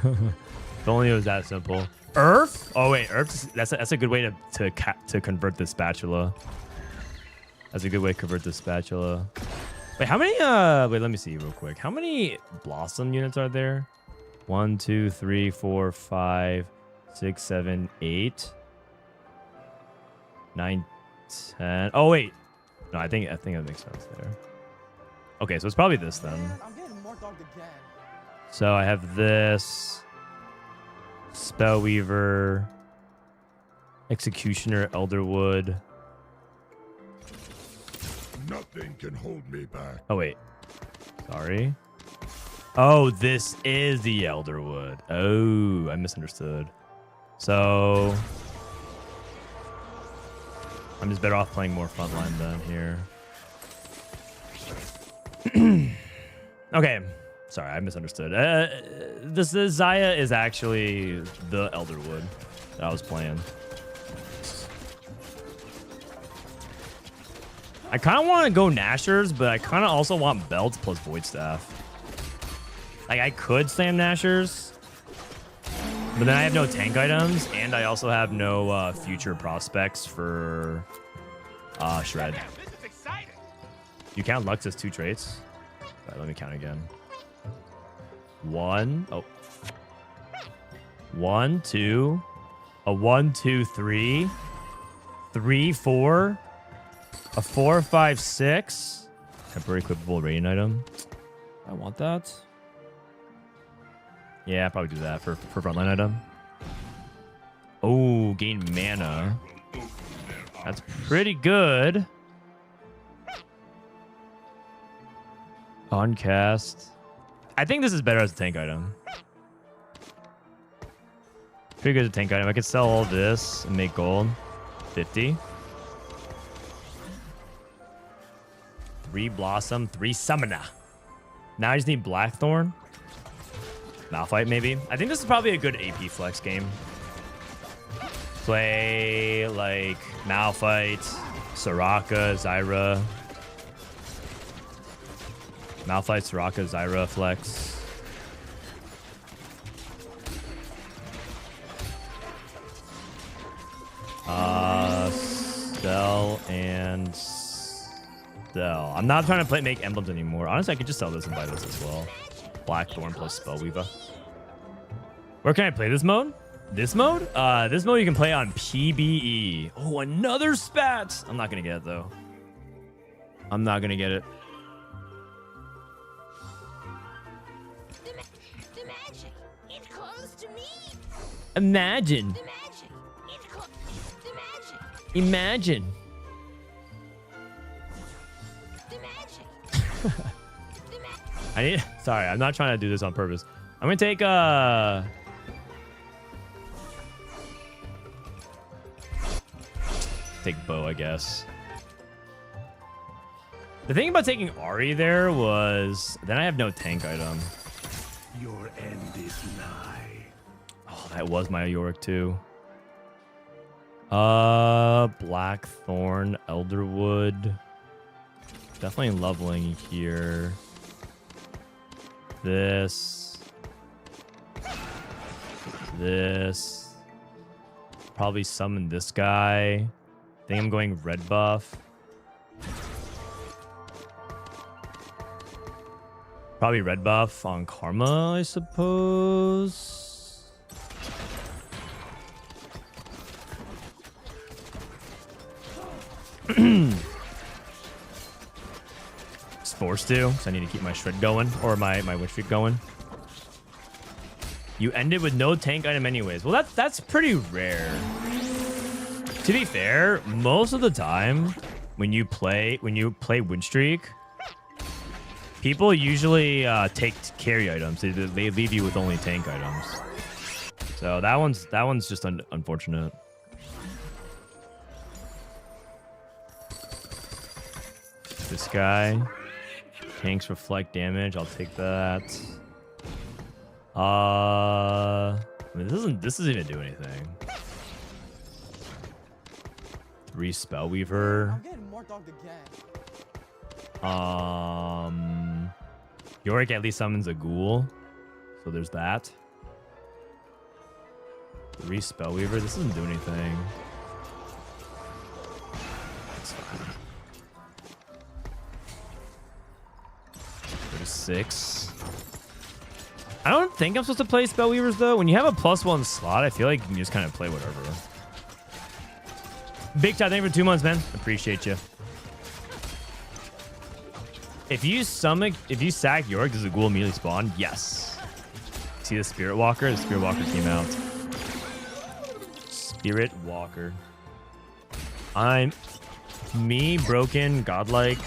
If only it was that simple. Earth? Oh wait, Earth. That's a good way to convert the spatula. That's a good way to convert the spatula. Wait, how many? Wait, let me see real quick. How many Blossom units are there? 1, 2, 3, 4, 5, 6, 7, 8, 9, 10. Oh wait, no, I think that makes sense there. Okay, so it's probably this then. I'm getting more dogged again. So I have this Spellweaver, Executioner, Elderwood. Nothing can hold me back. Oh wait, sorry. Oh, this is the Elderwood. Oh, I misunderstood. So I'm just better off playing more frontline then here. Okay, sorry, I misunderstood. This Zaya is actually the Elderwood that I was playing. I kind of want to go Nashers, but I kind of also want Belts plus Void Staff. Like, I could slam Nashers, but then I have no tank items, and I also have no future prospects for Shred. Damn, this is exciting. You count Lux as 2 traits? All right, let me count again. 1. Oh. 1, 2. A 1, 2, 3. 3, 4. A 4, 5, 6. Temporary equipable rating item. I want that. Yeah, I'll probably do that for frontline item. Oh, gain mana. That's pretty good. On cast. I think this is better as a tank item. Pretty good as a tank item. I could sell all this and make gold. 50. 3 Blossom, 3 Summoner. Now I just need Blackthorn. Malphite, maybe. I think this is probably a good AP flex game. Play like Malphite, Soraka, Zyra. Malphite, Soraka, Zyra flex. Sell and sell. I'm not trying to make emblems anymore. Honestly, I could just sell this and buy this as well. Blackthorn plus Spellweaver. Where can I play this mode? This mode? This mode you can play on PBE. Oh, another spat. I'm not gonna get it though. I'm not gonna get it. The magic, it calls to me. Imagine. The magic, it calls. The magic, Imagine. the magic. I need. Sorry, I'm not trying to do this on purpose. I'm gonna take take bow, I guess. The thing about taking Ari there was then I have no tank item. Your end is nigh. Oh, that was my Yorick too. Blackthorn, Elderwood. Definitely leveling here. This. Probably summon this guy. I think I'm going red buff. Probably red buff on Karma, I suppose. Just forced to, so I need to keep my shred going, or my witch streak going. You ended with no tank item anyways. Well, that's pretty rare. To be fair, most of the time when you play win streak, people usually take carry items. They leave you with only tank items. So that one's just unfortunate. This guy, tanks reflect damage. I'll take that. I mean, this doesn't even do anything. 3 Spellweaver. I'm getting more dogged again. Yorick at least summons a ghoul, so there's that. 3 Spellweaver. This doesn't do anything. It's fine. 36. I don't think I'm supposed to play Spellweavers though. When you have a +1 slot, I feel like you can just kind of play whatever. Big chat, thank you for 2 months, man. Appreciate you. If you sack Yorick, does the ghoul immediately spawn? Yes. See the Spirit Walker? The Spirit Walker came out. Spirit Walker. I'm me, broken, godlike.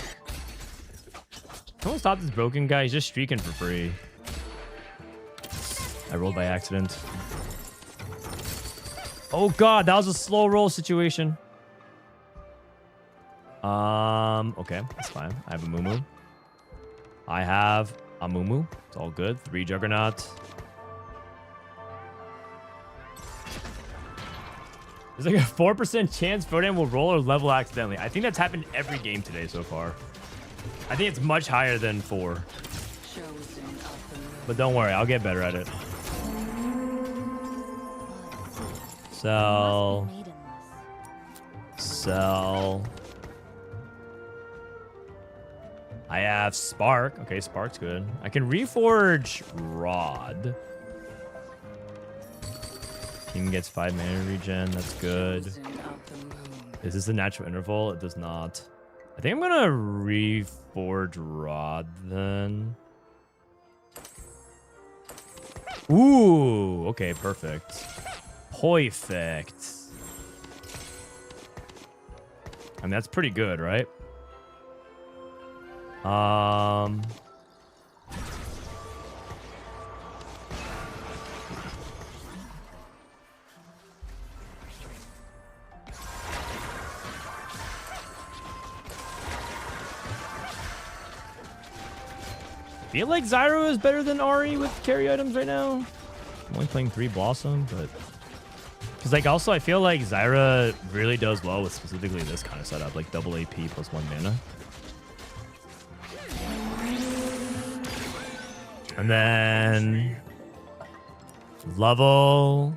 Someone stop this broken guy. He's just streaking for free. I rolled by accident. Oh god, that was a slow roll situation. Okay, that's fine. I have a Mumu. I have a Mumu. It's all good. 3 Juggernaut. There's like a 4% chance Frodan will roll or level accidentally. I think that's happened every game today so far. I think it's much higher than 4. But don't worry, I'll get better at it. Sell. I have Spark. Okay, Spark's good. I can reforge Rod. Team gets 5 mana regen. That's good. Is this a natural interval? It does not. I think I'm gonna reforge Rod then. Ooh, okay, perfect. Perfect. I mean, that's pretty good, right? I feel like Zyro is better than Ari with carry items right now. I'm only playing 3 Blossom, but... Because, like, also, I feel like Zyra really does well with specifically this kind of setup, like double AP plus 1 mana. And then... level...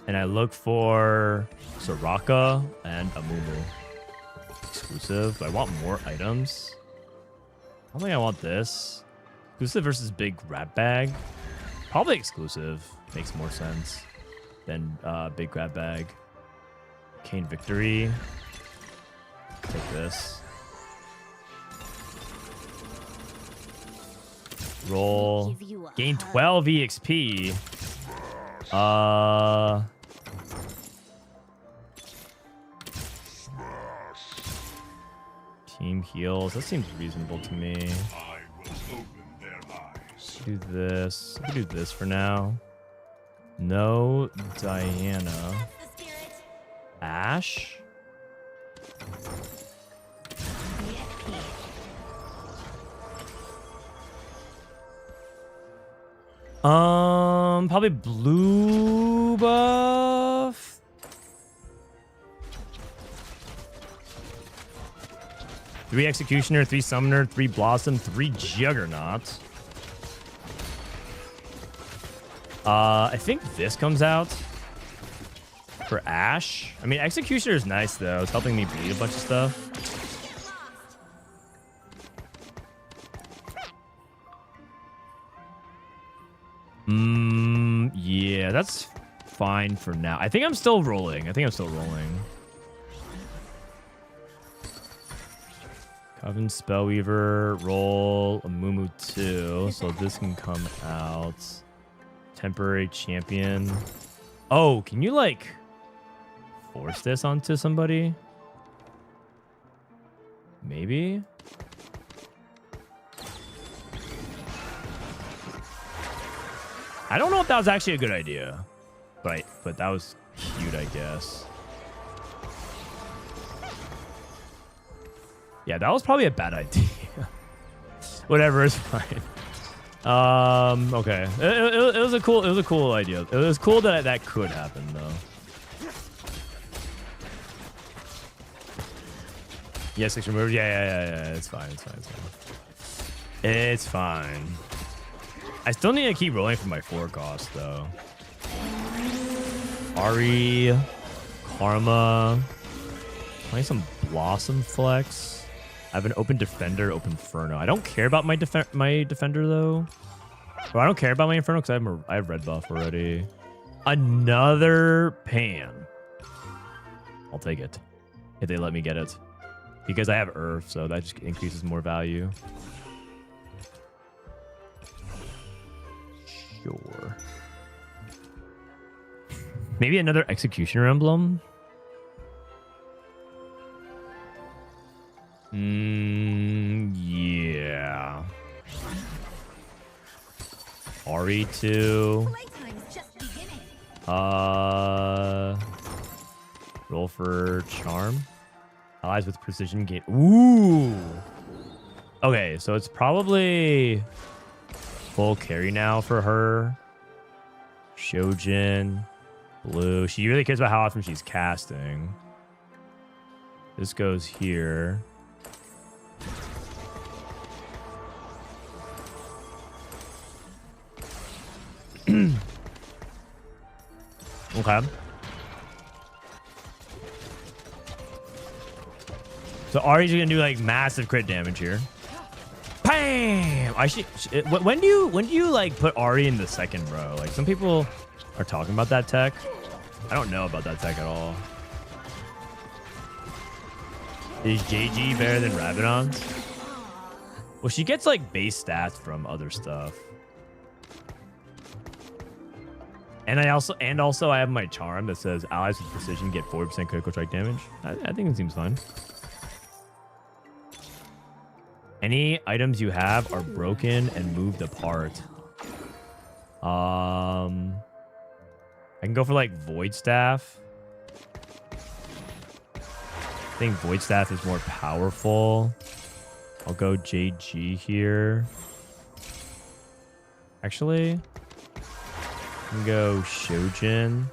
And I look for Soraka and Amumu. Exclusive. Do I want more items? I don't think I want this. Exclusive versus big grab bag. Probably exclusive. Makes more sense than big grab bag. Kane victory. Take this. Roll. Gain 12 EXP. Team heals. That seems reasonable to me. I will open their eyes. Do this. We can do this for now. No Diana. Ash. Probably blue buff. Three Executioner, 3 Summoner, 3 Blossom, 3 Juggernaut. I think this comes out for Ash. I mean, Executioner is nice, though. It's helping me bleed a bunch of stuff. Yeah, that's fine for now. I think I'm still rolling. Coven Spellweaver, roll a Mumu 2, so this can come out. Temporary champion. Oh, can you like force this onto somebody? Maybe. I don't know if that was actually a good idea, but that was cute, I guess. Yeah, that was probably a bad idea. Whatever, it's fine. Okay. It was a cool idea. It was cool that that could happen though. Yes, extra move. Yeah. It's fine. It's fine. I still need to keep rolling for my 4 cost though. Ari, Karma, playing some Blossom Flex. I have an open Defender, open Inferno. I don't care about my Defender though. Well, I don't care about my Inferno because I have red buff already. Another Pan. I'll take it if they let me get it because I have Earth, so that just increases more value. Sure. Maybe another Executioner emblem. Yeah. RE2. Roll for Charm. Allies with precision gain. Ooh. Okay, so it's probably full carry now for her. Shojin. Blue. She really cares about how often she's casting. This goes here. Okay. So Ari's gonna do like massive crit damage here. Bam! When do you like put Ari in the second row? Like some people are talking about that tech. I don't know about that tech at all. Is JG better than Rabadon? Well, she gets like base stats from other stuff. And I also I have my charm that says allies with precision get 40% critical strike damage. I think it seems fine. Any items you have are broken and moved apart. I can go for like Void Staff. I think Void Staff is more powerful. I'll go JG here. Actually, I can go Shojin.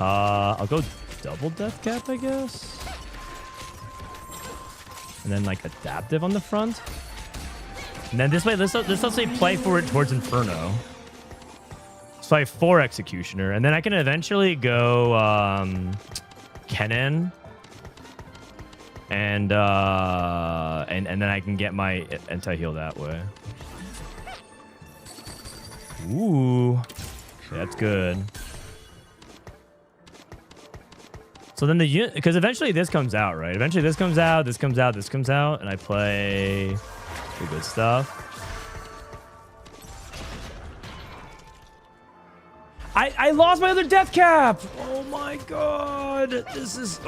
I'll go double Death Cap, I guess. And then like adaptive on the front. And then this way, let's say play for it towards Inferno. So I have 4 Executioner, and then I can eventually go Kennen. And then I can get my anti-heal that way. Ooh. That's good. So then because eventually this comes out, right? Eventually this comes out, this comes out, this comes out, and I play the good stuff. I lost my other death cap. Oh my god. This is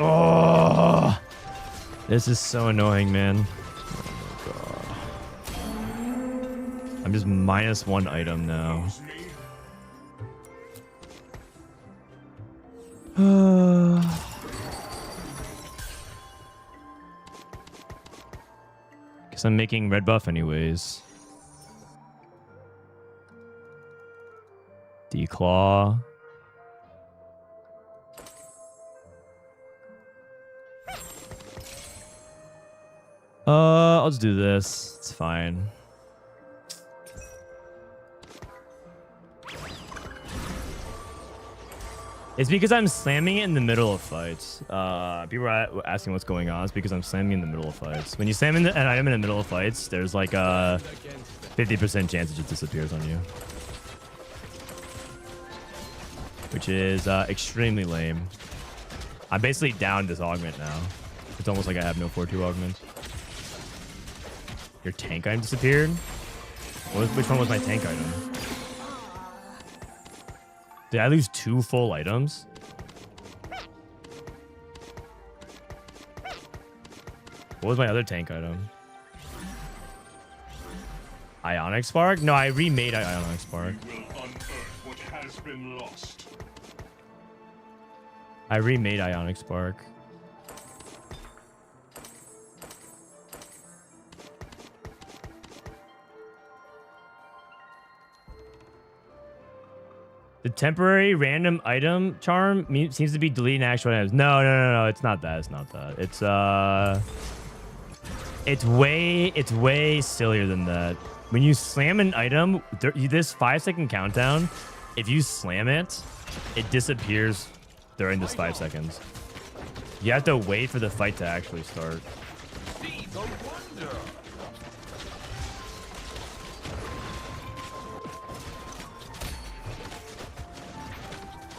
so annoying, man. Oh my god. I'm just -1 item now. Guess I'm making red buff anyways. Declaw. I'll just do this. It's fine. It's because I'm slamming it in the middle of fights. People are asking what's going on. It's because I'm slamming in the middle of fights. When you slam an item in the middle of fights, there's like a 50% chance it just disappears on you. Which is extremely lame. I'm basically down this augment now. It's almost like I have no 4-2 augment. Your tank item disappeared? Which one was my tank item? Did I lose 2 full items? What was my other tank item? Ionic Spark? No, I remade Ionic Spark. We will unearth what has been lost. I remade Ionic Spark. The temporary random item charm seems to be deleting actual items. No. It's not that. It's not that. It's way sillier than that. When you slam an item, this 5-second countdown, if you slam it, it disappears during this 5 seconds. You have to wait for the fight to actually start. See the wonder.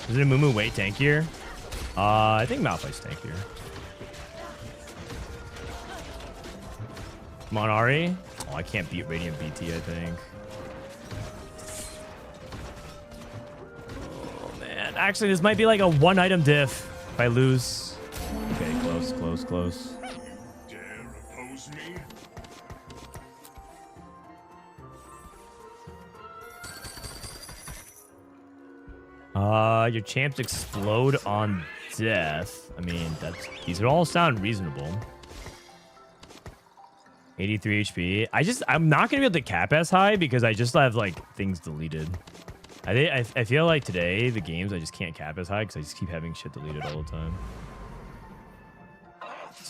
Is it a Mumu way tankier? I think Malphite's tankier. Monari? Oh, I can't beat Radiant BT, I think. Oh, man. Actually, this might be like a 1-item diff if I lose. Okay, close. Dare oppose me? Your champs explode on death. I mean, these all sound reasonable. 83 HP. I'm not gonna be able to cap as high because I just have like things deleted. I feel like today the games I just can't cap as high because I just keep having shit deleted all the time.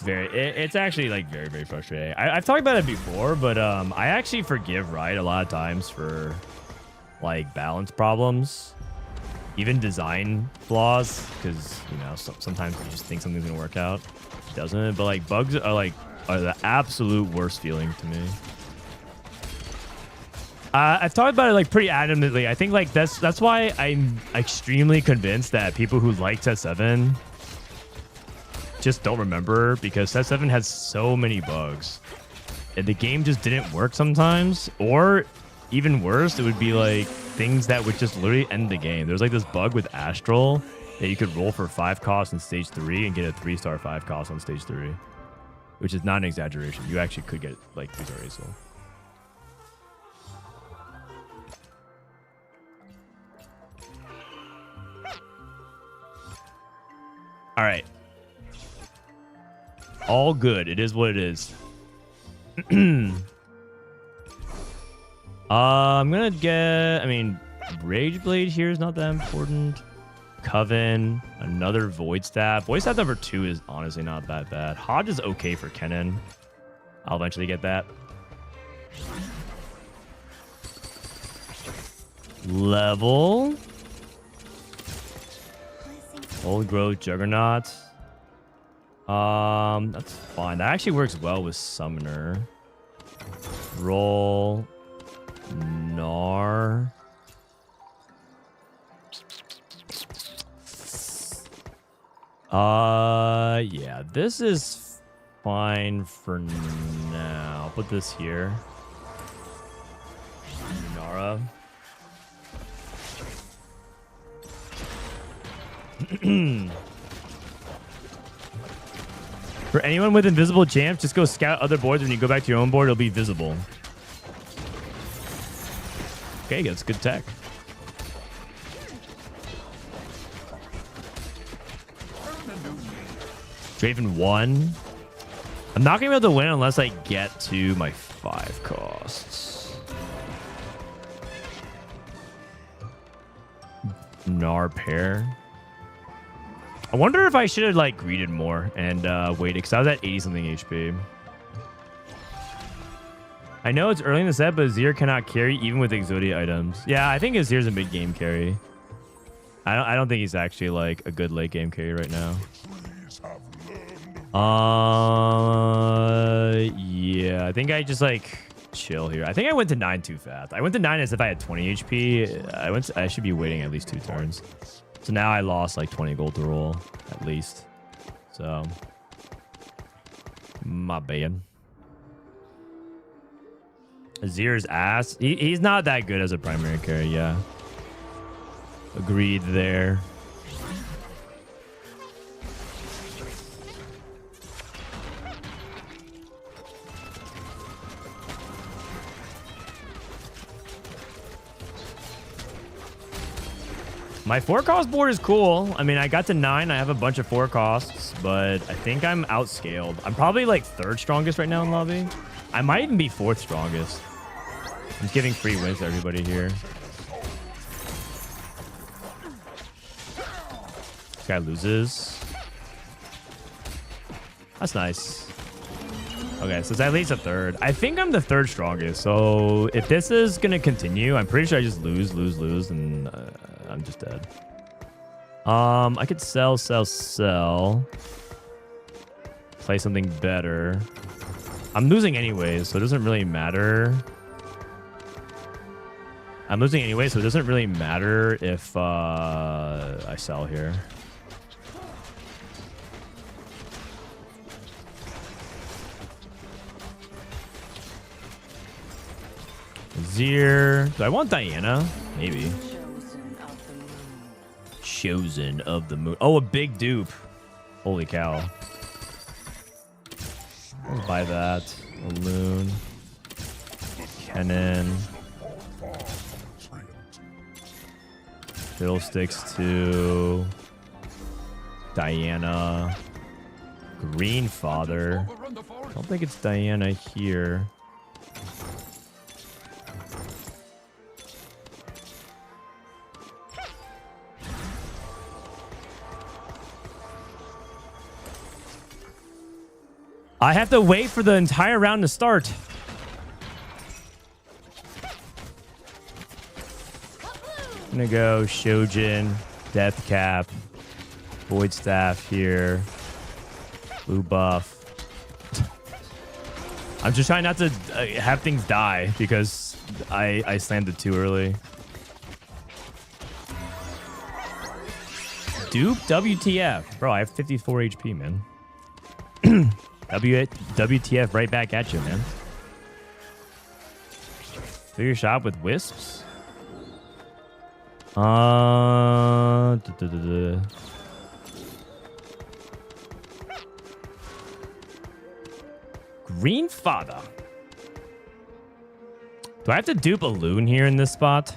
It's actually like very, very frustrating. I've talked about it before, but I actually forgive Riot a lot of times for like balance problems. even design flaws, because you know sometimes you just think something's gonna work out, it doesn't. But like bugs are the absolute worst feeling to me. I've talked about it like pretty adamantly. I think like that's why I'm extremely convinced that people who like Set 7 just don't remember, because Set 7 has so many bugs and the game just didn't work sometimes. Or even worse, it would be like things that would just literally end the game. There's like this bug with Astral that you could roll for 5 costs in stage 3 and get a 3-star 5 cost on stage 3, which is not an exaggeration. You actually could get like 3-star Acel. All right. All good. It is what it is. I'm gonna get, I mean, Rageblade here is not that important. Coven, another Void Staff. Void Staff number 2 is honestly not that bad. Hodge is okay for Kennen. I'll eventually get that. Level. Old Growth Juggernaut. That's fine. That actually works well with Summoner. Roll. Gnar. Yeah, this is fine for now. Put this here. Nara. For anyone with invisible champs, just go scout other boards. When you go back to your own board, it'll be visible. Okay, that's good tech. Draven 1. I'm not gonna be able to win unless I get to my 5 costs. Gnar pair. I wonder if I should have like greeted more and waited, because I was at 80 something HP. I know it's early in the set, but Azir cannot carry even with Exodia items. Yeah, I think Azir's a mid game carry. I don't think he's actually like a good late game carry right now. Yeah, I think I just like chill here. I think I went to 9 too fast. I went to 9 as if I had 20 HP. I should be waiting at least 2 turns. So now I lost like 20 gold to roll at least. So my bad. Azir's ass. He's not that good as a primary carry. Yeah. Agreed there. My 4-cost board is cool. I mean, I got to 9. I have a bunch of 4 costs, but I think I'm outscaled. I'm probably like 3rd strongest right now in lobby. I might even be 4th strongest. I'm just giving free wins to everybody here. This guy loses. That's nice. Okay, so it's at least a 3rd. I think I'm the 3rd strongest. So if this is going to continue, I'm pretty sure I just lose, and I'm just dead. I could sell. Play something better. I'm losing anyways, so it doesn't really matter. I'm losing anyway, so it doesn't really matter if I sell here. Azir. Do I want Diana? Maybe. Chosen of the moon. Oh, a big dupe. Holy cow. I'll buy that. A loon. Kennen. Fiddlesticks to Diana. Green Father. I don't think it's Diana here. I have to wait for the entire round to start. Gonna go Shojin, Death Cap, Void Staff here, blue buff. I'm just trying not to have things die because I slammed it too early. Dupe WTF. Bro, I have 54 HP, man. WTF right back at you, man. Figure shot with wisps. Green Fada. Do I have to dupe a loon here in this spot?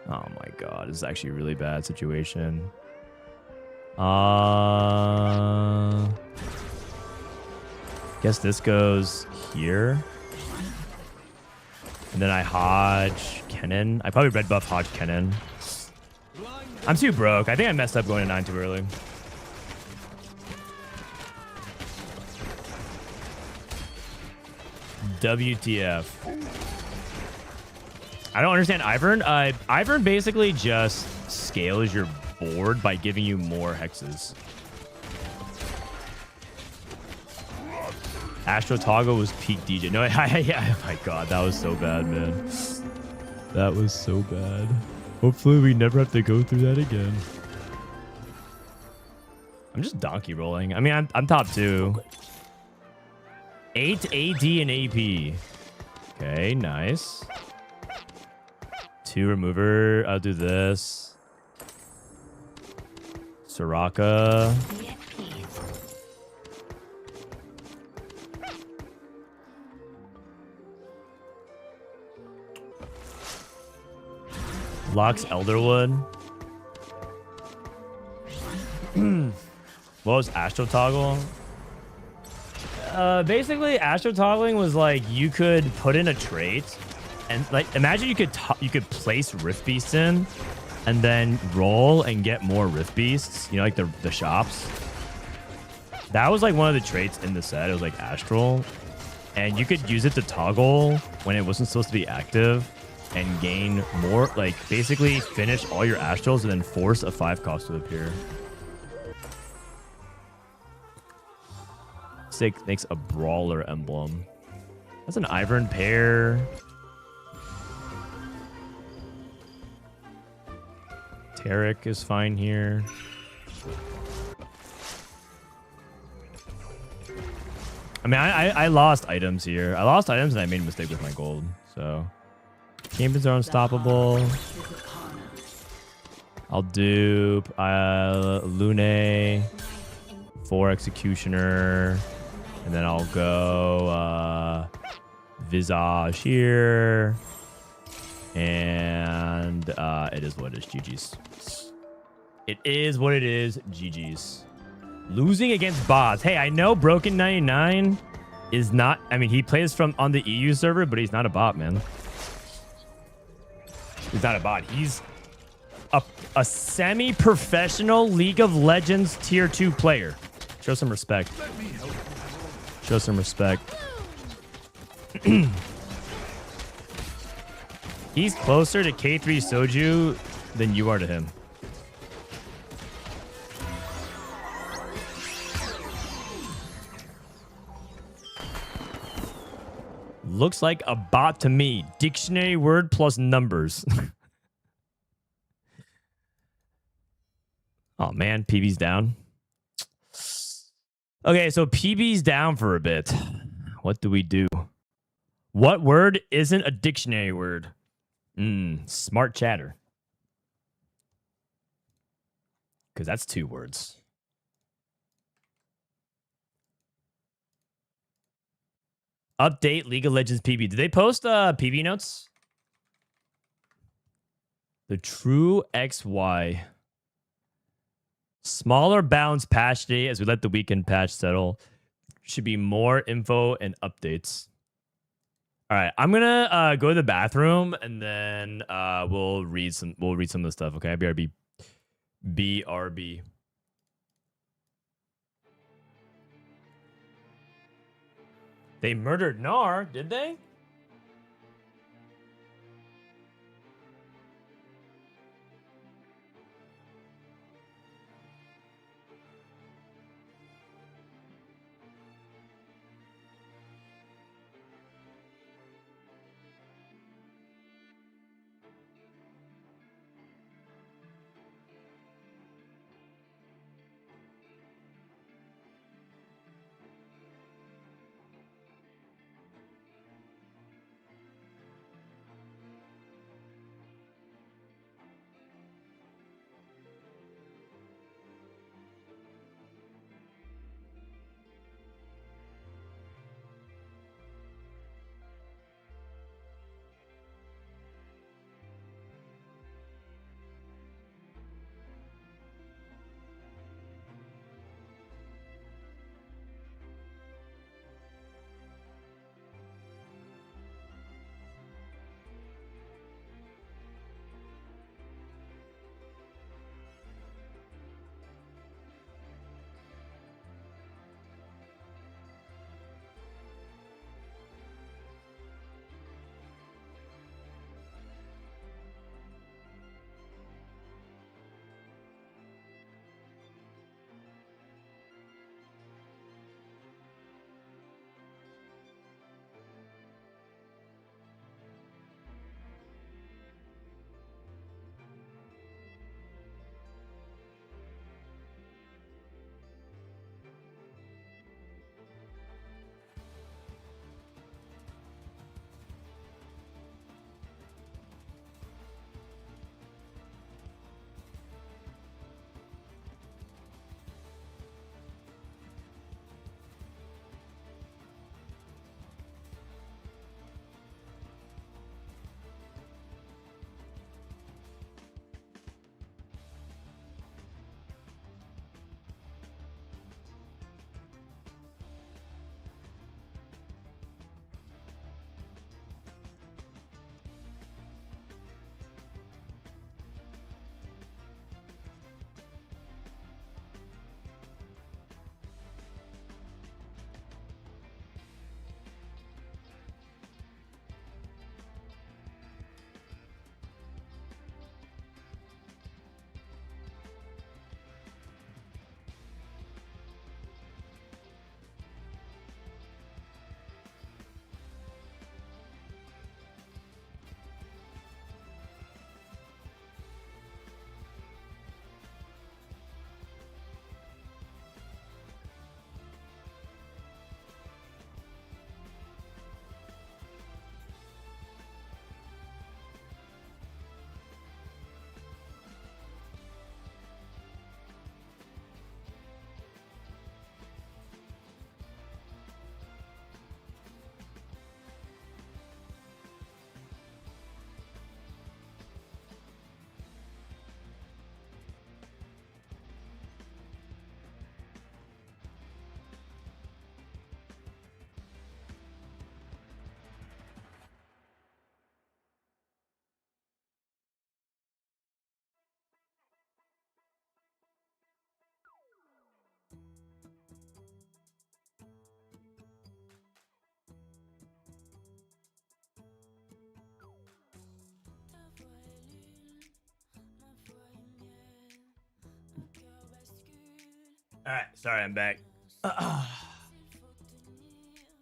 Oh my god, this is actually a really bad situation. Guess this goes here. And then I Hodge Kennen. I probably red buff Hodge Kennen. I'm too broke. I think I messed up going to 9 too early. WTF. I don't understand Ivern. Ivern basically just scales your board by giving you more hexes. Astro Toggle was peak DJ. No, yeah, oh my god, that was so bad, man. That was so bad. Hopefully we never have to go through that again. I'm just donkey rolling. I mean, I'm top 2. 8 AD and AP. Okay, nice. 2 remover. I'll do this. Soraka. Locks Elderwood. What was Astro Toggle? Basically, Astro Toggling was like you could put in a trait, and like imagine you could place Rift Beasts in, and then roll and get more Rift Beasts. You know, like the shops. That was like one of the traits in the set. It was like Astral, and you could use it to toggle when it wasn't supposed to be active, and gain more. Like basically finish all your Astrals and then force a 5 cost to appear. Sick makes a brawler emblem. That's an Ivern pair. Tarek is fine here. I mean, I lost items here. I lost items and I made a mistake with my gold. So, champions are unstoppable. I'll dupe Lune, 4 Executioner, and then I'll go Visage here. And it is what it is. GG's. It is what it is. GG's. Losing against bots. Hey, I know Broken 99 is not... I mean, he plays from on the EU server, but he's not a bot, man. He's not a bot. He's a semi-professional League of Legends tier 2 player. Show some respect. Show some respect. He's closer to K3 Soju than you are to him. Looks like a bot to me. Dictionary word plus numbers. Oh man, PB's down. Okay, so PB's down for a bit. What do we do? What word isn't a dictionary word? Smart chatter. Because that's 2 words. Update League of Legends PB. Did they post PB notes? The true XY. Smaller bounds patch day as we let the weekend patch settle. Should be more info and updates. All right, I'm gonna go to the bathroom and then we'll read some of the stuff. Okay, BRB. BRB. They murdered Nar, did they? All right, sorry, I'm back.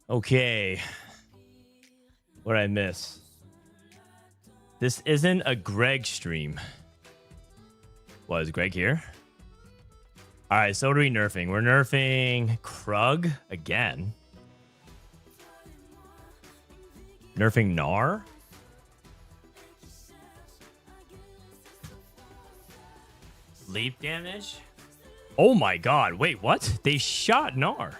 Okay. What did I miss? This isn't a Greg stream. What, is Greg here? All right, so what are we nerfing? We're nerfing Krug again. Nerfing Gnar. Leap damage. Oh my god, wait, what? They shot Gnar.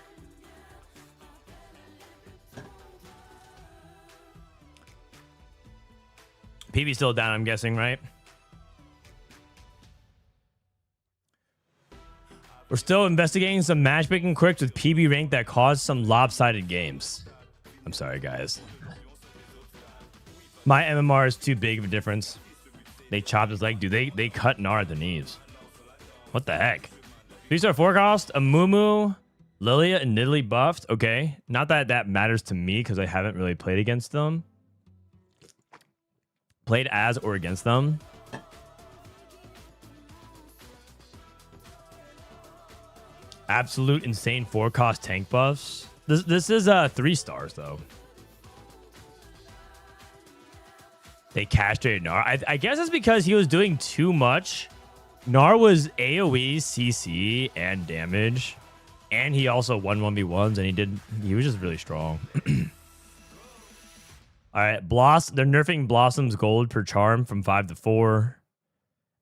PB still down, I'm guessing, right? We're still investigating some matchmaking quirks with PB rank that caused some lopsided games. I'm sorry, guys. My MMR is too big of a difference. They chopped his leg. Dude, they cut Gnar at the knees. What the heck? 3-star forecast, a Mumu, Lilia, and Nidalee buffed. Okay. Not that that matters to me because I haven't really played against them. Played as or against them. Absolute insane forecast tank buffs. This is 3 stars though. They castrated Gnar. I guess it's because he was doing too much. Gnar was AoE, CC, and damage. And he also won 1v1s, and he was just really strong. All right, they're nerfing Blossom's gold per charm from 5 to 4.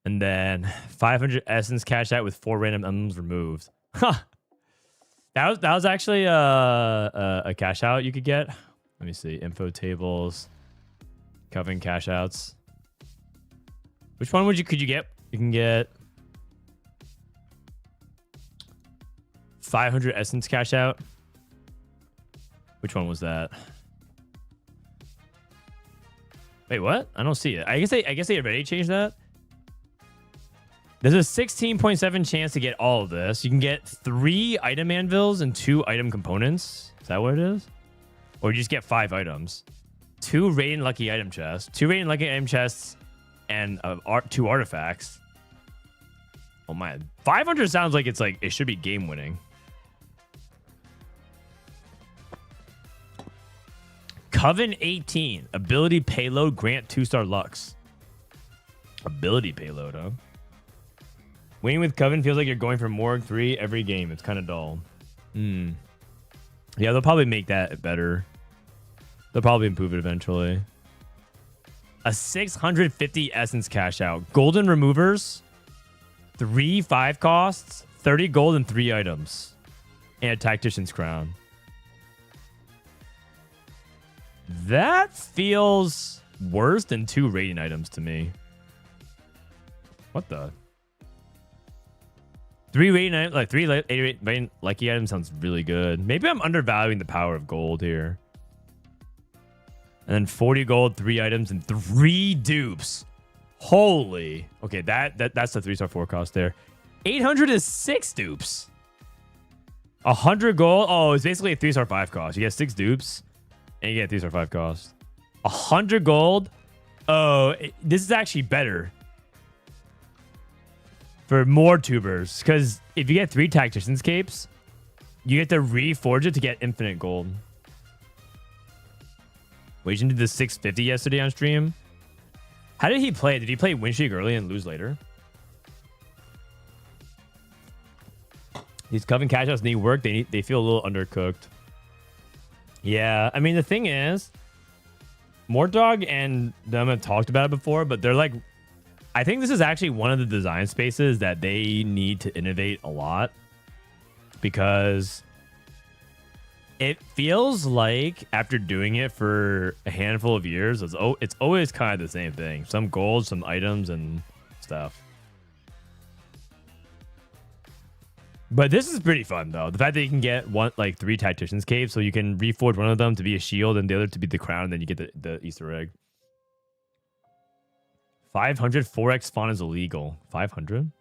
And then 500 essence cash out with 4 random emblems removed. Huh. That was actually a cash out you could get. Let me see. Info tables. Coven cash outs. Which one could you get? You can get 500 essence cash out. Which one was that? Wait, what? I don't see it. I guess they already changed that. There's a 16.7 chance to get all of this. You can get 3 item anvils and 2 item components. Is that what it is? Or you just get 5 items. 2 Radiant Lucky item chests. 2 Radiant Lucky item chests and 2 artifacts. Oh my. 500 sounds like it should be game winning. Coven 18. Ability payload grant 2-star Lux. Ability payload, huh? Winning with Coven feels like you're going for Morg 3 every game. It's kind of dull. Yeah, they'll probably make that better. They'll probably improve it eventually. A 650 essence cash out. Golden removers. 3 5 costs. 30 gold and 3 items. And a tactician's crown. That feels worse than 2 rating items to me. What the? 3 rating, like 3 rating lucky items sounds really good. Maybe I'm undervaluing the power of gold here. And then 40 gold, 3 items, and 3 dupes. Holy. Okay, that's the 3-star forecast there. 806 dupes. 100 gold. Oh, it's basically a 3-star 5 cost. You get 6 dupes, and you get a 3-star 5 cost. 100 gold. Oh, this is actually better. For more tubers, because if you get 3 tactician's capes, you get to reforge it to get infinite gold. Wait, you did the 650 yesterday on stream. How did he play? Did he play win streak early and lose later? These Coven cash outs need work. They feel a little undercooked. Yeah, I mean the thing is, Mortdog and them have talked about it before, but they're like, I think this is actually one of the design spaces that they need to innovate a lot, because it feels like after doing it for a handful of years, it's always kind of the same thing. Some gold, some items, and stuff. But this is pretty fun, though. The fact that you can get 3 Tactician's Caves, so you can reforge one of them to be a shield and the other to be the crown, and then you get the Easter egg. 500 4x fawn is illegal. 500?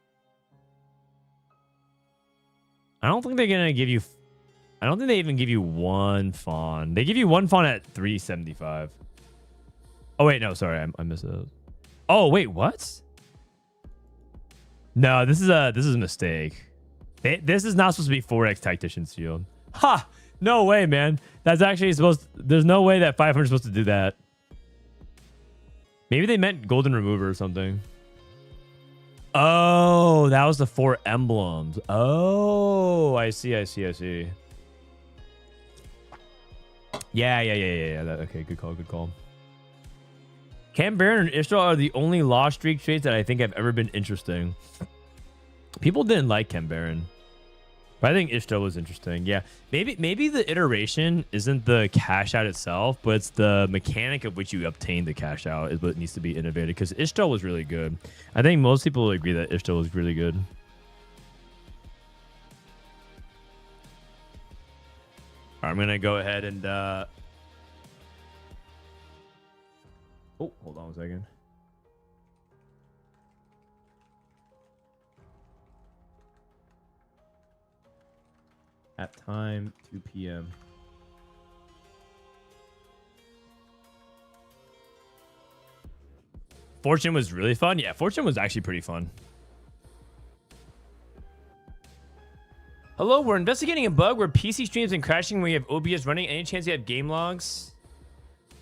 I don't think they're going to give you... I don't think they even give you 1 fawn. They give you 1 fawn at 375. Oh, wait. No, sorry. I missed those. Oh, wait. What? No, this is a mistake. This is not supposed to be 4x Tactician's Shield. Ha! No way, man. That's actually supposed... There's no way that 500 is supposed to do that. Maybe they meant Golden Remover or something. Oh, that was the 4 emblems. Oh, I see. Yeah. Okay, good call. Cam Baron and Ishtar are the only lost streak traits that I think have ever been interesting. People didn't like Cam Baron. But I think Ishtar was interesting. Yeah. Maybe the iteration isn't the cash out itself, but it's the mechanic of which you obtain the cash out is what needs to be innovated. Because Ishtar was really good. I think most people will agree that Ishtar was really good. All right, I'm gonna go ahead and oh, hold on a second. At time 2 p.m. Fortune was really fun. Yeah, Fortune was actually pretty fun. Hello, we're investigating a bug where PC streams and crashing when you have OBS running. Any chance you have game logs?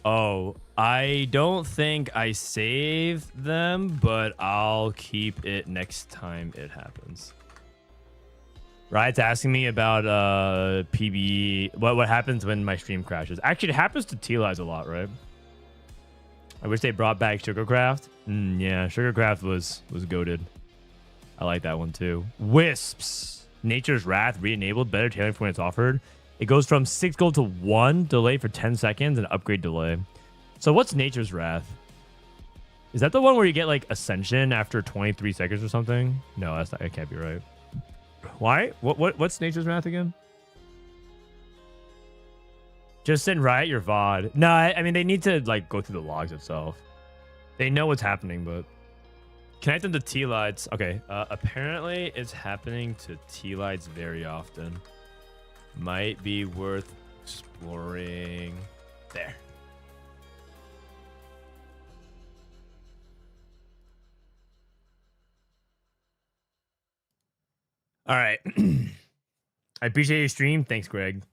Oh, I don't think I saved them, but I'll keep it next time it happens. Riot's asking me about PBE. What happens when my stream crashes? Actually, it happens to T-Lies a lot, right? I wish they brought back Sugarcraft. Yeah, Sugarcraft was goated. I like that one too. Wisps. Nature's Wrath re-enabled. Better tailoring for when it's offered. It goes from 6 gold to 1 delay for 10 seconds and upgrade delay. So what's Nature's Wrath? Is that the one where you get like Ascension after 23 seconds or something? No, that's not. It can't be right. Why? What's Nature's Wrath again? Just send Riot your VOD. No, I mean, they need to like go through the logs itself. They know what's happening, but connect them to T-Lights. Okay, apparently it's happening to T-Lights very often. Might be worth exploring. There. All right. I appreciate your stream. Thanks, Greg.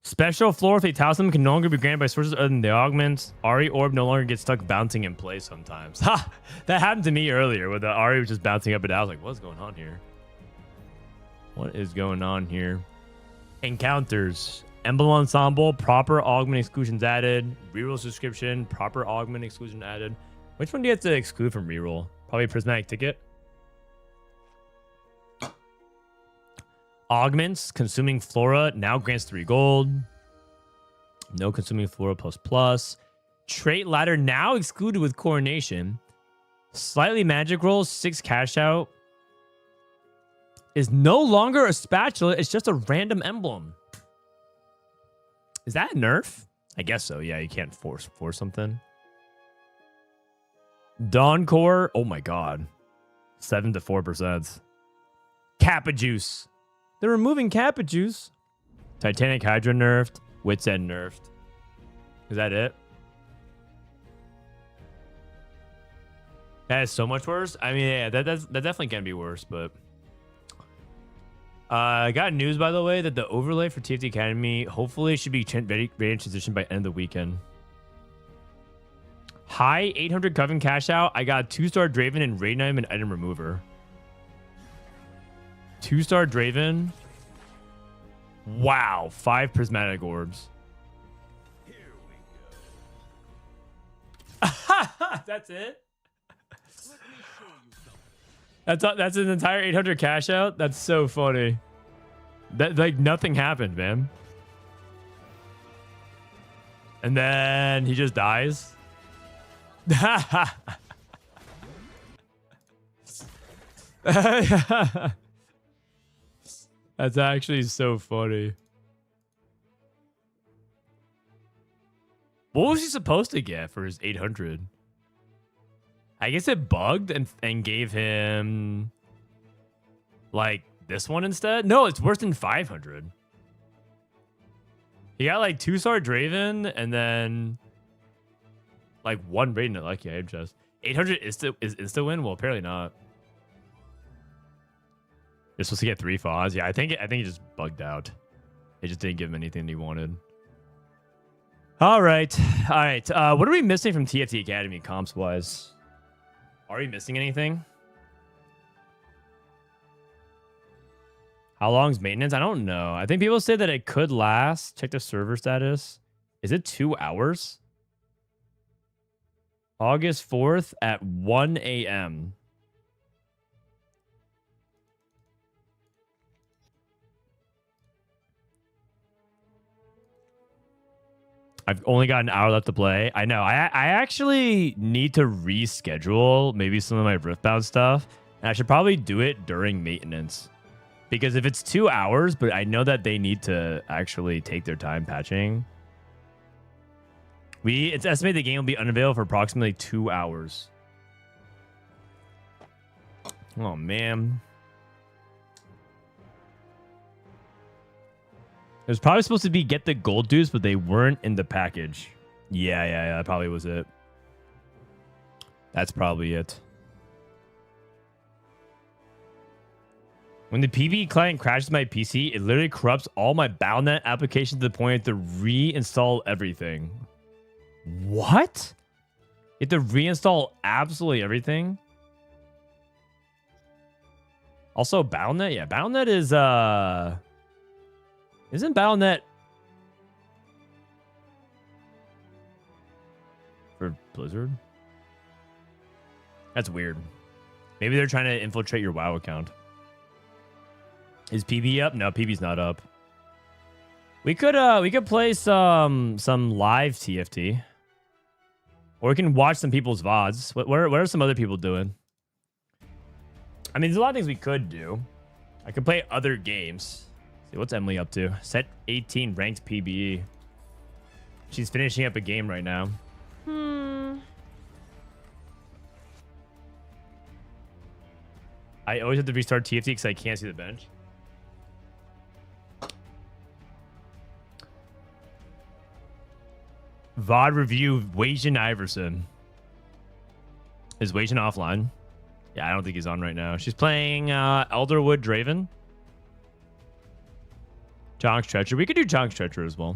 Special Floor Fatalism can no longer be granted by sources other than the augments. Ari Orb no longer gets stuck bouncing in place sometimes. Ha! That happened to me earlier where the Ari was just bouncing up and down. I was like, what's going on here? What is going on here? Encounters. Emblem Ensemble. Proper augment exclusions added. Reroll subscription. Proper augment exclusion added. Which one do you have to exclude from reroll? Probably Prismatic Ticket. Augments, consuming flora now grants 3 gold. No consuming flora ++. Trait ladder now excluded with coronation. Slightly magic rolls 6 cash out. Is no longer a spatula. It's just a random emblem. Is that a nerf? I guess so. Yeah, you can't force something. Dawn Core. Oh my god. 7 to 4%. Kappa Juice. They're removing Kappa Juice. Titanic Hydra nerfed. Wits End nerfed. Is that it? That is so much worse. I mean, yeah, that definitely can be worse, but I got news, by the way, that the overlay for TFT Academy hopefully should be ready in transition by end of the weekend. High 800 Coven cash out. I got 2-star Draven and Raid Knight and item remover. 2-star Draven. Wow. 5 prismatic orbs. Here we go. That's it? That's an entire 800 cash out? That's so funny. That like nothing happened, man. And then he just dies. That's actually so funny. What was he supposed to get for his 800? I guess it bugged and gave him like this one instead. No, it's worse than 500. He got like 2-star Draven and then like 1 Radiant Lucky Item Chest. 800 is insta win? Well, apparently not. You're supposed to get 3 Fawns. Yeah, I think it just bugged out. It just didn't give him anything he wanted. All right. All right. What are we missing from TFT Academy comps wise? Are we missing anything? How long's maintenance? I don't know. I think people say that it could last. Check the server status. Is it 2 hours? August 4th at 1 a.m. I've only got an hour left to play. I know. I actually need to reschedule maybe some of my Riftbound stuff. And I should probably do it during maintenance. Because if it's 2 hours, but I know that they need to actually take their time patching. It's estimated the game will be unavailable for approximately 2 hours. Oh, man. It was probably supposed to be get the gold dues, but they weren't in the package. Yeah, that probably was it. That's probably it. When the PvE client crashes my PC, it literally corrupts all my Battle.net applications to the point to reinstall everything. What? You have to reinstall absolutely everything? Also, Battle.net? Yeah, Battle.net is, Isn't Battle.net for Blizzard? That's weird. Maybe they're trying to infiltrate your WoW account. Is PB up? No, PB's not up. We could play some live TFT. Or we can watch some people's VODs. What are some other people doing? I mean, there's a lot of things we could do. I could play other games. See, what's Emily up to? Set 18 ranked PBE. She's finishing up a game right now. I always have to restart TFT because I can't see the bench. VOD review, Wajan Iverson. Is Wajan offline? Yeah, I don't think he's on right now. She's playing Elderwood Draven. Chonk's Treacher. We could do Chonk's Treacher as well.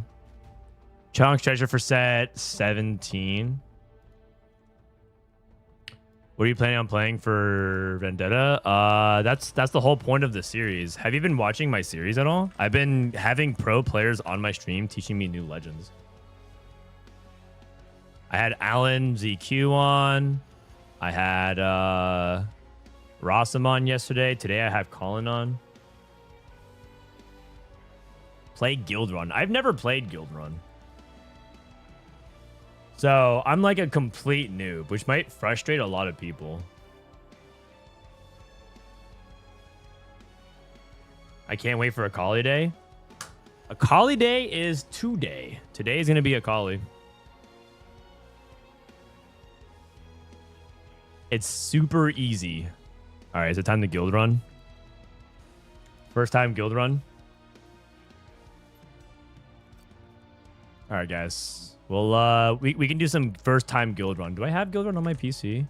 Chonk's Treacher for set 17. What are you planning on playing for Vendetta? That's the whole point of the series. Have you been watching my series at all? I've been having pro players on my stream teaching me new legends. I had Alan ZQ on. I had Rossum on yesterday. Today I have Collin on. Play Guild Run. I've never played Guild Run. So I'm like a complete noob, which might frustrate a lot of people. I can't wait for Akali Day. Akali Day is today. Today is going to be Akali. It's super easy. All right, is it time to Guild Run? First time Guild Run. All right, guys. Well, we can do some first time Guild Run. Do I have Guild Run on my PC?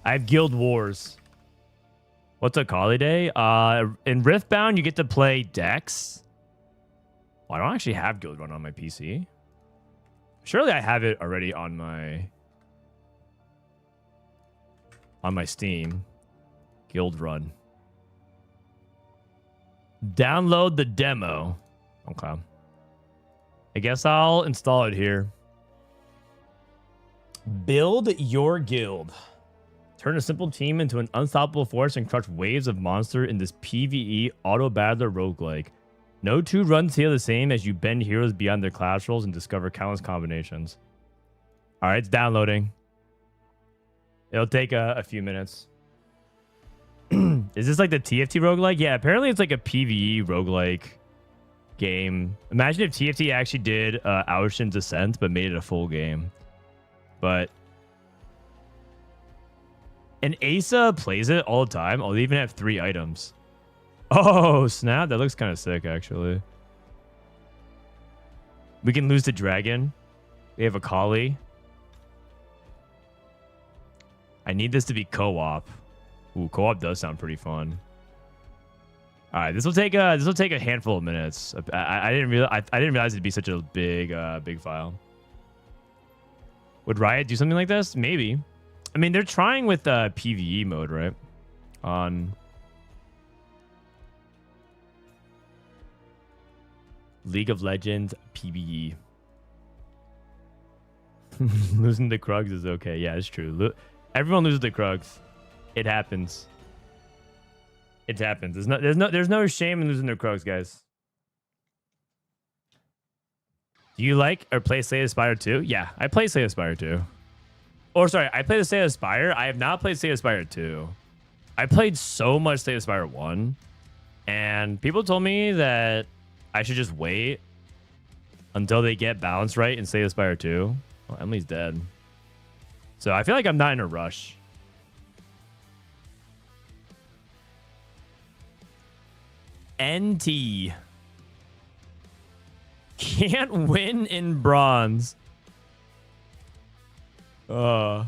I have Guild Wars. What's Akali Day? In Riftbound, you get to play Dex. Well, I don't actually have Guild Run on my PC. Surely I have it already on my Steam. Guild Run. Download the demo. Okay. I guess I'll install it here. Build your guild. Turn a simple team into an unstoppable force and crush waves of monster in this PvE auto-battler roguelike. No two runs feel the same as you bend heroes beyond their class roles and discover countless combinations. All right, it's downloading. It'll take a few minutes. Is this like the TFT roguelike? Yeah, apparently it's like a PvE roguelike game. Imagine if TFT actually did Ocean's Ascent, but made it a full game. But... And Asa plays it all the time. Oh, they even have 3 items. Oh, snap. That looks kind of sick, actually. We can lose to Dragon. We have Akali. I need this to be co-op. Ooh, co-op does sound pretty fun. All right, this will take a handful of minutes. I didn't realize it'd be such a big file. Would Riot do something like this? Maybe. I mean, they're trying with PvE mode, right? On League of Legends PvE. Losing the Krugs is okay. Yeah, it's true. Everyone loses the Krugs. It happens. It happens. There's no shame in losing their Krugs, guys. Do you like or play Slay the Spire 2? Yeah, I play Slay the Spire 2. Or sorry, I play the Slay the Spire. I have not played Slay the Spire 2. I played so much Slay the Spire 1. And people told me that I should just wait until they get balance right and Slay the Spire 2. Oh, Emily's dead. So I feel like I'm not in a rush. NT. Can't win in bronze. You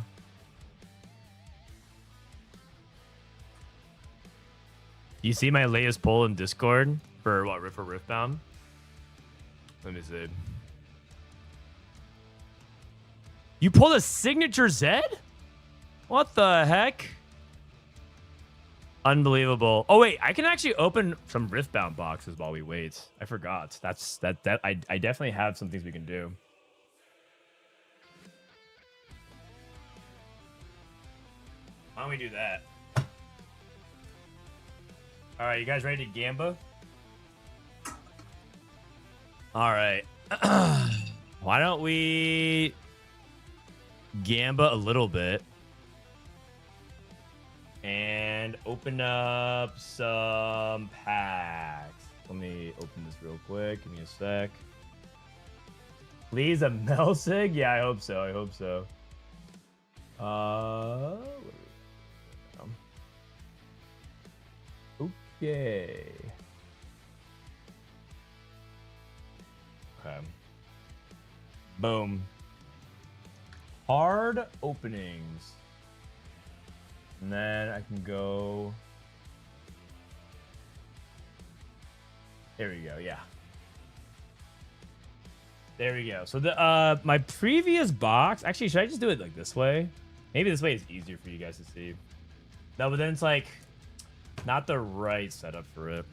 see my latest poll in Discord for what? For Riftbound? Let me see. You pulled a signature Zed? What the heck? Unbelievable. Oh wait, I can actually open some Riftbound boxes while we wait. I forgot. I definitely have some things we can do. Why don't we do that? All right, you guys ready to gamba? All right. Why don't we gamba a little bit and open up some packs? Let me open this real quick. Give me a sec. Please, a Melsig? Yeah, I hope so. I hope so. Okay. Okay. Boom. Hard openings. And then I can go. There we go. Yeah. There we go. So the my previous box. Actually, should I just do it like this way? Maybe this way is easier for you guys to see. No, but then it's like not the right setup for it.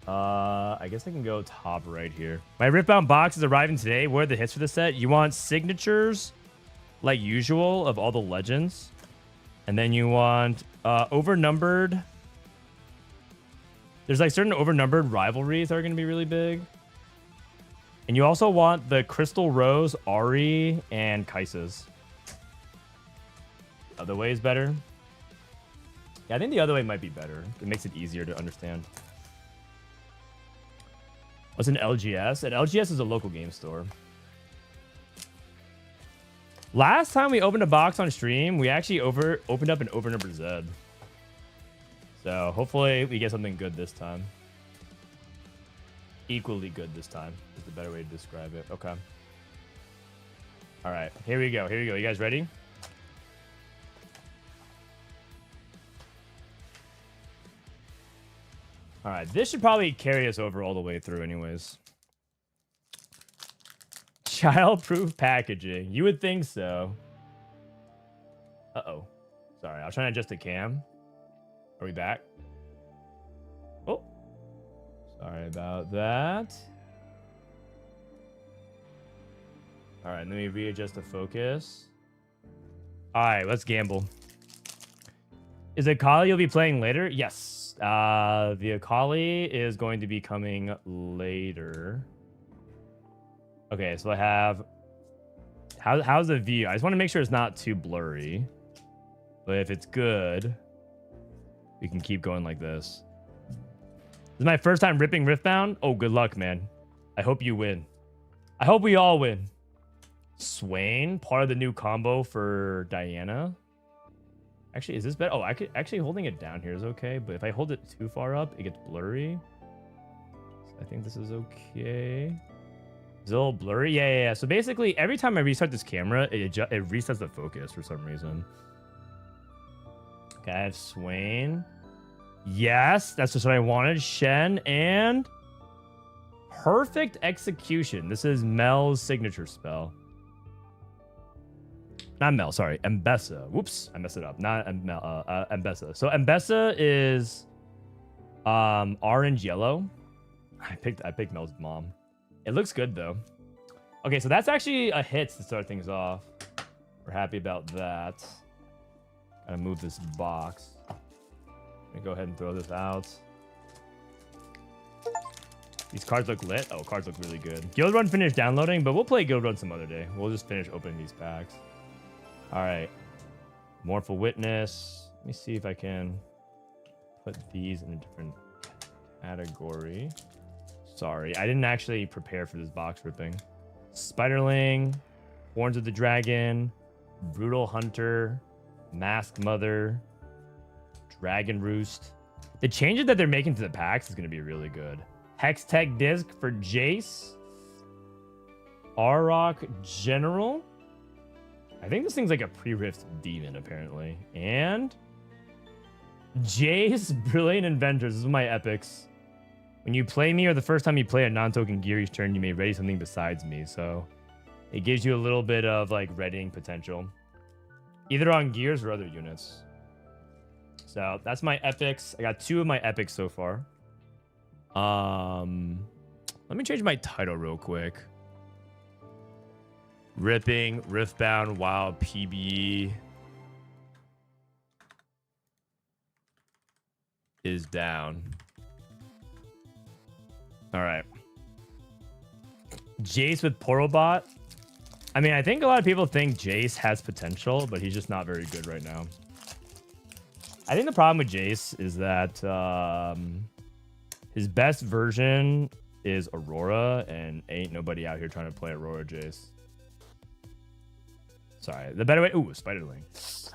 I guess I can go top right here. My Riftbound box is arriving today. What are the hits for the set? You want signatures, like usual, of all the legends. And then you want overnumbered. There's like certain overnumbered rivalries that are going to be really big. And you also want the Crystal Rose, Ari, and Kai'Sa's. Other way is better. Yeah, I think the other way might be better. It makes it easier to understand. What's an LGS? An LGS is a local game store. Last time we opened a box on stream, we actually opened up an overnumbered Zed. So hopefully we get something good this time. Equally good this time is the better way to describe it. Okay. All right, here we go. Here we go. You guys ready? All right, this should probably carry us over all the way through anyways. Child-proof packaging. You would think so. Uh-oh. Sorry, I was trying to adjust the cam. Are we back? Oh. Sorry about that. All right, let me readjust the focus. All right, let's gamble. Is Akali you'll be playing later? Yes. The Akali is going to be coming later. Okay, so I have... How's the view? I just want to make sure it's not too blurry. But if it's good, we can keep going like this. This is my first time ripping Riftbound. Oh, good luck, man. I hope you win. I hope we all win. Swain, part of the new combo for Diana. Actually, is this better? Oh, actually holding it down here is okay, but if I hold it too far up, it gets blurry. So I think this is okay. Is it a little blurry? Yeah. So basically, every time I restart this camera, it resets the focus for some reason. Okay, I have Swain. Yes, that's just what I wanted. Shen and Perfect Execution. This is Mel's signature spell. Not Mel, sorry. Mbessa. Whoops, I messed it up. Not Mbessa. So Mbessa is orange yellow. I picked Mel's mom. It looks good though. Okay, so that's actually a hit to start things off. We're happy about that. Gotta move this box. Let me go ahead and throw this out. These cards look lit. Oh, cards look really good. Guild Run finished downloading, but we'll play Guild Run some other day. We'll just finish opening these packs. All right. Morphle Witness. Let me see if I can put these in a different category. Sorry, I didn't actually prepare for this box ripping. Spiderling, Horns of the Dragon, Brutal Hunter, Masked Mother, Dragon Roost. The changes that they're making to the packs is going to be really good. Hextech Disc for Jace. Auroch General. I think this thing's like a pre-rift demon, apparently. And Jace Brilliant Inventors. This is my epics. When you play me or the first time you play a non-token gear each turn, you may ready something besides me. So it gives you a little bit of like readying potential. Either on gears or other units. So that's my epics. I got 2 of my epics so far. Let me change my title real quick. Ripping, Riftbound, Wild, PBE is down. All right. Jace with Portalbot. I mean, I think a lot of people think Jace has potential, but he's just not very good right now. I think the problem with Jace is that his best version is Aurora, and ain't nobody out here trying to play Aurora Jace. Sorry, the better way. Ooh, Spiderling.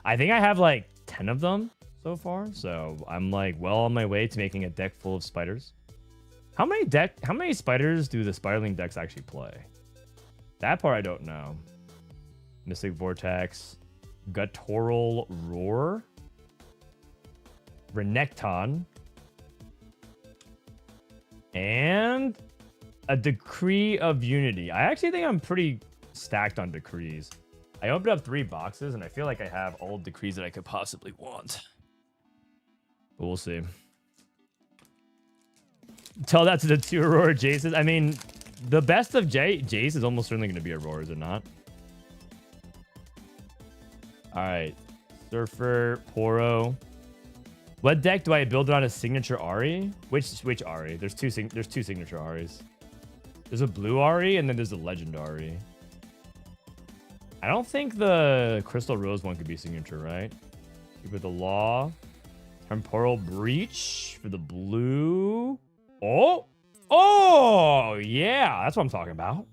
I think I have like 10 of them so far, so I'm like well on my way to making a deck full of spiders. How many spiders do the Spiderling decks actually play? That part I don't know. Mystic Vortex, Guttural Roar, Renekton, and a Decree of Unity. I actually think I'm pretty stacked on decrees. I opened up 3 boxes, and I feel like I have all decrees that I could possibly want. But we'll see. Tell that to the 2 Aurora Jaces. I mean, the best of Jace is almost certainly going to be Aurora, is it not? All right. Surfer, Poro. What deck do I build it on a signature Ari? Which Ari? There's two signature Aris. There's a blue Ari, and then there's a legend Ari. I don't think the Crystal Rose one could be signature, right? Keep with the Law. Temporal Breach for the blue. Oh, yeah, that's what I'm talking about.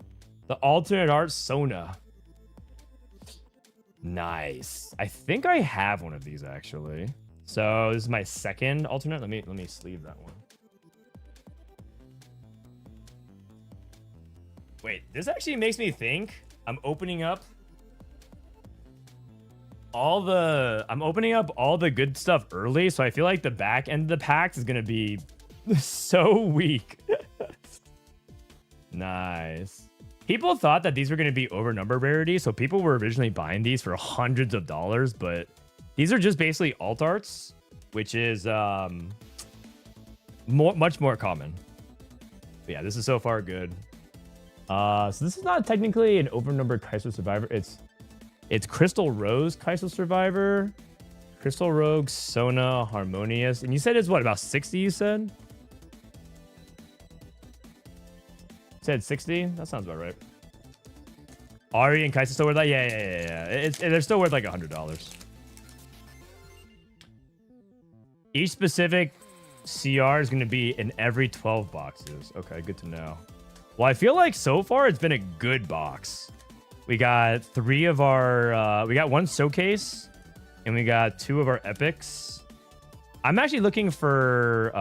The alternate art Sona. Nice. I think I have one of these actually. So this is my second alternate. Let me sleeve that one. Wait, this actually makes me think I'm opening up all the good stuff early, so I feel like the back end of the packs is gonna be so weak. Nice. People thought that these were going to be over-numbered rarities, so people were originally buying these for hundreds of dollars, but these are just basically alt arts, which is much more common. But yeah, this is so far good. So this is not technically an over-numbered Kaiser Survivor. It's Crystal Rose Kaiser Survivor, Crystal Rogue, Sona, Harmonious, and you said it's what, about 60? You said? Said 60? That sounds about right. Ari and Kaiser still worth like, yeah. They're still worth like $100. Each specific CR is going to be in every 12 boxes. Okay, good to know. Well, I feel like so far it's been a good box. We got 3 of our, we got 1 showcase, and we got 2 of our epics. I'm actually looking for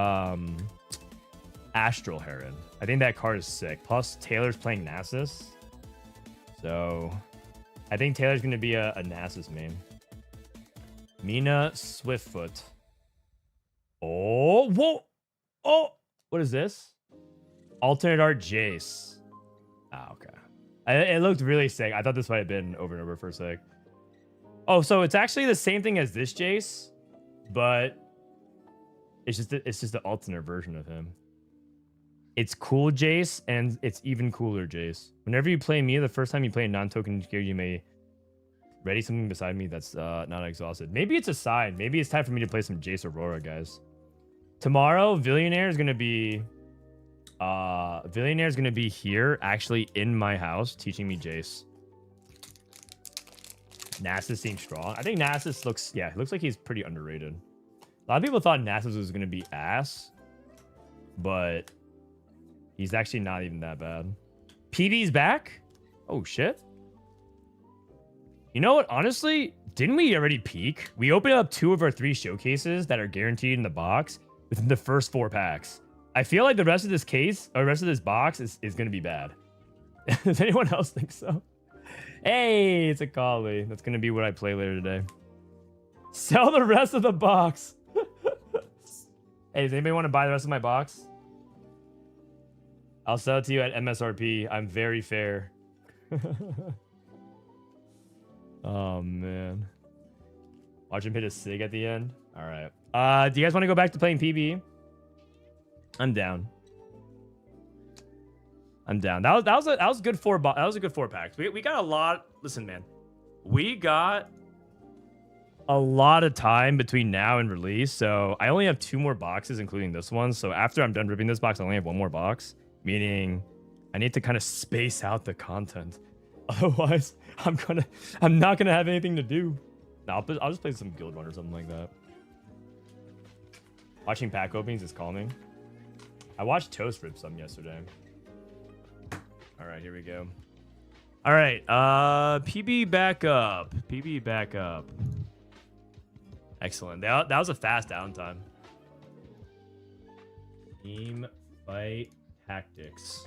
Astral Heron. I think that card is sick. Plus, Taylor's playing Nasus. So, I think Taylor's going to be a Nasus main. Mina Swiftfoot. Oh, whoa. Oh, what is this? Alternate art Jace. Ah, okay. It looked really sick. I thought this might have been over and over for a sec. Oh, so it's actually the same thing as this Jace, but it's just the alternate version of him. It's cool Jace, and it's even cooler Jace. Whenever you play me, the first time you play a non-token gear, you may ready something beside me that's not exhausted. Maybe it's a sign. Maybe it's time for me to play some Jace Aurora, guys. Tomorrow, Billionaire is gonna be here, actually in my house, teaching me Jace. Nasus seems strong. I think Nasus looks like he's pretty underrated. A lot of people thought Nasus was gonna be ass, but he's actually not even that bad. PB's back? Oh shit. You know what? Honestly, didn't we already peak? We opened up 2 of our 3 showcases that are guaranteed in the box within the first 4 packs. I feel like the rest of this case, or the rest of this box is going to be bad. Does anyone else think so? Hey, it's Akali. That's going to be what I play later today. Sell the rest of the box. Hey, does anybody want to buy the rest of my box? I'll sell it to you at MSRP. I'm very fair. Oh, man. Watch him hit a sig at the end. All right. Do you guys want to go back to playing PB? I'm down. I'm down. That was a good 4 packs. We got a lot. Listen, man. We got a lot of time between now and release. So I only have 2 more boxes, including this one. So after I'm done ripping this box, I only have 1 more box. Meaning I need to kind of space out the content. Otherwise, I'm not gonna have anything to do. No, I'll just play some Guild Run or something like that. Watching pack openings is calming. I watched Toast rip some yesterday. All right, here we go. All right, PB back up. PB back up. Excellent. That was a fast downtime. Team fight tactics.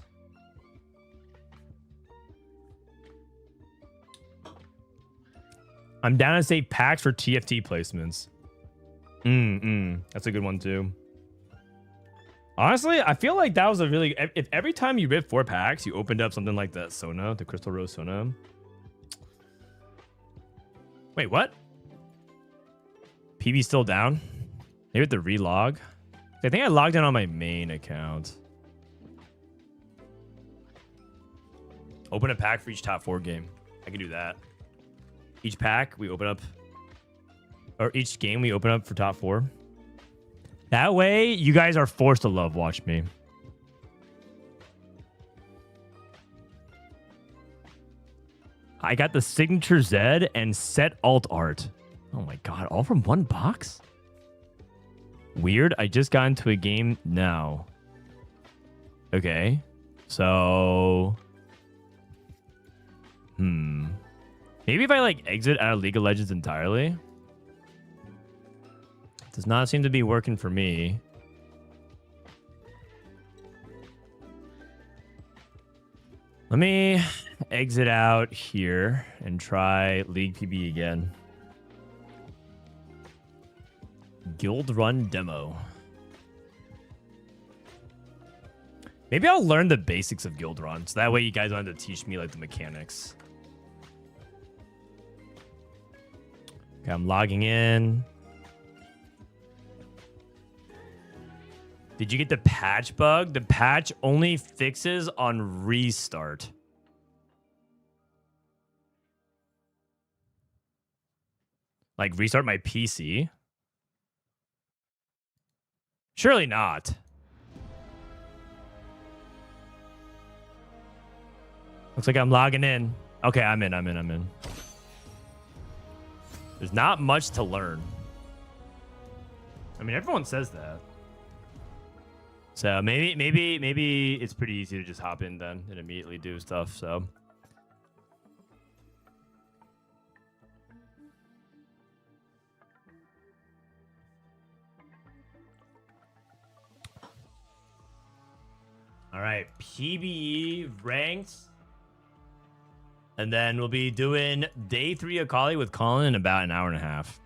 I'm down to say packs for TFT placements. That's a good one too. Honestly, I feel like that was a really... If every time you ripped 4 packs, you opened up something like the Sona, the Crystal Rose Sona. Wait, what? PB's still down? Maybe with the relog? I think I logged in on my main account. Open a pack for each top 4 game. I can do that. Each pack we open up, or each game we open up for top 4. That way, you guys are forced to love watch me. I got the signature Z and set alt art. Oh my god, all from 1 box? Weird. I just got into a game now. Okay. So... Maybe if I like exit out of League of Legends entirely. Does not seem to be working for me. Let me exit out here and try League PB again. Guild Run demo. Maybe I'll learn the basics of Guild Run, so that way you guys don't have to teach me like the mechanics. Okay, I'm logging in. Did you get the patch bug? The patch only fixes on restart. Like restart my PC? Surely not. Looks like I'm logging in. Okay, I'm in. There's not much to learn. I mean, everyone says that. So maybe it's pretty easy to just hop in then and immediately do stuff, so. All right, PBE ranked. And then we'll be doing day 3 Akali with Collin in about an hour and a half.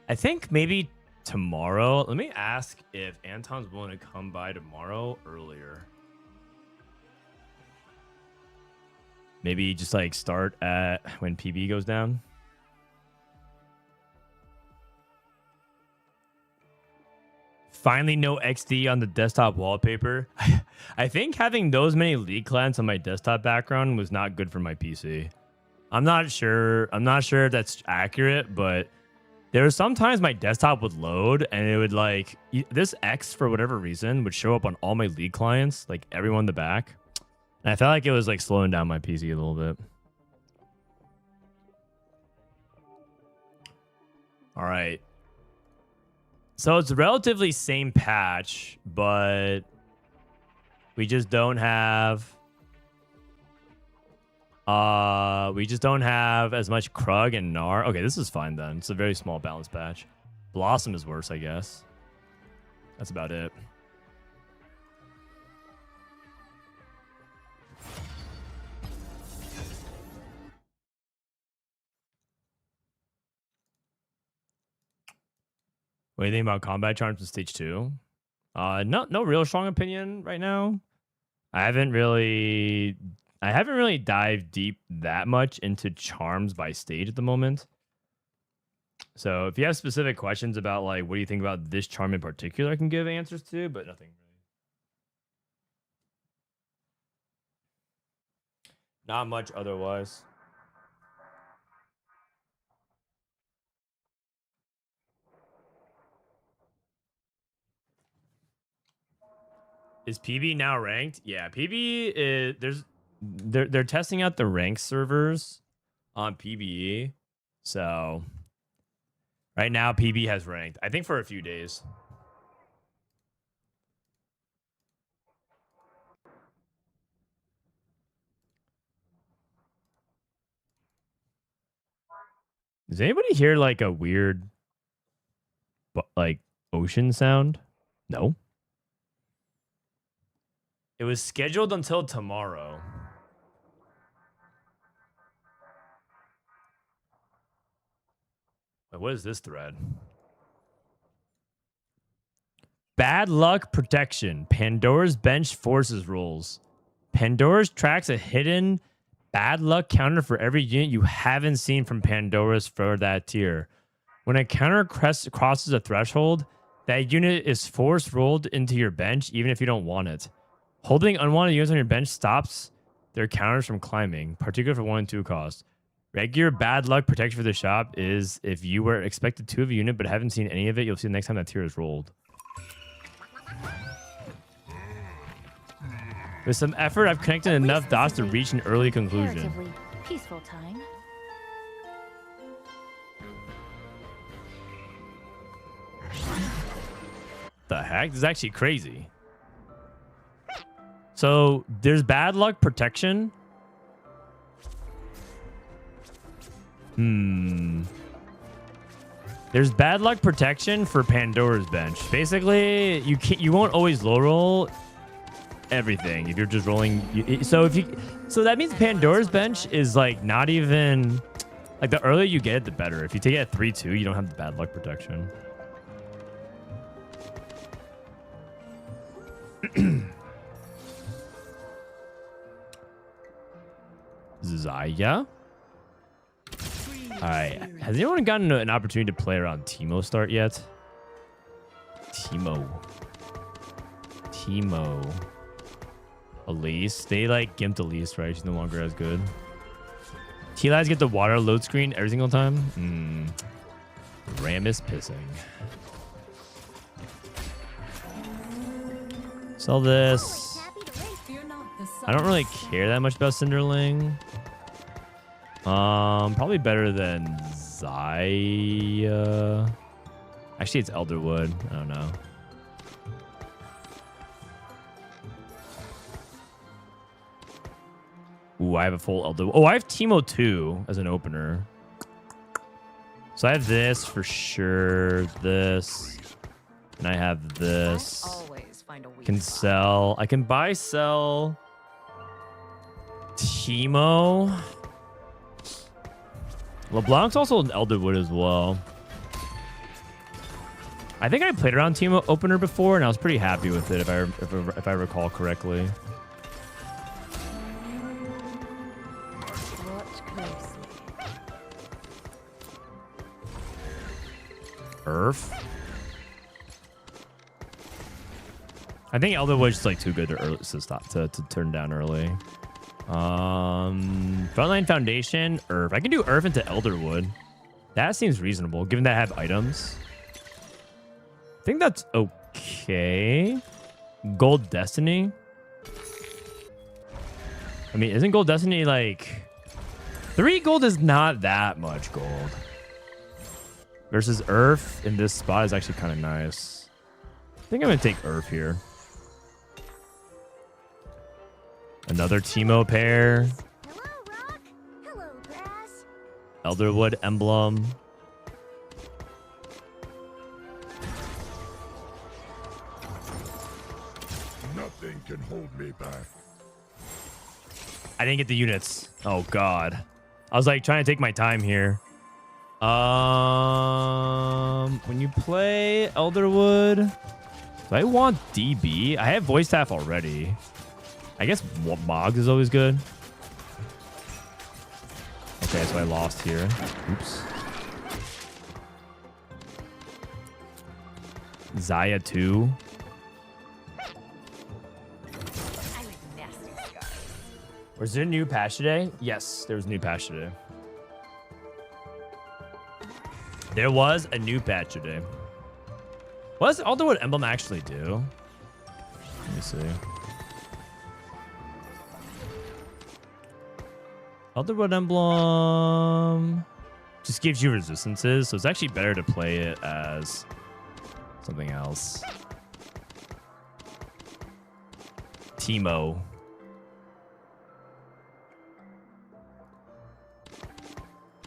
I think maybe tomorrow. Let me ask if Anton's willing to come by tomorrow earlier. Maybe just like start at when PB goes down. Finally, no XD on the desktop wallpaper. I think having those many league clients on my desktop background was not good for my PC. I'm not sure if that's accurate, but there were sometimes my desktop would load and it would like this X for whatever reason would show up on all my league clients, like everyone in the back. And I felt like it was like slowing down my PC a little bit. All right. So it's relatively same patch, but we just don't have as much Krug and Gnar. Okay, this is fine then. It's a very small balance patch. Blossom is worse, I guess. That's about it. What do you think about combat charms in stage 2? No real strong opinion right now. I haven't really dived deep that much into charms by stage at the moment. So if you have specific questions about like what do you think about this charm in particular, I can give answers to, but nothing really. Not much otherwise. Is PB now ranked? Yeah, PB is they're testing out the ranked servers on PBE. So right now PB has ranked. I think for a few days. Does anybody hear like a weird like ocean sound? No. It was scheduled until tomorrow. Wait, what is this thread? Bad luck protection. Pandora's bench forces rules. Pandora's tracks a hidden bad luck counter for every unit you haven't seen from Pandora's for that tier. When a counter crosses a threshold, that unit is force rolled into your bench even if you don't want it. Holding unwanted units on your bench stops their counters from climbing, particularly for 1 and 2 cost. Regular bad luck protection for the shop is if you were expected 2 of a unit but haven't seen any of it, you'll see the next time that tier is rolled. With some effort, I've connected enough dots to reach an early conclusion. Comparatively peaceful time. The heck? This is actually crazy. So there's bad luck protection. There's bad luck protection for Pandora's bench. Basically, you won't always low roll everything if you're just rolling. So that means Pandora's bench is like not even like the earlier you get it, the better. If you take it at 3-2, you don't have the bad luck protection. Zaya. All right. Has anyone gotten an opportunity to play around Teemo start yet? Teemo. Elise. They like gimped Elise, right? She's no longer as good. T-Lads get the water load screen every single time. Ram is pissing. Sell this. I don't really care that much about Cinderling. Probably better than Zaya. Actually, it's Elderwood. I don't know. Ooh, I have a full Elderwood. Oh, I have Teemo 2 as an opener. So I have this for sure. This. And I have this. Can sell. I can buy, sell. Teemo. LeBlanc's also an Elderwood as well. I think I played around Team Opener before, and I was pretty happy with it, if I recall correctly. Watch closely. Earth. I think Elderwood's just like too good to turn down early. Frontline Foundation, Earth. I can do Earth into Elderwood. That seems reasonable, given that I have items. I think that's okay. Gold Destiny. I mean, isn't Gold Destiny like 3 gold is not that much gold. Versus Earth in this spot is actually kind of nice. I think I'm gonna take Earth here. Another Teemo pair. Hello, rock. Hello, grass. Elderwood emblem. Nothing can hold me back. I didn't get the units. Oh god. I was like trying to take my time here. When you play Elderwood, do I want DB? I have voice staff already. I guess Moggs is always good. Okay, so I lost here. Oops. Zaya 2. Was there a new patch today? Yes, there was a new patch today. There was a new patch today. What does Elderwood emblem actually do? Let me see. Elderwood emblem just gives you resistances, so it's actually better to play it as something else. Teemo.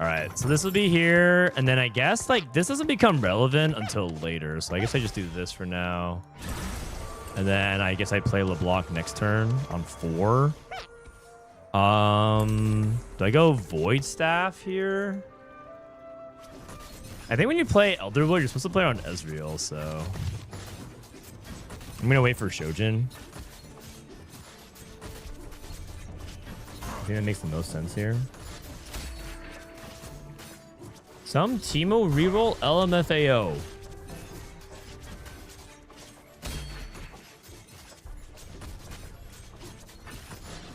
All right, so this will be here, and then I guess like this doesn't become relevant until later, so I guess I just do this for now, and then I guess I play LeBlanc next turn on 4. Do I go Void Staff here? I think when you play Elderwood, you're supposed to play on Ezreal, so I'm gonna wait for Shojin. I think that makes the most sense here. Some Teemo reroll LMFAO.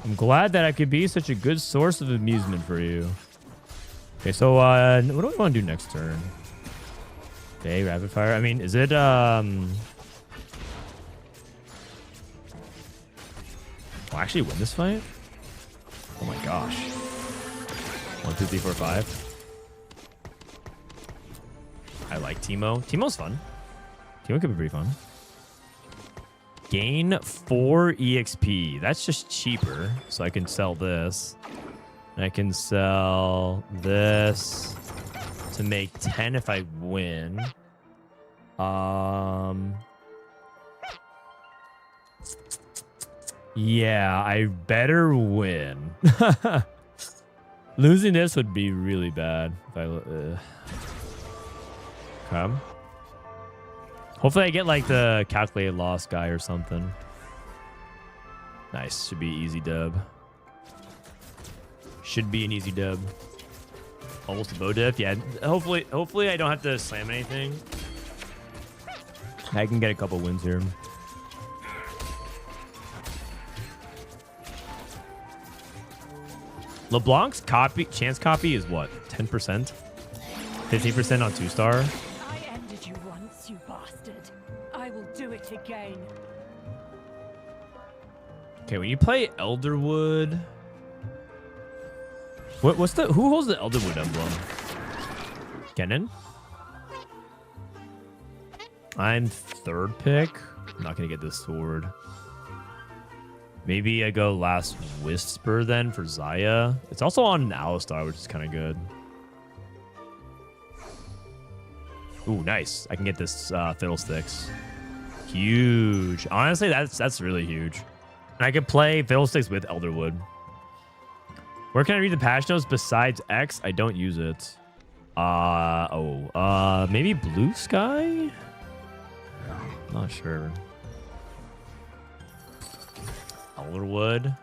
I'm glad that I could be such a good source of amusement for you. Okay, so what do we want to do next turn? Okay, rapid fire. I mean, is it I'll actually win this fight? Oh my gosh. 1, 2, 3, 4, 5. I like Teemo. Teemo's fun. Teemo could be pretty fun. Gain 4 EXP. That's just cheaper. So I can sell this. And I can sell this to make 10 if I win. Yeah, I better win. Losing this would be really bad if I okay. Hopefully I get like the calculated loss guy or something. Nice. Should be easy dub. Should be an easy dub. Almost a bow diff. Yeah. Hopefully I don't have to slam anything. I can get a couple wins here. LeBlanc's chance copy is what? 10%? 15% on 2-star? I ended you once, you bastard. I will do it again. Okay, when you play Elderwood, who holds the Elderwood emblem? Kennen? I'm 3rd pick. I'm not gonna get this sword. Maybe I go Last Whisper then for Zaya. It's also on an Alistar, which is kind of good. Ooh, nice. I can get this Fiddlesticks. Huge. Honestly, that's really huge. And I could play Fiddlesticks with Elderwood. Where can I read the patch notes besides X? I don't use it. Maybe Blue Sky? Not sure. Elderwood.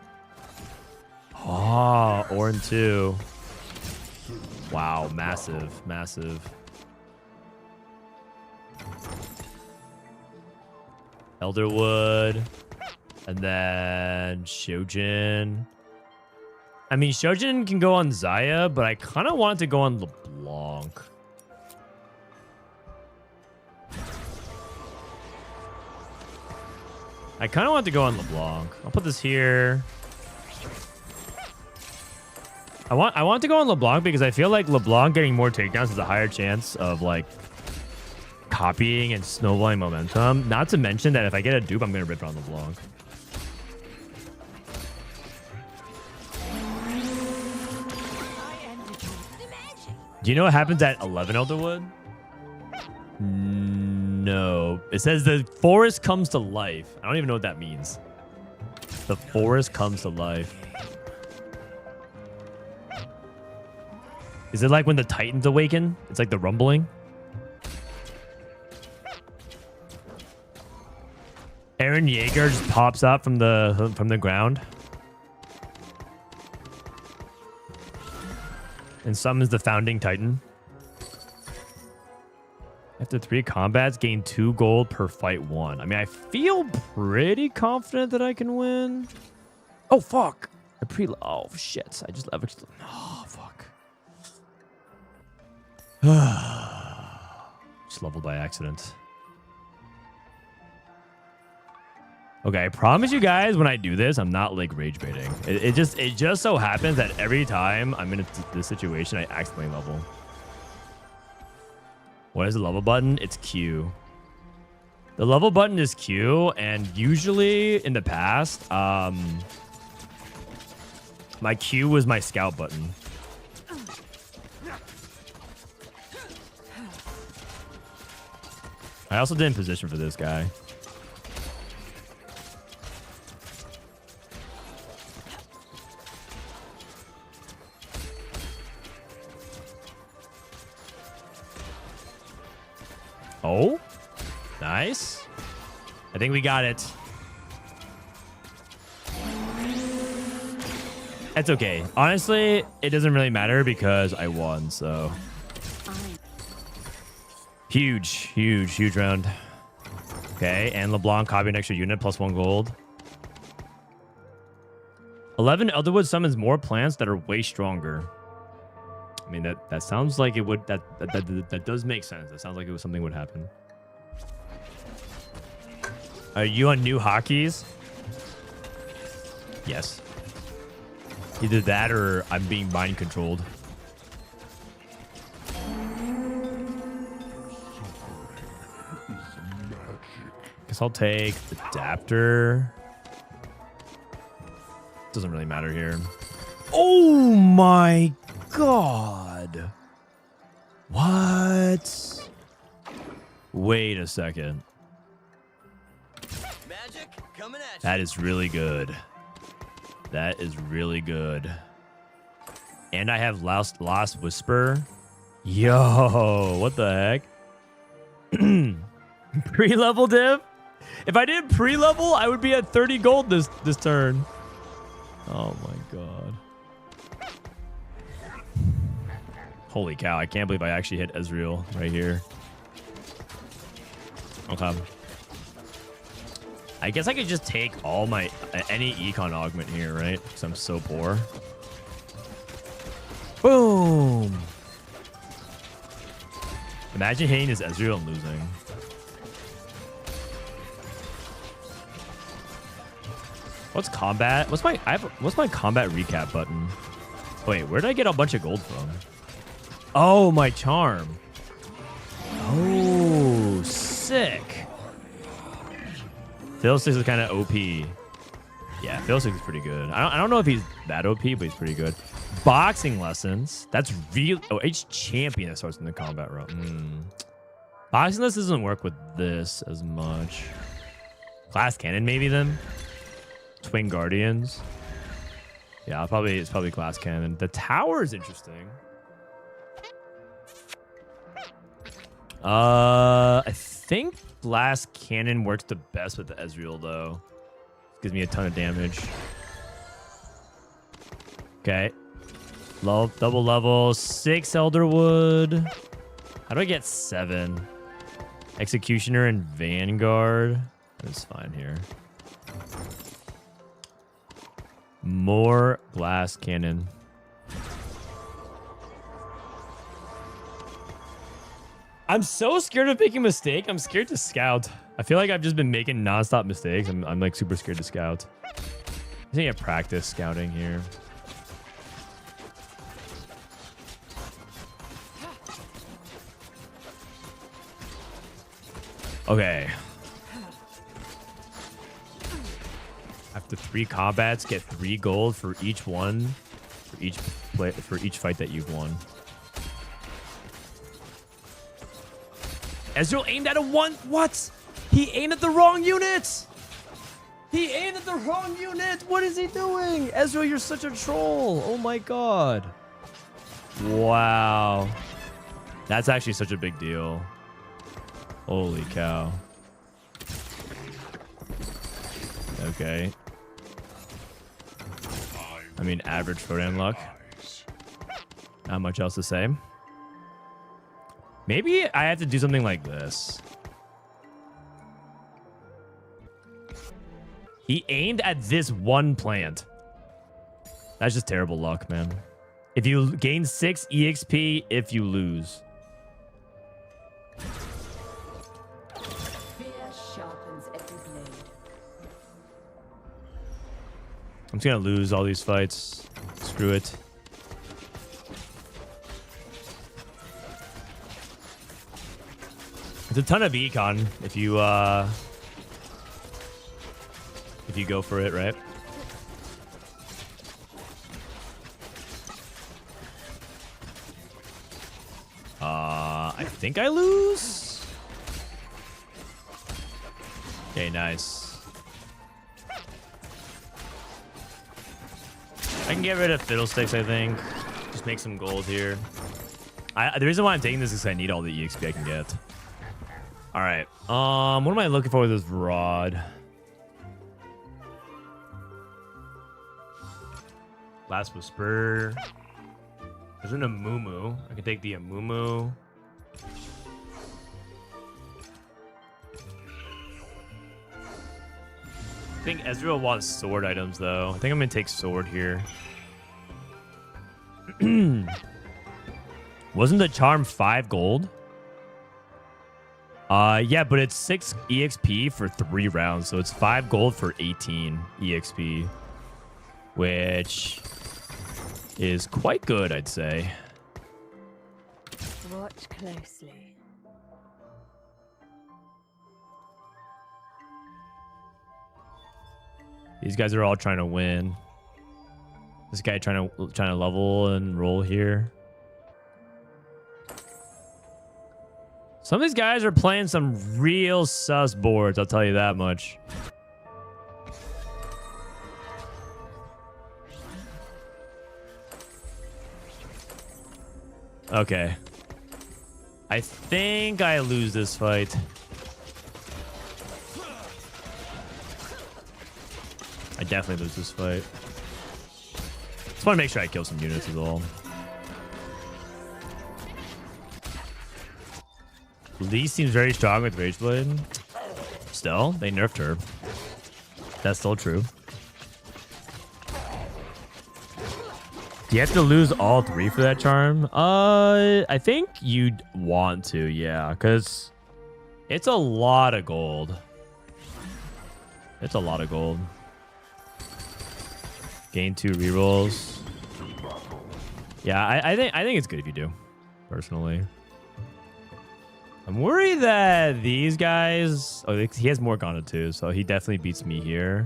Oh, Orin 2. Wow, massive, massive. Elderwood. And then Shojin. I mean, Shojin can go on Zaya, but I kind of want it to go on LeBlanc. I kind of want to go on LeBlanc. I'll put this here. I want to go on LeBlanc because I feel like LeBlanc getting more takedowns is a higher chance of like copying and snowballing momentum. Not to mention that if I get a dupe, I'm going to rip on LeBlanc. Do you know what happens at 11 Elderwood? No. It says the forest comes to life. I don't even know what that means. The forest comes to life. Is it like when the Titans awaken? It's like the rumbling. Aaron Yeager just pops up from the ground. And summons the founding Titan. After 3 combats, gain 2 gold per fight 1. I mean, I feel pretty confident that I can win. Oh, fuck. Oh, shit. I just leveraged. Oh, fuck. Just leveled by accident. Okay, I promise you guys when I do this, I'm not like rage baiting. It just so happens that every time I'm in this situation, I accidentally level. What is the level button? It's Q. The level button is Q, and usually in the past, my Q was my scout button. I also didn't position for this guy. Oh, nice. I think we got it. It's okay. Honestly, it doesn't really matter because I won, so. Huge, huge, huge round. Okay, and LeBlanc copy an extra unit plus 1 gold. 11 Elderwood summons more plants that are way stronger. I mean, that sounds like it would... That does make sense. That sounds like it was something would happen. Are you on new hotkeys? Yes. Either that or I'm being mind controlled. Guess I'll take adapter. Doesn't really matter here. Oh my God. What? Wait a second. Magic coming at you. That is really good. That is really good. And I have Lost Whisper. Yo, what the heck? Pre-level div? If I did pre-level, I would be at 30 gold this turn. Oh my God. Holy cow, I can't believe I actually hit Ezreal right here. Okay. I guess I could just take all my any econ augment here, right? Because I'm so poor. Boom. Imagine hitting this Ezreal and losing. What's combat? What's my combat recap button? Wait, where did I get a bunch of gold from? Oh, my charm. Oh, sick. Fiddlesticks is kind of OP. Yeah, Fiddlesticks is pretty good. I don't know if he's that OP, but he's pretty good. Boxing lessons. That's real. Oh, each champion that starts in the combat round. Boxing lessons doesn't work with this as much. Glass cannon, maybe then. Twin guardians. Yeah, it's probably glass cannon. The tower is interesting. I think Blast Cannon works the best with the Ezreal, though. Gives me a ton of damage. Okay. Low, double level. 6 Elderwood. How do I get 7? Executioner and Vanguard. That's fine here. More Blast Cannon. I'm so scared of making a mistake. I'm scared to scout. I feel like I've just been making nonstop mistakes. I'm like super scared to scout. I think I practice scouting here. Okay. After 3 combats, get 3 gold for each one, for each fight that you've won. Ezreal aimed at a 1. What? He aimed at the wrong unit. He aimed at the wrong unit. What is he doing? Ezreal, you're such a troll. Oh my god. Wow. That's actually such a big deal. Holy cow. Okay. I mean, average Frodan luck. Not much else to say. Maybe I have to do something like this. He aimed at this one plant. That's just terrible luck, man. If you gain 6 EXP if you lose. Fear sharpens every blade. I'm just gonna lose all these fights. Screw it. It's a ton of econ if you go for it, right? I think I lose. Okay, nice. I can get rid of Fiddlesticks, I think. Just make some gold here. The reason why I'm taking this is because I need all the EXP I can get. All right. What am I looking for with this rod? Last Whisper. There's an Amumu. I can take the Amumu. I think Ezreal wants sword items, though. I think I'm going to take sword here. Wasn't the charm 5 gold? Yeah, but it's 6 EXP for 3 rounds, so it's 5 gold for 18 EXP, which is quite good, I'd say. Watch closely. These guys are all trying to win. This guy trying to level and roll here. Some of these guys are playing some real sus boards, I'll tell you that much. Okay. I think I lose this fight. I definitely lose this fight. Just want to make sure I kill some units as well. Lee seems very strong with Rageblade. Still, they nerfed her. That's still true. Do you have to lose all 3 for that charm? I think you'd want to, yeah, because it's a lot of gold. It's a lot of gold. Gain 2 rerolls. Yeah, I think it's good if you do, personally. I'm worried that these guys... Oh, he has Morgana too, so he definitely beats me here.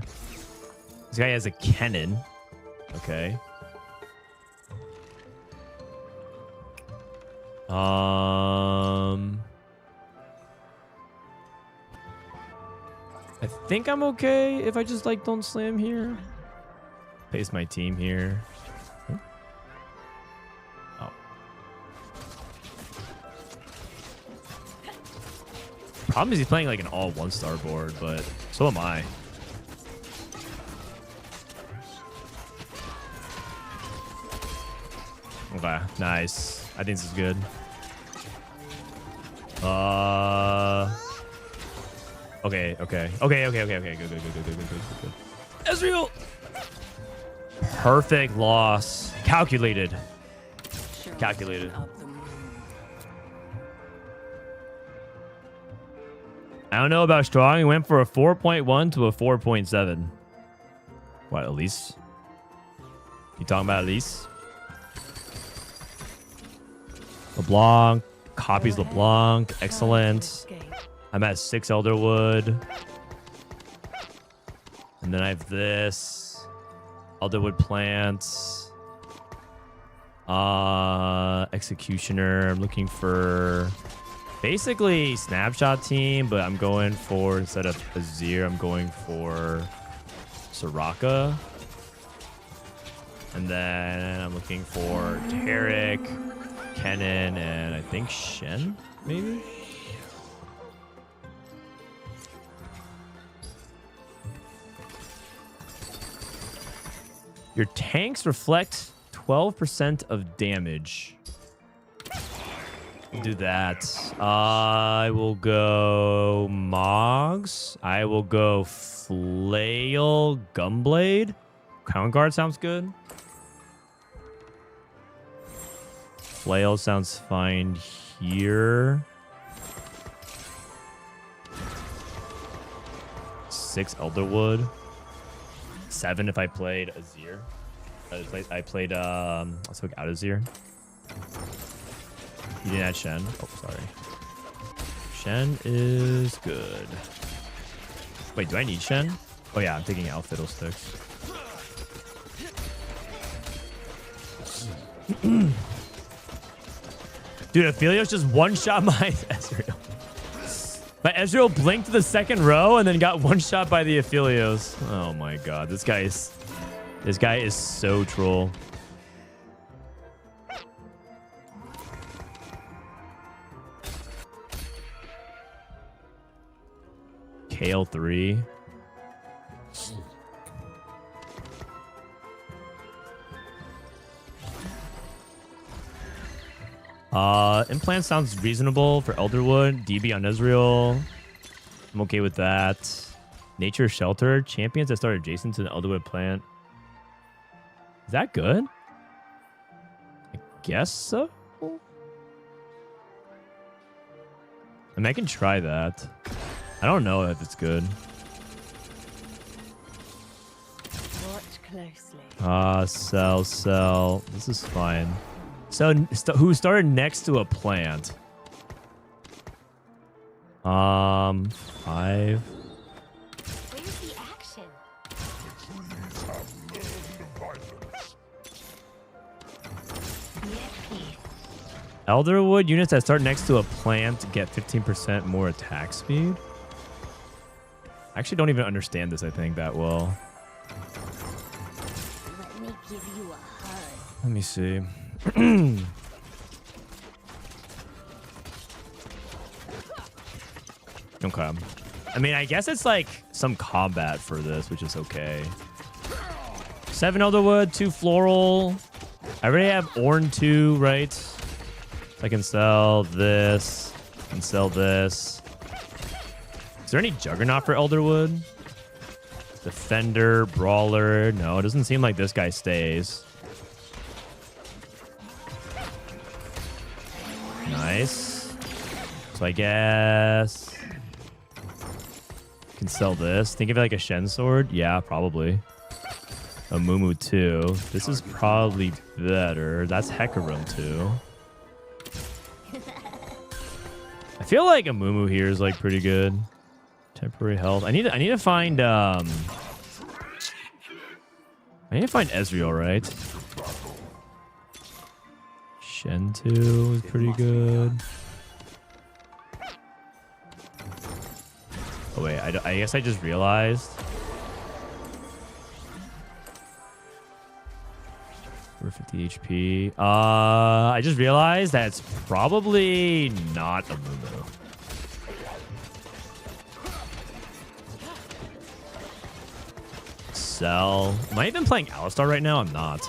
This guy has a Kennen. Okay. I think I'm okay if I just like don't slam here. Pace my team here. Oh. Problem is he's playing like an all 1-star board, but so am I. Okay, nice. I think this is good. Okay. Good. Ezreal! Perfect loss. Calculated. Calculated. I don't know about strong. He went for a 4.1 to a 4.7. What, Elise? You talking about Elise? LeBlanc. Copies LeBlanc. Excellent. I'm at 6 Elderwood. And then I have this. Elderwood plants. Executioner. I'm looking for basically snapshot team, but I'm going for, instead of Azir, I'm going for Soraka. And then I'm looking for Tarek, Kennen, and I think Shen, maybe? Your tanks reflect 12% of damage. Do that. I will go Moggs. I will go Flail Gunblade. Crown Guard sounds good. Flail sounds fine here. 6 Elderwood. 7 if I played Azir. I played let's look out Azir. You didn't add Shen. Oh, sorry. Shen is good. Wait, do I need Shen? Oh yeah, I'm taking out Fiddlesticks. Dude, Aphelios just one-shot my Ezreal. My Ezreal blinked to the second row and then got one-shot by the Aphelios. Oh my god, this guy is so troll. Kale 3. Implant sounds reasonable for Elderwood. DB on Ezreal. I'm okay with that. Nature Shelter. Champions that start adjacent to the Elderwood plant. Is that good? I guess so. I mean, I can try that. I don't know if it's good. Watch closely. Sell. This is fine. So, who started next to a plant? 5. Where's the action? Trees have learned violence. Elderwood units that start next to a plant get 15% more attack speed. I actually don't even understand this, I think, that well. Let me give you a hug. Let me see. Okay. I mean, I guess it's like some combat for this, which is okay. 7 Elderwood, 2 Floral. I already have Ornn 2, right? I can sell this and sell this. Is there any Juggernaut for Elderwood? Defender, Brawler. No, it doesn't seem like this guy stays. Nice. So I guess I can sell this. Think of it like a Shen sword. Yeah, probably. A Mumu too. This is probably better. That's Hecarim too. I feel like a Mumu here is like pretty good. Temporary health. I need to find Ezreal, right? Shen 2 is pretty good. Oh wait, I guess I just realized. We're 50 HP. I just realized that it's probably not a Mumu. sell. Am I even playing Alistar right now? I'm not.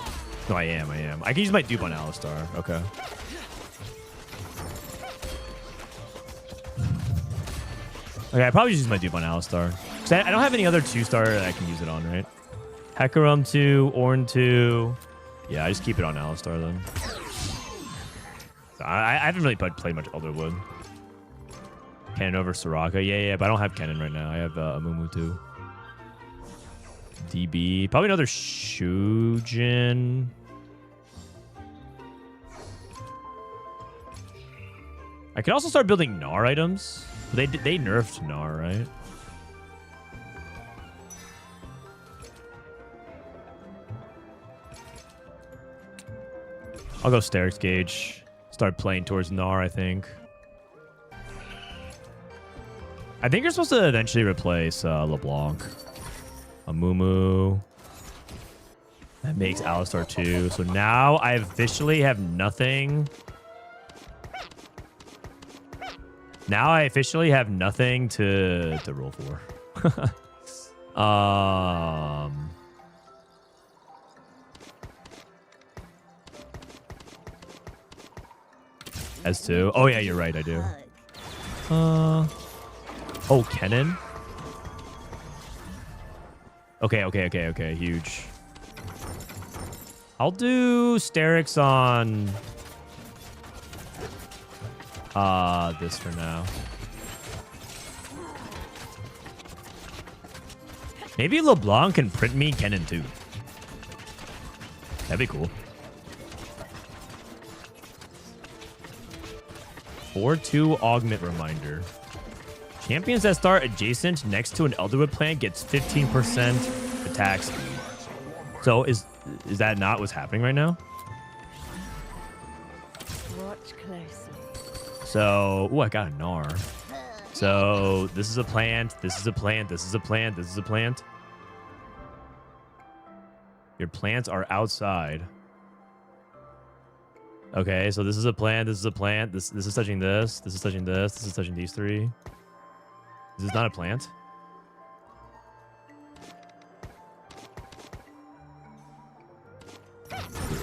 No, I am. I can use my dupe on Alistar. Okay. Okay, I probably just use my dupe on Alistar. Because I don't have any other 2-star that I can use it on, right? Hecarim 2, Ornn 2. Yeah, I just keep it on Alistar then. So I haven't really played much Elderwood. Kennen over Soraka. Yeah, but I don't have Kennen right now. I have Amumu too. DB. Probably another Shujin. I could also start building Gnar items. They nerfed Gnar, right? I'll go Sterix Gauge. Start playing towards Gnar, I think. I think you're supposed to eventually replace LeBlanc. Amumu. That makes Alistar 2. So now I officially have nothing. Now I officially have nothing to roll for. S2. Oh yeah, you're right, I do. Oh, Kennen. Okay. Huge. I'll do Sterix on this for now. Maybe LeBlanc can print me Kennen too. That'd be cool. 4-2 augment reminder. Champions that start adjacent next to an Elderwood plant gets 15% attack speed. So is that not what's happening right now? Watch closely. So, I got a Gnar. So this is a plant. This is a plant. This is a plant. This is a plant. Your plants are outside. Okay, so this is a plant. This is a plant. This is touching this. This is touching this. This is touching these three. This is not a plant.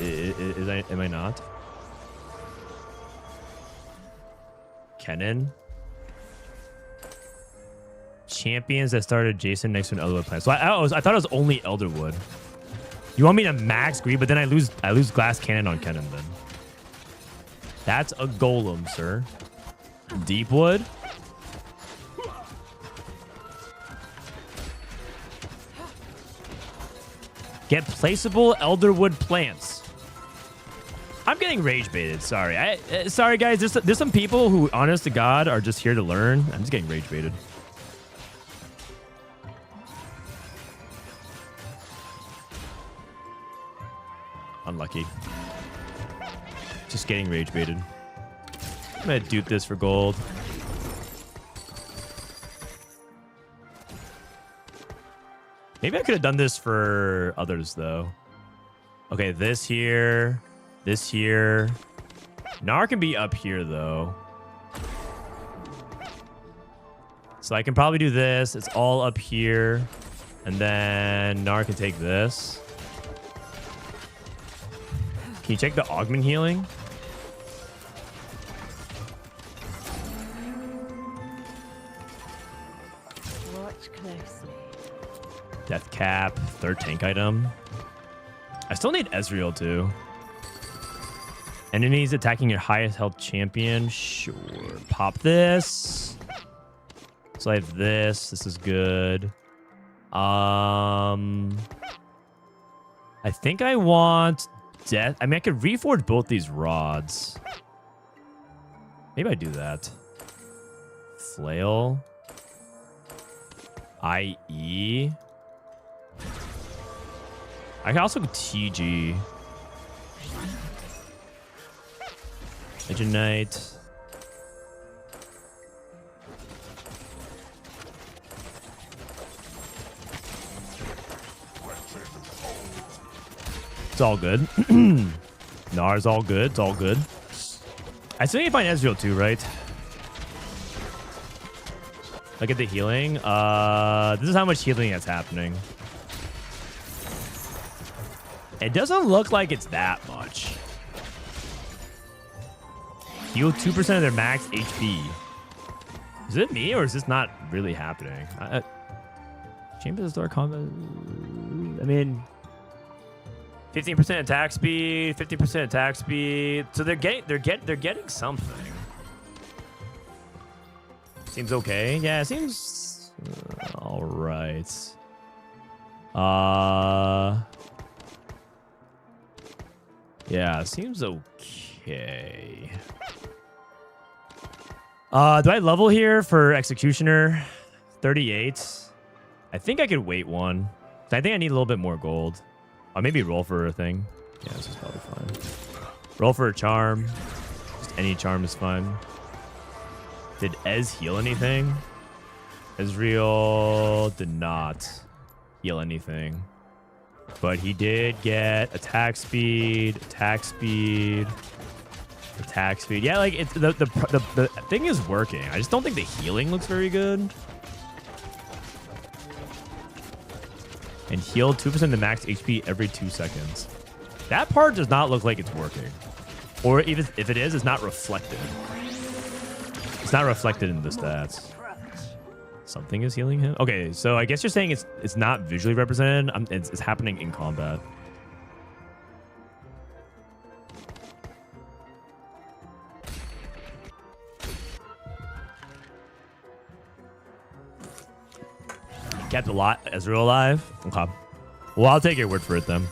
Am I not? Kennen. Champions that started adjacent next to an Elderwood plant. So I thought it was only Elderwood. You want me to max greed, but then I lose glass cannon on Kennen then. That's a golem, sir. Deepwood. Get placeable Elderwood plants. I'm getting rage baited. Sorry. Sorry, guys. There's some people who, honest to God, are just here to learn. I'm just getting rage baited. Unlucky. Just getting rage baited. I'm gonna dupe this for gold. Maybe I could have done this for others, though. Okay, this here. This here. Gnar can be up here, though. So I can probably do this. It's all up here. And then Gnar can take this. Can you take the augment healing? Watch closely. Death cap. Third tank item. I still need Ezreal, too. Enemies attacking your highest health champion. Sure. Pop this. So I have this. This is good. I think I want death. I mean, I could reforge both these rods. Maybe I do that. Flail. IE. I can also go TG. Legend Knight. It's all good. Gnar's all good. It's all good. I still need to find Ezreal too, right? Look at the healing. This is how much healing that's happening. It doesn't look like it's that much. Heal 2% of their max HP. Is it me or is this not really happening? Chamber of the Star combat. I mean, 15% attack speed, 50% attack speed. So they're getting something. Seems okay. Yeah, it seems all right. Yeah, seems okay. Do I level here for Executioner? 38. I think I could wait one. I think I need a little bit more gold. Maybe roll for a thing. Yeah, this is probably fine. Roll for a charm. Just any charm is fine. Did Ez heal anything? Ezreal did not heal anything. But he did get attack speed, attack speed, attack speed. Yeah, like it's the thing is working. I just don't think the healing looks very good. And heal 2% of the max HP every 2 seconds. That part does not look like it's working. Or even if it is, it's not reflected. It's not reflected in the stats. Something is healing him? Okay, so I guess you're saying it's not visually represented. It's happening in combat. Kept a lot Ezreal alive. Okay. Well, I'll take your word for it then.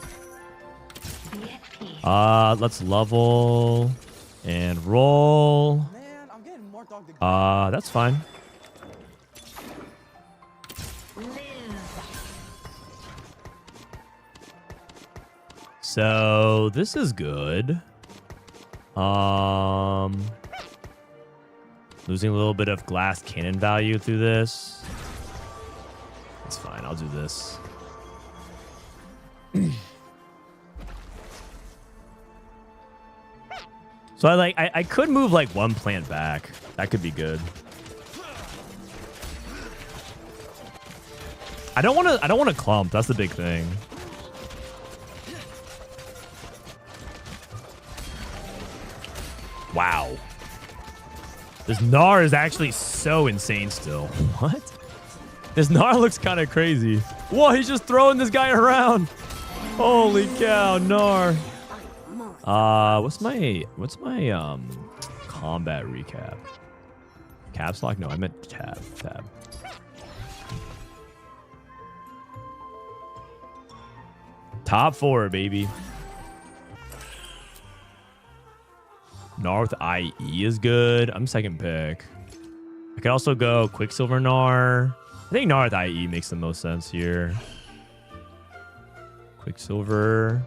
Let's level and roll. Man, I'm getting more dog than That's fine. So this is good. Losing a little bit of glass cannon value through this. It's fine. I'll do this. So I could move like one plant back. That could be good. I don't want to clump. That's the big thing. Wow. This Gnar is actually so insane still. What? This Gnar looks kind of crazy. Whoa, he's just throwing this guy around. Holy cow, Gnar. What's my combat recap? Caps lock? No, I meant tab. Top 4, baby. Gnar with IE is good. I'm second pick. I could also go Quicksilver Gnar. I think Gnar with IE makes the most sense here. Quicksilver.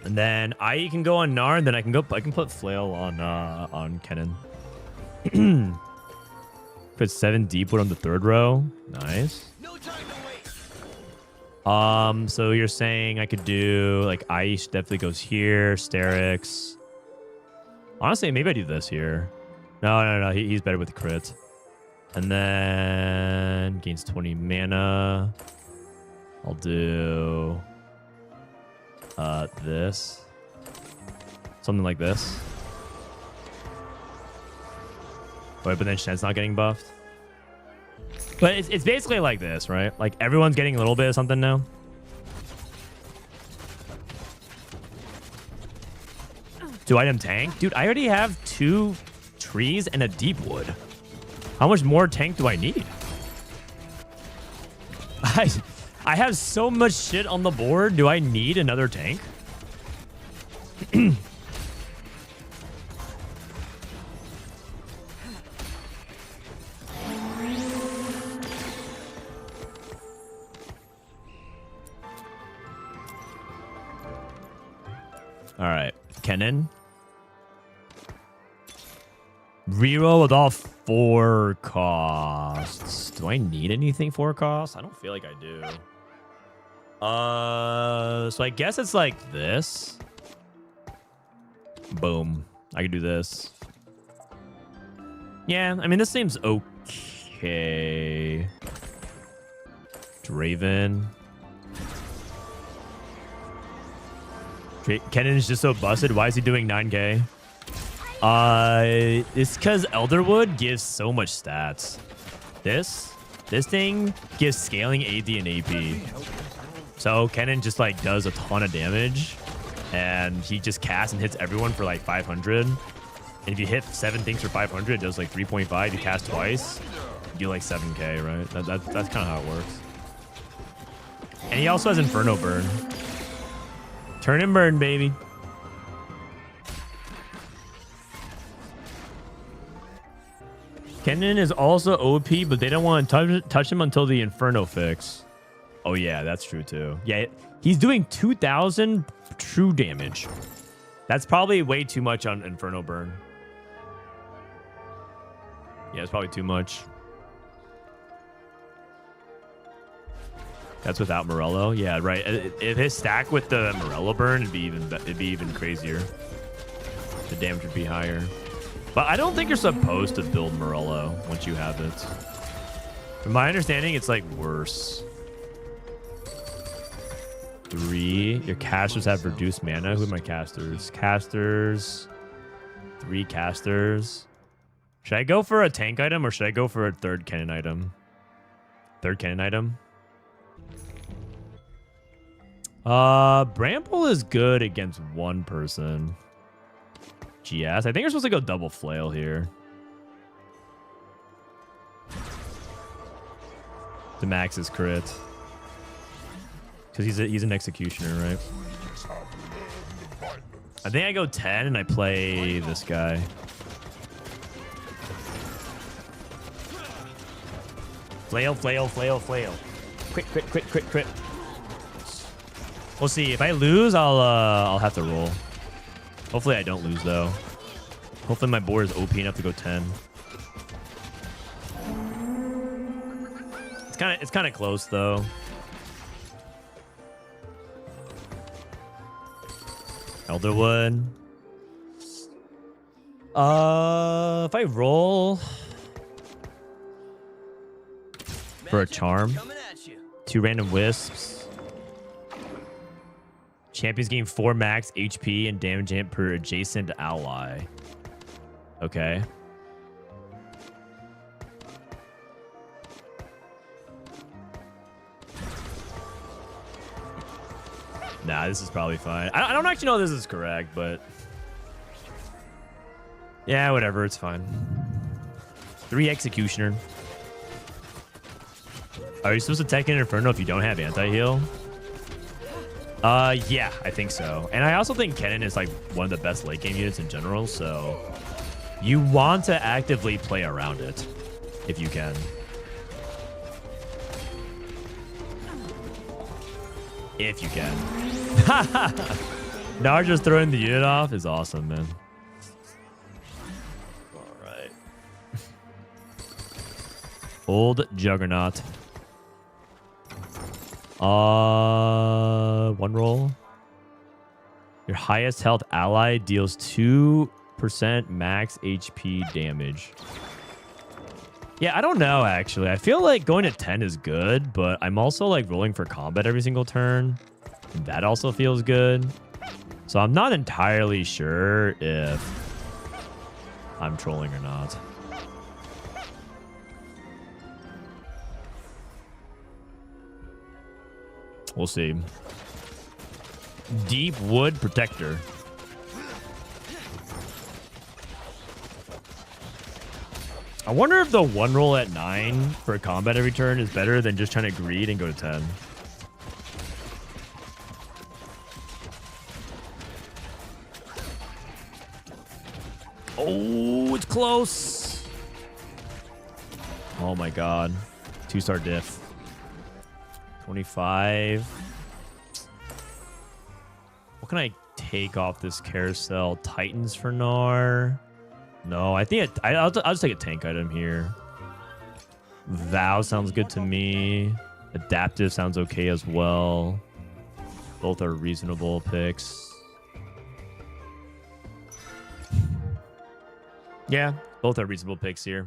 And then IE can go on Gnar, and then I can put Flail on Kennen. Put 7 Deepwood on the 3rd row. Nice. So you're saying I could do like IE definitely goes here, Sterix. Honestly, maybe I do this here. No. He's better with the crit. And then gains 20 mana. I'll do this. Something like this. Wait, but then Shen's not getting buffed. But it's basically like this, right? Like everyone's getting a little bit of something now. Do item tank? Dude, I already have 2 trees and a deep wood. How much more tank do I need? I have so much shit on the board. Do I need another tank? All right, Kennen. Reroll with all 4 costs. Do I need anything 4 costs? I don't feel like I do. So I guess it's like this. Boom. I can do this. Yeah, I mean, this seems okay. Okay. Draven. Kennen is just so busted. Why is he doing 9k? It's because Elderwood gives so much stats. This thing gives scaling AD and AP. So Kennen just like does a ton of damage, and he just casts and hits everyone for like 500. And if you hit 7 things for 500, it does like 3.5. You cast twice, you do like 7k, right? That's kind of how it works. And he also has Inferno Burn. Turn and burn, baby. Kennen is also OP, but they don't want to touch him until the Inferno fix. Oh, yeah, that's true, too. Yeah, he's doing 2,000 true damage. That's probably way too much on Inferno Burn. Yeah, it's probably too much. That's without Morello. Yeah, right. If his stack with the Morello burn, it'd be even crazier. The damage would be higher. But I don't think you're supposed to build Morello once you have it. From my understanding, it's like worse. 3. Your casters have reduced mana. Who are my casters? Casters. 3 casters. Should I go for a tank item or should I go for a third cannon item? Third cannon item. Bramble is good against one person. GS. I think you're supposed to go double flail here. To max his crit. Because he's an executioner, right? I think I go 10 and I play this guy. Flail, flail, flail, flail. Crit, crit, crit, crit, crit. We'll see. If I lose, I'll have to roll. Hopefully I don't lose though. Hopefully my board is OP enough to go 10. It's kind of close though. Elderwood. If I roll for a charm, 2 random wisps. Champions gain 4 max HP and damage amp per adjacent ally. Okay. Nah, this is probably fine. I don't actually know if this is correct, but... yeah, whatever. It's fine. 3 Executioner. Are you supposed to tech in Inferno if you don't have anti-heal? Yeah, I think so. And I also think Kennen is like one of the best late game units in general, so you want to actively play around it if you can. If you can. Nar just throwing the unit off is awesome, man. All right. Old Juggernaut. 1 roll. Your highest health ally deals 2% max HP damage. Yeah, I don't know, actually. I feel like going to 10 is good, but I'm also like rolling for combat every single turn. And that also feels good. So I'm not entirely sure if I'm trolling or not. We'll see. Deep Wood Protector. I wonder if the 1 roll at 9 for a combat every turn is better than just trying to greed and go to 10. Oh, it's close. Oh my god. 2-star diff. 25. What can I take off this carousel? Titans for Gnar. No, I think I'll just take a tank item here. Vow sounds good to me. Adaptive sounds okay as well. Both are reasonable picks. Yeah, both are reasonable picks here.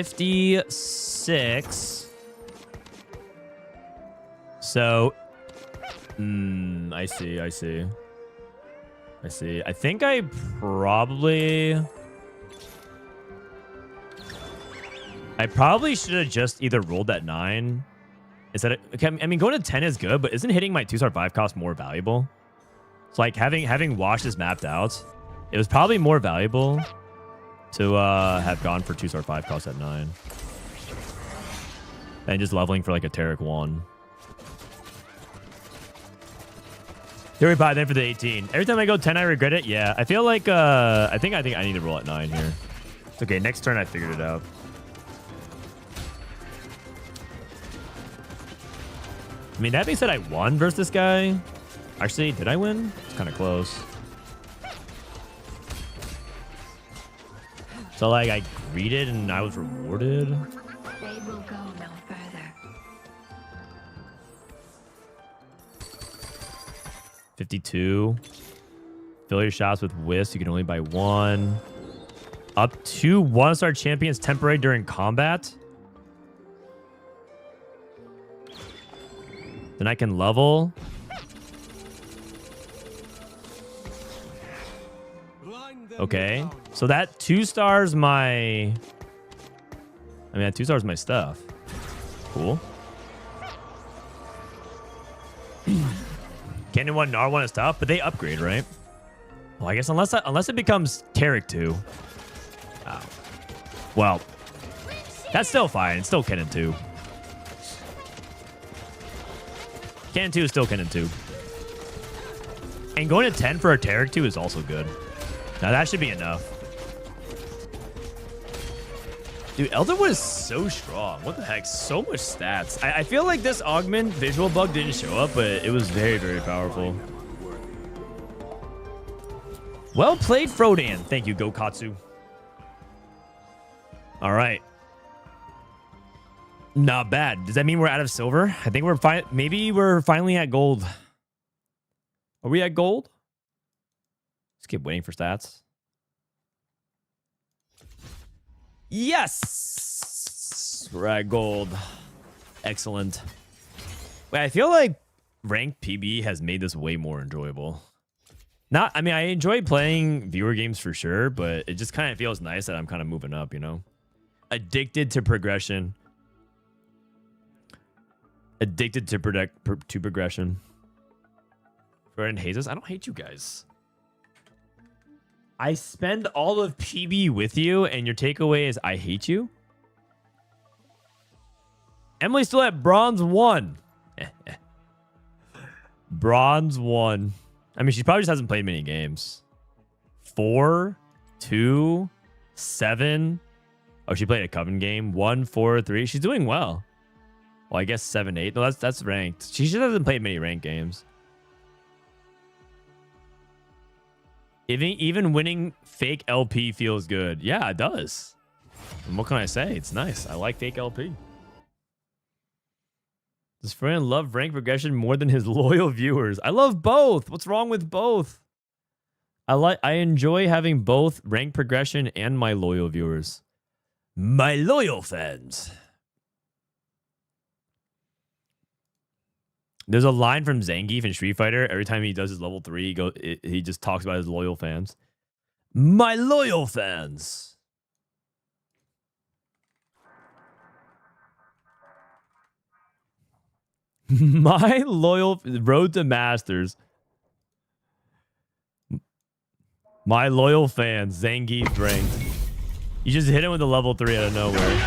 56. So, I see. I think I probably should have just either rolled that 9. Okay, I mean, going to 10 is good, but isn't hitting my 2-star 5 cost more valuable? It's like having washes mapped out, it was probably more valuable to have gone for 2-star 5 cost at 9 than just leveling for like a Tarek 1. 35 then for the 18. Every time I go 10, I regret it. Yeah, I feel like I think I need to roll at 9 here. It's okay. Next turn, I figured it out. I mean, that being said, I won versus this guy. Actually, did I win? It's kind of close. So, like, I greeted and I was rewarded. They will go no further. 52. Fill your shots with Wisp. You can only buy 1. Up to 1-star champions temporary during combat. Then I can level. Okay. So that 2 stars my... that 2 stars my stuff. Cool. Cannon 1, Gnar 1 is tough, but they upgrade, right? Well, I guess unless it becomes Tarek 2. Oh. Well, that's still fine. It's still Cannon 2. Cannon 2 is still Cannon 2. And going to 10 for a Tarek 2 is also good. Now that should be enough. Dude, Elderwood is so strong. What the heck? So much stats. I feel like this augment visual bug didn't show up, but it was very, very powerful. Well played, Frodan. Thank you, Gokatsu. All right. Not bad. Does that mean we're out of silver? I think we're fine. Maybe we're finally at gold. Are we at gold? Just keep waiting for stats. Yes! We're at gold. Excellent. Wait, I feel like ranked PB has made this way more enjoyable. I mean, I enjoy playing viewer games for sure, but it just kind of feels nice that I'm kind of moving up, you know? Addicted to progression. Addicted to progression. Frodan hates us? I don't hate you guys. I spend all of PB with you, and your takeaway is I hate you? Emily's still at bronze 1. Bronze 1. I mean, she probably just hasn't played many games. 4, 2, 7. Oh, she played a Coven game. 1, 4, 3. She's doing well. Well, I guess 7, 8. No, that's ranked. She just hasn't played many ranked games. Even winning fake LP feels good. Yeah, it does. And what can I say? It's nice. I like fake LP. Does Frodan love rank progression more than his loyal viewers? I love both. What's wrong with both? I enjoy having both rank progression and my loyal viewers. My loyal fans. There's a line from Zangief in Street Fighter. Every time he does his level 3, he just talks about his loyal fans. My loyal fans. My loyal road to masters. My loyal fans. Zangief ranked. You just hit him with a level 3 out of nowhere.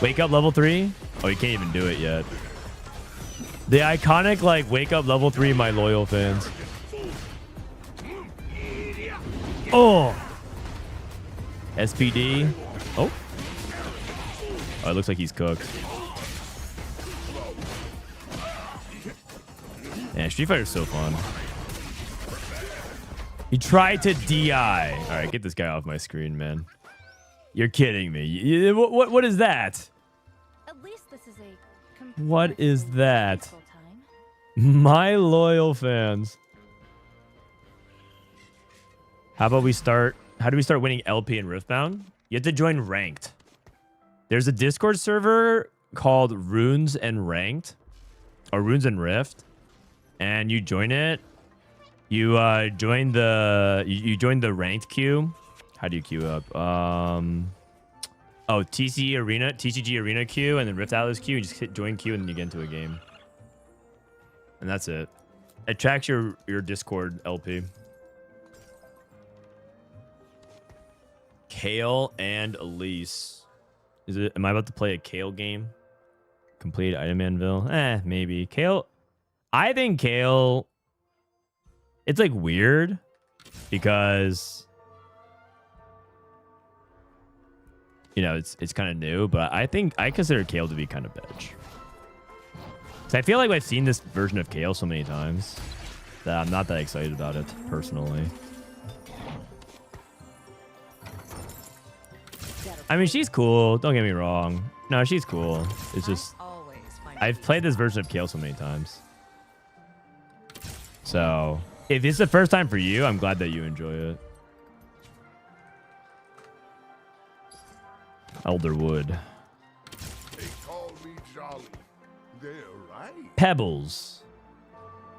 Wake up level 3? Oh, you can't even do it yet. The iconic, like, wake up level 3, my loyal fans. Oh! SPD. Oh. Oh, it looks like he's cooked. Man, Street Fighter's so fun. He tried to DI. All right, get this guy off my screen, man. You're kidding me. What is that? At least this is a What is that? peaceful time. My loyal fans. How about we start How do we start winning LP in Riftbound? You have to join Ranked. There's a Discord server called Runes and Ranked, or Runes and Rift, and you join it. You join the ranked queue. How do you queue up? TCG Arena queue, and then Rift Atlas queue. You just hit join queue, and then you get into a game, and that's it. It tracks your Discord LP. Kale and Elise. Am I about to play a Kale game? Complete item anvil? Maybe. Kale. I think Kale. It's like weird because it's kind of new, but I consider Kale to be kind of bitch. So I feel like I've seen this version of Kale so many times that I'm not that excited about it personally. I mean, she's cool. Don't get me wrong. No, she's cool. It's just I've played this version of Kale so many times. So if it's the first time for you, I'm glad that you enjoy it. Elderwood. They call me Jolly. They're right. Pebbles.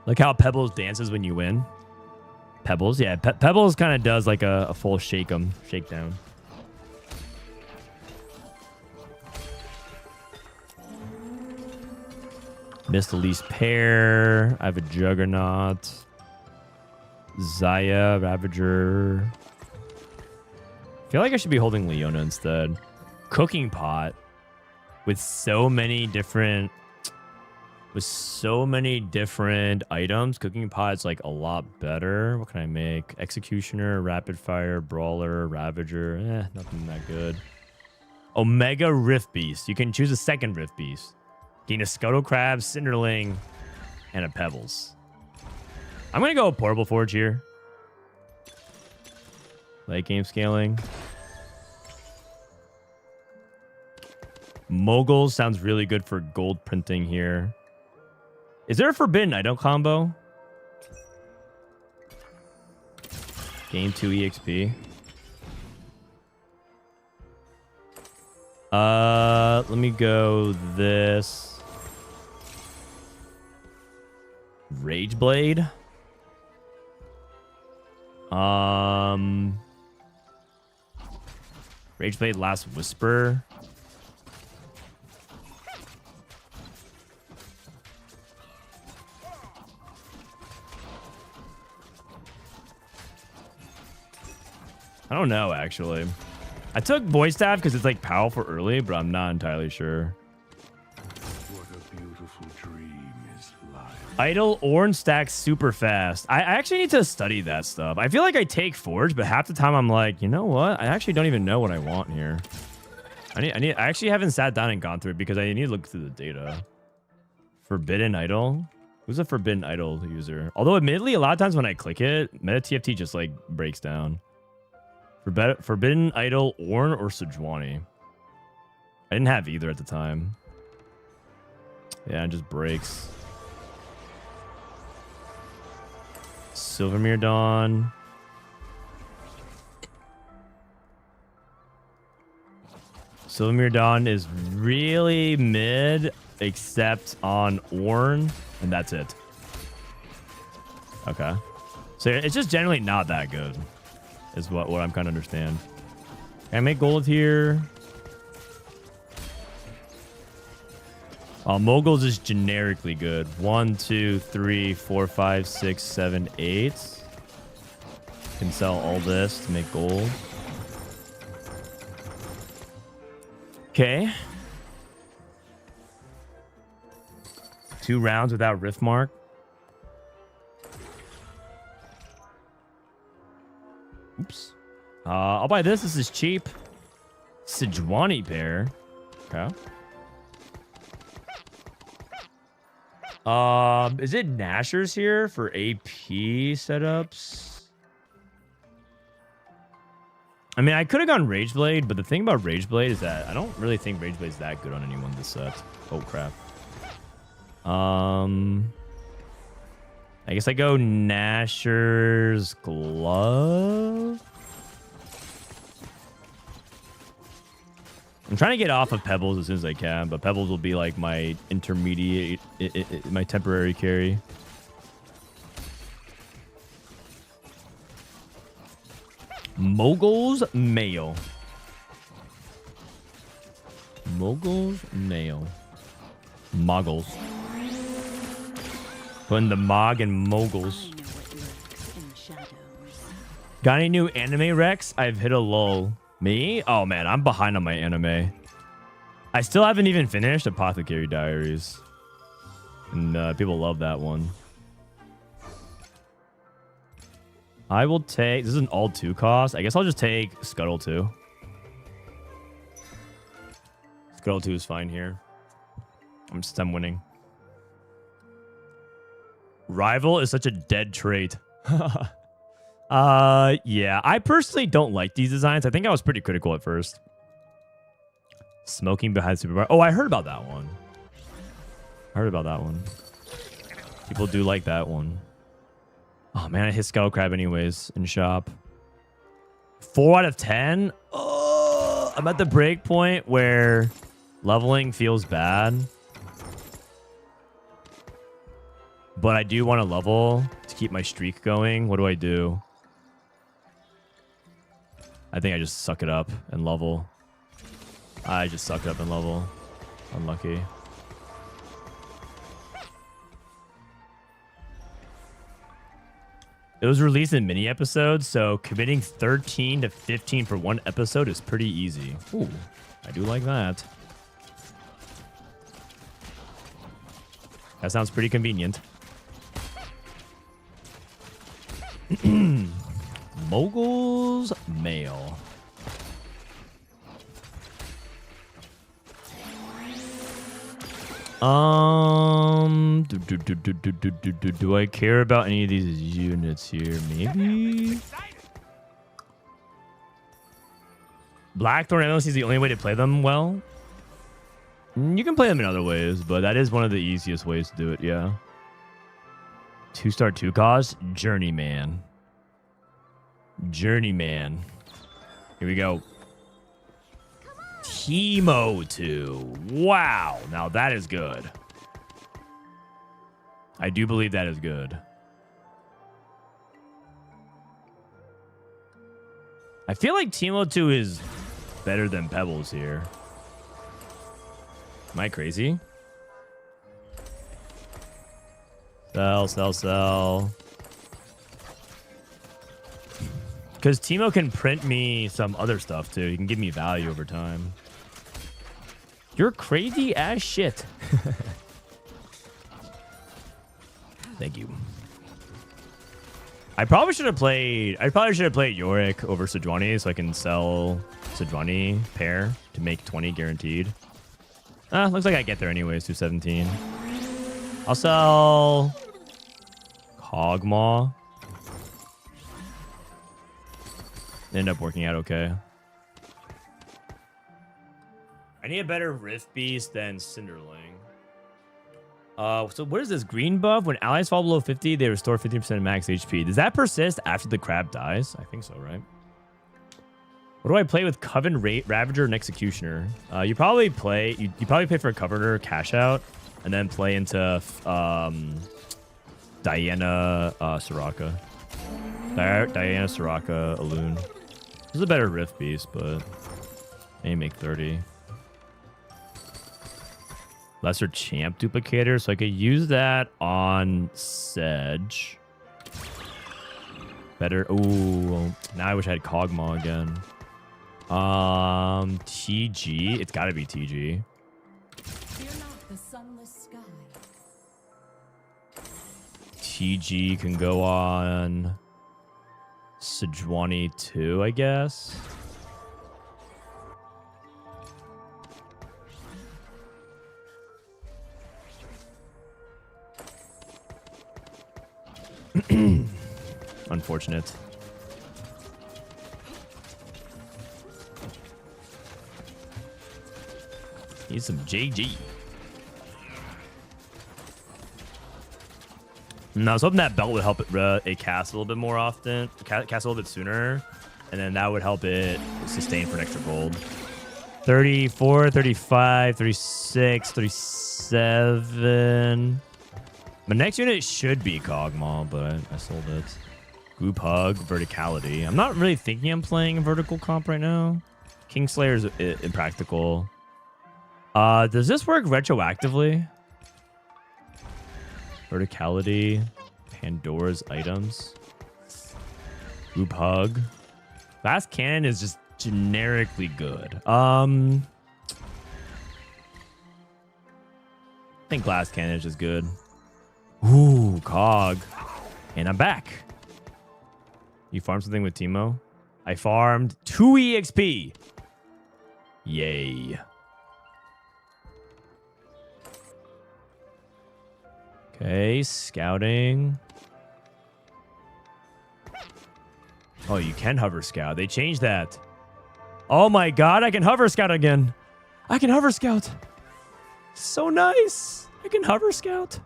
Look how Pebbles dances when you win. Pebbles, yeah. Pebbles kind of does like a full shakedown. Missed Elise pair. I have a Juggernaut. Zaya, Ravager. I feel like I should be holding Leona instead. Cooking Pot with so many different items. Cooking Pot's like a lot better. What can I make? Executioner, Rapid Fire, Brawler, Ravager. Nothing that good. Omega Rift Beast. You can choose a second Rift Beast. Gain a Scuttle Crab, Cinderling, and a Pebbles. I'm going to go Portable Forge here. Late game scaling. Moguls sounds really good for gold printing here. Is there a Forbidden Item combo? Gain 2 EXP. Let me go this. Rage Blade. Rage Blade Last Whisper. I don't know, actually. I took Voice Staff because it's like powerful early, but I'm not entirely sure. What a beautiful dream is life. Idle Orn stacks super fast. I actually need to study that stuff. I feel like I take Forge, but half the time I'm like, you know what? I actually don't even know what I want here. I actually haven't sat down and gone through it because I need to look through the data. Forbidden Idol? Who's a Forbidden Idol user? Although admittedly, a lot of times when I click it, Meta TFT just like breaks down. Forbidden Idol, Orn, or Sejuani. I didn't have either at the time. Yeah, it just breaks. Silvermere Dawn. Silvermere Dawn is really mid, except on Orn, and that's it. Okay. So it's just generally not that good. Is what I'm kind of understand. Can I make gold here? Moguls is generically good. 1, 2, 3, 4, 5, 6, 7, 8. Can sell all this to make gold. Okay. 2 rounds without Rift Mark. Oops. I'll buy this. This is cheap. Sejuani pair. Okay. Is it Nashers here for AP setups? I mean, I could have gone Rageblade, but the thing about Rageblade is that I don't really think Rageblade's that good on anyone this set. Oh crap. I guess I go Nasher's Glove. I'm trying to get off of Pebbles as soon as I can, but Pebbles will be like my intermediate, my temporary carry. Mogul's Mail. Mogul's Mail. Moggles. Putting the Mog and Moguls. Got any new anime Rex? I've hit a lull. Me? Oh man, I'm behind on my anime. I still haven't even finished Apothecary Diaries. And people love that one. I will take... This is an all 2 cost. I guess I'll just take Scuttle 2. Scuttle 2 is fine here. I'm winning. Rival is such a dead trait. Yeah. I personally don't like these designs. I think I was pretty critical at first. Smoking behind Superbar. Oh, I heard about that one. I heard about that one. People do like that one. Oh, man, I hit Skull Crab anyways in shop. 4 out of 10? Oh, I'm at the break point where leveling feels bad. But I do want to level to keep my streak going. What do I do? I think I just suck it up and level. I just suck it up and level. Unlucky. It was released in mini episodes, so committing 13 to 15 for one episode is pretty easy. Ooh, I do like that. That sounds pretty convenient. Mogul's Mail. Do I care about any of these units here? Maybe. Blackthorn NLC is the only way to play them well. You can play them in other ways, but that is one of the easiest ways to do it. Yeah. 2-star 2 cost. Journeyman. Journeyman. Here we go. Teemo 2. Wow. Now that is good. I do believe that is good. I feel like Teemo 2 is better than Pebbles here. Am I crazy? Sell, sell, sell. Because Teemo can print me some other stuff too. He can give me value over time. You're crazy as shit. Thank you. I probably should have played Yorick over Sejuani so I can sell Sejuani pair to make 20 guaranteed. Looks like I get there anyways, 217. I'll sell Kog'Maw. End up working out okay. I need a better Rift Beast than Cinderling. So what is this green buff? When allies fall below 50, they restore 50% max HP. Does that persist after the crab dies? I think so, right? What do I play with Coven, Ravager, and Executioner? You probably play for a Covener cash out, and then play into Diana Soraka. Diana Soraka Alun. This is a better Rift Beast, but I need to make 30. Lesser Champ Duplicator, so I could use that on Sedge. Better. Ooh, now I wish I had Kog'Maw again. TG. It's got to be TG. Fear not the sunless sky. TG can go on Sejuani 2, I guess. Unfortunate. Need some JG. No, I was hoping that belt would help it cast a little bit more often, cast a little bit sooner, and then that would help it sustain for an extra gold. 34, 35, 36, 37. My next unit should be Cogmaw, but I sold it. Group Hug, Verticality. I'm not really thinking I'm playing a vertical comp right now. Kingslayer is impractical. Does this work retroactively? Verticality, Pandora's items. Group Hug. Glass Cannon is just generically good. I think Glass Cannon is just good. Ooh, Cog. And I'm back. You farmed something with Teemo? I farmed 2 EXP. Yay. Okay, scouting. Oh, you can hover scout. They changed that. Oh my god, I can hover scout again. I can hover scout. So nice. I can hover scout.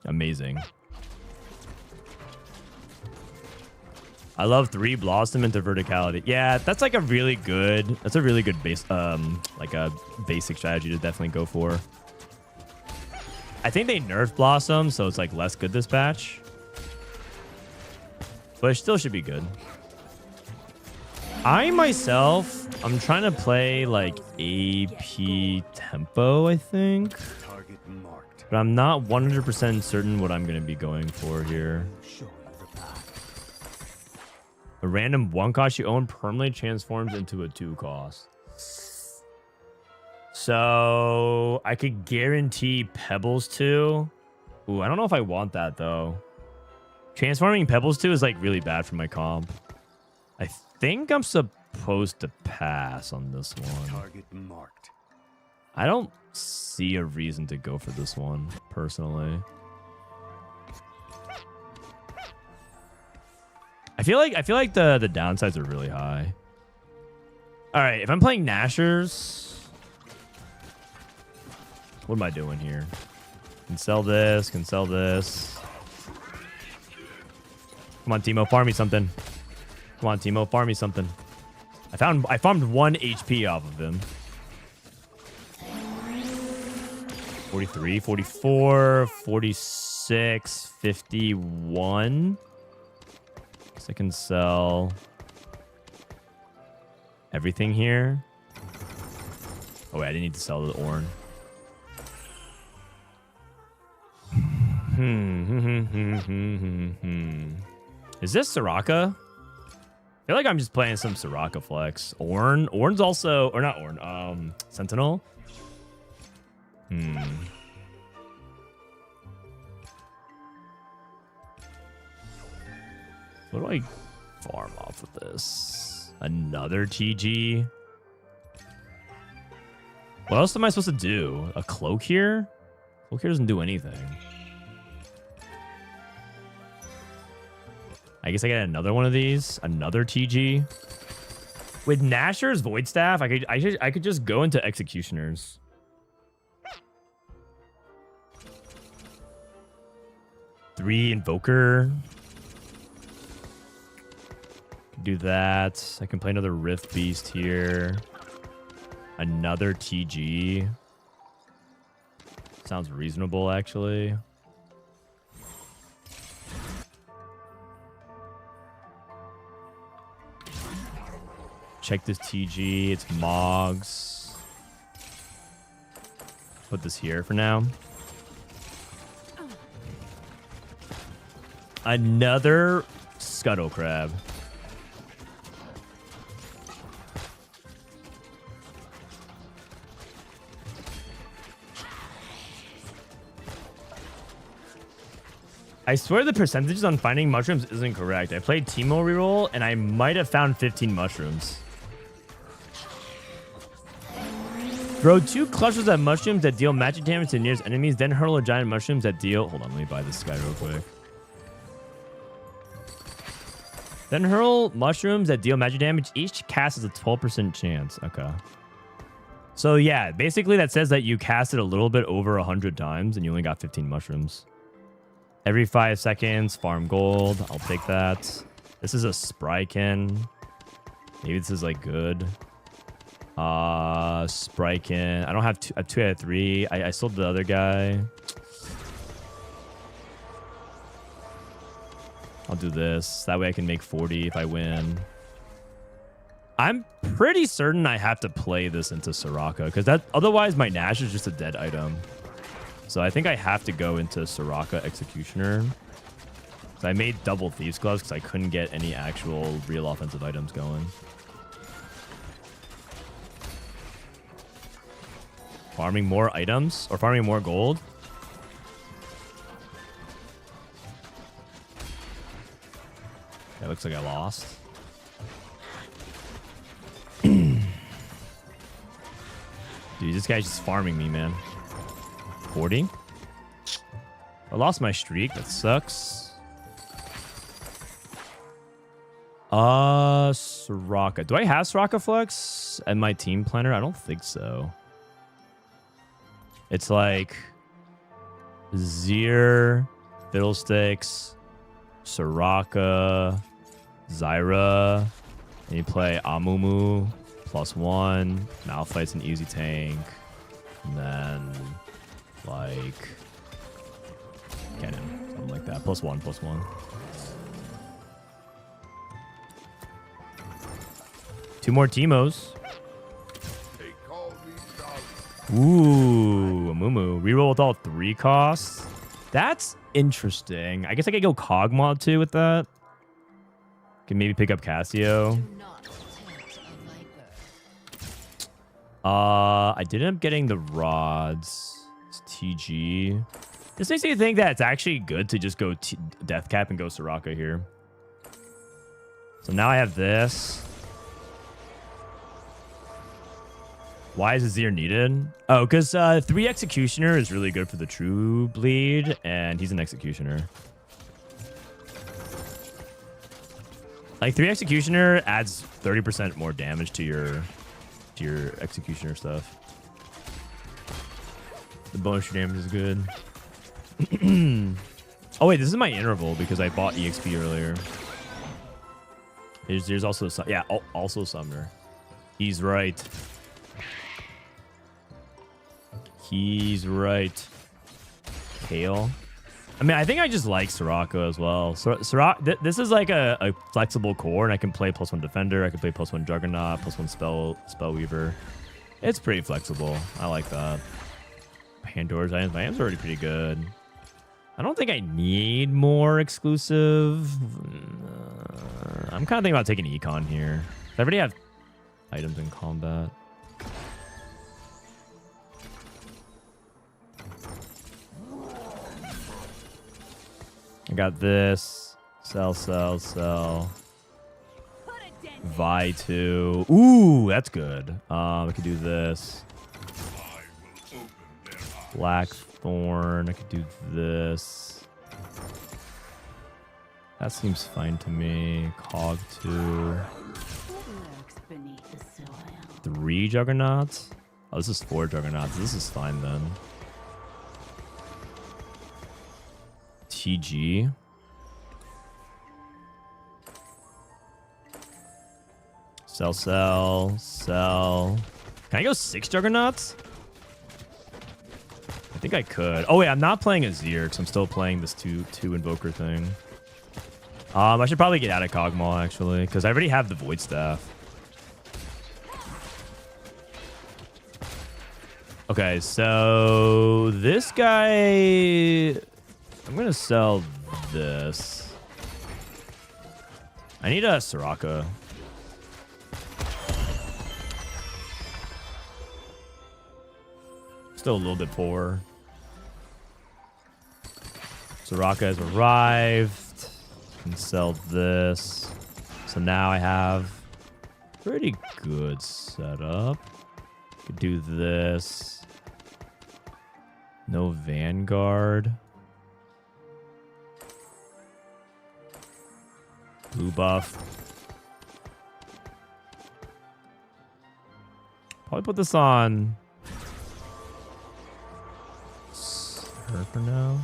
Amazing. I love 3 Blossom into Verticality. Yeah, that's like a really good, that's a really good base, like a basic strategy to definitely go for. I think they nerfed Blossom, so it's like less good this patch. But it still should be good. I myself, I'm trying to play like AP tempo, I think. Target marked. But I'm not 100% certain what I'm going to be going for here. A random 1 cost you own permanently transforms into a 2 cost. So I could guarantee Pebbles 2. Ooh, I don't know if I want that though. Transforming Pebbles 2 is like really bad for my comp. I think I'm supposed to pass on this one. Target marked. I don't see a reason to go for this one personally. I feel like the downsides are really high. All right, if I'm playing Nashers, what am I doing here? Can sell this, can sell this. Come on, Teemo, farm me something. Come on, Teemo, farm me something. I farmed 1 HP off of him. 43, 44, 46, 51. I can sell everything here. Oh wait, I didn't need to sell the Ornn. Is this Soraka? I feel like I'm just playing some Soraka flex. Ornn. Ornn's also, or not Ornn. Sentinel. What do I farm off of this? Another TG? What else am I supposed to do? A cloak here? Cloak here doesn't do anything. I guess I get another one of these. Another TG. With Nasher's Void Staff, I could just go into Executioners. Three Invoker. Do that. I can play another Rift Beast here. Another TG. Sounds reasonable, actually. Check this TG. It's Moggs. Put this here for now. Another Scuttle Crab. I swear the percentages on finding mushrooms isn't correct. I played Teemo reroll and I might have found 15 mushrooms. Throw 2 clusters of mushrooms that deal magic damage to nearest enemies, then hurl a giant mushrooms that deal... Hold on, let me buy this guy real quick. Then hurl mushrooms that deal magic damage. Each cast has a 12% chance. Okay. So yeah, basically that says that you cast it a little bit over 100 times and you only got 15 mushrooms. Every 5 seconds, farm gold. I'll take that. This is a Sprykin. Maybe this is like good. Spriken. I don't have 2 out of 3. I sold the other guy. I'll do this. That way I can make 40 if I win. I'm pretty certain I have to play this into Soraka because otherwise my Nash is just a dead item. So I think I have to go into Soraka Executioner. So I made double Thieves Gloves because I couldn't get any actual real offensive items going. Farming more items or farming more gold. That looks like I lost. Dude, this guy's just farming me, man. 40. I lost my streak. That sucks. Soraka. Do I have Soraka Flex in my team planner? I don't think so. It's like Zir, Fiddlesticks, Soraka, Zyra, and you play Amumu +1. Malphite's an easy tank, and then like Cannon, something like that. +1/+1. Two more Teemos. They call me Jolly. Ooh, Amumu. Reroll with all 3 costs. That's interesting. I guess I could go Cog Mod too with that. Can maybe pick up Cassio. Do not tempt a viper. I did end up getting the rods. It's TG. This makes me think that it's actually good to just go Death Cap and go Soraka here. So now I have this. Why is Azir needed? Oh, because 3 Executioner is really good for the True Bleed, and he's an Executioner. Like 3 Executioner adds 30% more damage to your Executioner stuff. The bonus damage is good. Oh wait, this is my interval because I bought EXP earlier. There's also also Summoner. He's right. He's right. Kale. I mean, I think I just like Soraka as well. So this is like a flexible core, and I can play +1 Defender. I can play +1 Juggernaut, +1 Spellweaver. It's pretty flexible. I like that. Pandora's items. My items are already pretty good. I don't think I need more exclusive. I'm kind of thinking about taking Econ here. I already have items in combat. I got this. Sell. Vi 2. Ooh, that's good. I could do this. Blackthorn. I could do this. That seems fine to me. Cog 2. What lurks beneath the soil? 3 Juggernauts. Oh, this is 4 Juggernauts. This is fine then. TG. Sell. Can I go 6 Juggernauts? I think I could. Oh wait, I'm not playing Azir because I'm still playing this two Invoker thing. I should probably get out of Kog'Maw actually because I already have the Void Staff. Okay, so this guy, I'm gonna sell this. I need a Soraka. Still a little bit poor. Soraka has arrived. Can sell this. So now I have pretty good setup. Could do this. No Vanguard. Blue buff. Probably put this on her for now.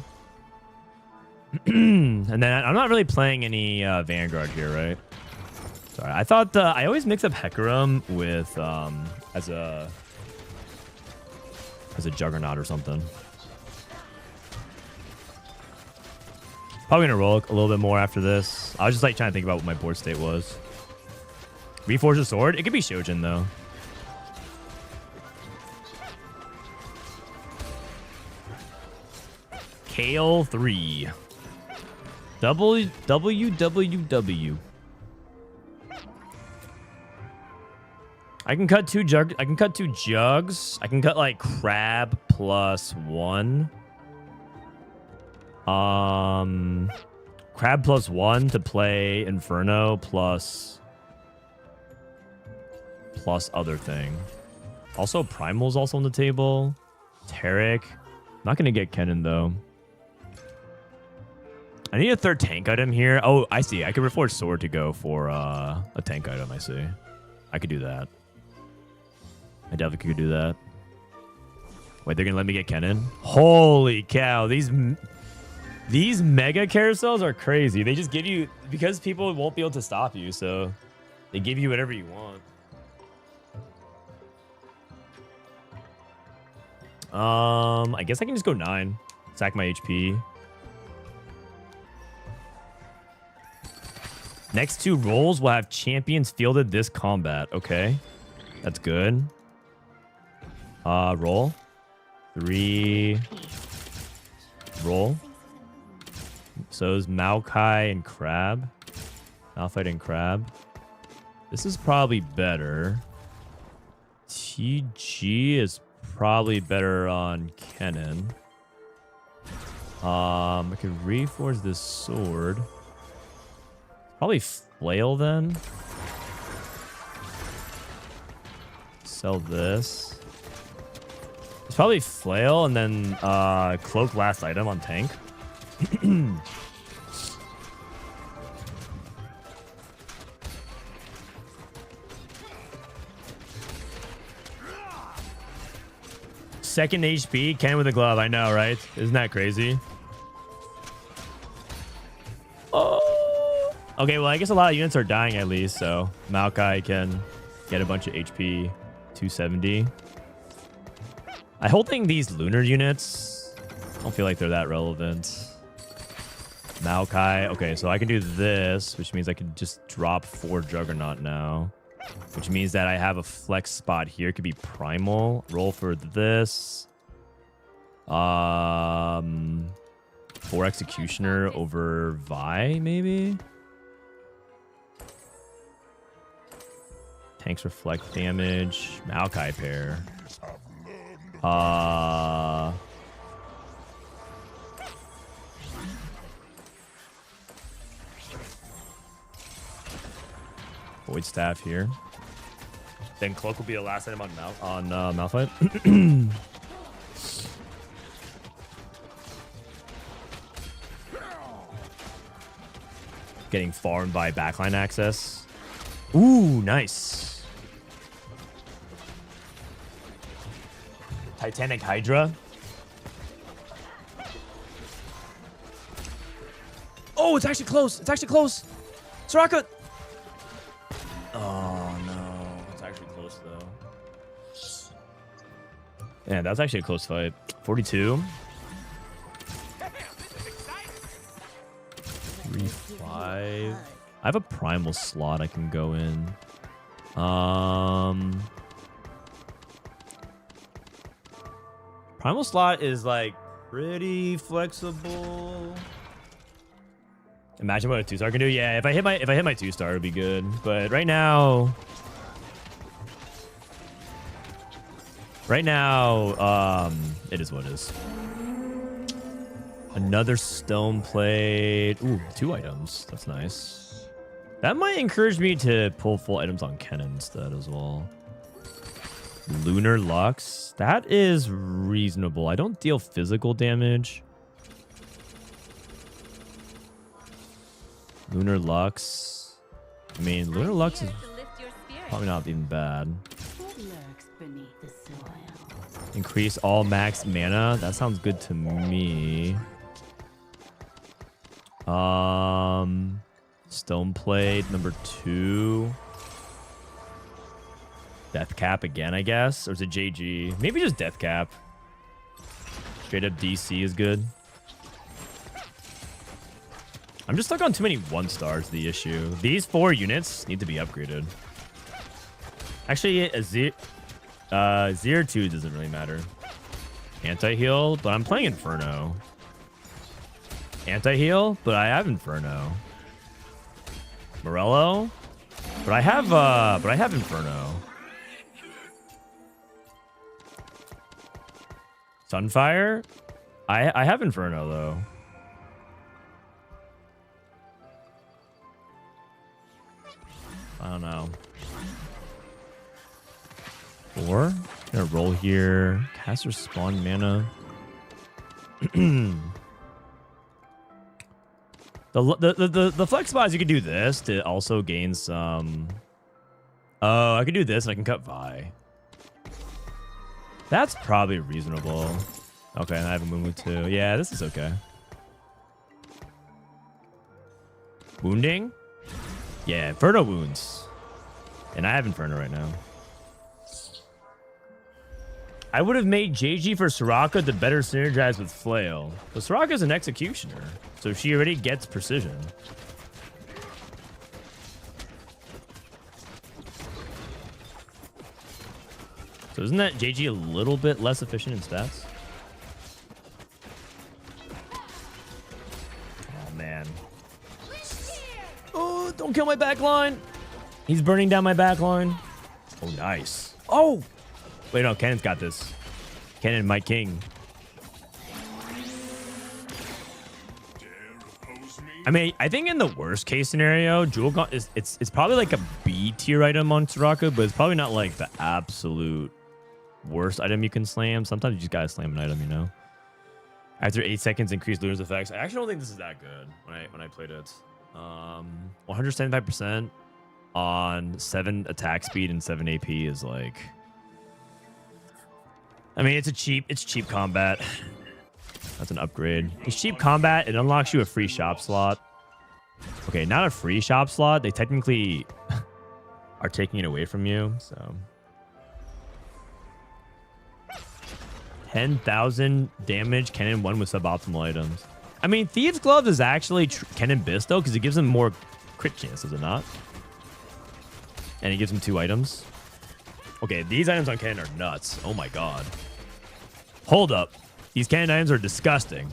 And then I'm not really playing any Vanguard here, right? Sorry, I thought I always mix up Hecarim with as a Juggernaut or something. Probably gonna roll a little bit more after this. I was just like trying to think about what my board state was. Reforge the sword. It could be Shojin though. Kale 3. WWW. I can cut two jugs. I can cut like crab +1. Crab +1 to play Inferno plus other thing. Also, Primal's also on the table. Tarek. Not gonna get Kennen though. I need a third tank item here. Oh, I see. I could reforge sword to go for a tank item. I see. I could do that. I definitely could do that. Wait, they're gonna let me get Kennen? Holy cow! These mega carousels are crazy. They just give you, because people won't be able to stop you, so they give you whatever you want. I guess I can just go 9. Sack my HP. Next 2 rolls will have champions fielded this combat. Okay. That's good. Roll. 3. Roll. So is Maokai and Crab. Malphite and Crab. This is probably better. TG is probably better on Kennen. I could reforge this sword. Probably flail then. Sell this. It's probably flail and then cloak last item on tank. Second HP, Ken with a glove. I know, right? Isn't that crazy? Oh. Okay, well, I guess a lot of units are dying at least, so Maokai can get a bunch of HP 270. I holding these lunar units. I don't feel like they're that relevant. Maokai. Okay, so I can do this, which means I can just drop 4 Juggernaut now. Which means that I have a flex spot here. It could be Primal. Roll for this. 4 Executioner over Vi, maybe? Tanks reflect damage. Maokai pair. Void Staff here. Then Cloak will be the last item on Malphite. Getting farmed by backline access. Ooh, nice. Titanic Hydra. Oh, it's actually close. It's actually close. Soraka. Oh, no. It's actually close, though. Yeah, that's actually a close fight. 42. 3-5. I have a primal slot I can go in. Primal slot is like pretty flexible. Imagine what a 2-star can do. Yeah, if I hit my 2-star, it'd be good. But right now, it is what it is. Another stone plate. Ooh, 2 items. That's nice. That might encourage me to pull full items on Kennen instead as well. Lunar Lux. That is reasonable. I don't deal physical damage. Lunar Lux. I mean, Lunar Lux is probably not even bad. Increase all max mana. That sounds good to Stone Plate, number 2. Death Cap again, I guess. Or is it JG? Maybe just Death Cap. Straight up DC is good. I'm just stuck on too many 1-stars, the issue. These 4 units need to be upgraded. Actually, a 0-2 doesn't really matter. Anti-heal, but I'm playing Inferno. Anti-heal, but I have Inferno. Morello, but I have Inferno. Sunfire, I have Inferno though. I don't know. 4. Gonna roll here. Caster spawn mana. The flex spot is you can do this to also gain some. Oh, I can do this and I can cut Vi. That's probably reasonable. Okay, and I have a Mumu too. Yeah, this is okay. Wounding? Yeah, Inferno wounds. And I have Inferno right now. I would have made JG for Soraka to better synergize with Flail. But Soraka's an executioner, so she already gets precision. So isn't that JG a little bit less efficient in stats? Oh, man. Oh, don't kill my backline. He's burning down my backline. Oh, nice. Oh! Wait, no, Cannon's got this. Cannon, my king. I mean, I think in the worst case scenario, Jewel Gaunt is it's probably like a B tier item on Soraka, but it's probably not like the absolute worst item you can slam. Sometimes you just gotta slam an item, you know. After 8 seconds, increase Luna's effects. I actually don't think this is that good when I played it. 175% on 7 attack speed and 7 AP is like. I mean, it's cheap combat. That's an upgrade. It's cheap combat. It unlocks you a free shop slot. Okay, not a free shop slot. They technically are taking it away from you. So 10,000 damage. Cannon 1 with suboptimal items. I mean, Thieves' Glove is actually Cannon Bisto because it gives him more crit chance, does it not? And it gives him 2 items. Okay, these items on Cannon are nuts. Oh my god. Hold up. These Cannon items are disgusting.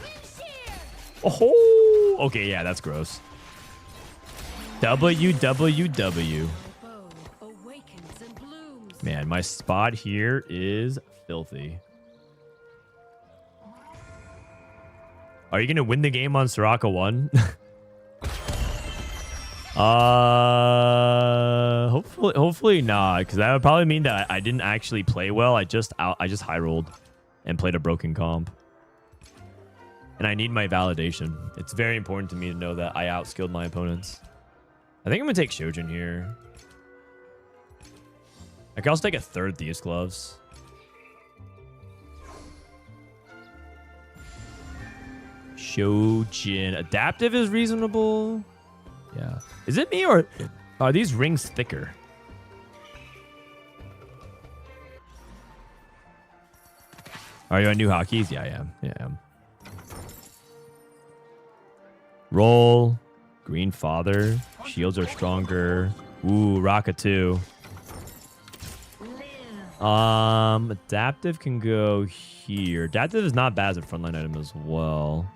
Oh, okay, yeah, that's gross. WWW. Man, my spot here is filthy. Are you going to win the game on Soraka 1? Hopefully not, because that would probably mean that I didn't actually play well. I just high rolled and played a broken comp. And I need my validation. It's very important to me to know that I outskilled my opponents. I think I'm gonna take Shojin here. I can also take a 3rd Thieves' Gloves. Shojin. Adaptive is reasonable. Yeah. Is it me or are these rings thicker? Are you on new hotkeys? Yeah, I am. Yeah, I am. Roll. Green Father. Shields are stronger. Ooh, Raka 2. Adaptive can go here. Adaptive is not bad as a frontline item as well.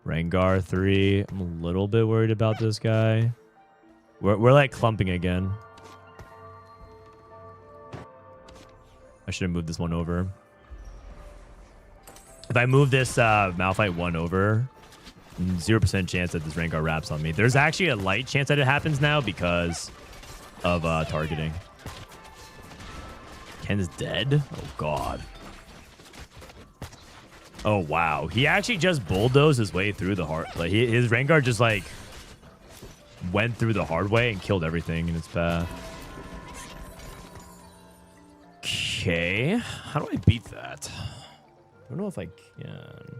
Rengar 3. I'm a little bit worried about this guy. We're like clumping again. I should have moved this one over. If I move this Malphite 1 over, 0% chance that this Rengar wraps on me. There's actually a light chance that it happens now because of targeting. Ken's dead? Oh, God. Oh, wow. He actually just bulldozed his way through the hard... Like, his Rengar just, like, went through the hard way and killed everything in its path. Okay. How do I beat that? I don't know if I can.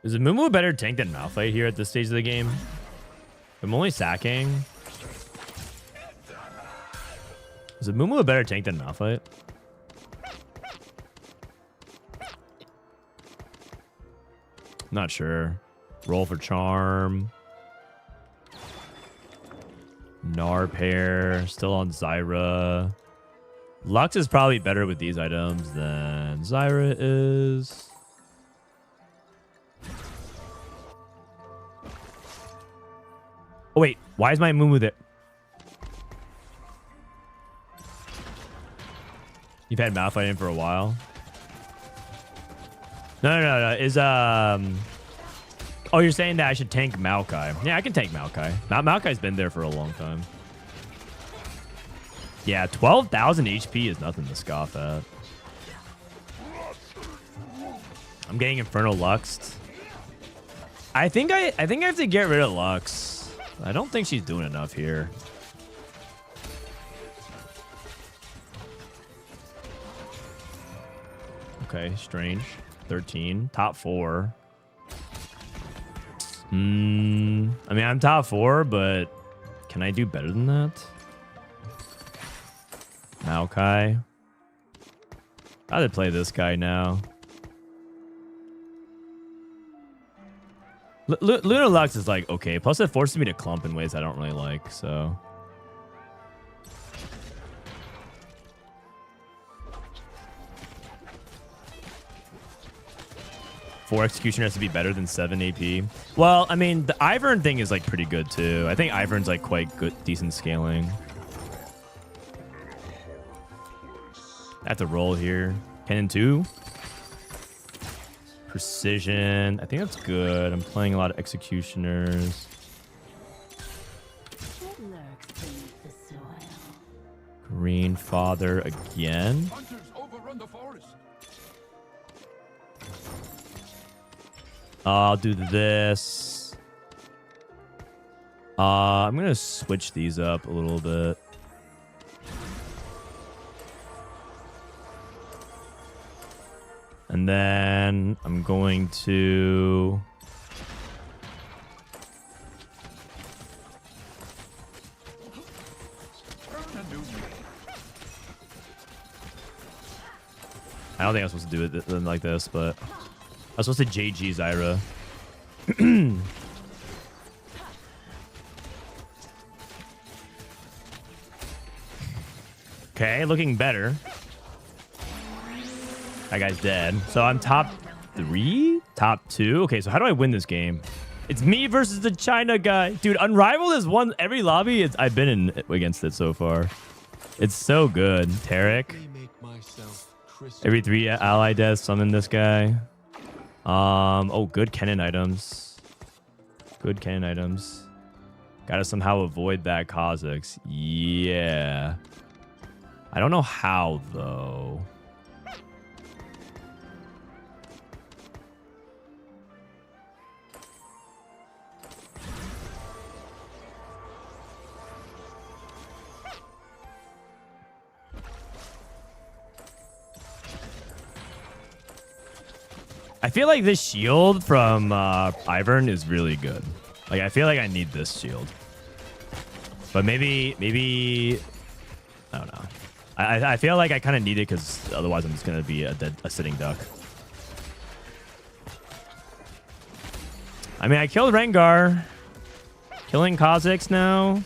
Is Mumu a better tank than Malphite here at this stage of the game? I'm only sacking. Is Mumu a better tank than Malphite? Not sure. Roll for charm. Gnar pair. Still on Zyra. Lux is probably better with these items than Zyra is. Oh, wait. Why is my Mumu there? You've had Malphite in for a while? No. Is, Oh, you're saying that I should tank Maokai. Yeah, I can tank Maokai. Maokai's been there for a long time. Yeah, 12,000 HP is nothing to scoff at. I'm getting Infernal Luxed. I think I have to get rid of Lux. I don't think she's doing enough here. Okay, strange. 13. Top 4. I mean, I'm top 4, but can I do better than that? Maokai. How to play this guy now? Luna Lux is like, okay. Plus it forces me to clump in ways I don't really like, so... Four execution has to be better than 7 AP. Well, I mean, the Ivern thing is like pretty good too. I think Ivern's like quite good, decent scaling. I have to roll here. Cannon 2. Precision. I think that's good. I'm playing a lot of executioners. Green Father again. Hunters overrun the forest. I'll do this. I'm going to switch these up a little bit. And then I'm going to... I don't think I'm supposed to do it like this, but... I was supposed to JG Zyra. Okay, looking better. That guy's dead. So I'm top 3? Top 2? Okay, so how do I win this game? It's me versus the China guy. Dude, Unrivaled is one... Every lobby I've been in against it so far. It's so good. Tarek. Every 3 ally deaths, summon this guy. Oh, good cannon items. Good cannon items. Gotta somehow avoid that Kha'Zix. Yeah. I don't know how, though. I feel like this shield from Ivern is really good. Like, I feel like I need this shield. But maybe, I don't know. I feel like I kind of need it because otherwise I'm just going to be a sitting duck. I mean, I killed Rengar. Killing Kha'Zix now.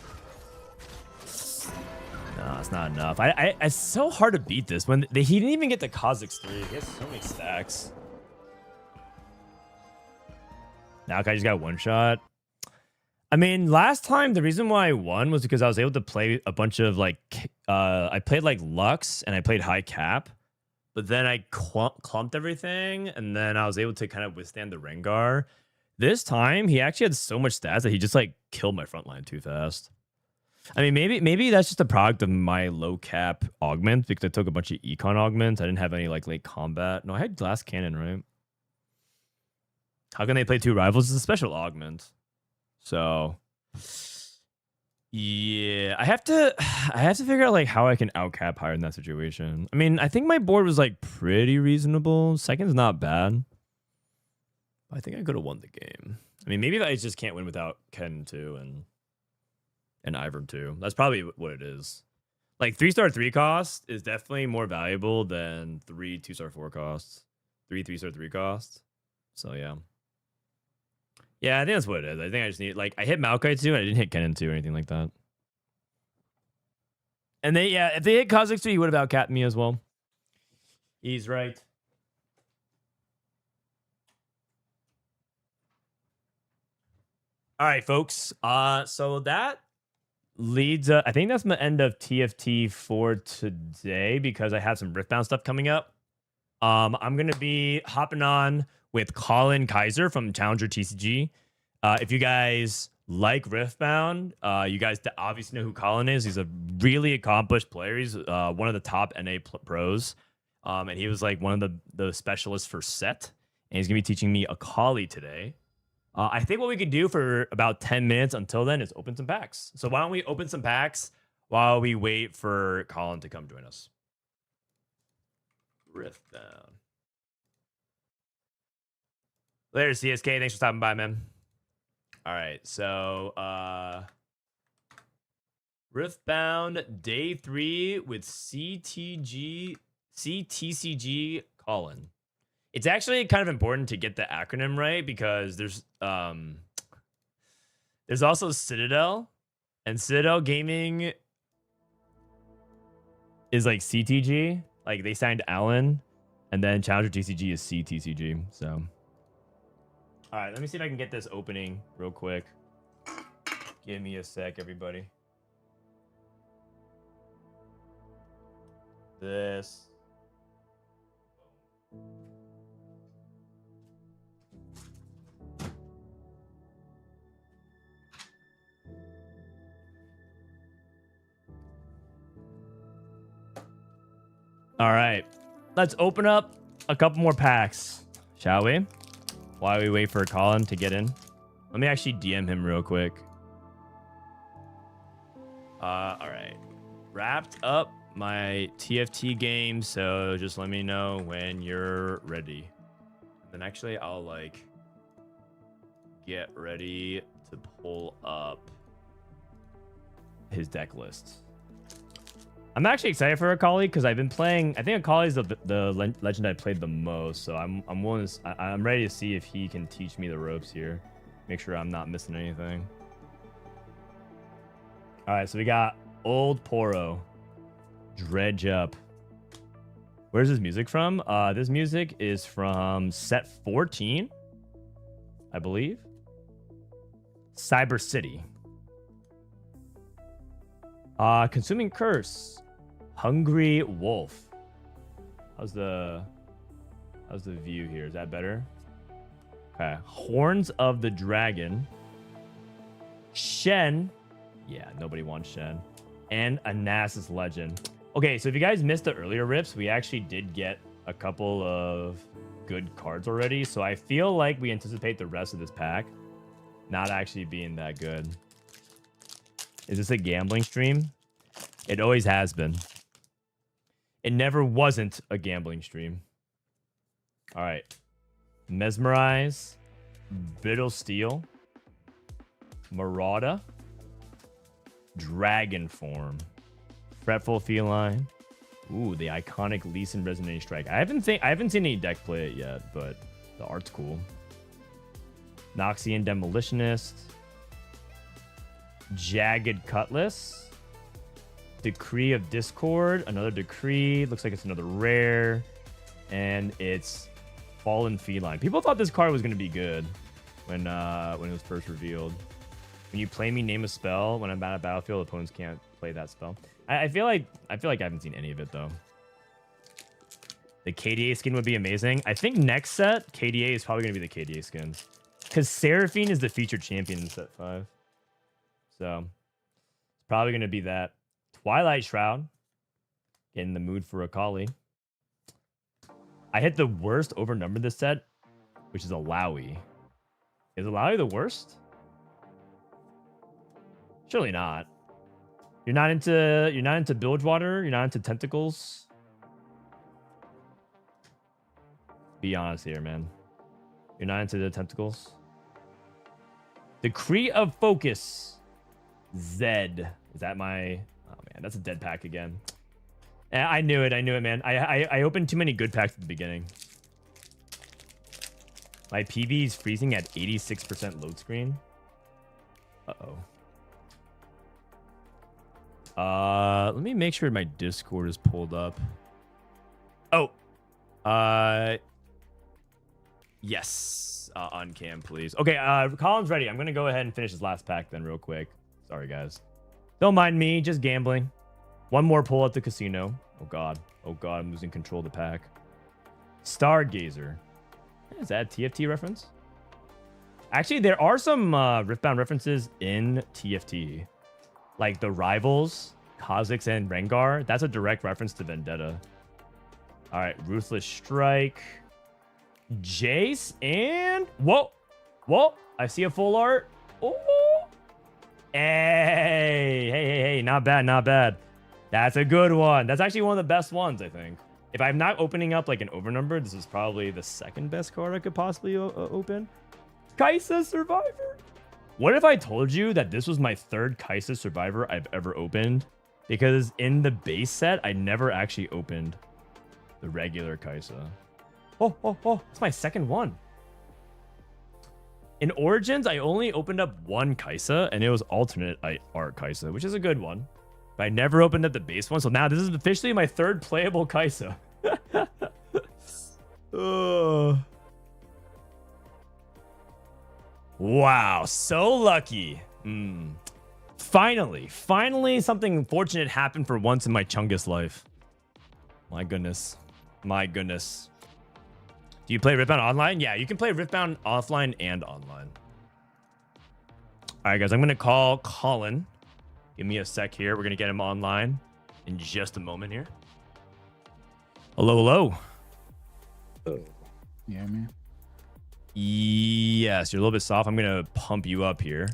No, it's not enough. It's so hard to beat this. When he didn't even get the Kha'Zix 3. He has so many stacks. Now I just got one shot. I mean, last time the reason why I won was because I was able to play a bunch of like I played like Lux and I played high cap, but then I clumped everything and then I was able to kind of withstand the Rengar. This time he actually had so much stats that he just like killed my front line too fast. I mean, maybe that's just a product of my low cap augment because I took a bunch of econ augments. I didn't have any like late combat. No, I had glass cannon, right? How can they play 2 rivals? It's a special augment. So yeah, I have to figure out like how I can outcap higher in that situation. I mean, I think my board was like pretty reasonable. Second's not bad. I think I could have won the game. I mean, maybe I just can't win without Ken too and Ivern too. That's probably what it is. Like 3-star 3 cost is definitely more valuable than 3 2-star 4 costs. 3 3-star 3 costs. So yeah. Yeah, I think that's what it is. I think I just need like I hit Maokai too, and I didn't hit Kennen 2 or anything like that. And they if they hit Kha'Zix 2, he would have outcapped me as well. He's right. All right, folks. So that leads. I think that's my end of TFT for today because I have some Riftbound stuff coming up. I'm gonna be hopping on with Collin Kaiser from Challenger TCG. If you guys like Riftbound, you guys obviously know who Collin is. He's a really accomplished player. He's one of the top NA pros, and he was like one of the specialists for set. And he's gonna be teaching me Akali today. I think what we could do for about 10 minutes until then is open some packs. So why don't we open some packs while we wait for Collin to come join us? Riftbound. Later, CSK. Thanks for stopping by, man. All right, so Riftbound day 3 with CTCG Collin. It's actually kind of important to get the acronym right because there's also Citadel, and Citadel Gaming is like CTG. Like they signed Allen, and then Challenger TCG is CTCG. So, all right, let me see if I can get this opening real quick. Give me a sec, everybody. This. All right, let's open up a couple more packs, shall we? While we wait for Collin to get in. Let me actually DM him real quick. All right. Wrapped up my TFT game, so just let me know when you're ready. Then actually, I'll like get ready to pull up his deck list. I'm actually excited for Akali because I've been playing. I think Akali is the legend I played the most, so I'm willing to, I'm ready to see if he can teach me the ropes here. Make sure I'm not missing anything. All right, so we got Old Poro, Dredge Up. Where's this music from? This music is from set 14, I believe. Cyber City. Consuming Curse. Hungry Wolf. How's the view here? Is that better? Okay. Horns of the Dragon. Shen. Yeah, nobody wants Shen. And Anasis Legend. Okay, so if you guys missed the earlier rips, we actually did get a couple of good cards already. So I feel like we anticipate the rest of this pack not actually being that good. Is this a gambling stream? It always has been. It never wasn't a gambling stream. All right. Mesmerize. Brittle Steel. Marauda. Dragon Form. Fretful Feline. Ooh, the iconic Lee Sin Resonating Strike. I haven't seen any deck play it yet, but the art's cool. Noxian Demolitionist. Jagged Cutlass. Decree of Discord. Another Decree. Looks like it's another rare. And it's Fallen Feline. People thought this card was going to be good when it was first revealed. When you play me, name a spell. When I'm at a battlefield, opponents can't play that spell. I feel like I haven't seen any of it, though. The KDA skin would be amazing. I think next set, KDA is probably going to be the KDA skins. Because Seraphine is the featured champion in set 5. So, it's probably going to be that. Twilight Shroud. Get in the mood for Akali. I hit the worst overnumbered this set, which is Alawi. Is Alawi the worst? Surely not. You're not into Bilgewater? You're not into Tentacles? Be honest here, man. You're not into the tentacles. Decree of Focus. Zed. Is that my... Oh, man. That's a dead pack again. I knew it. I knew it, man. I opened too many good packs at the beginning. My PV is freezing at 86% load screen. Uh-oh. Let me make sure my Discord is pulled up. Oh. Yes. On cam, please. Okay, Collin's ready. I'm gonna go ahead and finish his last pack then real quick. Sorry, guys. Don't mind me, just gambling. One more pull at the casino. Oh, God. Oh, God, I'm losing control of the pack. Stargazer. Is that a TFT reference? Actually, there are some Riftbound references in TFT. Like the Rivals, Kha'Zix, and Rengar. That's a direct reference to Vendetta. All right, Ruthless Strike. Jace and... Whoa. Whoa. I see a full art. Oh. Hey. Not bad, not bad. That's a good one. That's actually one of the best ones, I think. If I'm not opening up like an overnumber, this is probably the second best card I could possibly open. Kaisa Survivor. What if I told you that this was my third Kaisa Survivor I've ever opened? Because in the base set, I never actually opened the regular Kaisa. Oh, it's my second one. In Origins, I only opened up one Kaisa, and it was alternate art Kaisa, which is a good one. But I never opened up the base one, so now this is officially my third playable Kaisa. Wow, so lucky. Finally something fortunate happened for once in my Chungus life. My goodness. Do you play Riftbound online? Yeah, you can play Riftbound offline and online. All right, guys, I'm going to call Collin. Give me a sec here. We're going to get him online in just a moment here. Hello. Oh, yeah, man. Yes, you're a little bit soft. I'm going to pump you up here.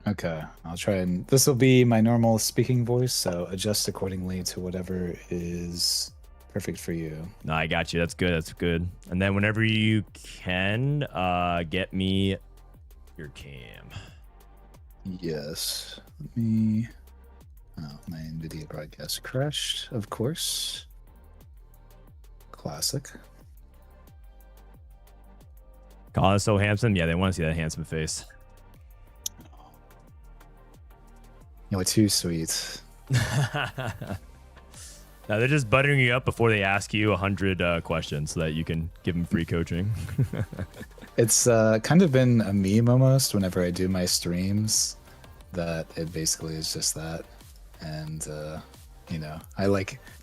Okay, I'll try and... This will be my normal speaking voice, so adjust accordingly to whatever is... perfect for you. No, I got you. That's good. And then whenever you can, get me your cam. Yes. Let me... Oh, my NVIDIA broadcast crashed, of course. Classic. Collin is so handsome. Yeah, they want to see that handsome face. You're too sweet. Now they're just buttering you up before they ask you 100 questions so that you can give them free coaching. It's kind of been a meme almost whenever I do my streams, that it basically is just that. And, you know, I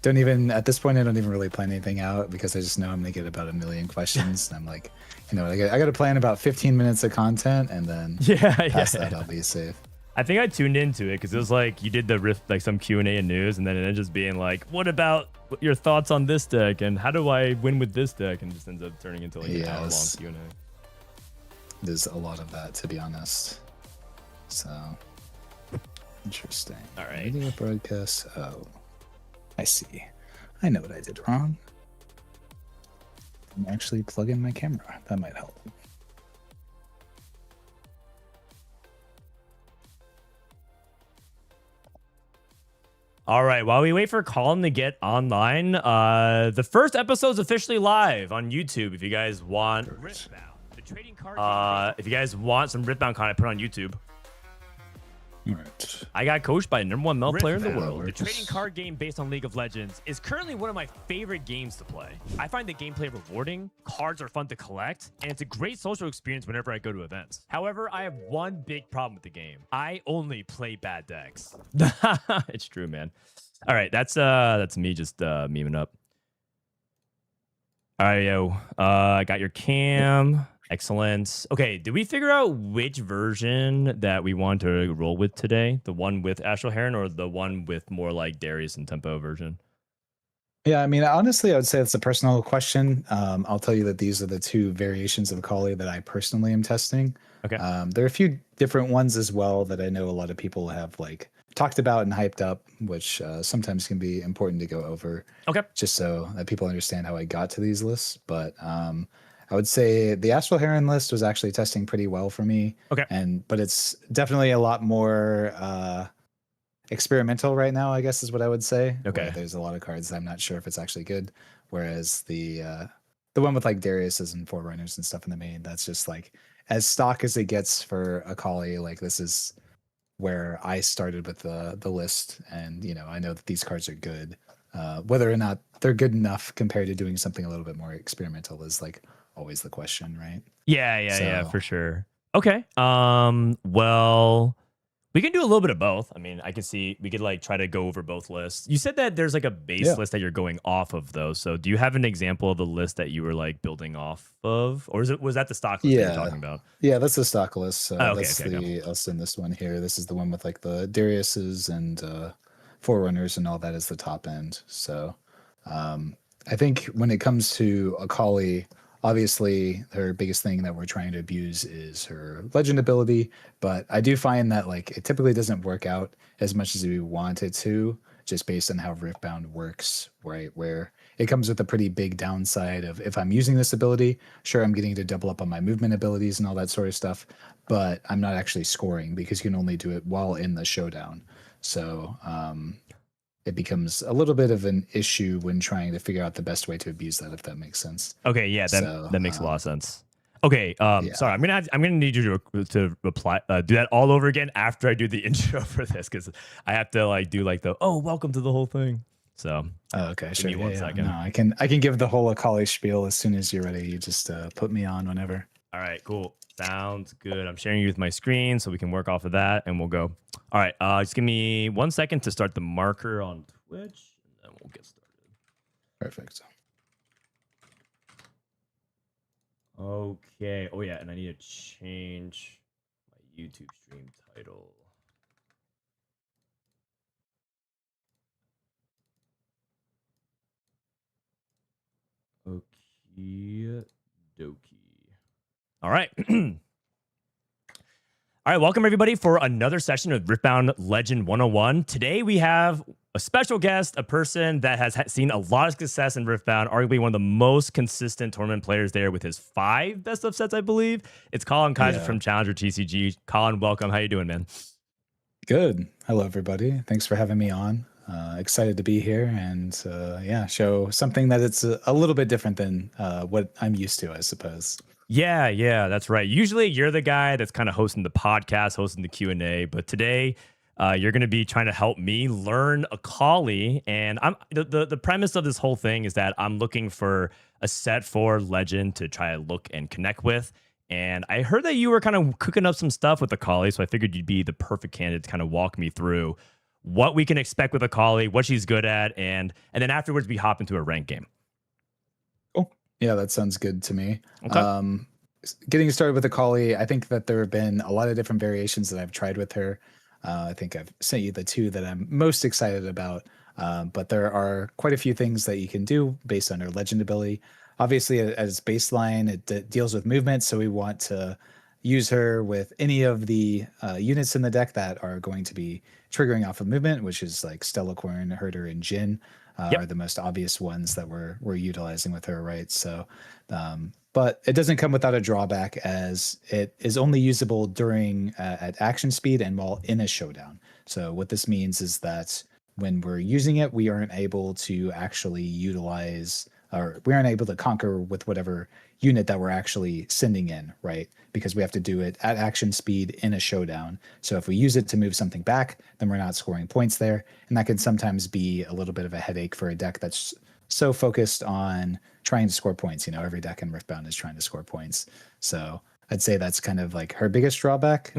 don't even, at this point, I don't even really plan anything out because I just know I'm going to get about 1 million questions. And I'm like, you know, I got to plan about 15 minutes of content and then past that, I'll be safe. I think I tuned into it because it was like you did the riff, like some Q&A and news, and then it just being like, "What about your thoughts on this deck?" and "How do I win with this deck?" and just ends up turning into like an hour-long Q&A. There's a lot of that, to be honest. So interesting. All right. Video broadcast. Oh, I see. I know what I did wrong. I'm actually plug in my camera. That might help. All right, while we wait for Collin to get online, the first episode's officially live on YouTube. If you guys want, if you guys want some Riftbound content, put it on YouTube. All right. I got coached by the #1 melt player in the Riftbound world. The trading card game based on League of Legends is currently one of my favorite games to play. I find the gameplay rewarding, cards are fun to collect, and it's a great social experience whenever I go to events. However, I have one big problem with the game. I only play bad decks. It's true, man. All right, that's me just memeing up. All right, yo. I got your cam. Excellent. Okay, did we figure out which version that we want to roll with today? The one with Astral Heron or the one with more like Darius and Tempo version? Yeah, I mean, honestly, I would say it's a personal question. I'll tell you that these are the two variations of Akali that I personally am testing. Okay. There are a few different ones as well that I know a lot of people have like talked about and hyped up, which sometimes can be important to go over. Okay. Just so that people understand how I got to these lists. But I would say the Astral Heron list was actually testing pretty well for me. Okay. But it's definitely a lot more experimental right now, I guess is what I would say. Okay. Where there's a lot of cards that I'm not sure if it's actually good. Whereas the one with like Darius's and Forerunners and stuff in the main, that's just like as stock as it gets for Akali. Like this is where I started with the list, and I know that these cards are good. Whether or not they're good enough compared to doing something a little bit more experimental is like always the question, right? Yeah, for sure. Okay. Well, we can do a little bit of both. I mean, I can see we could like try to go over both lists. You said that there's like a base list that you're going off of though. So do you have an example of the list that you were like building off of? Or was that the stock list that you're talking about? Yeah, that's the stock list. So okay, that's okay, I'll send this one here. This is the one with like the Darius's and Forerunners and all that is the top end. So I think when it comes to Akali, obviously her biggest thing that we're trying to abuse is her legend ability, but I do find that like it typically doesn't work out as much as we want it to, just based on how Riftbound works, right? Where it comes with a pretty big downside of if I'm using this ability, sure, I'm getting to double up on my movement abilities and all that sort of stuff, but I'm not actually scoring because you can only do it while in the showdown. So it becomes a little bit of an issue when trying to figure out the best way to abuse that, if that makes sense. Okay, yeah, that makes a lot of sense. Okay, sorry, I'm gonna need you to reply, do that all over again after I do the intro for this, because I have to like do like the welcome to the whole thing. So okay, sure. Give me 1 second. No, I can give the whole Akali spiel as soon as you're ready. You just put me on whenever. All right, cool. Sounds good. I'm sharing you with my screen so we can work off of that and we'll go. All right, just give me 1 second to start the marker on Twitch and then we'll get started. Perfect. Okay. Oh, yeah, and I need to change my YouTube stream title. Okie dokie. All right. All right, welcome everybody for another session of Riftbound Legend 101. Today we have a special guest, a person that has seen a lot of success in Riftbound, arguably one of the most consistent tournament players there with his 5 best of sets, I believe. It's Collin Kaiser from Challenger TCG. Collin, welcome. How you doing, man? Good. Hello, everybody. Thanks for having me on. Excited to be here and show something that it's a little bit different than what I'm used to, I suppose. Yeah, that's right. Usually you're the guy that's kind of hosting the podcast, hosting the Q&A, but today you're going to be trying to help me learn Akali. And the premise of this whole thing is that I'm looking for a set for Legend to try to look and connect with. And I heard that you were kind of cooking up some stuff with Akali, so I figured you'd be the perfect candidate to kind of walk me through what we can expect with Akali, what she's good at, and then afterwards we hop into a rank game. Cool. Yeah, that sounds good to me. Okay. Getting started with Akali, I think that there have been a lot of different variations that I've tried with her. I think I've sent you the 2 that I'm most excited about, but there are quite a few things that you can do based on her legend ability. Obviously, as baseline, it deals with movement, so we want to use her with any of the units in the deck that are going to be triggering off of movement, which is like Stellacorn, Herder, and Jhin are the most obvious ones that we're utilizing with her, right? So, but it doesn't come without a drawback, as it is only usable during at action speed and while in a showdown. So what this means is that when we're using it, we aren't able to actually utilize, or we aren't able to conquer with whatever unit that we're actually sending in, right? Because we have to do it at action speed in a showdown. So if we use it to move something back, then we're not scoring points there. And that can sometimes be a little bit of a headache for a deck that's so focused on trying to score points. You know, every deck in Riftbound is trying to score points. So I'd say that's kind of like her biggest drawback,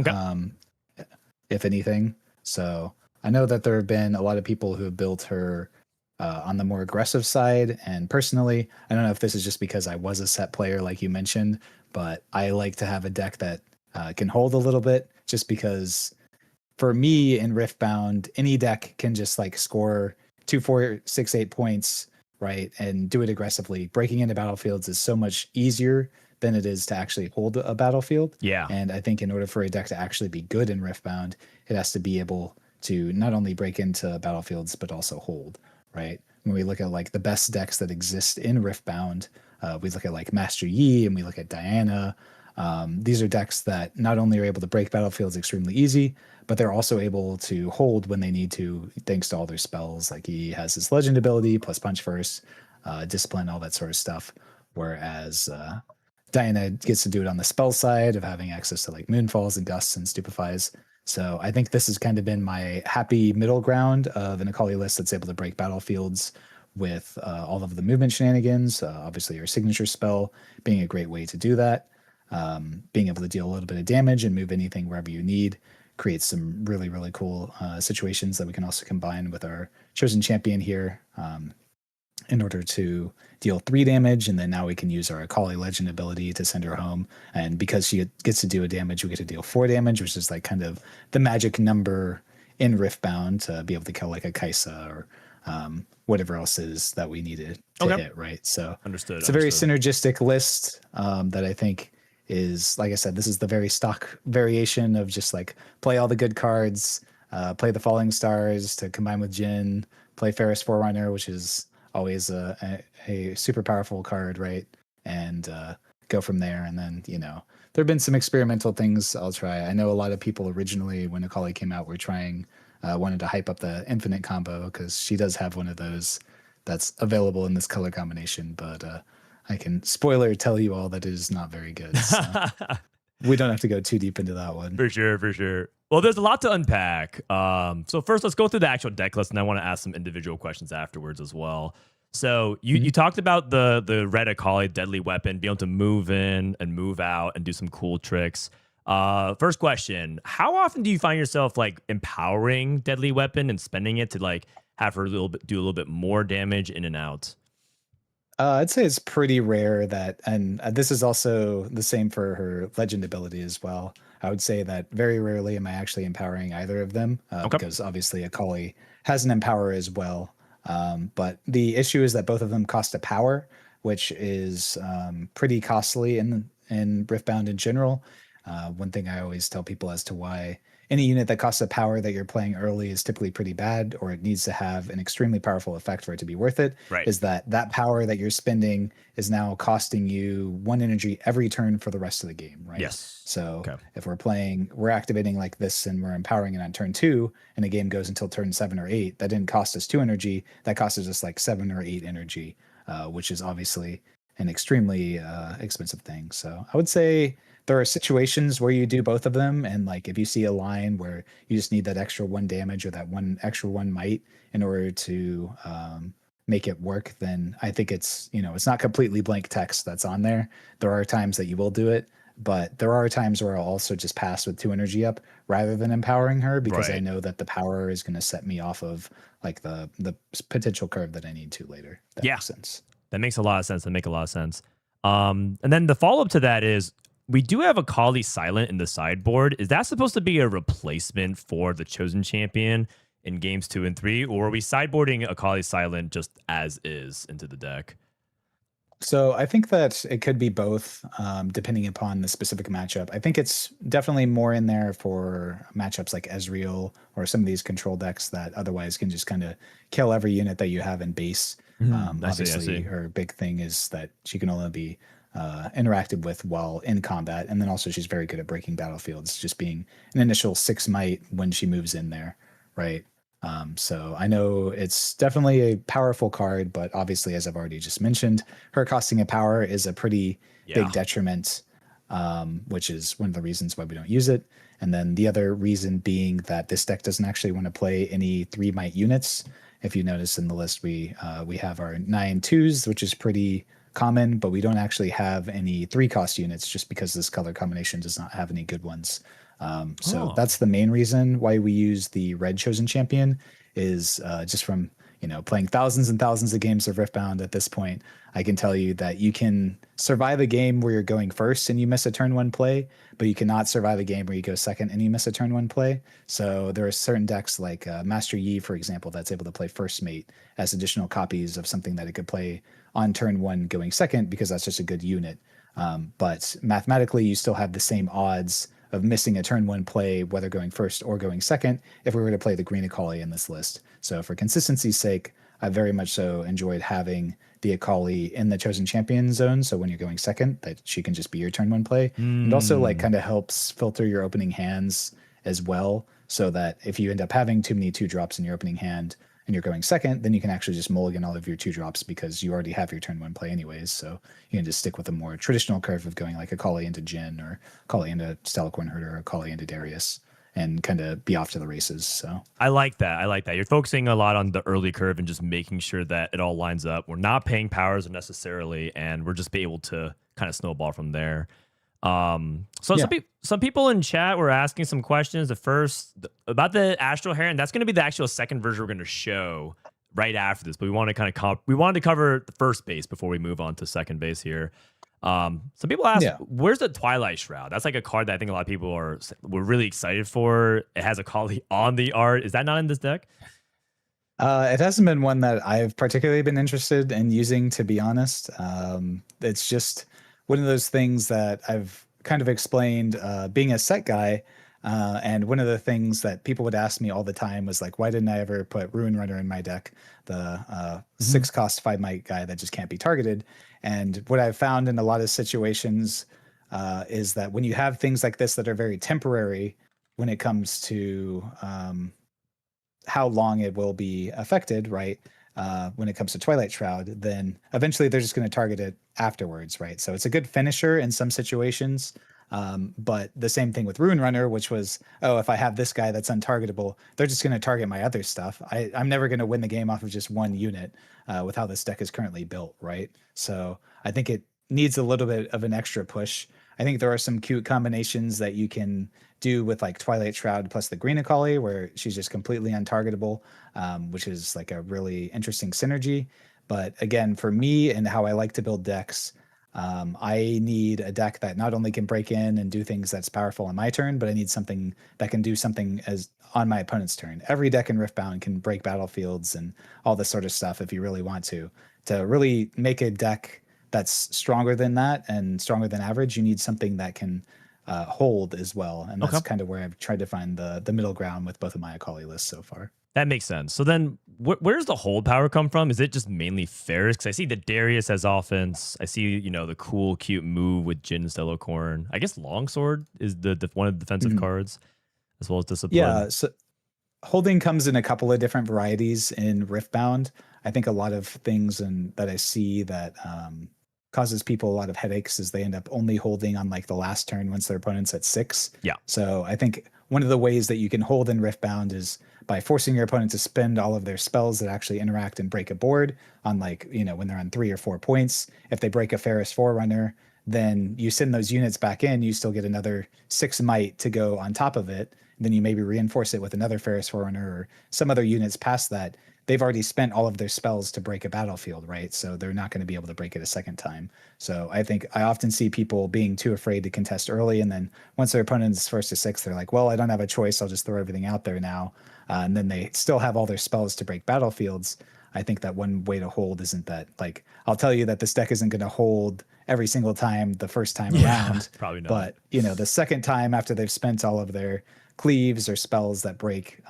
if anything. So I know that there have been a lot of people who have built her on the more aggressive side. And personally, I don't know if this is just because I was a set player, like you mentioned, but I like to have a deck that can hold a little bit, just because for me in Riftbound, any deck can just like score 2, 4, 6, 8 points, right? And do it aggressively. Breaking into battlefields is so much easier than it is to actually hold a battlefield. Yeah. And I think in order for a deck to actually be good in Riftbound, it has to be able to not only break into battlefields, but also hold, right? When we look at like the best decks that exist in Riftbound, We look at like Master Yi and we look at Diana. These are decks that not only are able to break battlefields extremely easy, but they're also able to hold when they need to, thanks to all their spells. Like he has his legend ability plus punch first, discipline, all that sort of stuff. Whereas Diana gets to do it on the spell side of having access to like Moonfalls and Gusts and Stupefies. So I think this has kind of been my happy middle ground of an Akali list that's able to break battlefields with all of the movement shenanigans. Obviously, your signature spell being a great way to do that. Being able to deal a little bit of damage and move anything wherever you need creates some really, really cool situations that we can also combine with our chosen champion here in order to deal 3 damage. And then now we can use our Akali legend ability to send her home. And because she gets to do a damage, we get to deal 4 damage, which is like kind of the magic number in Riftbound to be able to kill like a Kaisa or whatever else is that we needed to hit, right? So Understood. It's a very synergistic list that I think is, like I said, this is the very stock variation of just like play all the good cards, play the Falling Stars to combine with Jhin, play Ferris Forerunner, which is always a super powerful card, right? And go from there. And then, you know, there have been some experimental things I'll try. I know a lot of people originally, when Akali came out, were trying, wanted to hype up the Infinite combo because she does have one of those that's available in this color combination. But I can spoiler tell you all that it is not very good. So we don't have to go too deep into that one. For sure, for sure. Well, there's a lot to unpack. So first, let's go through the actual deck list, and I want to ask some individual questions afterwards as well. So you talked about the red Akali deadly weapon, being able to move in and move out and do some cool tricks. First question: how often do you find yourself like empowering deadly weapon and spending it to like have her do a little bit more damage in and out? I'd say it's pretty rare that, and this is also the same for her legend ability as well. I would say that very rarely am I actually empowering either of them because obviously Akali has an empower as well. But the issue is that both of them cost a power, which is pretty costly in Riftbound in general. One thing I always tell people as to why any unit that costs a power that you're playing early is typically pretty bad, or it needs to have an extremely powerful effect for it to be worth it, is that power that you're spending is now costing you 1 energy every turn for the rest of the game, right? Yes. So if we're activating like this and we're empowering it on turn 2 and the game goes until turn 7 or 8, that didn't cost us 2 energy, that costs us like 7 or 8 energy, which is obviously an extremely expensive thing. So I would say there are situations where you do both of them, and like if you see a line where you just need that extra 1 damage or that extra 1 might in order to make it work, then I think it's, you know, it's not completely blank text that's on there. There are times that you will do it, but there are times where I'll also just pass with 2 energy up rather than empowering her because I know that the power is going to set me off of like the potential curve that I need to later. That makes sense. That makes a lot of sense. And then the follow-up to that is, we do have Akali Silent in the sideboard. Is that supposed to be a replacement for the Chosen Champion in games 2 and 3? Or are we sideboarding Akali Silent just as is into the deck? So I think that it could be both, depending upon the specific matchup. I think it's definitely more in there for matchups like Ezreal or some of these control decks that otherwise can just kind of kill every unit that you have in base. Obviously, her big thing is that she can only be interacted with while in combat, and then also she's very good at breaking battlefields, just being an initial 6 might when she moves in there, right? So I know it's definitely a powerful card, but obviously, as I've already just mentioned, her costing a power is a pretty big detriment, which is one of the reasons why we don't use it. And then the other reason being that this deck doesn't actually want to play any 3 might units. If you notice in the list, we have our 9/2s, which is pretty common, but we don't actually have any 3-cost units just because this color combination does not have any good ones. So that's the main reason why we use the red Chosen Champion is just from, you know, playing thousands and thousands of games of Riftbound at this point. I can tell you that you can survive a game where you're going first and you miss a turn 1 play, but you cannot survive a game where you go second and you miss a turn 1 play. So there are certain decks like Master Yi, for example, that's able to play first mate as additional copies of something that it could play on turn 1 going second because that's just a good unit. But mathematically, you still have the same odds of missing a turn 1 play, whether going first or going second, if we were to play the green Akali in this list. So for consistency's sake, I very much so enjoyed having the Akali in the chosen champion zone. So when you're going second, that she can just be your turn one play. And also like kind of helps filter your opening hands as well. So that if you end up having too many 2-drops in your opening hand and you're going second, then you can actually just mulligan all of your 2-drops because you already have your turn one play anyways. So you can just stick with a more traditional curve of going like Akali into Jhin or Akali into Stalacorn Herder or Akali into Darius and kind of be off to the races. So I like that. I like that. You're focusing a lot on the early curve and just making sure that it all lines up. We're not paying powers unnecessarily, and we're just be able to kind of snowball from there. So some people in chat were asking some questions. The first about the Astral Heron. That's going to be the actual second version we're going to show right after this. But we want to kind of we wanted to cover the first base before we move on to second base here. Some people ask, where's the Twilight Shroud? That's like a card that I think a lot of people were really excited for. It has Akali on the art. Is that not in this deck? It hasn't been one that I've particularly been interested in using, to be honest. It's just one of those things that I've kind of explained being a set guy. And one of the things that people would ask me all the time was like, why didn't I ever put Ruin Runner in my deck? The 6-cost 5 might guy that just can't be targeted. And what I've found in a lot of situations is that when you have things like this that are very temporary when it comes to how long it will be affected, right? When it comes to Twilight Shroud, then eventually they're just going to target it afterwards, right? So it's a good finisher in some situations. But the same thing with Ruin Runner, which was, oh, if I have this guy that's untargetable, they're just going to target my other stuff. I'm never going to win the game off of just one unit with how this deck is currently built, right? So I think it needs a little bit of an extra push. I think there are some cute combinations that you can do with like Twilight Shroud plus the Green Akali, where she's just completely untargetable, which is like a really interesting synergy. But again, for me and how I like to build decks, I need a deck that not only can break in and do things that's powerful on my turn, but I need something that can do something as on my opponent's turn. Every deck in Riftbound can break battlefields and all this sort of stuff if you really want to. To really make a deck that's stronger than that and stronger than average, you need something that can hold as well. And that's kind of where I've tried to find the middle ground with both of my Akali lists so far. That makes sense. So then where's the hold power come from? Is it just mainly Ferris? Because I see the Darius has offense. I see, the cool, cute move with Jhin and Stalacorn. I guess Longsword is the one of the defensive cards, as well as Discipline. Yeah, so holding comes in a couple of different varieties in Riftbound. I think a lot of things that I see that causes people a lot of headaches is they end up only holding on like the last turn once their opponent's at 6. Yeah. So I think one of the ways that you can hold in Riftbound is by forcing your opponent to spend all of their spells that actually interact and break a board on when they're on 3 or 4 points. If they break a Ferris Forerunner, then you send those units back in, you still get another 6 might to go on top of it. Then you maybe reinforce it with another Ferris Forerunner or some other units past that. They've already spent all of their spells to break a battlefield, right? So they're not going to be able to break it a second time. So I think I often see people being too afraid to contest early. And then once their opponent's first to 6, they're like, well, I don't have a choice. I'll just throw everything out there now. And then they still have all their spells to break battlefields. I think that one way to hold isn't that, like, I'll tell you that this deck isn't going to hold every single time the first time around. Probably not. But, the second time after they've spent all of their cleaves or spells that break,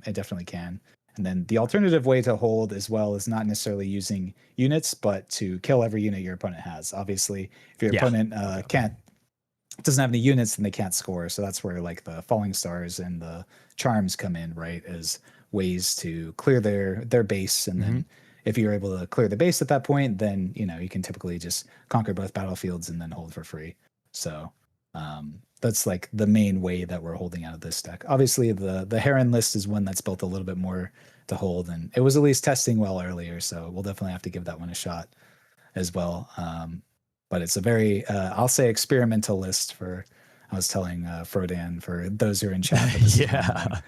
it definitely can. And then the alternative way to hold as well is not necessarily using units, but to kill every unit your opponent has. Obviously, if your opponent doesn't have any units, then they can't score. So that's where like the Falling Stars and the Charms come in, right? As ways to clear their base. And then if you're able to clear the base at that point, then you can typically just conquer both battlefields and then hold for free. So that's like the main way that we're holding out of this deck. Obviously, the Heron list is one that's built a little bit more to hold, and it was at least testing well earlier, so we'll definitely have to give that one a shot as well. But it's a very, I'll say, experimental list for, I was telling Frodan, for those who are in chat.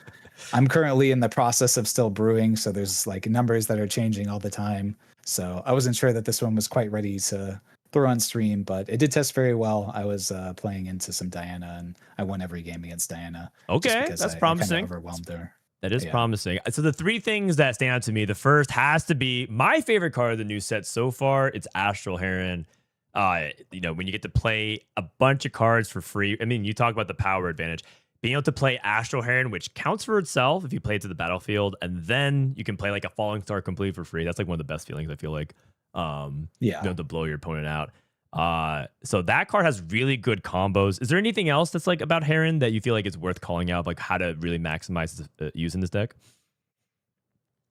I'm currently in the process of still brewing, so there's like numbers that are changing all the time. So I wasn't sure that this one was quite ready to throw on stream, but it did test very well. I was playing into some Diana, and I won every game against Diana. Okay, that's promising. I kind of overwhelmed her. That is promising. So the 3 things that stand out to me, the first has to be my favorite card of the new set so far. It's Astral Heron. When you get to play a bunch of cards for free. I mean, you talk about the power advantage. being able to play Astral Heron, which counts for itself if you play it to the battlefield, and then you can play like a Falling Star complete for free. That's like one of the best feelings, I feel like. Yeah. Being able to blow your opponent out. So that card has really good combos. Is there anything else that's like about Heron that you feel like is worth calling out, like how to really maximize use in this deck?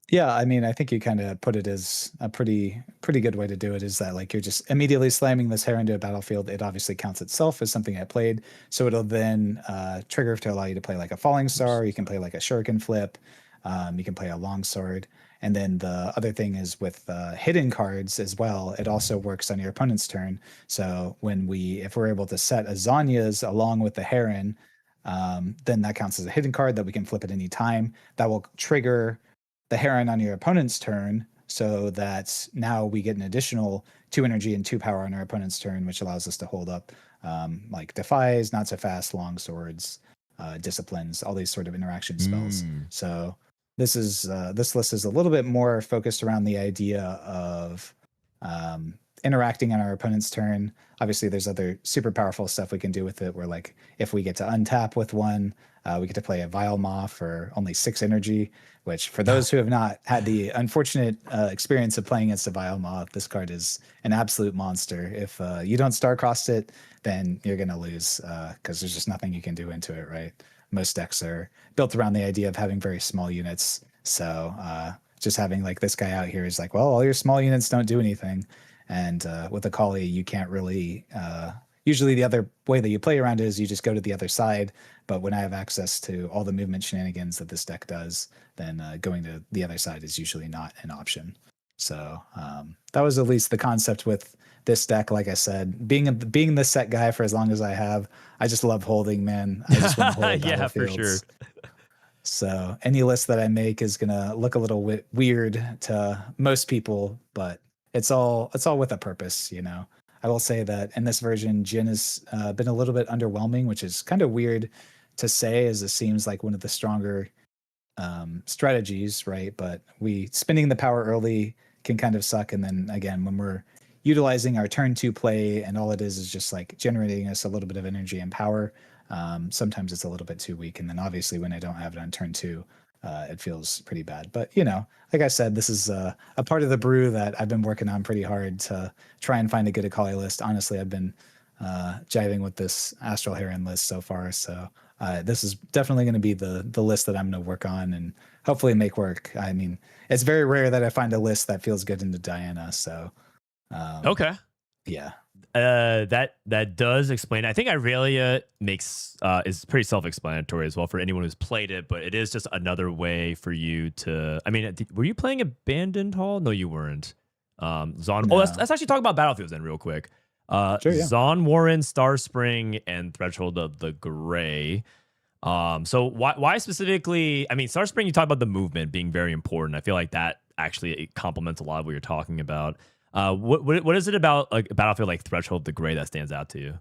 Yeah, I mean, I think you kind of put it as a pretty good way to do it, is that like you're just immediately slamming this Heron to a battlefield. It obviously counts itself as something I played, so it'll then trigger to allow you to play like a Falling Star. You can play like a Shuriken Flip. You can play a Longsword. And then the other thing is with hidden cards as well, it also works on your opponent's turn. So if we're able to set a Zanya's along with the Heron, then that counts as a hidden card that we can flip at any time. That will trigger the Heron on your opponent's turn, so that now we get an additional 2 energy and 2 power on our opponent's turn, which allows us to hold up like Defies, Not So Fast, Longswords, Disciplines, all these sort of interaction spells. So this list is a little bit more focused around the idea of interacting on our opponent's turn. Obviously, there's other super powerful stuff we can do with it, where like if we get to untap with one, we get to play a Vile Maw for only 6 energy, which for those who have not had the unfortunate experience of playing against a Vile Maw, this card is an absolute monster. If you don't star-cross it, then you're going to lose because there's just nothing you can do into it, right? Most decks are built around the idea of having very small units. So just having like this guy out here is like, well, all your small units don't do anything. And with Akali, you can't really... usually the other way that you play around it is you just go to the other side. But when I have access to all the movement shenanigans that this deck does, then going to the other side is usually not an option. So that was at least the concept with this deck. Like I said, being the set guy for as long as I have, I just love holding, man. I just want to hold yeah, for sure. So any list that I make is gonna look a little weird to most people, but it's all with a purpose, you know. I will say that in this version, Jhin has been a little bit underwhelming, which is kind of weird to say, as it seems like one of the stronger strategies, right? But spending the power early can kind of suck, and then again, when we're utilizing our turn 2 play and all it is just like generating us a little bit of energy and power, sometimes it's a little bit too weak. And then obviously when I don't have it on turn 2, it feels pretty bad. But, you know, like I said, this is a part of the brew that I've been working on pretty hard to try and find a good Akali list. Honestly, I've been jiving with this Astral Heron list so far. So this is definitely going to be the list that I'm going to work on and hopefully make work. I mean, it's very rare that I find a list that feels good into Diana. So okay. Yeah. That does explain. I think Irelia is pretty self-explanatory as well for anyone who's played it, but it is just another way for you to. I mean, were you playing Abandoned Hall? No, you weren't. Zon. No. Oh, let's actually talk about battlefields then, real quick. Sure, yeah. Zon Warren, Star Spring, and Threshold of the Gray. So why specifically? I mean, Star Spring. You talk about the movement being very important. I feel like that actually complements a lot of what you're talking about. What is it about like a battlefield like Threshold of the Gray that stands out to you?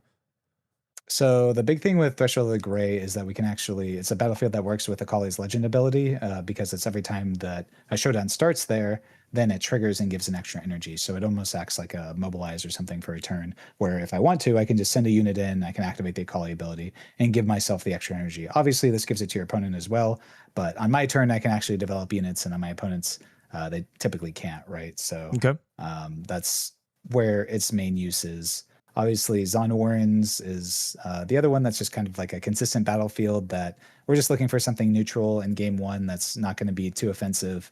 So the big thing with Threshold of the Gray is that it's a battlefield that works with Akali's Legend ability, because it's every time that a showdown starts there, then it triggers and gives an extra energy. So it almost acts like a mobilize or something for a turn, where if I want to, I can just send a unit in, I can activate the Akali ability and give myself the extra energy. Obviously, this gives it to your opponent as well, but on my turn, I can actually develop units, and on my opponent's, they typically can't, right? So okay. That's where its main use is. Obviously, Zon Warrens is the other one that's just kind of like a consistent battlefield that we're just looking for something neutral in game 1 that's not going to be too offensive.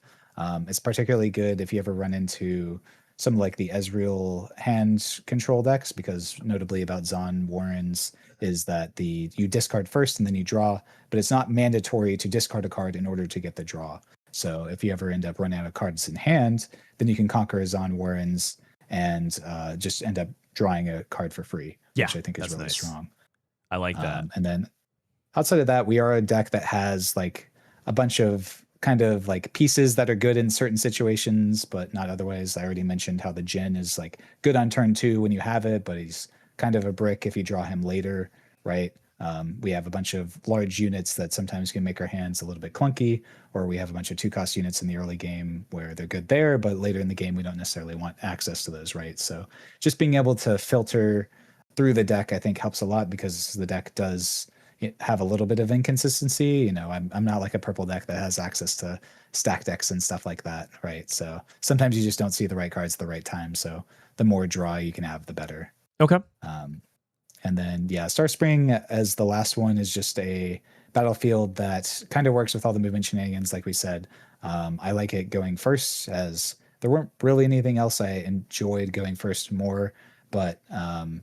It's particularly good if you ever run into some like the Ezreal hand control decks, because notably about Zon Warrens is that you discard first and then you draw, but it's not mandatory to discard a card in order to get the draw. So if you ever end up running out of cards in hand, then you can conquer a Zon Warrens and just end up drawing a card for free, which I think is really strong. I like that. And then outside of that, we are a deck that has like a bunch of kind of like pieces that are good in certain situations, but not otherwise. I already mentioned how the Jhin is like good on turn 2 when you have it, but he's kind of a brick if you draw him later, right? We have a bunch of large units that sometimes can make our hands a little bit clunky, or we have a bunch of 2-cost units in the early game where they're good there, but later in the game, we don't necessarily want access to those, right? So just being able to filter through the deck, I think helps a lot, because the deck does have a little bit of inconsistency. You know, I'm not like a purple deck that has access to stack decks and stuff like that, right? So sometimes you just don't see the right cards at the right time. So the more draw you can have, the better. Okay. And then, yeah, Starspring as the last one is just a battlefield that kind of works with all the movement shenanigans, like we said. I like it going first, as there weren't really anything else I enjoyed going first more, but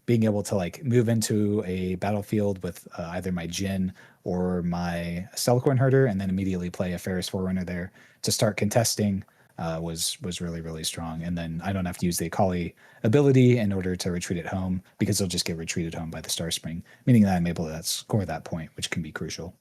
being able to like move into a battlefield with either my Jin or my Stelcorn Herder, and then immediately play a Ferris Forerunner there to start contesting was really, really strong. And then I don't have to use the Akali ability in order to retreat at home, because they'll just get retreated home by the Starspring, meaning that I'm able to score that point, which can be crucial.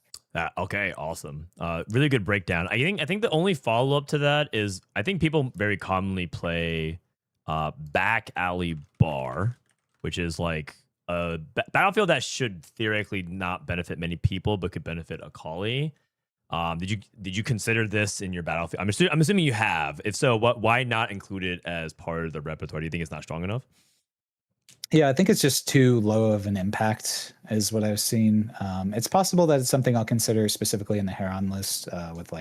Okay, awesome. Really good breakdown. I think the only follow up to that is I think people very commonly play back alley bar, which is like a battlefield that should theoretically not benefit many people, but could benefit Akali. Did you consider this in your battlefield? I'm assuming you have. If so, why not include it as part of the repertoire? Do you think it's not strong enough? Yeah, I think it's just too low of an impact, is what I've seen. It's possible that it's something I'll consider specifically in the Heron list with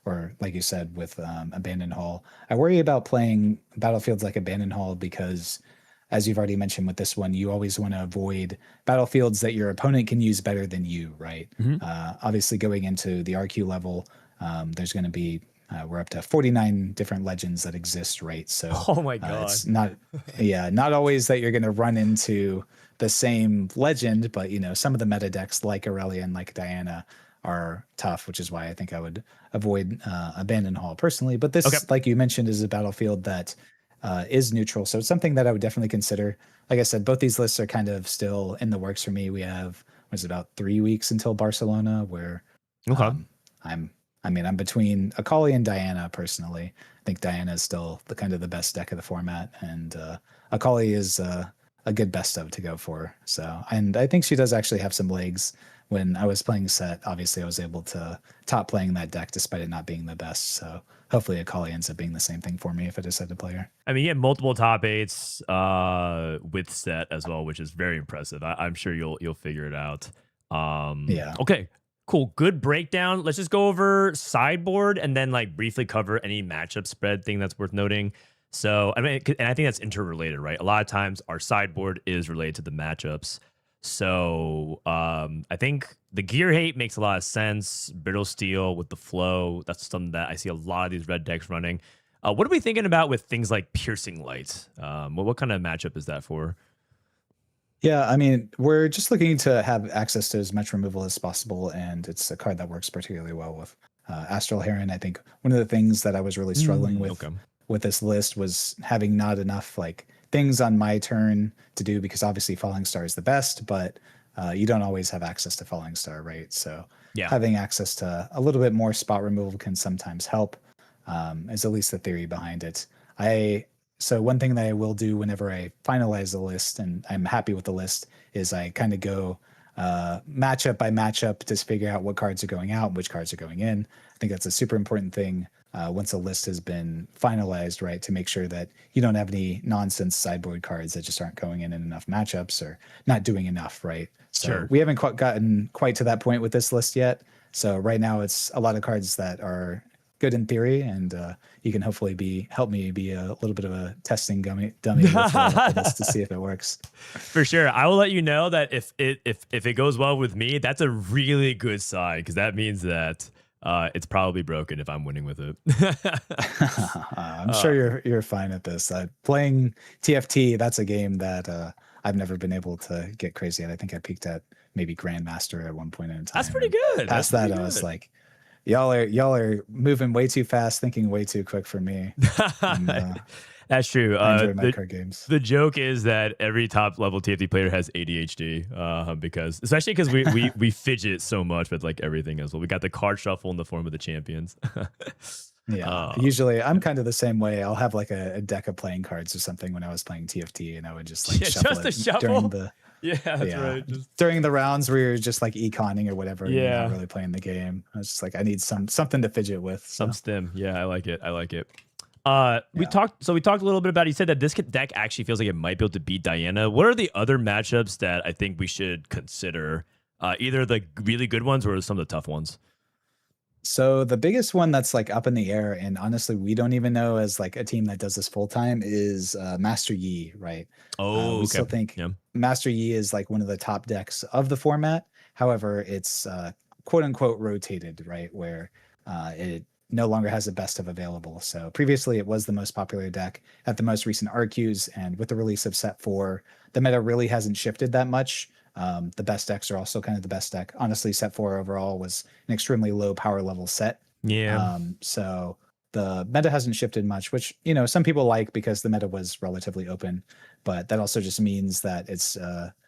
or like you said, with Abandoned Hall. I worry about playing battlefields like Abandoned Hall because, as you've already mentioned with this one, you always want to avoid battlefields that your opponent can use better than you, right? Obviously, going into the RQ level, there's going to be we're up to 49 different legends that exist, right? So, oh my god, it's not always that you're going to run into the same legend, but you know, some of the meta decks like Aurelia and like Diana are tough, which is why I think I would avoid Abandoned Hall personally. But this, like you mentioned, is a battlefield that is neutral, so it's something that I would definitely consider. Like I said, both these lists are kind of still in the works for me. We have about 3 weeks until Barcelona, where I'm between Akali and Diana personally. I think Diana is still the kind of the best deck of the format, and Akali is a good best of to go for. So, and I think she does actually have some legs. When I was playing set, obviously I was able to top playing that deck despite it not being the best. So hopefully Akali ends up being the same thing for me if I decide to play her. I mean, you have multiple top eights with set as well, which is very impressive. I'm sure you'll figure it out. Yeah. Okay. Cool. Good breakdown. Let's just go over sideboard and then like briefly cover any matchup spread thing that's worth noting. So, I mean, and I think that's interrelated, right? A lot of times our sideboard is related to the matchups. So I think the gear hate makes a lot of sense. Brittle Steel with the flow, that's something that I see a lot of these red decks running. What are we thinking about with things like Piercing Light? What kind of matchup is that for? Yeah, I mean, we're just looking to have access to as much removal as possible, and it's a card that works particularly well with Astral Heron. I think one of the things that I was really struggling with this list was having not enough like things on my turn to do, because obviously Falling Star is the best, but you don't always have access to Falling Star, right? So having access to a little bit more spot removal can sometimes help, is at least the theory behind it. So one thing that I will do whenever I finalize the list, and I'm happy with the list, is I kind of go matchup by matchup to figure out what cards are going out and which cards are going in. I think that's a super important thing once a list has been finalized, right? To make sure that you don't have any nonsense sideboard cards that just aren't going in enough matchups or not doing enough, right? So we haven't gotten quite to that point with this list yet. So right now it's a lot of cards that are good in theory, and you can hopefully help me be a little bit of a testing dummy with this to see if it works. For sure. I will let you know that if it goes well with me, that's a really good sign, because that means that it's probably broken if I'm winning with it. I'm sure you're fine at this. Playing TFT, that's a game that I've never been able to get crazy at. I think I peaked at maybe Grandmaster at one point in time. That's pretty good. Past that, I was like, y'all are moving way too fast, thinking way too quick for me. And, that's true. I enjoy my card games. The joke is that every top level TFT player has ADHD, especially because we fidget so much with like everything as well. We got the card shuffle in the form of the champions. Yeah, usually I'm kind of the same way. I'll have like a deck of playing cards or something when I was playing TFT, and I would just like shuffle during the right. During the rounds where you're just like econing or whatever. You're not really playing the game. I was just like, I need something to fidget with. Some stim. Yeah, I like it. We talked a little bit about it. You said that this deck actually feels like it might be able to beat Diana. What are the other matchups that I think we should consider Either the really good ones or some of the tough ones. So the biggest one that's like up in the air, and honestly, we don't even know as like a team that does this full time is Master Yi, right? Oh, We okay. still think Yeah. Master Yi is like one of the top decks of the format. However, it's quote unquote rotated, right? Where it no longer has the best of available. So previously, it was the most popular deck at the most recent RQs, and with the release of Set 4, the meta really hasn't shifted that much. The best decks are also kind of the best deck. Honestly, Set 4 overall was an extremely low power level set. Yeah. So the meta hasn't shifted much, which, you know, some people like because the meta was relatively open, but that also just means that it's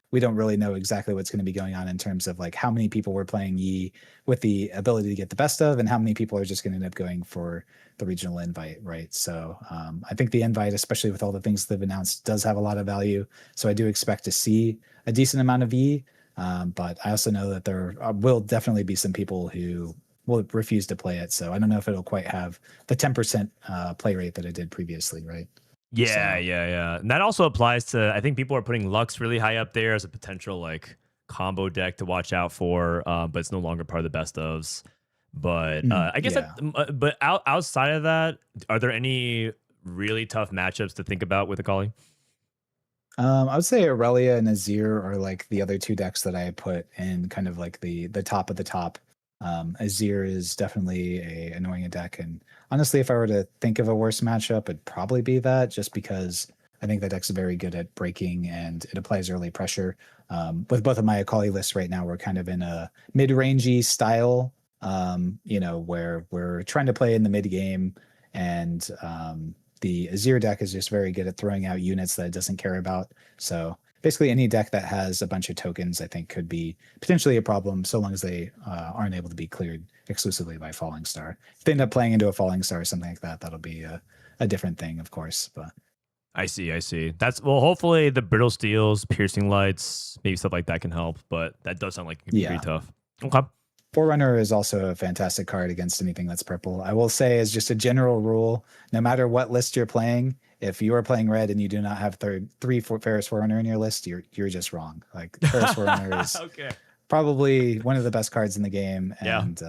we don't really know exactly what's going to be going on in terms of like how many people were playing Yi with the ability to get the best of, and how many people are just going to end up going for the regional invite, right? So I think the invite, especially with all the things they've announced, does have a lot of value. So I do expect to see a decent amount of Yi, but I also know that there will definitely be some people who will refuse to play it. So I don't know if it'll quite have the 10% play rate that it did previously, right? Yeah, So- yeah. And that also applies to, I think people are putting Lux really high up there as a potential like combo deck to watch out for, but it's no longer part of the best ofs. But I guess, yeah. outside of that, are there any really tough matchups to think about with Akali? I would say Aurelia and Azir are like the other two decks that I put in kind of like the top of the top. Azir is definitely a annoying deck, and honestly, if I were to think of a worse matchup, it'd probably be that, just because I think that deck's very good at breaking and it applies early pressure. With both of my Akali lists right now, we're kind of in a mid-rangey style, you know, where we're trying to play in the mid game, and the Azir deck is just very good at throwing out units that it doesn't care about. So basically, any deck that has a bunch of tokens, I think, could be potentially a problem, so long as they aren't able to be cleared exclusively by Falling Star. If they end up playing into a Falling Star or something like that, that'll be a different thing, of course. But I see. That's, well, hopefully the brittle steels, piercing lights, maybe stuff like that can help, but that does sound like it could be Yeah. pretty tough. Okay. Forerunner is also a fantastic card against anything that's purple. I will say, as just a general rule, no matter what list you're playing, if you are playing red and you do not have three Ferris Forerunner in your list, you're just wrong. Like, Ferris Forerunner is Okay. probably one of the best cards in the game, Yeah. and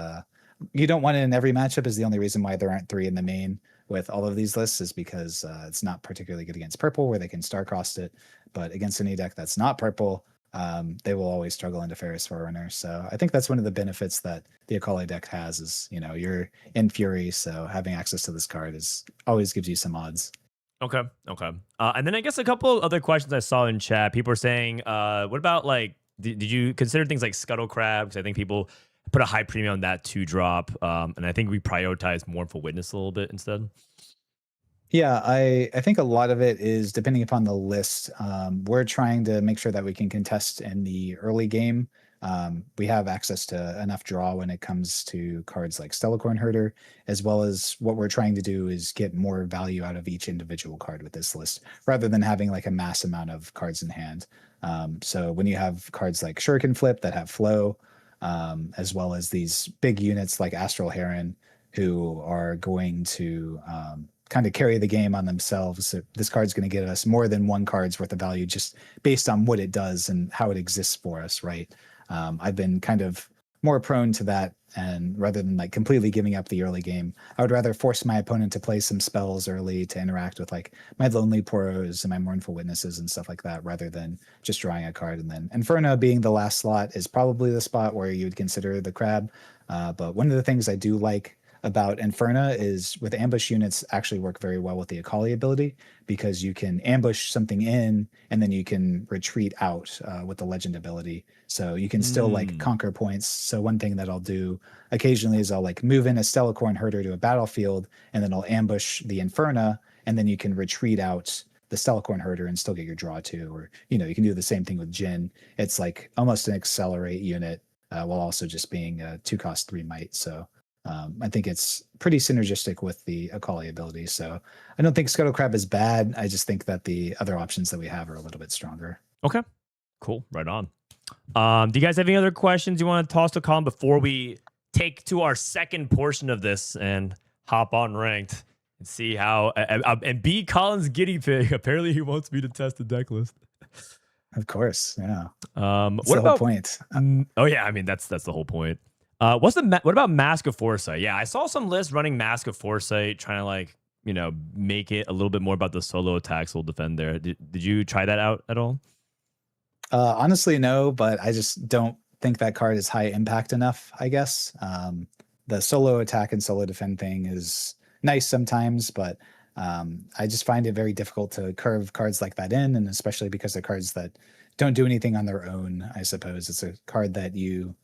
you don't want it in every matchup. Is the only reason why there aren't three in the main with all of these lists, is because it's not particularly good against purple, where they can star cross it, but against any deck that's not purple, they will always struggle into Ferris Forerunner. So I think that's one of the benefits that the Akali deck has, is, you know, you're in Fury, so having access to this card is always gives you some odds. Okay. And then I guess a couple other questions I saw in chat. People are saying, what about like, did you consider things like Scuttle Crab? Because I think people put a high premium on that 2-drop. And I think we prioritize Mournful Witness a little bit instead. Yeah, I think a lot of it is depending upon the list. We're trying to make sure that we can contest in the early game. We have access to enough draw when it comes to cards like Stellacorn Herder, as well as what we're trying to do is get more value out of each individual card with this list, rather than having like a mass amount of cards in hand. So when you have cards like Shuriken Flip that have flow, as well as these big units like Astral Heron, who are going to kind of carry the game on themselves. This card's going to get us more than one card's worth of value just based on what it does and how it exists for us, right? I've been kind of more prone to that, and rather than like completely giving up the early game, I would rather force my opponent to play some spells early to interact with like my Lonely Poros and my Mournful Witnesses and stuff like that, rather than just drawing a card. And then Inferno being the last slot is probably the spot where you would consider the crab. But one of the things I do like about Inferna is with ambush units actually work very well with the Akali ability, because you can ambush something in and then you can retreat out with the legend ability. So you can still like conquer points. So one thing that I'll do occasionally is I'll like move in a Stellacorn Herder to a battlefield, and then I'll ambush the Inferna, and then you can retreat out the Stellacorn Herder and still get your draw too. Or, you know, you can do the same thing with Jin. It's like almost an accelerate unit while also just being a 2-cost 3 might. So I think it's pretty synergistic with the Akali ability. So I don't think Scuttle Crab is bad. I just think that the other options that we have are a little bit stronger. Okay, cool. Right on. Do you guys have any other questions you want to toss to Collin before we take to our second portion of this and hop on ranked and see how and be Collin's guinea pig? Apparently he wants me to test the deck list. Of course, yeah. That's What the whole about? point. Oh yeah, I mean that's the whole point. What about Mask of Foresight? Yeah, I saw some lists running Mask of Foresight, trying to like make it a little bit more about the solo attacks will defend there. Did you try that out at all? Honestly, no, but I just don't think that card is high impact enough, I guess. The solo attack and solo defend thing is nice sometimes, but I just find it very difficult to curve cards like that in, and especially because they're cards that don't do anything on their own, I suppose. It's a card that you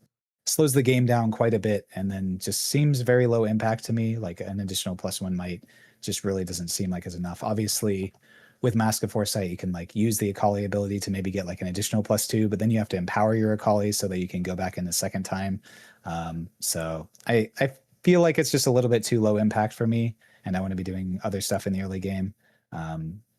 slows the game down quite a bit and then just seems very low impact to me. Like an additional +1 might just really doesn't seem like is enough. Obviously, with Mask of Foresight, you can like use the Akali ability to maybe get like an additional +2, but then you have to empower your Akali so that you can go back in the second time. So I feel like it's just a little bit too low impact for me, and I want to be doing other stuff in the early game.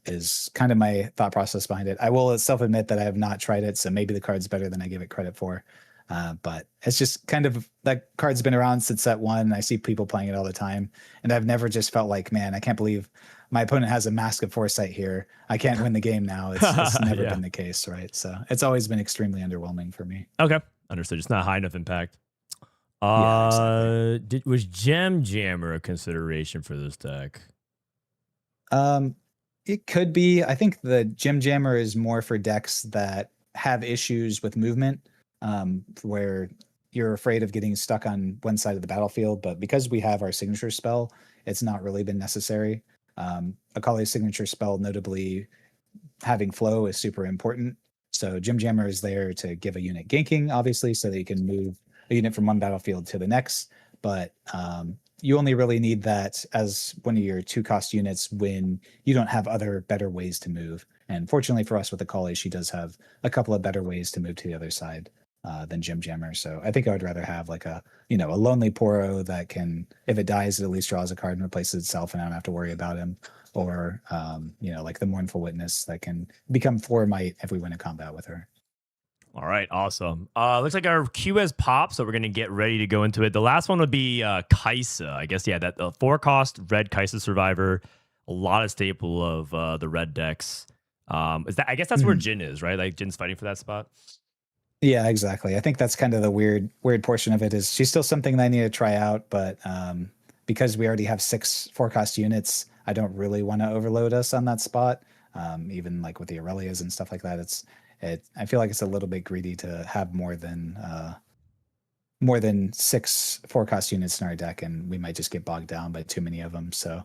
Is kind of my thought process behind it. I will self admit that I have not tried it, so maybe the card's better than I give it credit for. But it's just kind of that card's been around since set one. I see people playing it all the time, and I've never just felt like, man, I can't believe my opponent has a Mask of Foresight here. I can't win the game now. It's never Yeah. been the case, right? So it's always been extremely underwhelming for me. Okay, understood. It's not high enough impact. Yeah, exactly. Was Gem Jammer a consideration for this deck? It could be. I think the Gem Jammer is more for decks that have issues with movement, where you're afraid of getting stuck on one side of the battlefield. But because we have our signature spell, it's not really been necessary. Akali's signature spell, notably having flow, is super important. So Gem Jammer is there to give a unit ganking, obviously, so that you can move a unit from one battlefield to the next. But you only really need that as one of your 2-cost units when you don't have other better ways to move. And fortunately for us with Akali, she does have a couple of better ways to move to the other side than Gem Jammer. So I think I would rather have like a lonely Poro that can, if it dies, it at least draws a card and replaces itself, and I don't have to worry about him. Or like the Mournful Witness that can become 4 might if we win a combat with her. All right, awesome. Looks like our queue has popped, so we're gonna get ready to go into it. The last one would be Kaisa. I guess that 4-cost red Kaisa Survivor. A lot of staple of the red decks. Is that? I guess that's where Jin is, right? Like Jin's fighting for that spot. Yeah, exactly. I think that's kind of the weird portion of it. Is she's still something that I need to try out, but because we already have 6 4-cost units, I don't really want to overload us on that spot. Even like with the Aurelias and stuff like that, I feel like it's a little bit greedy to have more than 6 4-cost units in our deck, and we might just get bogged down by too many of them. So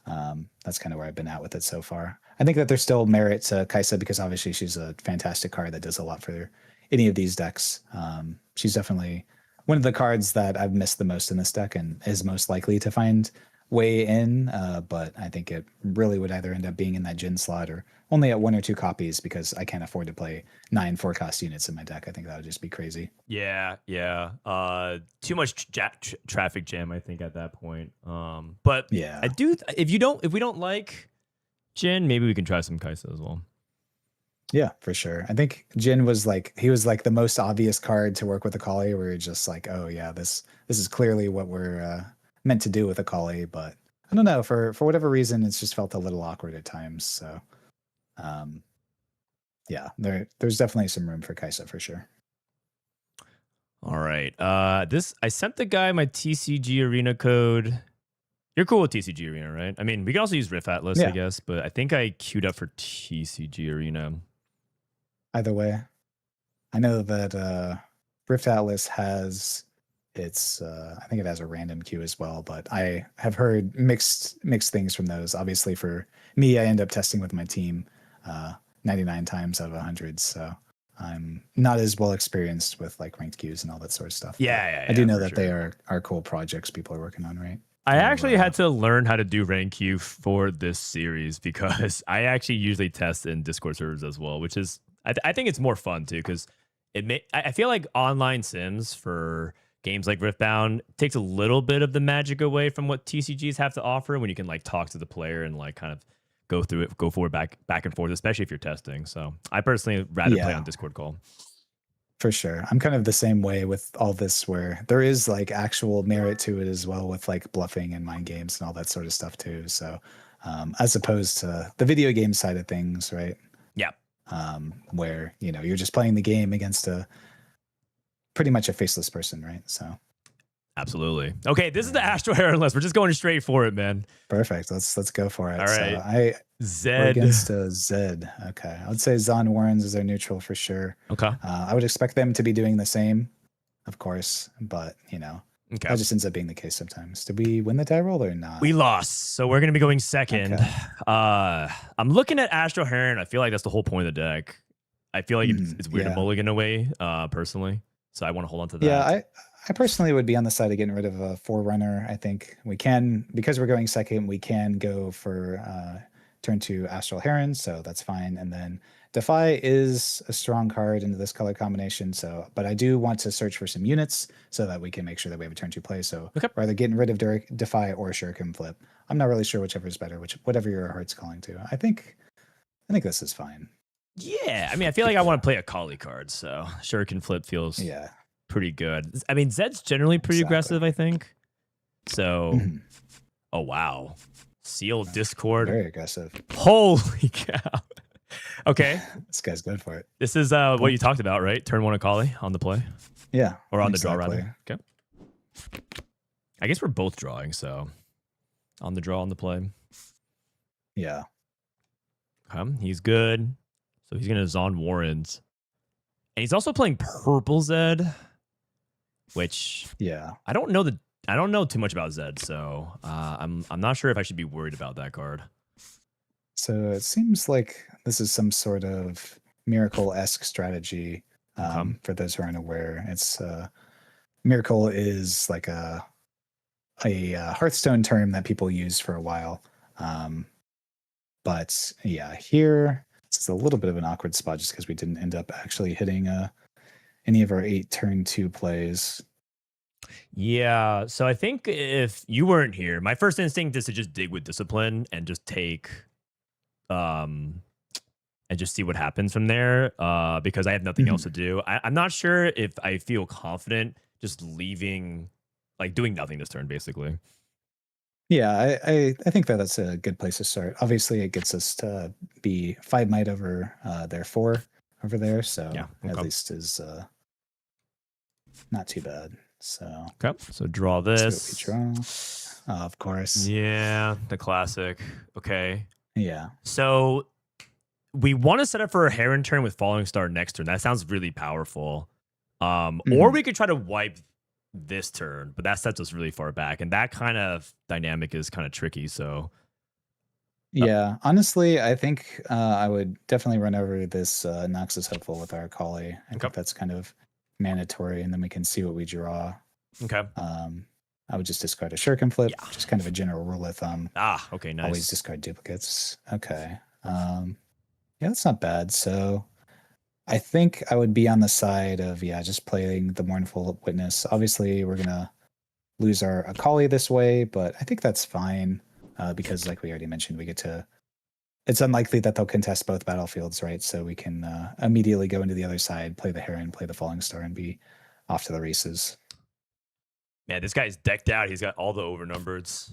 that's kind of where I've been at with it so far. I think that there's still merit to Kaisa because obviously she's a fantastic card that does a lot for any of these decks. She's definitely one of the cards that I've missed the most in this deck and is most likely to find way in, but I think it really would either end up being in that Jin slot or only at 1 or 2 copies because I can't afford to play 9 4-cost units in my deck. I think that would just be crazy. Yeah. Too much traffic jam, I think, at that point. But yeah, I do. If we don't like Jin, maybe we can try some Kaisa as well. Yeah, for sure. I think Jin was the most obvious card to work with Akali, where you're just like, oh yeah, this is clearly what we're meant to do with Akali, but I don't know, for whatever reason, it's just felt a little awkward at times. So yeah, there's definitely some room for Kaisa for sure. All right. I sent the guy my TCG Arena code. You're cool with TCG Arena, right? I mean, we can also use Rift Atlas, I guess, but I think I queued up for TCG Arena. Either way, I know that Rift Atlas has I think it has a random queue as well, but I have heard mixed things from those. Obviously for me, I end up testing with my team 99 times out of 100, so I'm not as well experienced with like ranked queues and all that sort of stuff. Yeah, I do know that they are cool projects people are working on, right? I actually had to learn how to do rank queue for this series because I actually usually test in Discord servers as well, which is I think it's more fun too because I feel like online sims for games like Riftbound takes a little bit of the magic away from what TCGs have to offer when you can like talk to the player and like kind of go through it, go forward, back and forth, especially if you're testing. So I personally rather play on Discord call. For sure. I'm kind of the same way with all this where there is like actual merit to it as well with like bluffing and mind games and all that sort of stuff too. So as opposed to the video game side of things, right? Yeah. where you're just playing the game against pretty much a faceless person, right? So Absolutely. Okay, this is the Astral Heron list. We're just going straight for it, man. perfect. Let's go for it. All right. So we're Zed. against Zed. Okay, I would say Zon Warrens is their neutral for sure. Okay. I would expect them to be doing the same, of course, but Okay. that just ends up being the case sometimes. Did we win the die roll or not? We lost, so we're going to be going second. Okay. I'm looking at Astral Heron. I feel like that's the whole point of the deck. I feel like it's weird to mulligan away, personally. So I want to hold on to that. Yeah, I personally would be on the side of getting rid of a Forerunner. I think we can, because we're going second, we can go for turn 2 Astral Heron, so that's fine. And then Defy is a strong card into this color combination, but I do want to search for some units so that we can make sure that we have a turn 2 play. So either getting rid of Defy or Shuriken Flip. I'm not really sure whichever is better, whatever your heart's calling to. I think this is fine. Yeah, I mean, I feel like I want to play Akali card, so Shuriken Flip feels pretty good. I mean, Zed's generally pretty aggressive, I think. So, oh wow, Seal Discord, very aggressive. Holy cow! Okay, this guy's good for it. This is what you talked about, right? Turn 1 Akali on the play. Yeah, or on the draw rather. Okay. I guess we're both drawing, so on the draw, on the play. Yeah. He's good. So he's gonna Zon Warrens, and he's also playing purple Zed, which I don't know too much about Zed, so I'm not sure if I should be worried about that card. So it seems like this is some sort of Miracle-esque strategy. For those who aren't aware, it's Miracle is like a Hearthstone term that people used for a while, but yeah, here it's a little bit of an awkward spot just because we didn't end up actually hitting any of our 8 turn 2 plays. Yeah, so I think if you weren't here, my first instinct is to just dig with Discipline and just take and just see what happens from there, because I have nothing else to do. I'm not sure if I feel confident just leaving, like doing nothing this turn, basically. Yeah, I think that's a good place to start. Obviously, it gets us to be 5 might over their 4 over there, so at least is not too bad. So so draw this. Draw. Of course. Yeah, the classic. Okay. Yeah. So we want to set up for a Heron turn with Falling Star next turn. That sounds really powerful. Or we could try to wipe this turn, but that sets us really far back, and that kind of dynamic is kind of tricky. So yeah, honestly, I think I would definitely run over this Noxus Hopeful with our Akali. I think that's kind of mandatory, and then we can see what we draw. I would just discard a Shuriken Flip, just kind of a general rule of thumb. Okay, nice. Always discard duplicates. Okay. Yeah, that's not bad. So I think I would be on the side of, just playing the Mournful Witness. Obviously, we're going to lose our Akali this way, but I think that's fine because, like we already mentioned, we get to... It's unlikely that they'll contest both battlefields, right? So we can immediately go into the other side, play the Heron, play the Falling Star, and be off to the races. Man, this guy's decked out. He's got all the overnumbereds.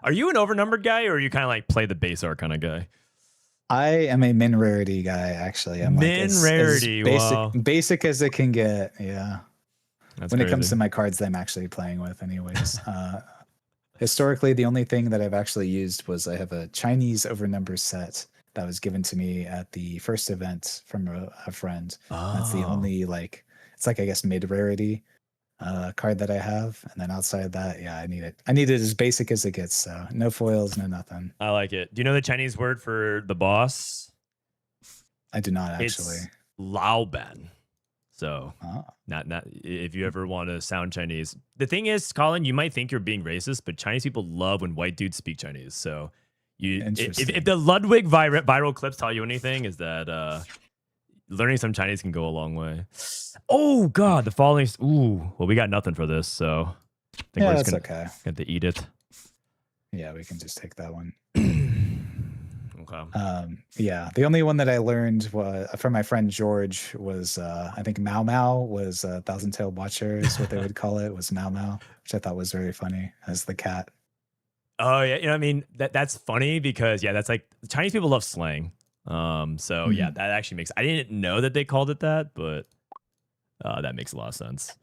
Are you an overnumbered guy, or are you kind of like play the base art kind of guy? I am a min rarity guy, actually. I'm min like rarity, basic as it can get. Yeah. That's when crazy. It comes to my cards that I'm actually playing with, anyways. Historically, the only thing that I've actually used was I have a Chinese overnumber set that was given to me at the first event from a friend. That's the only it's like, I guess, mid rarity card that I have. And then outside of that, I need it. I need it as basic as it gets. So no foils, no nothing. I like it. Do you know the Chinese word for the boss? I do not, actually. It's Lao Ban. So not if you ever want to sound Chinese. The thing is, Collin, you might think you're being racist, but Chinese people love when white dudes speak Chinese. So if the Ludwig viral clips tell you anything, is that learning some Chinese can go a long way. Oh God, the falling. Ooh, well, we got nothing for this, so I think we're just gonna get to eat it. Yeah, we can just take that one. Okay. Yeah, the only one that I learned from my friend George was I think Mau Mau was Thousand Tailed Watcher is what they would call it, was Mau Mau, which I thought was very funny as the cat. Oh yeah, you know what I mean, that's funny because yeah, that's like Chinese people love slang. So yeah, that actually makes. I didn't know that they called it that, but that makes a lot of sense.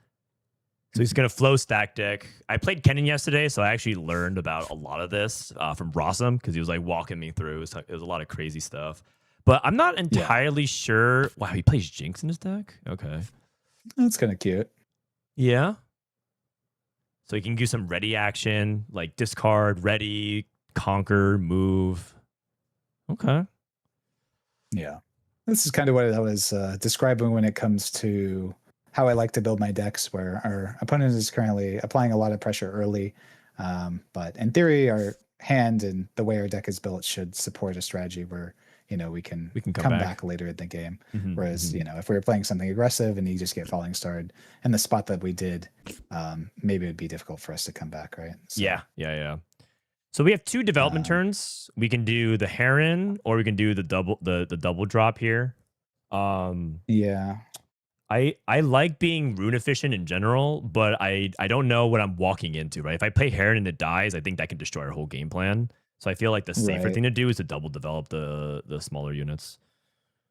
So he's gonna flow stack deck. I played Kennen yesterday, so I actually learned about a lot of this from Rossum because he was like walking me through. It was a lot of crazy stuff, but I'm not entirely sure. Wow, he plays Jinx in his deck. Okay, That's kind of cute. yeah. So you can do some ready action, like discard, ready, conquer, move. Okay. Yeah. This is kind of what I was describing when it comes to how I like to build my decks, where our opponent is currently applying a lot of pressure early. But in theory, our hand and the way our deck is built should support a strategy where, we can come back later in the game. Whereas, if we were playing something aggressive and you just get falling starred in the spot that we did, maybe it'd be difficult for us to come back, right? So, Yeah. So we have 2 development turns. We can do the Heron, or we can do the double drop here. Yeah. I like being rune efficient in general, but I don't know what I'm walking into, right? If I play Heron and it dies, I think that can destroy our whole game plan. So I feel like the safer thing to do is to double develop the smaller units.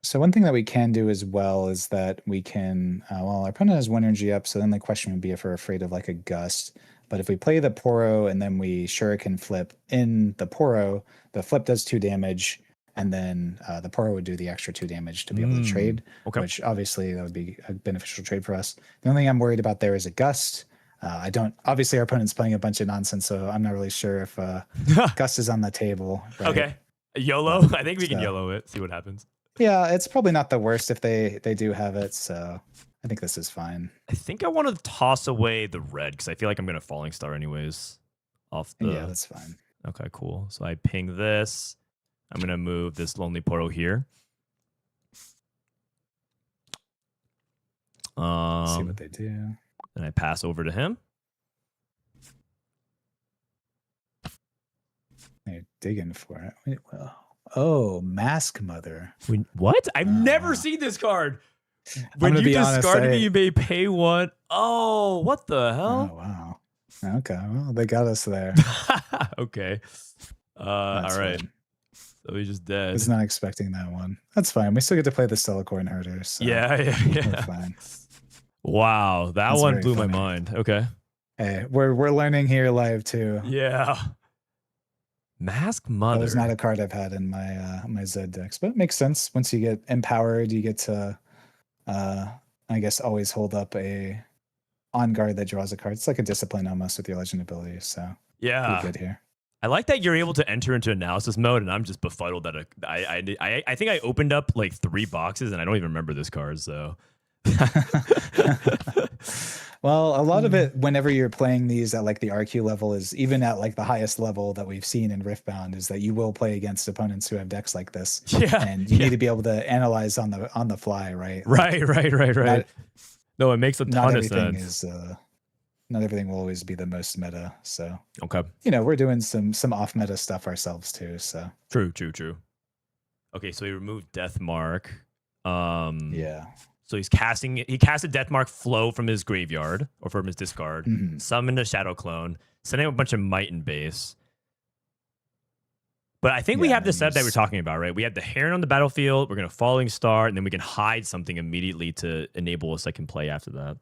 So one thing that we can do as well is that we can, our opponent has 1 energy up, so then the question would be if we're afraid of like a gust. But if we play the Poro and then we Shuriken flip in the Poro, the flip does 2 damage, and then the Poro would do the extra 2 damage to be able to trade, which obviously that would be a beneficial trade for us. The only thing I'm worried about there is a gust. Obviously our opponent's playing a bunch of nonsense, so I'm not really sure if gust is on the table. Right? Okay. YOLO? I think we can YOLO it, see what happens. Yeah, it's probably not the worst if they do have it, so I think this is fine. I think I want to toss away the red because I feel like I'm going to Falling Star anyways. Yeah, that's fine. Okay, cool. So I ping this. I'm going to move this Lonely Poro here. See what they do. And I pass over to him. They're digging for it. Wait, well, oh, Mask Mother. What? I've never seen this card. When you discard me, you may pay 1. Oh, what the hell? Oh, wow. Okay, well, they got us there. Okay. All right. Fine. So he's just dead. I was not expecting that one. That's fine. We still get to play the Stellacorn Herder. So yeah. We're fine. Wow, that one blew my mind. Okay. Hey, we're learning here live too. Yeah. Mask Mother. That was not a card I've had in my my Zed decks, but it makes sense. Once you get empowered, you get to I guess always hold up a on guard that draws a card. It's like a discipline almost with your legend ability. So yeah, pretty good here. I like that you're able to enter into analysis mode, and I'm just befuddled that I think I opened up like 3 boxes and I don't even remember this card. So. Well, a lot of it, whenever you're playing these at like the RQ level, is even at like the highest level that we've seen in Riftbound, is that you will play against opponents who have decks like this. Yeah, and you need to be able to analyze on the fly, right? Right. No, it makes a ton of sense. Not everything will always be the most meta. So okay, we're doing some off meta stuff ourselves too. So true. Okay, so he removed Death Mark. Yeah. So he cast a Death Mark flow from his graveyard or from his discard, summoned a Shadow Clone, sent him a bunch of Might and Base. But I think we have the setup that we're talking about, right? We have the Heron on the battlefield, we're going to Falling Star, and then we can hide something immediately to enable a second play after that.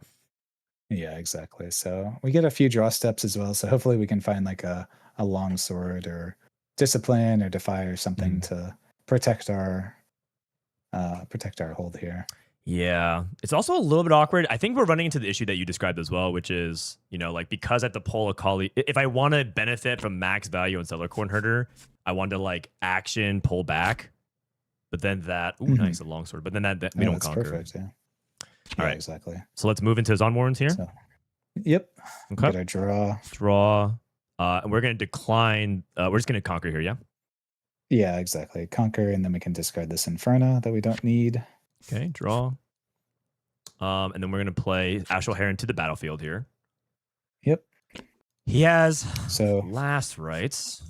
Yeah, exactly. So we get a few draw steps as well. So hopefully we can find like a long sword or discipline or defy or something to protect our hold here. Yeah, it's also a little bit awkward. I think we're running into the issue that you described as well, which is, like because at the pull Akali, if I want to benefit from max value on Stellacorn Herder, I want to like action pull back, but then nice, a longsword, but then that we don't conquer. Perfect, yeah. All right, exactly. So let's move into Zon Warrens here. Yep. Okay. Get our draw. And we're gonna decline. We're just gonna conquer here, yeah. Yeah, exactly. Conquer, and then we can discard this Inferno that we don't need. Okay, draw. And then we're going to play Astral Heron to the battlefield here. Yep. He has last rights.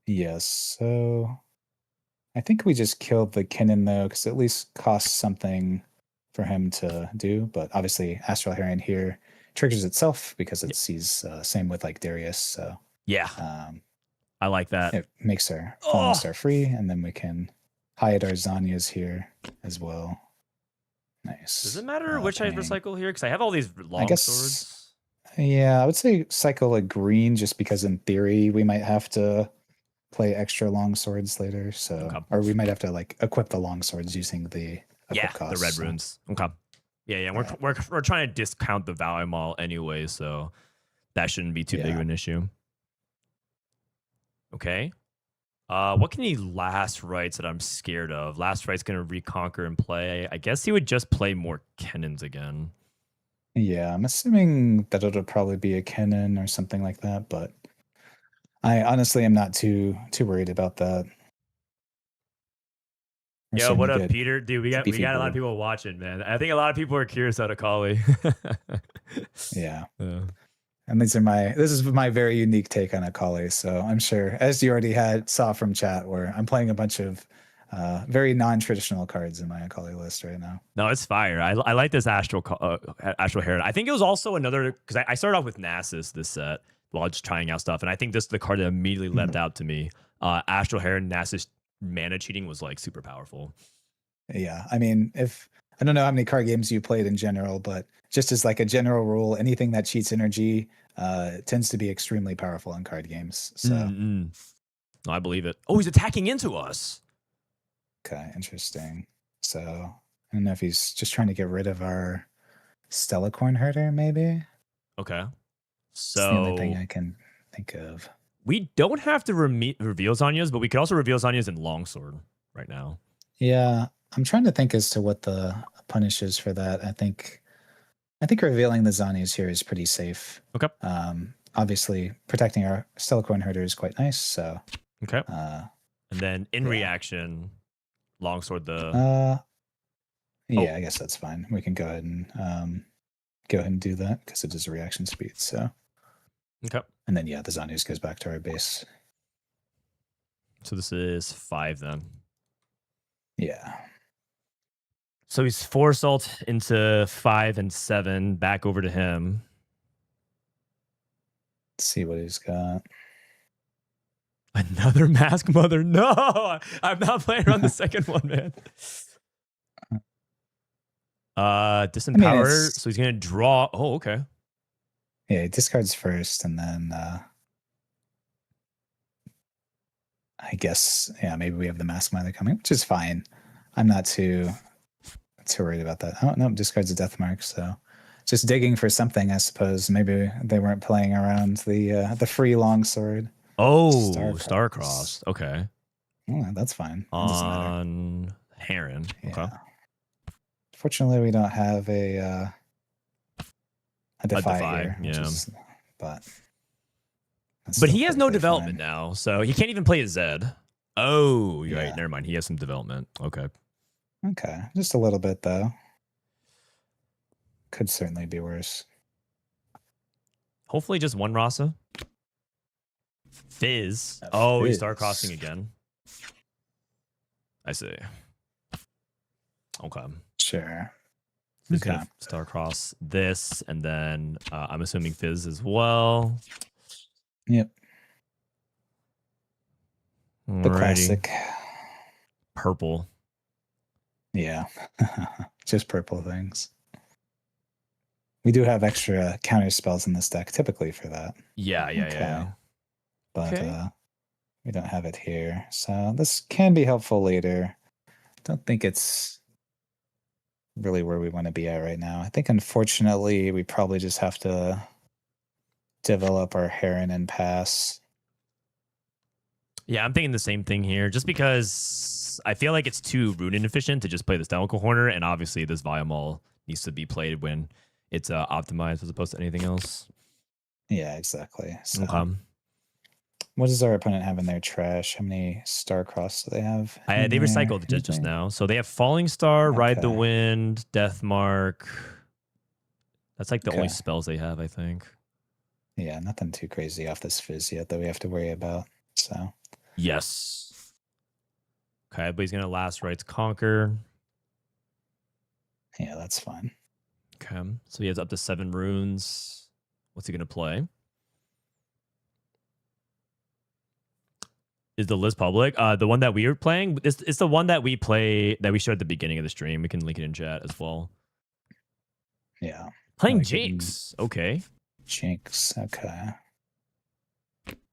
Yes. So I think we just killed the Kennen though, because it at least costs something for him to do. But obviously Astral Heron here triggers itself because it sees same with like Darius. So Yeah, I like that. It makes our falling star free, and then we can hide our Zanyas here as well. Nice. Does it matter which I paying. recycle here? Because I have all these long guess- swords. Yeah, I would say cycle a green just because in theory we might have to play extra long swords later. So, Okay. or we might have to like equip the long swords using the Yeah, equip costs, the red so. runes. Okay. Yeah. We're trying to discount the value mall anyway, so that shouldn't be too big of an issue. Okay. What can he last rights that I'm scared of? Last right's gonna reconquer and play. I guess he would just play more cannons again. Yeah, I'm assuming that it'll probably be a cannon or something like that, but I honestly am not too worried about that. We're Yo, starting what to up, get Peter? Dude, we got beefy a lot of bird. people watching, man. I think a lot of people are curious about Akali. Yeah. And this is my very unique take on Akali. So I'm sure, as you already saw from chat, where I'm playing a bunch of very non-traditional cards in my Akali list right now. No, it's fire. I like this Astral Heron. I think it was also another because I started off with Nasus this set while just trying out stuff, and I think this is the card that immediately leapt out to me. Astral Heron Nasus mana cheating was like super powerful. Yeah, I mean, I don't know how many card games you played in general, but just as like a general rule, anything that cheats energy tends to be extremely powerful in card games. So No, I believe it. Oh, he's attacking into us. okay, interesting. So I don't know if he's just trying to get rid of our Stellacorn herder, maybe. Okay. It's the only thing So I can think of. we don't have to reveal Zanya's, but we could also reveal Zanya's in Longsword right now. Yeah, I'm trying to think as to what the punish is for that. I think revealing the Zanias here is pretty safe. Okay. Obviously, protecting our Stellacorn herder is quite nice. So Okay. And then in reaction, Longsword yeah, I guess that's fine. We can go ahead and do that because it is a reaction speed. So okay. and then yeah, the Zanias goes back to our base. So this is 5 then. Yeah. So he's 4 salt into 5 and 7, back over to him. Let's see what he's got. Another Mask Mother. No, I'm not playing around the second one, man. Disempower. So he's gonna draw. Oh, okay. Yeah, he discards first, and then I guess maybe we have the Mask Mother coming, which is fine. I'm not too worried about that. Oh no, discards a Death Mark, so just digging for something, I suppose. Maybe they weren't playing around the free longsword. Oh, Starcrossed. Okay. Oh, that's fine. That doesn't matter. On Heron. Okay. Yeah. Fortunately, we don't have a Defy here. Yeah. But he has no development now, so he can't even play his Zed. Oh, you're right. Never mind. He has some development. Okay. Okay. Just a little bit, though. Could certainly be worse. Hopefully just one Rasa. Fizz. Fizz. He's star-crossing again. I see. Okay. Sure. He's gonna star-cross this, and then I'm assuming Fizz as well. Yep. The classic. Purple. Yeah. Just purple things. We do have extra counter spells in this deck, typically for that. Yeah. But we don't have it here. So this can be helpful later. Don't think it's really where we want to be at right now. I think, unfortunately, we probably just have to develop our Heron and pass. Yeah, I'm thinking the same thing here. Just because I feel like it's too rune inefficient to just play the Stellacle Horner, and obviously this Viamol needs to be played when it's optimized as opposed to anything else. Yeah, exactly. So, Okay. what does our opponent have in their trash? How many Starcross do they have? They recycled just now. So they have Falling Star, Ride the Wind, Death Mark. That's like the only spells they have, I think. Yeah, nothing too crazy off this Fizz yet that we have to worry about. So yes. Okay, but he's gonna last rights conquer. Yeah, that's fine. Okay, so he has up to 7 runes. What's he gonna play? Is the list public? The one that we were playing, it's the one that we play that we showed at the beginning of the stream. We can link it in chat as well. Yeah. Playing Like, Jinx. Okay. Jinx. Okay.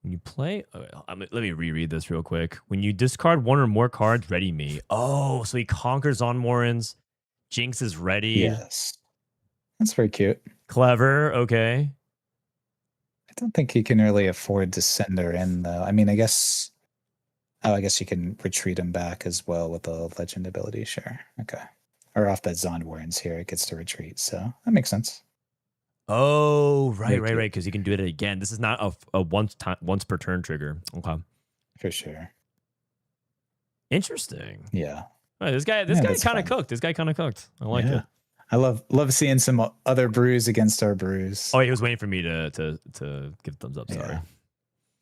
When you play, let me reread this real quick. When you discard one or more cards, ready me. Oh, so he conquers on Morans. Jinx is ready. Yes. That's very cute. Clever. Okay. I don't think he can really afford to send her in, though. I mean, I guess. Oh, I guess you can retreat him back as well with the legend ability. Sure. Okay. Or off that Zond Warrens here, it gets to retreat. So that makes sense. Oh, right. Very cute. Because you can do it again. This is not a once per turn trigger. Okay. For sure. Interesting. Yeah. Oh, this guy that's kind of fun. cooked. This guy kind of cooked. I like it. I love seeing some other brews against our brews. Oh, he was waiting for me to give thumbs up. Sorry.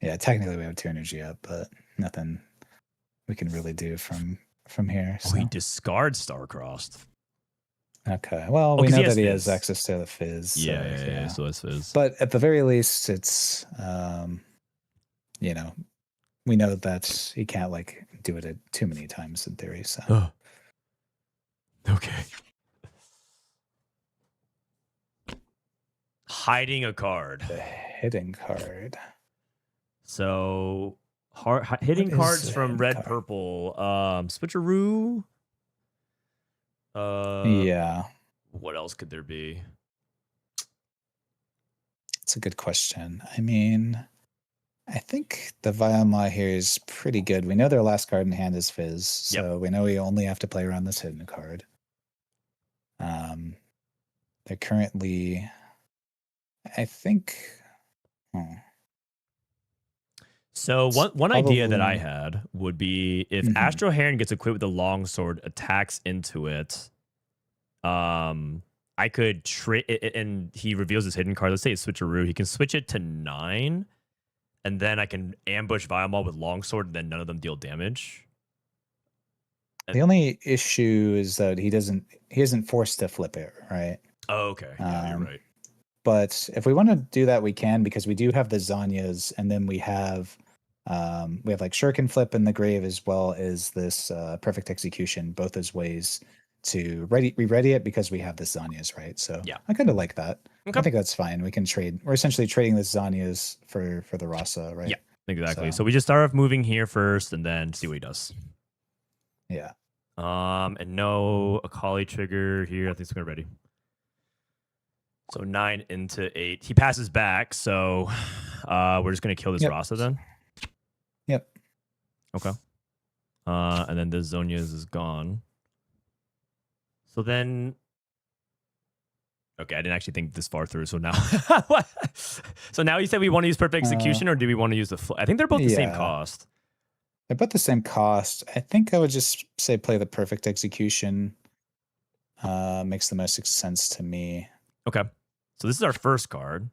Yeah, technically we have 2 energy up, but nothing we can really do from here. Oh, So. he discards Star-Crossed. Okay. Well, Oh, we 'cause know he has that he has Fizz. access to the Fizz. So, Yeah. So it's Fizz. But at the very least, it's we know that he can't like do it too many times in theory. So Okay. Hiding a card. the hidden card. So hitting What is cards the from hidden red, card? purple. Switcheroo. Yeah, What else could there be? it's a good question. I mean, I think the Viama here is pretty good. We know their last card in hand is Fizz, so we know we only have to play around this hidden card. They're currently, I think. So one idea that I probably- had would be if Mhm. Astro Heron gets equipped with the longsword, attacks into it. I could trade, and he reveals his hidden card. Let's say it's Switcheroo. He can switch it to 9, and then I can ambush Viamal with longsword, and then none of them deal damage. The only issue is that he isn't forced to flip it, right? Oh, okay. Yeah, you're right. But if we want to do that, we can, because we do have the Zanyas, and then we have like Shuriken Flip in the grave, as well as this Perfect Execution, both as ways to ready it, because we have the Zanyas, right? So Yeah. I kind of like that. Okay. I think that's fine. We can trade. We're essentially trading the Zanyas for the Rasa, right? Yeah. Exactly. So- So we just start off moving here first, and then see what he does. Yeah. And no Akali trigger here. I think it's gonna be ready. So 9 into 8. He passes back, so we're just gonna kill this Yep. Rasa then. Yep. Okay. And then this Zonia's is gone. So then, okay, I didn't actually think this far through. So now, what? So now you said we want to use Perfect Execution, or do we want to use the? I think they're both the same Yeah. cost. They're both the same cost. I think I would just say play the Perfect Execution. Makes the most sense to me. Okay. So this is our first card.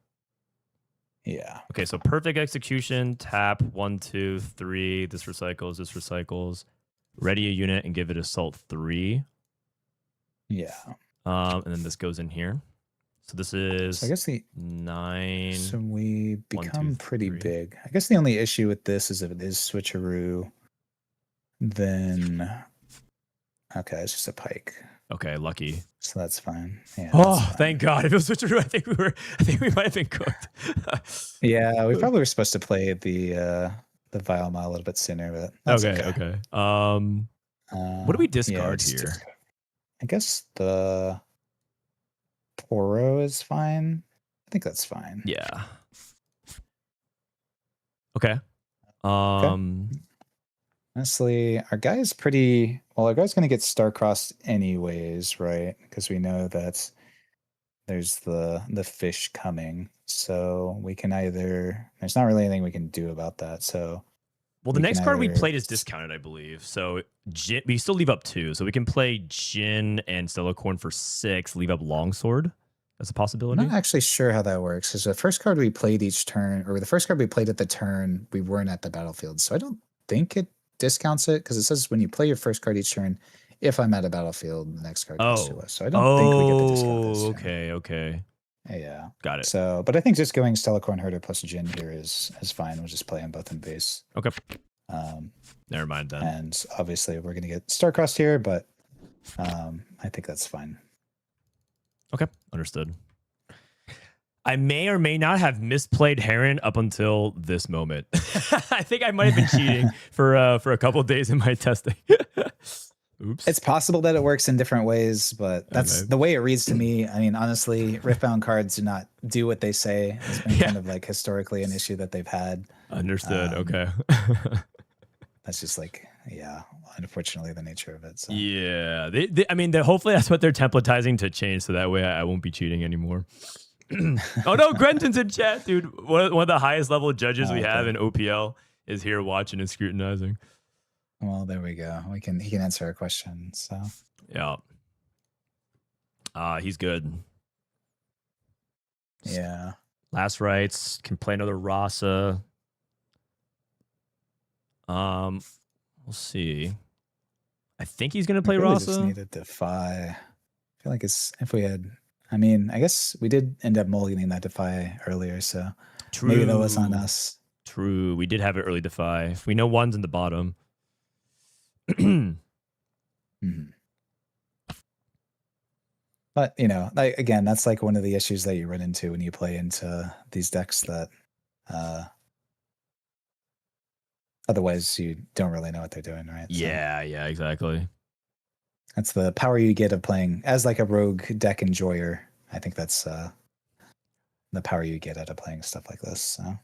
Yeah. Okay, so Perfect Execution, tap 1, 2, 3. This recycles. Ready a unit and give it Assault 3. Yeah. And then this goes in here. So this is So I guess 9. so we 1, 2, become pretty 3. big. I guess the only issue with this is if it is Switcheroo, then okay, it's just a pike. Okay, lucky. So that's fine. Yeah. Oh, that's fine. thank God! If it was Switcheroo, I think we might have been cooked. Yeah, we probably were supposed to play the Vialma a little bit sooner, but that's Okay. What do we discard just here? discard. I guess the Poro is fine. I think that's fine. Yeah. Okay. Honestly, our guy is pretty well. Our guy's going to get star-crossed anyways, right? Because we know that there's the fish coming, so we can either. There's not really anything we can do about that. So, Well, the we next can card we either- played is discounted, I believe. So we still leave up 2. So we can play Jin and Stellacorn for 6, leave up Longsword. That's a I'm possibility. not actually sure how that works. Because the first card we played each turn, or the first card we played at the turn, we weren't at the battlefield, so I don't think it discounts it, because it says when you play your first card each turn, if I'm at a battlefield, the next card goes to us. So I don't think we get the discount this turn. Okay. Yeah. Got it. So, but I think just going Stellacorn Herder plus Jin here is fine. We'll just play them both in base. Okay. Never mind then. And obviously we're going to get Starcrossed here, but I think that's fine. Okay, understood. I may or may not have misplayed Heron up until this moment. I think I might have been cheating for a couple of days in my testing. Oops. It's possible that it works in different ways, but that's the way it reads to me. I mean, honestly, Riftbound cards do not do what they say. It's been kind of like historically an issue that they've had. Understood. Okay. That's just like, yeah, unfortunately the nature of it. So. Yeah. I mean, hopefully that's what they're templatizing to change, so that way I won't be cheating anymore. Oh no, Grenton's in chat, dude. One of the highest level judges we have in OPL is here watching and scrutinizing. Well, there we go. He can answer our question. So yeah. He's good. Yeah. Last rights, can play another Rasa. We'll see. I think he's gonna play really Rasa. Just need to defy. I feel like it's if we had. I mean, I guess we did end up mulliganing that defy earlier, so maybe that was on us. True, we did have it early defy. We know one's in the bottom. But you know, like again, that's like one of the issues that you run into when you play into these decks that otherwise you don't really know what they're doing, right? Yeah, yeah, exactly. That's the power you get of playing as like a rogue deck enjoyer. I think that's the power you get out of playing stuff like this. So.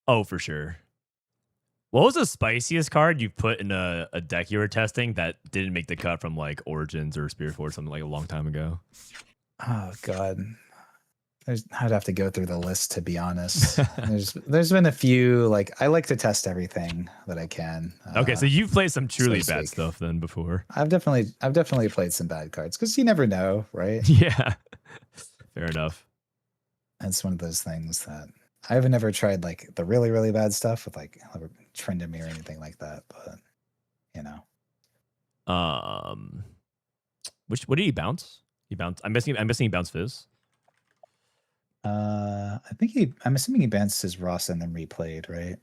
Oh, for sure. What was the spiciest card you put in a deck you were testing that didn't make the cut from like Origins or Spirit Force something like a long time ago? Oh God, I'd have to go through the list to be honest. there's been a few. Like I like to test everything that I can. Okay, so you've played some truly bad stuff then before. I've definitely played some bad cards because you never know, right? Yeah, fair enough. It's one of those things that I haven't ever tried like the really really bad stuff with like Trendemir or anything like that, but you know. What did he bounce? He bounced. I'm missing he bounced Fizz. I think I'm assuming he bounced his Ross and then replayed, right?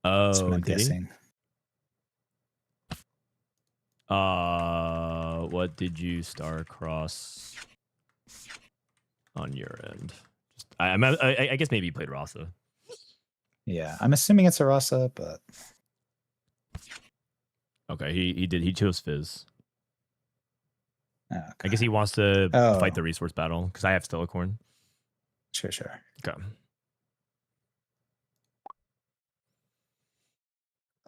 Oh, that's what I'm did guessing. He? What did you star cross on your end? I guess maybe he played Rasa. Yeah, I'm assuming it's a Rasa, but okay, he chose Fizz. Okay. I guess he wants to fight the resource battle because I have Stellacorn. Sure.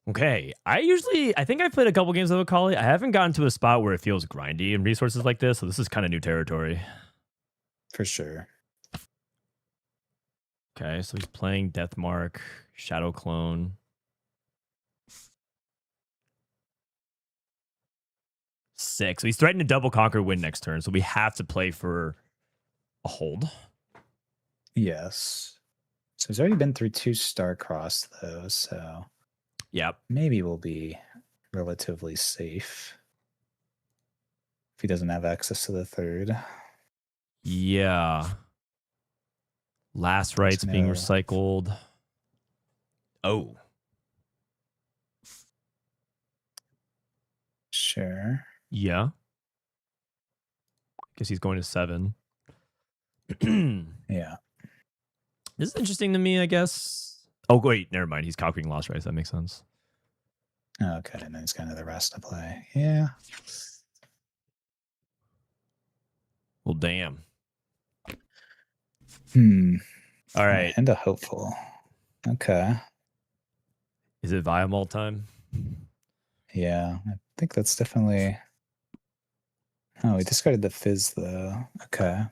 Okay. I think I've played a couple games of Akali. I haven't gotten to a spot where it feels grindy in resources like this, so this is kind of new territory. For sure. Okay, so he's playing Deathmark, Shadow Clone. Six. So he's threatening to double conquer win next turn, so we have to play for a hold. Yes. So he's already been through 2 Starcross though, so yep. Maybe we'll be relatively safe if he doesn't have access to the 3rd. Yeah. Last rights being recycled. Oh. Sure. Yeah. Guess he's going to 7. Yeah. This is interesting to me, I guess. Oh, wait, never mind. He's conquering Lost Rights. That makes sense. Okay, and then he's kind of the rest to play. Yeah. Well, damn. All right. And a hopeful. Okay. Is it Viamol time? Yeah, I think that's definitely. Oh, we discarded the Fizz though. Okay.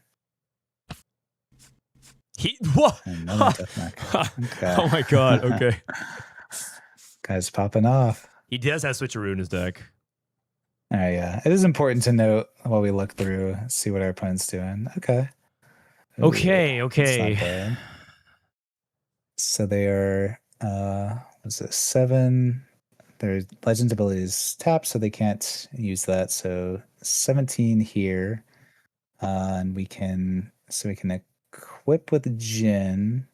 What? Okay. Oh my god. Okay. Guy's popping off. He does have Switcheroo in his deck. Oh yeah, it is important to note while we look through, see what our opponent's doing. Okay. Ooh, Okay. So they are. Was it 7? Their Legends abilities tapped, so they can't use that. So 17 here, and we can equip with Jin.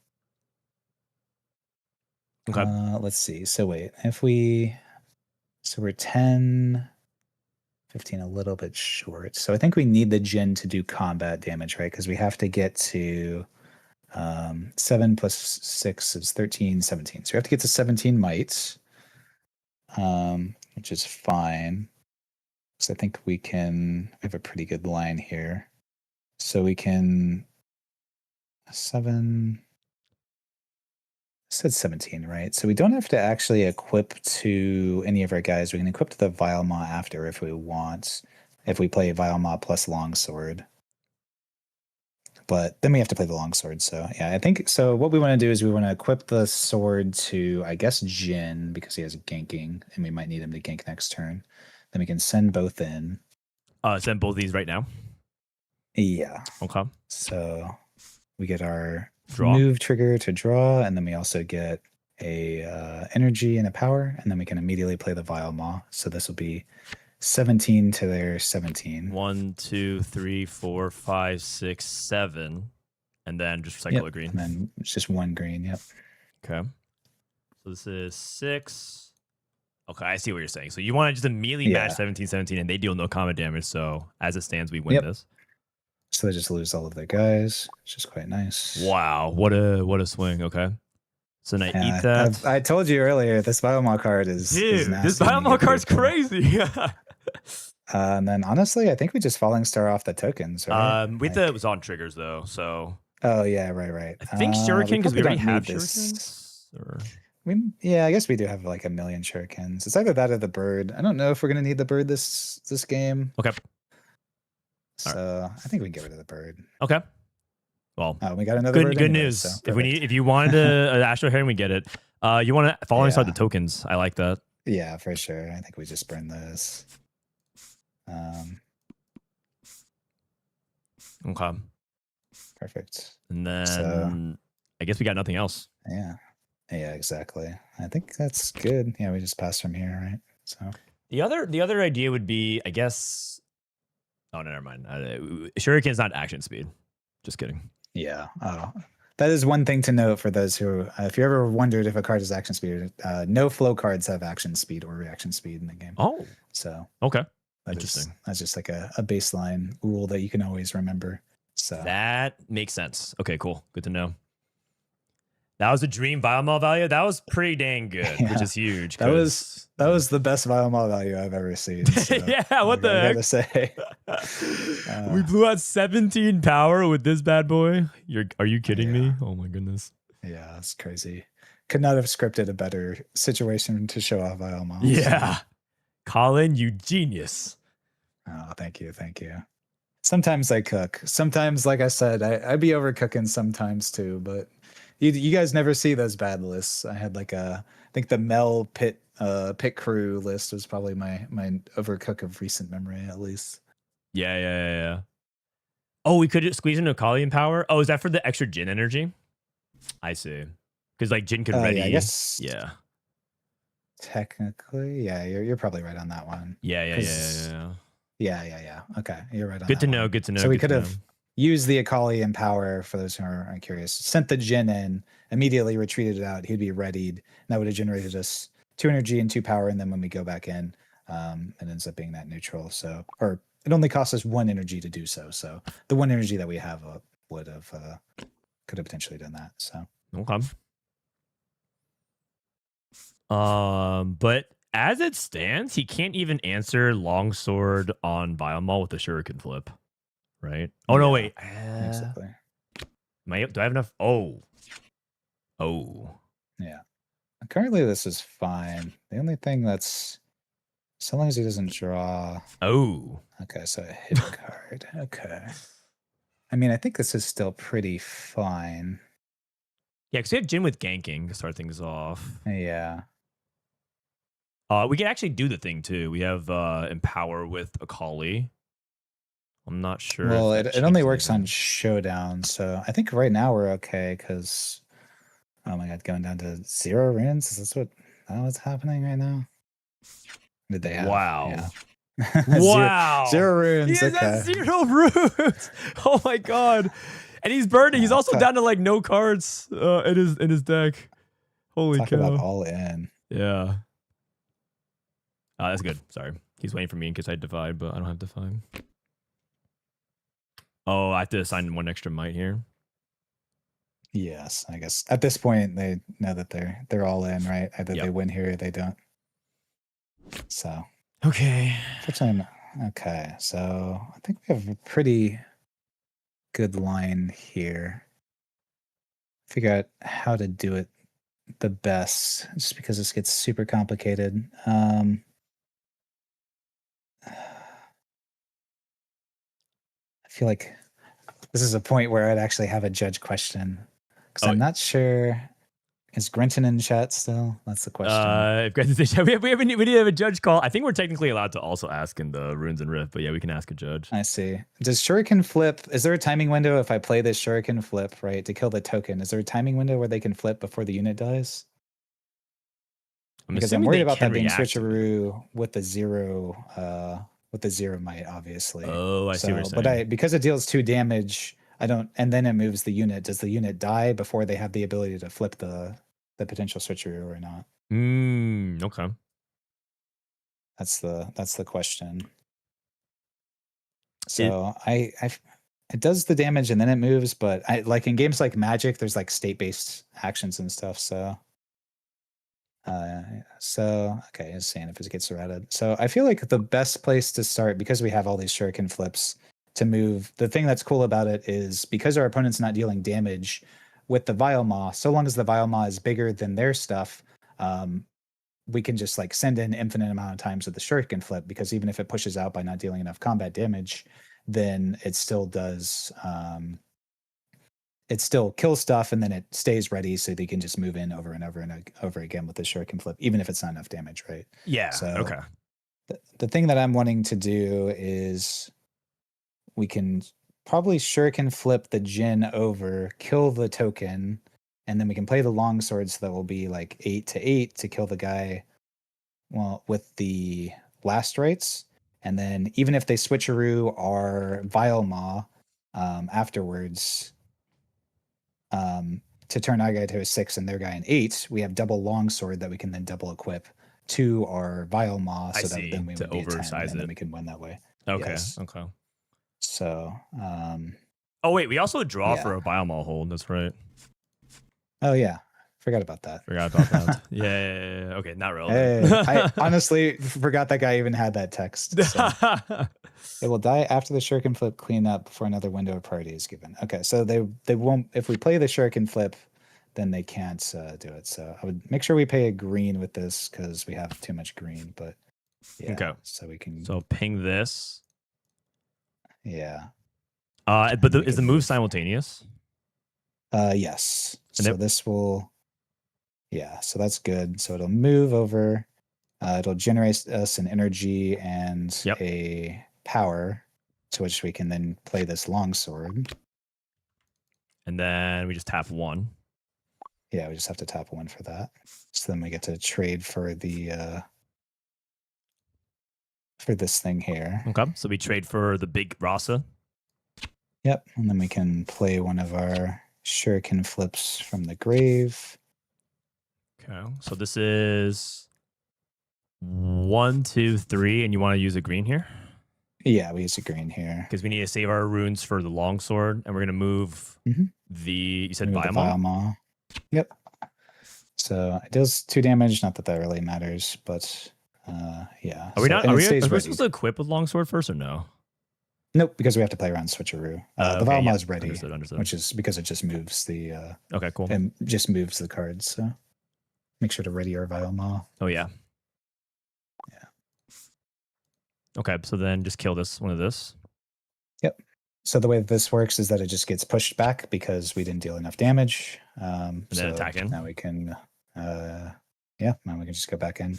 Okay. Let's see. So wait, if we, so we're 10, 15, a little bit short. So I think we need the Jin to do combat damage, right? Because we have to get to 7 plus 6 is 13, 17. So we have to get to 17 mites, which is fine. So I think we have a pretty good line here. So we can 7. I said 17, right? So we don't have to actually equip to any of our guys. We can equip to the Vilemaw after if we want, if we play Vilemaw plus Longsword. But then we have to play the Longsword. So yeah, I think, so what we want to do is we want to equip the sword to, I guess, Jin, because he has ganking, and we might need him to gank next turn. Then we can send both in. Send both these right now. Yeah. Okay. So we get our Draw. move trigger to draw, and then we also get a energy and a power, and then we can immediately play the Vile Maw. So this will be 17 to their 17. 1, 2, 3, 4, 5, 6, 7, and then just recycle a green. And then it's just 1 green. Yep. Okay. So this is 6. Okay, I see what you're saying. So you want to just immediately match 17, 17, and they deal no combat damage. So as it stands, we win this. So they just lose all of their guys, which is quite nice. Wow, what a swing. Okay. So now eat that. I told you earlier, this Biomaw card is nasty. This Biomaw card's crazy. And then honestly, I think we just Falling Star off the tokens, right? It was on triggers though, so. Oh yeah, right. I think Shuriken, because we already have Shurikens. Or... Yeah, I guess we do have like 1 million Shurikens. It's either that or the bird. I don't know if we're gonna need the bird this game. Okay. So I think we can get rid of the bird. Okay. Well, we got another bird good anyway, news. So If you wanted an Astro Herring, we get it. You want to Falling Star the tokens. I like that. Yeah, for sure. I think we just burn those. Okay. Perfect. And then I guess we got nothing else. Yeah, exactly. I think that's good. Yeah, we just pass from here, right? So the other idea would be, I guess. Oh, no, never mind. Shuriken's not action speed. Just kidding. Yeah. That is one thing to note for those who, if you ever wondered if a card is action speed, no flow cards have action speed or reaction speed in the game. Oh. So okay. Interesting. That's just like a baseline rule that you can always remember. So that makes sense. Okay, cool. Good to know. That was a dream Biomall value. That was pretty dang good, which is huge. That was the best Biomall value I've ever seen. So, yeah, what the heck? I gotta say. We blew out 17 power with this bad boy. Are you kidding me? Oh my goodness. Yeah, that's crazy. Could not have scripted a better situation to show off Biomall. Yeah. So. Collin, you genius. Oh, thank you. Sometimes I cook. Sometimes, like I said, I be overcooking sometimes too, but you guys never see those bad lists. I had I think the Mel pit crew list was probably my overcook of recent memory, at least. Yeah. Oh, we could squeeze in Akali in power. Oh, is that for the extra Jin energy? I see. Because like Jin could ready. Yeah, I guess. Yeah. Technically, yeah, you're probably right on that one. Yeah. Okay, you're right on Good that to know. one. Good to know. So we could have used the Akali in power for those who are curious. Sent the Jin in, immediately retreated it out. He'd be readied. And that would have generated us 2 energy and 2 power. And then when we go back in, it ends up being that neutral. So, or it only costs us 1 energy to do so. So the 1 energy that we have could have potentially done that. So okay. But as it stands, he can't even answer Longsword on Biomall with the Shuriken flip, right? Oh no, wait. Exactly. Do I have enough? Oh. Yeah. Currently, this is fine. The only thing that's, so long as he doesn't draw. Oh. Okay, so a hit card. Okay. I mean, I think this is still pretty fine. Yeah, because we have Jin with ganking to start things off. Yeah. We can actually do the thing too. We have Empower with Akali. I'm not sure. Well, it only works on Showdown, so I think right now we're okay because, oh my god, going down to 0 runes? Is this what's happening right now? Did they have? Wow. Yeah. Wow. 0 runes. He has 0 runes. Oh my god. And he's burning. He's also down to like no cards in his deck. Holy Talk about all in. Yeah. That's good. Sorry. He's waiting for me in case I divide, but I don't have divide. Oh, I have to assign 1 extra might here. Yes, I guess at this point they know that they're all in, right? Either Yep. they win here or they don't. So Okay. okay, so I think we have a pretty good line here. Figure out how to do it the best, just because this gets super complicated. I feel like this is a point where I'd actually have a judge question, because I'm not sure. Is Grenton in chat still? That's the question. We did have a judge call. I think we're technically allowed to also ask in the runes and rift, but yeah, we can ask a judge. I see. Does Shuriken flip? Is there a timing window if I play this Shuriken flip, right, to kill the token? Is there a timing window where they can flip before the unit dies? Because I'm worried about that being switcheroo with the zero might, obviously. Oh, I see what you're saying. But because it deals 2 damage, I don't, and then it moves the unit. Does the unit die before they have the ability to flip the potential switcheroo or not? Okay. That's the question. So it does the damage and then it moves, but I like in games like Magic, there's like state-based actions and stuff. So okay, it's saying if it gets routed. So I feel like the best place to start, because we have all these shuriken flips to move. The thing that's cool about it is because our opponent's not dealing damage with the Vile Maw, so long as the Vile Maw is bigger than their stuff, we can just like send in infinite amount of times with the shuriken flip, because even if it pushes out by not dealing enough combat damage, then it still does it still kills stuff, and then it stays ready, so they can just move in over and over and over again with the shuriken flip, even if it's not enough damage, right? Yeah. So okay. The thing that I'm wanting to do is we can probably shuriken flip the Jin over, kill the token, and then we can play the longsword, so that will be like 8/8 to kill the guy, well, with the last rights. And then even if they switcheroo our Vile Maw afterwards, to turn our guy to a 6 and their guy an 8, we have double longsword that we can then double equip to our Vile Maw, so that then we would be a 10, and then we can win that way. Okay. Yes. Okay. So oh wait, we also draw for a Vile Maw hold. That's right. Oh yeah, forgot about that. Yeah. Okay, not relevant. Hey, I honestly forgot that guy even had that text. So. It will die after the shuriken flip cleanup before another window of priority is given. Okay, so they won't, if we play the shuriken flip, then they can't do it. So I would make sure we pay a green with this, because we have too much green. But yeah, okay, so we can. So ping this. Yeah. But is the move simultaneous? Yes. And so this will. Yeah. So that's good. So it'll move over. It'll generate us an energy and a power, to which we can then play this longsword. And then we just tap 1. Yeah, we just have to tap 1 for that. So then we get to trade for the for this thing here. Okay, so we trade for the big Rasa. Yep, and then we can play one of our shuriken flips from the grave. Okay, so this is 1, 2, 3, and you want to use a green here? Yeah, we use a green here. Because we need to save our runes for the longsword, and we're going to move you said Vile Maw? Yep. So it does 2 damage, not that that really matters, but yeah. Are we supposed to equip with longsword first or no? Nope, because we have to play around switcheroo. The Vile Maw is ready, understood. which is because it just moves the... okay, cool. It just moves the cards, so make sure to ready our Vile Maw. Oh, yeah. Okay, so then just kill one of this. Yep. So the way that this works is that it just gets pushed back because we didn't deal enough damage. And then attack in. Now we can, now we can just go back in.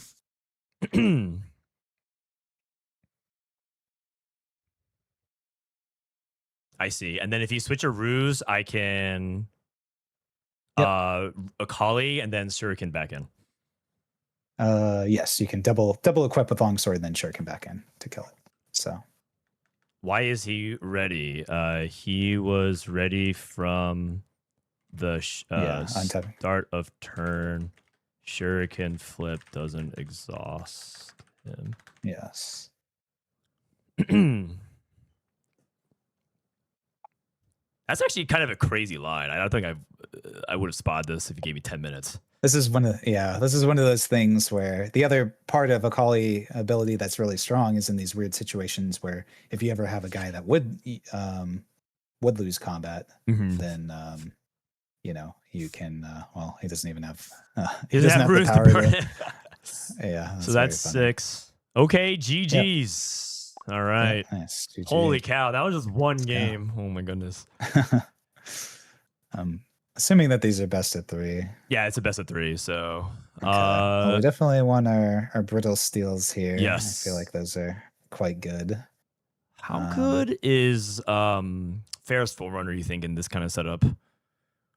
I see. And then if you switch a ruse, I can Akali and then Shuriken back in. Yes, you can double equip with longsword and then shuriken back in to kill it. So why is he ready? He was ready from the start of turn Shuriken flip doesn't exhaust him. Yes. That's actually kind of a crazy line. I don't think I would have spotted this if you gave me 10 minutes. This is one of those things where the other part of Akali ability that's really strong is in these weird situations where if you ever have a guy that would lose combat, then you know, you can well, he doesn't even have he doesn't have the runes to power burn to, it. yeah. So that's 6. Okay, GG's. Yep. All right. Yep, nice. GG. Holy cow, that was just one game. Yeah. Oh my goodness. Assuming that these are best of 3. Yeah, it's a best of 3. So okay. Well, we definitely want our brittle steels here. Yes. I feel like those are quite good. How good is Ferris Forerunner, you think, in this kind of setup?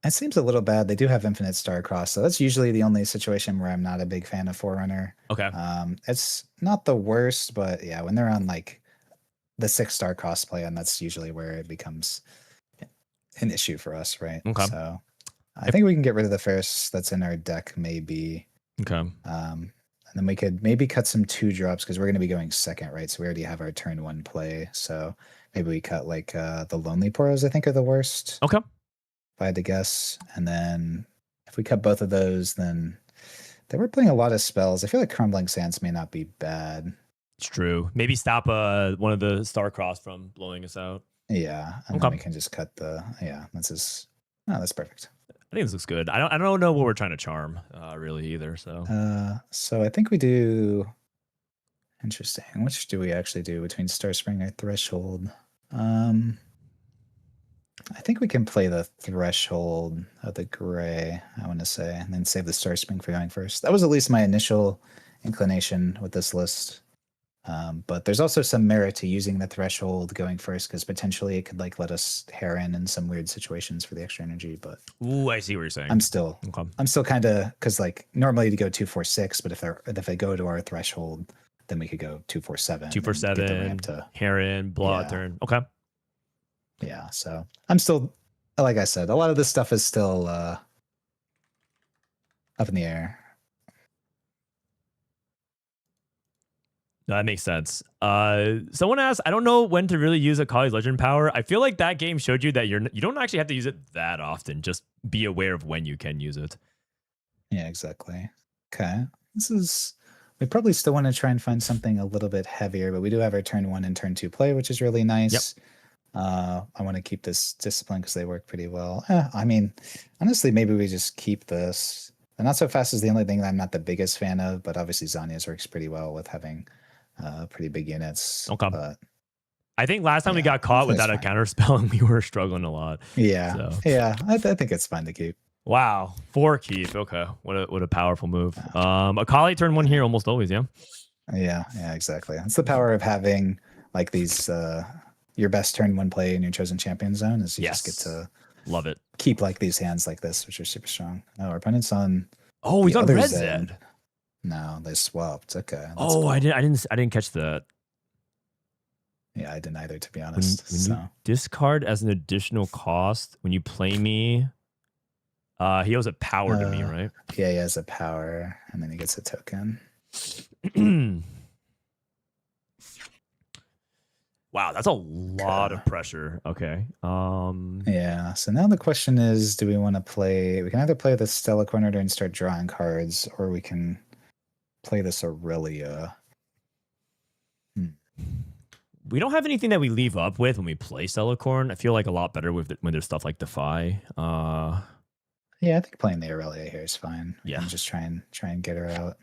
It seems a little bad. They do have infinite star cross, so that's usually the only situation where I'm not a big fan of Forerunner. Okay. It's not the worst, but yeah, when they're on like the 6-star cross play, and that's usually where it becomes an issue for us, right? Okay. So I think we can get rid of the Ferris that's in our deck, maybe. Okay. And then we could maybe cut some 2-drops because we're going to be going second, right? So we already have our turn 1 play. So maybe we cut like the Lonely Poros, I think, are the worst. Okay. If I had to guess. And then if we cut both of those, then they were playing a lot of spells. I feel like Crumbling Sands may not be bad. It's true. Maybe stop one of the Starcross from blowing us out. Yeah. And then we can just cut that's perfect. I think this looks good. I don't know what we're trying to charm really either. So so I think we do interesting. Which do we actually do between Star Spring or Threshold? I think we can play the Threshold of the gray, I want to say, and then save the Star Spring for going first. That was at least my initial inclination with this list. But there's also some merit to using the Threshold going first because potentially it could like let us Heron in some weird situations for the extra energy. But ooh, I see what you're saying. I'm still kind of because like normally to go 2-4-6, but if they go to our Threshold, then we could go 2-4-7. 2-4-7. Heron, blowout turn. Okay. Yeah, so I'm still, like I said, a lot of this stuff is still up in the air. No, that makes sense. Someone asked, I don't know when to really use Akali's Legend power. I feel like that game showed you that you don't actually have to use it that often. Just be aware of when you can use it. Yeah, exactly. Okay. We probably still want to try and find something a little bit heavier, but we do have our turn 1 and turn 2 play, which is really nice. Yep. I want to keep this discipline because they work pretty well. I mean, honestly, maybe we just keep this. The Not So Fast is the only thing that I'm not the biggest fan of, but obviously Zanya's works pretty well with having pretty big units. Okay. But, I think last time we got caught without a counter spell and we were struggling a lot. Yeah. So. Yeah. I think it's fine to keep. Wow. 4 keep. Okay. What a powerful move. Akali turn 1 here almost always, yeah? Yeah, exactly. It's the power of having like these your best turn 1 play in your chosen champion zone is you just get to love it. Keep like these hands like this, which are super strong. Oh, our opponent's on. Oh, he's on red Zed. No, they swapped. Okay. Oh, cool. I didn't catch that. Yeah, I didn't either, to be honest. When you discard as an additional cost when you play me, he owes a power to me, right? Yeah, he has a power, and then he gets a token. Wow, that's a lot of pressure. Okay. Yeah. So now the question is, do we want to play? We can either play the Stella Corner and start drawing cards, or we can play this Aurelia. We don't have anything that we leave up with when we play Stellacorn. I feel like a lot better with when there's stuff like Defy. Yeah, I think playing the Aurelia here is fine. We can just try and get her out.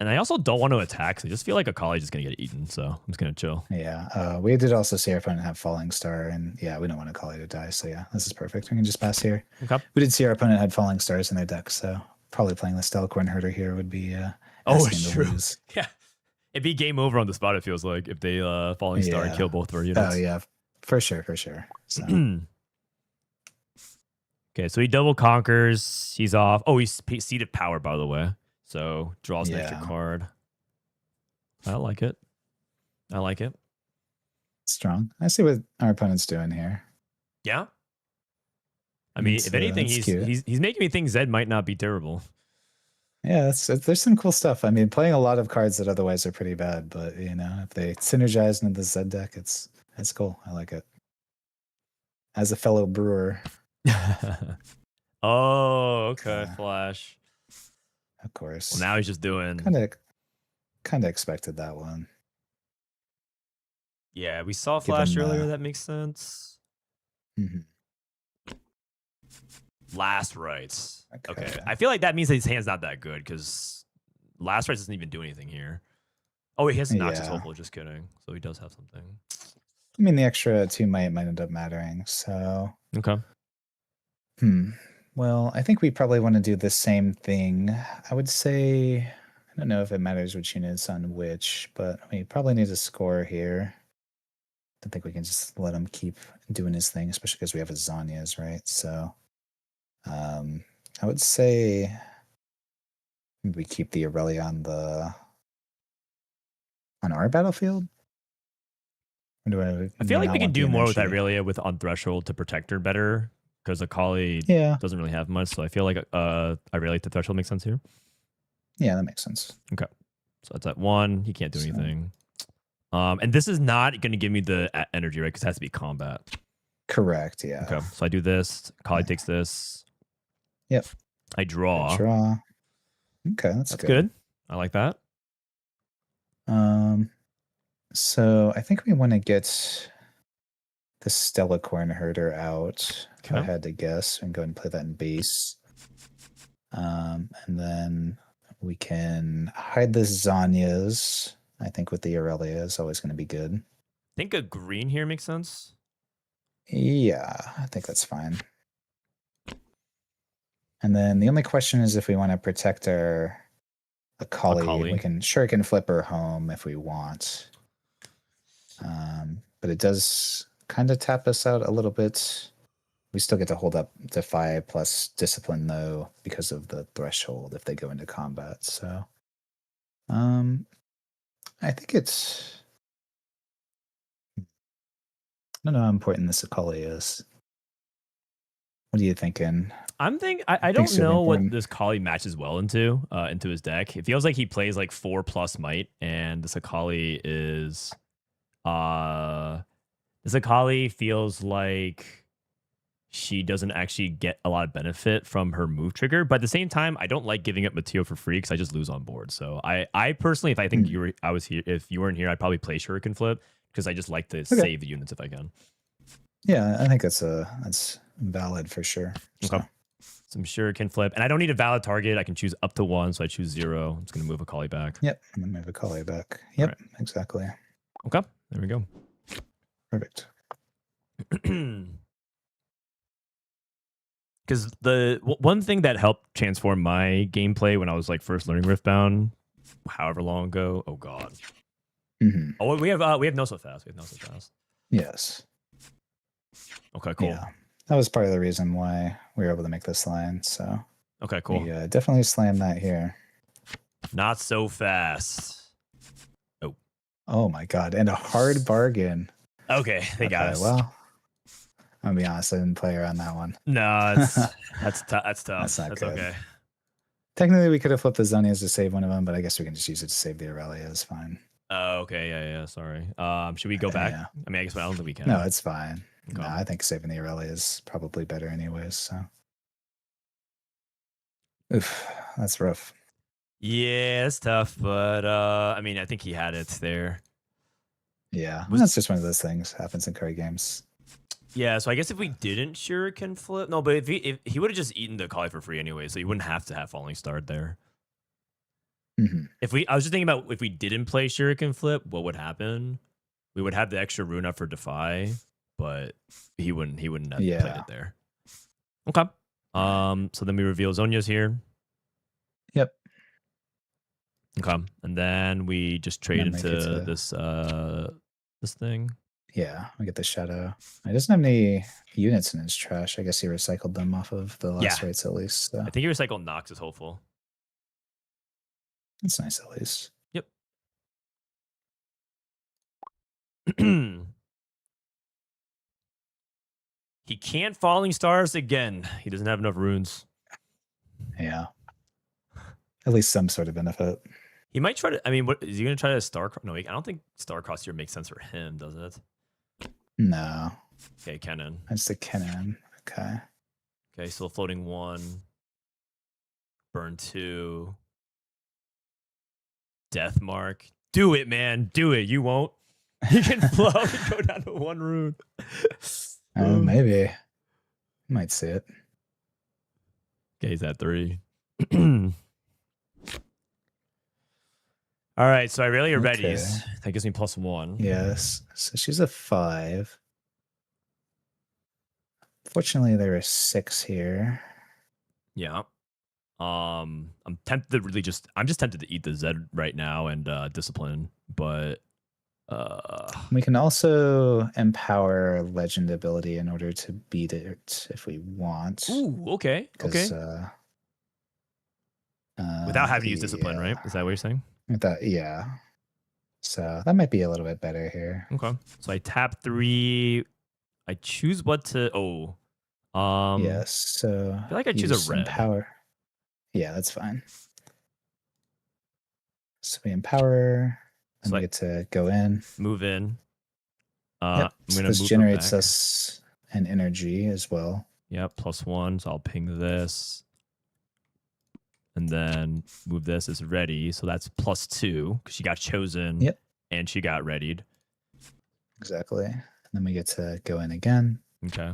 And I also don't want to attack, so I just feel like Akali's just gonna get eaten, so I'm just gonna chill. Yeah, we did also see our opponent have Falling Star, and yeah, we don't want Akali to die, so yeah, this is perfect. We can just pass here. Okay. We did see our opponent had Falling Stars in their deck, so probably playing the Stellacorn Herder here would be it's true. Lose. Yeah. It'd be game over on the spot, it feels like, if they Falling Star and kill both of our units. Oh yeah, for sure. So. Okay, so he double conquers. He's off. Oh, he's Seat of Power, by the way. So draws an extra card. I like it. Strong. I see what our opponent's doing here. Yeah. I mean, if anything, he's making me think Zed might not be terrible. Yeah, there's some cool stuff. I mean, playing a lot of cards that otherwise are pretty bad, but you know, if they synergize into the Zed deck, it's cool. I like it. As a fellow brewer, Oh, okay. Uh, Flash. of course. Well, now he's just doing. Kind of expected that one. Yeah, we saw Given Flash earlier. the- That makes sense. Mhm. Last rites. Okay. Okay. I feel like that means that his hand's not that good because last rites doesn't even do anything here. Oh, he has Noxus Yeah. Hopeful. Just kidding. So he does have something. I mean, the extra 2 might end up mattering. So, Okay. Well, I think we probably want to do the same thing. I would say, I don't know if it matters which unit's on which, but we probably need a score here. I think we can just let him keep doing his thing, especially because we have his Zanyas, right? So, I would say we keep the Aurelia on our battlefield. Or do I feel like not we can want the do more with energy? Aurelia with on Threshold to protect her better because Akali Yeah, doesn't really have much. So I feel like Aurelia to Threshold makes sense here. yeah, that makes sense. Okay. So that's at 1. He can't do So- anything. And this is not going to give me the energy, right? Because it has to be combat. Correct. Yeah. Okay. So I do this. Akali takes this. Yep. I draw. Draw. Okay, that's good. I like that. So I think we want to get the Stellacorn Herder out. If I Okay. had to guess, and go ahead and play that in base. And then we can hide the Zanyas. I think with the Aurelia is always going to be good. I think a green here makes sense. Yeah, I think that's fine. And then the only question is if we want to protect our Akali. We can flip her home if we want. But it does kind of tap us out a little bit. We still get to hold up Defy plus Discipline though because of the threshold if they go into combat. So, I think it's. I don't know how important this Akali is. What are you thinking? I'm thinking I don't know what this Akali matches well into his deck. It feels like he plays like 4+ might, and this Akali is this Akali feels like she doesn't actually get a lot of benefit from her move trigger. But at the same time, I don't like giving up material for free because I just lose on board. So I personally, if I think I was here, if you weren't here, I'd probably play Shuriken Flip because I just like to save the units if I can. Yeah, I think that's valid for sure. Okay. Some Shuriken Flip. And I don't need a valid target. I can choose up to 1, so I choose 0. I'm just going to move Akali back. Yep, I'm going to move Akali back. Yep, right. Exactly. Okay, there we go. Perfect. Because the one thing that helped transform my gameplay when I was like first learning Riftbound, however long ago. Oh God. Mm-hmm. Oh, we have no so fast. We have no so fast. Yes. Okay, cool. Yeah, that was part of the reason why we were able to make this line. So. Okay, cool. We definitely slammed that here. Not so fast. Oh. Oh my God! And a hard bargain. Okay, they got us. Well, I'm gonna be honest. I didn't play around that one. No, that's tough. That's not good. Okay. Technically, we could have flipped the Zonias to save one of them, but I guess we can just use it to save the Aurelia. It's fine. Oh, okay. Yeah. Sorry. Should we go back? Yeah. I mean, I guess I don't think we can. No, it's fine. Okay. No, I think saving the Aurelia is probably better anyways. So. Oof, that's rough. Yeah, it's tough, but I mean, I think he had it there. Yeah, that's just one of those things happens in card games. Yeah, so I guess if we didn't Shuriken Flip, no, but if he would have just eaten the Akali for free anyway, so you wouldn't have to have Falling Star there. Mm-hmm. I was just thinking about if we didn't play Shuriken Flip, what would happen? We would have the extra rune up for Defy, but he wouldn't have played it there. Okay. So then we reveal Zonia's here. Yep. Okay, and then we just trade into this this thing. Yeah, we get the Shadow. He doesn't have any units in his trash. I guess he recycled them off of the last rates at least. So. I think he recycled Noxus Hopeful. That's nice at least. Yep. He can't Falling Stars again. He doesn't have enough runes. Yeah. at least some sort of benefit. He might try to. I mean, what is he going to try to star? No, I don't think star cross here makes sense for him, does it? No, Okay, Kennen. that's the cannon. Okay. Okay, so floating 1, burn 2, death mark. Do it, man. Do it. You won't. You can float and go down to 1 rune. Maybe. Might see it. Okay, he's at 3. All right, so I really are readies. That gives me +1. Yes. So she's a 5. Fortunately, there are 6 here. Yeah. I'm tempted to really I'm just tempted to eat the Z right now and discipline, but We can also empower legend ability in order to beat it if we want. ooh, okay. Okay. Without having to use discipline, right? Is that what you're saying? Yeah. So that might be a little bit better here. Okay. So I tap 3. I choose what to Yes. So I feel like I choose a red. Empower. Yeah, that's fine. So we empower, and So we get to go in. Move in. Yep. I'm So gonna this move generates back. us an energy as well. Yep, +1. So I'll ping this. And then move this as ready. So that's +2 because she got chosen. Yep. And she got readied. Exactly. And then we get to go in again. Okay.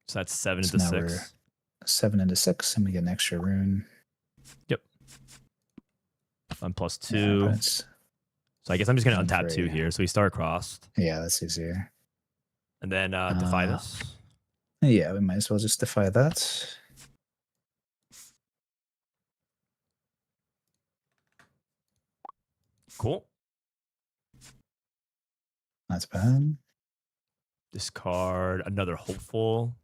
So that's 7 So into now we're 6. 7 into 6, and we get an extra rune. Yep. I'm +2. Yeah, but it's- So I guess I'm just gonna and untap 2 3. here. So we start crossed. Yeah, that's easier. And then defy this. Yeah, we might as well just defy that. Cool. That's bad. Discard another hopeful.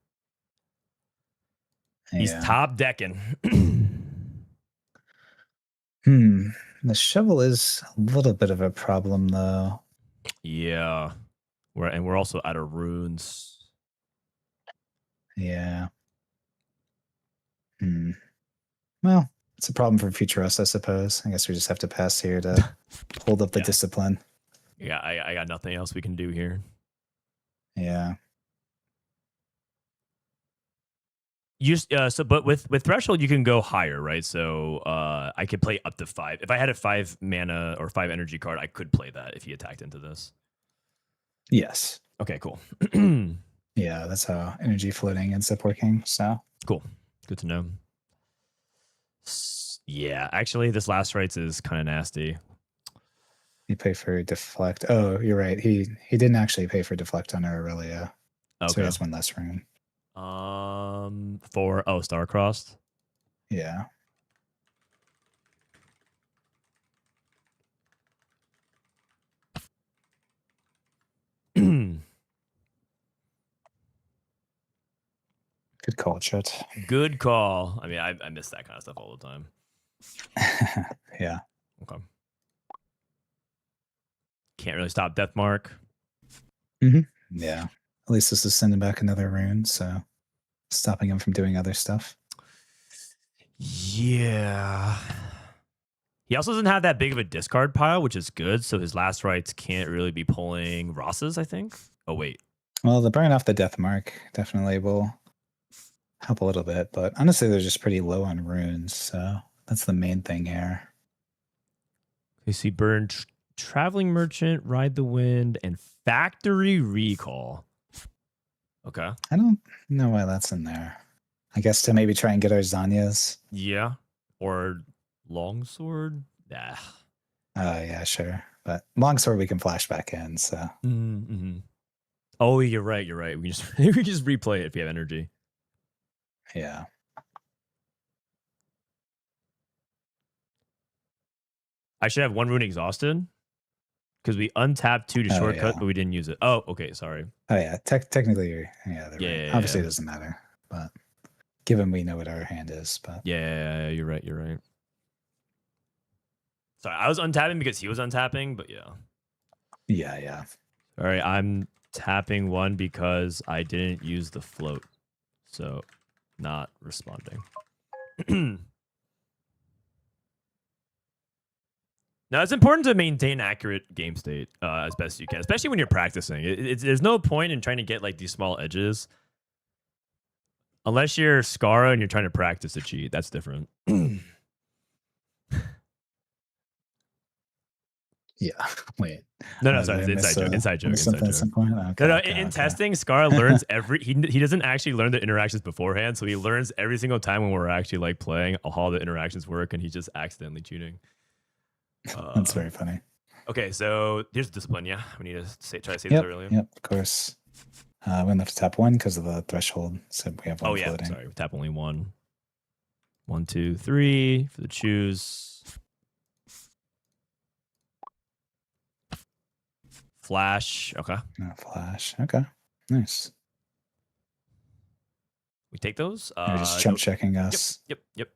He's Yeah. top decking. The shovel is a little bit of a problem, though. Yeah. We're also out of runes. Yeah. Well, it's a problem for future us, I suppose. I guess we just have to pass here to hold up the Yeah. discipline. Yeah, I got nothing else we can do here. Yeah. You just, but with threshold you can go higher, right? So I could play up to 5. If I had a 5 mana or 5 energy card, I could play that if he attacked into this. Yes. Okay, cool. Yeah, that's how energy floating ends up working. So Cool. Good to know. Yeah, actually, this last rites is kind of nasty. he paid for deflect. Oh, you're right. He didn't actually pay for deflect on Aurelia. So Okay. he has 1 less rune. For Starcrossed. Yeah. Good call, Chet. Good call. I mean, I miss that kind of stuff all the time. Yeah. Okay. Can't really stop Deathmark. Yeah. At least this is sending back another rune, so stopping him from doing other stuff. Yeah. He also doesn't have that big of a discard pile, which is good. So his last rites can't really be pulling Ross's, I think. Oh, wait. Well, the burn off the death mark definitely will help a little bit, but honestly, they're just pretty low on runes, so that's the main thing here. You see burn Traveling Merchant, Ride the Wind, and Factory Recall. Okay. I don't know why that's in there. I guess to maybe try and get our Zanyas. Yeah. Or Longsword. Yeah. Oh, yeah, sure. But longsword we can flash back in, so. Mm-hmm. Oh, you're right. You're right. We can just replay it if you have energy. Yeah. I should have 1 rune exhausted because we untapped 2 to Oh, shortcut, yeah. but we didn't use it. Oh, okay. Sorry. Oh, yeah. Technically, yeah, they're right. Yeah, Obviously, yeah. it doesn't matter, but given we know what our hand is, but. Yeah, you're right. You're right. Sorry, I was untapping because he was untapping, but yeah. Yeah. All right, I'm tapping 1 because I didn't use the float, so not responding. Now, it's important to maintain accurate game state as best you can, especially when you're practicing. There's no point in trying to get like these small edges. Unless you're Scara and you're trying to practice a cheat. That's different. Yeah. Wait. No, Did I sorry. miss Inside joke. miss Inside something at joke. some point? Okay, No, okay, in okay. testing, Scara learns he doesn't actually learn the interactions beforehand, so he learns every single time when we're actually like playing how the interactions work, and he's just accidentally cheating. That's very funny. Okay, so here's discipline. Yeah, we need to try to say Yep. this earlier. Yep. Of course. We only have to tap one because of the threshold. So we have one Oh yeah, floating. sorry, we tap only one. 1, 2, 3 for the choose. Flash. Okay, No flash. Okay. Nice. we take those. You're just jump checking Yep, us. yep.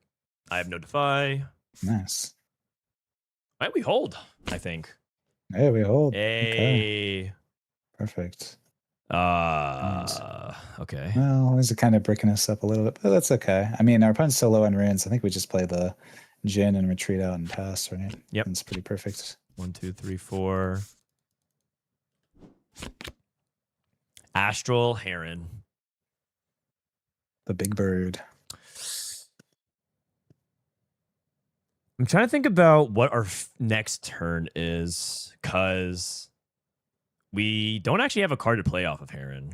I have no defy. Nice. Right, we hold. I think. Hey, we hold. Okay. Hey. Perfect. Okay. Well, this is kind of breaking us up a little bit, but that's okay. I mean, our opponent's so low on runes. I think we just play the Jin and retreat out and pass, right? Yep. That's pretty perfect. 1, 2, 3, 4. Astral Heron. The big bird. I'm trying to think about what our next turn is, because we don't actually have a card to play off of Heron.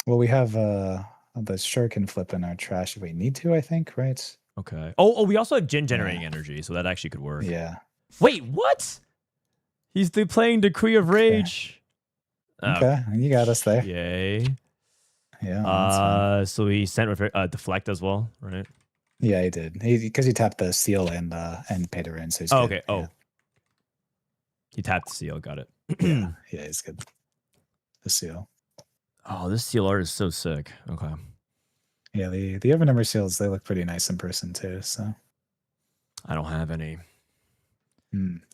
Well, we have the shuriken flip in our trash if we need to, I think, right? Okay. Oh, we also have Jin generating energy, so that actually could work. Yeah. Wait, what? He's playing Decree of Rage. Okay, you got us there. Yay. Yeah. that's fine. So he sent deflect as well, right? Yeah, he did. Because he tapped the seal and paid a rune, so he's Oh, good. okay. Oh. He tapped the seal, got it. Yeah, he's good. The seal. Oh, this seal art is so sick. Okay. Yeah, the Overnumber seals, they look pretty nice in person too, so. I don't have any.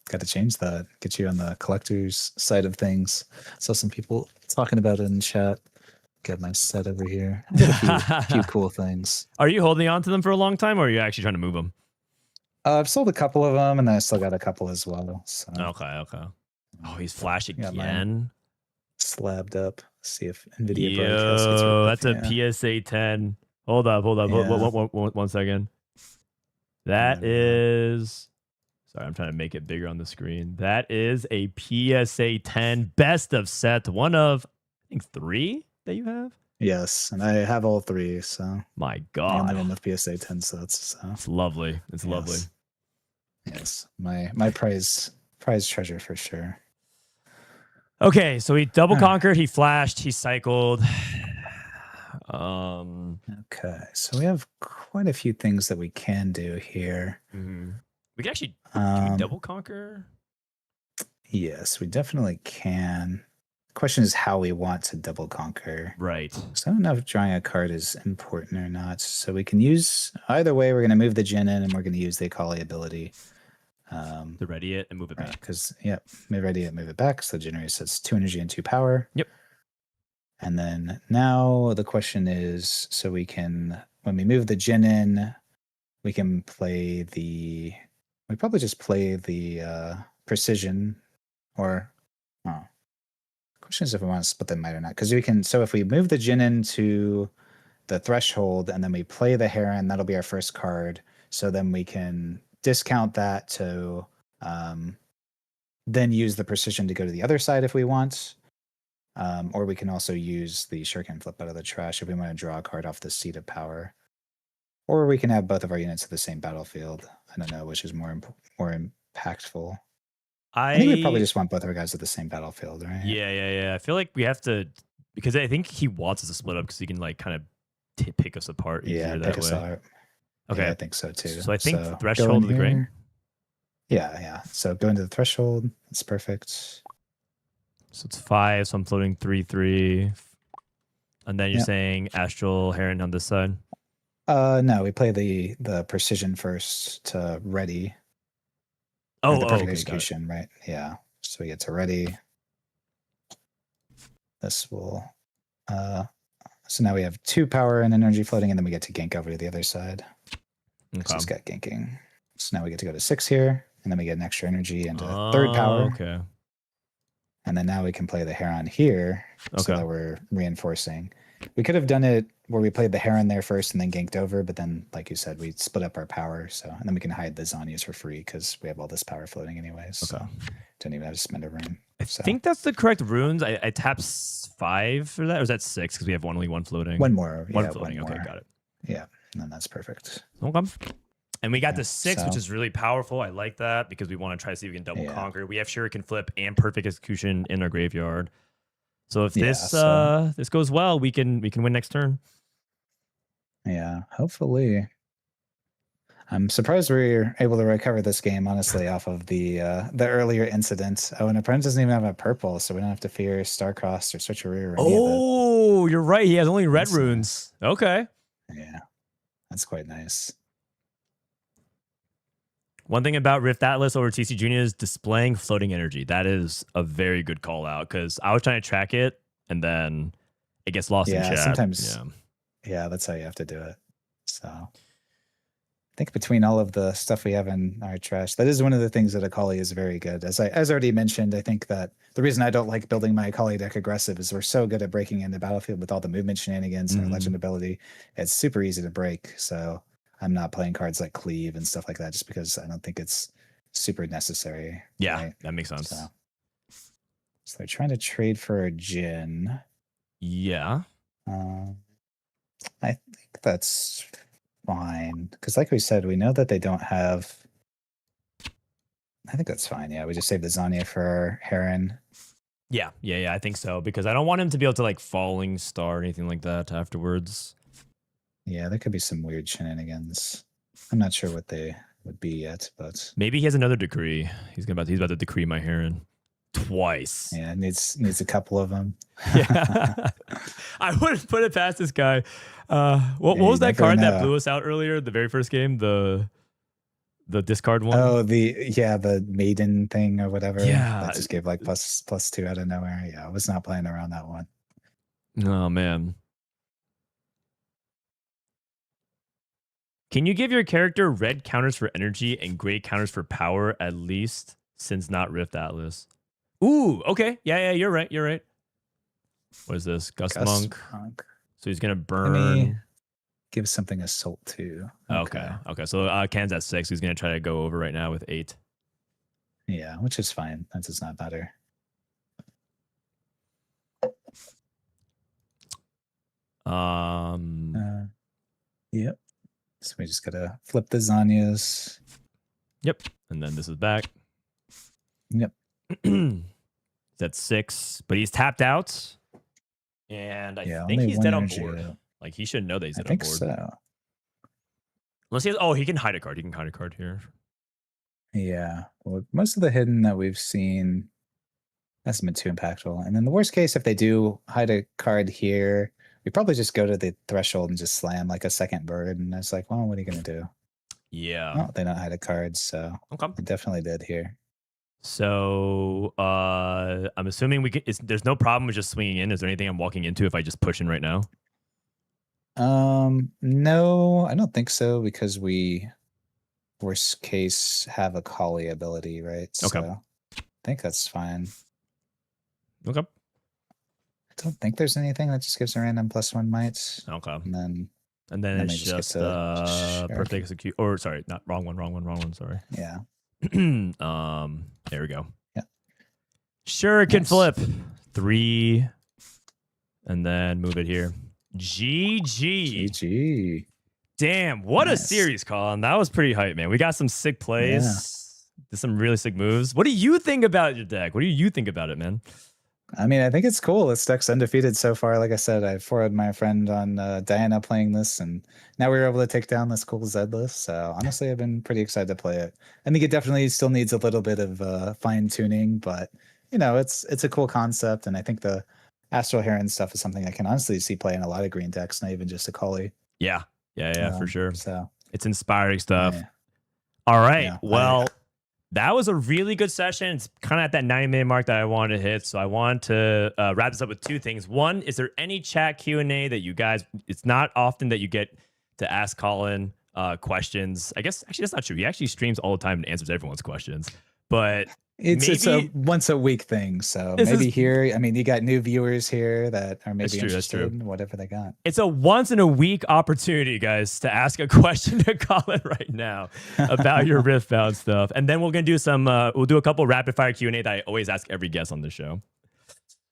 Got to change that. Get you on the collector's side of things. Saw some people talking about it in chat. Got my set over here. Got a few cool things. Are you holding on to them for a long time, or are you actually trying to move them? I've sold a couple of them, and then I still got a couple as well. So Okay. Oh, he's flash Got mine again. slabbed up. See if NVIDIA broadcast gets Yo, rid that's of it. a PSA 10. Hold up. Yeah. One second. That is... Sorry, I'm trying to make it bigger on the screen. That is a PSA 10 best of set. One of, I think, 3 that you have? Yes, and I have all 3, so. My The only God. one with PSA 10 sets, so. It's lovely. It's lovely. Yes, my prize treasure for sure. Okay, so he double All right. conquered, he flashed, he cycled. Okay, so we have quite a few things that we can do here. We can actually can we Um, double conquer? Yes, we definitely can. The question is how we want to double conquer. Right. So I don't know if drawing a card is important or not. So we can use either way. We're going to move the Jin in, and we're going to use the Akali ability. To ready it and move it back. Because ready it, move it back. So generates us 2 energy and 2 power. Yep. And then now the question is, so we can, when we move the Jin in, we can play the. We probably just play the precision, or question is if we want to split them out or not. Because we can. So if we move the Jin into the threshold and then we play the Heron, that'll be our first card. So then we can discount that to then use the precision to go to the other side if we want. Or we can also use the shuriken flip out of the trash if we want to draw a card off the seat of power. Or we can have both of our units at the same battlefield. I don't know which is more impactful. I think we probably just want both of our guys at the same battlefield, right? Yeah. I feel like we have to, because I think he wants us to split up because he can like kind of pick us apart. Yeah, that pick way. us apart. Okay, Yeah, I think so too. So I think go threshold in of the grain. here. Yeah. So go into the threshold. It's perfect. So it's 5. So I'm floating 3/3, and then you're Yep. saying Astral Heron on this side. No, we play the precision first to ready. Or the perfect Okay, got it. execution, right? Yeah. So we get to ready. This will. So now we have 2 power and energy floating, and then we get to gank over to the other side. So Okay. it's got ganking. So now we get to go to 6 here. and then we get an extra energy into third power. Okay. And then now we can play the Heron here, so Okay. that we're reinforcing. We could have done it where we played the Heron there first and then ganked over, but then, like you said, we split up our power, so and then we can hide the Zhonya's for free because we have all this power floating anyways. So don't even have to spend a rune. I think that's the correct runes. I tapped 5 for that, or is that 6? Because we have only one floating. One more. One Yeah, floating. one Okay, more. got it. Yeah, and then that's perfect. Okay. And we got the 6, which so- is really powerful. I like that because we want to try to see if we can double Yeah. conquer. We have Shuriken Flip and Perfect Execution in our graveyard. So if Yeah, this so- this goes well, we can win next turn. Yeah, hopefully. I'm surprised we're able to recover this game, honestly, off of the earlier incident. Oh, and opponent doesn't even have a purple, so we don't have to fear Starcross or Switcheroo or any of Oh, you're right. He has only red That's runes. Okay. it. Yeah, that's quite nice. One thing about Rift Atlas over TCG is displaying floating energy. That is a very good call out because I was trying to track it and then it gets lost in Yeah, chat. sometimes- Yeah. Yeah, that's how you have to do it. So I think between all of the stuff we have in our trash, that is one of the things that Akali is very good. As already mentioned, I think that the reason I don't like building my Akali deck aggressive is we're so good at breaking into the battlefield with all the movement shenanigans and our legend ability. It's super easy to break. So I'm not playing cards like Cleave and stuff like that just because I don't think it's super necessary. Yeah, right? that makes sense. So they're trying to trade for a Jin. Yeah. I think that's fine because, like we said, we know that they don't have. I think that's fine. Yeah, we just saved the Zhonja for our Heron. Yeah, I think so because I don't want him to be able to like falling star or anything like that afterwards. Yeah, there could be some weird shenanigans. I'm not sure what they would be yet, but Maybe he has another decree. He's about to decree my Heron twice. yeah, it needs a couple of them. Yeah. I wouldn't put it past this guy. What Yeah, was you that never card that know. blew us out earlier? The very first game, the discard one. Oh, the maiden thing or whatever. Yeah. that just gave like +2 out of nowhere. Yeah, I was not playing around that one. Oh man. Can you give your character red counters for energy and gray counters for power at least since not Rift Atlas? Ooh, okay. Yeah, you're right. What is this? Gust Monk. So he's gonna Let burn. me give something assault too. Okay. So Can's at 6. He's gonna try to go over right now with 8. Yeah, which is fine. That does not matter. Yep. So we just gotta flip the Zhonya's. Yep. And then this is back. Yep. He's at 6, but he's tapped out. And I think only he's one dead on energy, board. though. Like he should know that he's I dead on think board. so. Unless he has, oh, he can hide a card. He can hide a card here. Yeah. Well, most of the hidden that we've seen hasn't been too impactful. And then the worst case, if they do hide a card here, we probably just go to the threshold and just slam like a second bird. And it's like, well, what are you gonna do? Yeah. Oh, they don't hide a card, so Okay. it definitely did here. So I'm assuming there's no problem with just swinging in. Is there anything I'm walking into if I just push in right now? No, I don't think so because we worst case have a Akali ability, right? Okay. So I think that's fine. Okay. I don't think there's anything that just gives a random +1 might. Okay. And then And then Let me it's just get just to perfect execute. Or sorry, not wrong one. Sorry. yeah. There we go. Yeah. Shuriken Nice. flip 3, and then move it here. GG. GG. Damn, what a Nice. series, Collin. That was pretty hype, man. We got some sick plays. Did some really sick moves. What do you think about your deck? What do you think about it, man? I mean, I think it's cool. This deck's undefeated so far. Like I said, I forwarded my friend on Diana playing this, and now we were able to take down this cool Zed list. So honestly, I've been pretty excited to play it. I think it definitely still needs a little bit of fine tuning, but you know, it's a cool concept, and I think the Astral Heron stuff is something I can honestly see play in a lot of green decks, not even just Akali. Yeah, for sure. So It's inspiring stuff. yeah. All right. Yeah, Well, that was a really good session. It's kind of at that 90-minute mark that I wanted to hit. So I want to wrap this up with 2 things. One, is there any chat Q&A that you guys, it's not often that you get to ask Collin questions. I guess actually that's not true. He actually streams all the time and answers everyone's questions. But It's a once a week thing, so maybe here. I mean, you got new viewers here that are maybe interested in whatever they got. It's a once in a week opportunity, guys, to ask a question to Collin right now about your Riftbound stuff, and then we're gonna do some. We'll do a couple rapid fire Q&A that I always ask every guest on the show.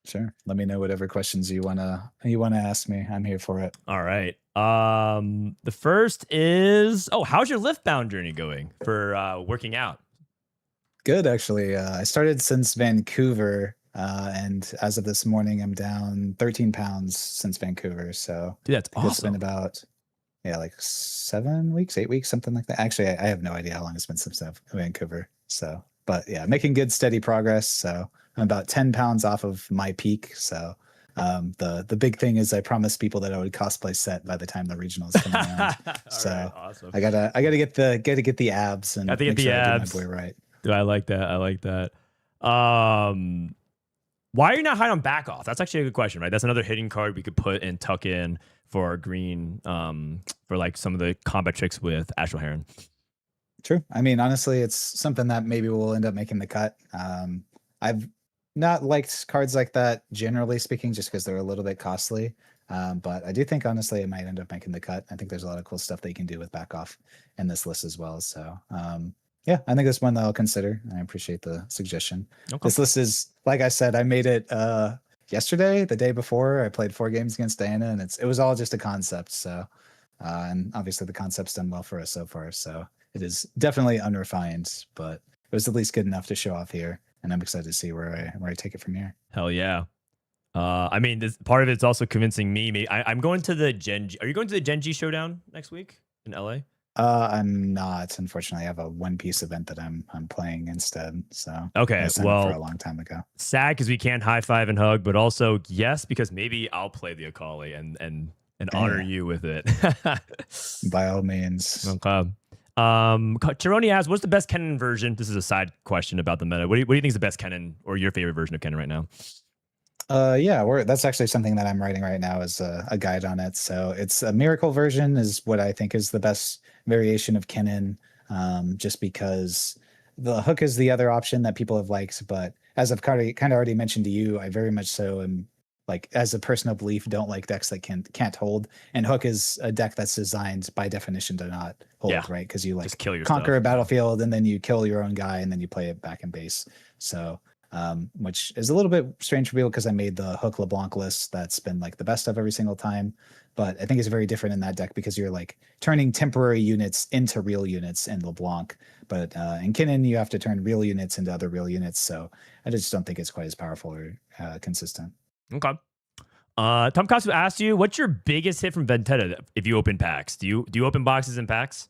Sure. Let me know whatever questions you wanna ask me. I'm here for it. All right. The first is, how's your Riftbound journey going for working out? Good, actually. I started since Vancouver, and as of this morning, I'm down 13 pounds since Vancouver. So dude, that's awesome. It's been about like 7 weeks, 8 weeks, something like that. Actually, I have no idea how long it's been since Vancouver. So, but yeah, making good, steady progress. So I'm about 10 pounds off of my peak. So the big thing is I promised people that I would cosplay Set by the time the regionals come around. So right, awesome. I gotta get the abs and I think the abs. I do my boy right. Dude, I like that. I like that. Why are you not high on back off? That's actually a good question, right? That's another hitting card we could put and tuck in for our green, for like some of the combat tricks with Astral Heron. True. I mean, honestly, it's something that maybe will end up making the cut. I've not liked cards like that, generally speaking, just because they're a little bit costly. But I do think, honestly, it might end up making the cut. I think there's a lot of cool stuff that you can do with back off in this list as well. So, yeah, I think that's one that I'll consider. I appreciate the suggestion. Okay. This list is, like I said, I made it yesterday, the day before. I played 4 games against Diana, and it was all just a concept. So, and obviously the concept's done well for us so far. So it is definitely unrefined, but it was at least good enough to show off here. And I'm excited to see where I take it from here. Hell yeah. I mean, this part of it's also convincing me. I'm going to the Genji. Are you going to the Genji Showdown next week in LA? I'm not. Unfortunately, I have a One Piece event that I'm playing instead. So okay, well, for a long time ago. Sad because we can't high five and hug, but also yes because maybe I'll play the Akali and honor you with it. By all means. Okay. Chironi asks, "What's the best Kennen version?" This is a side question about the meta. What do you think is the best Kennen or your favorite version of Kennen right now? Yeah, that's actually something that I'm writing right now as a guide on it. So it's a miracle version is what I think is the best variation of Kennen, just because the hook is the other option that people have liked. But as I've kind of already mentioned to you, I very much so am like, as a personal belief, don't like decks that can't hold. And hook is a deck that's designed by definition to not hold, right? Because you like conquer a battlefield and then you kill your own guy and then you play it back in base. So which is a little bit strange for people because I made the Hook LeBlanc list that's been like the best of every single time. But I think it's very different in that deck because you're like turning temporary units into real units in LeBlanc. But in Kennen, you have to turn real units into other real units. So I just don't think it's quite as powerful or consistent. Okay. Tom Kasu asked you, what's your biggest hit from Vendetta if you open packs? Do you open boxes and packs?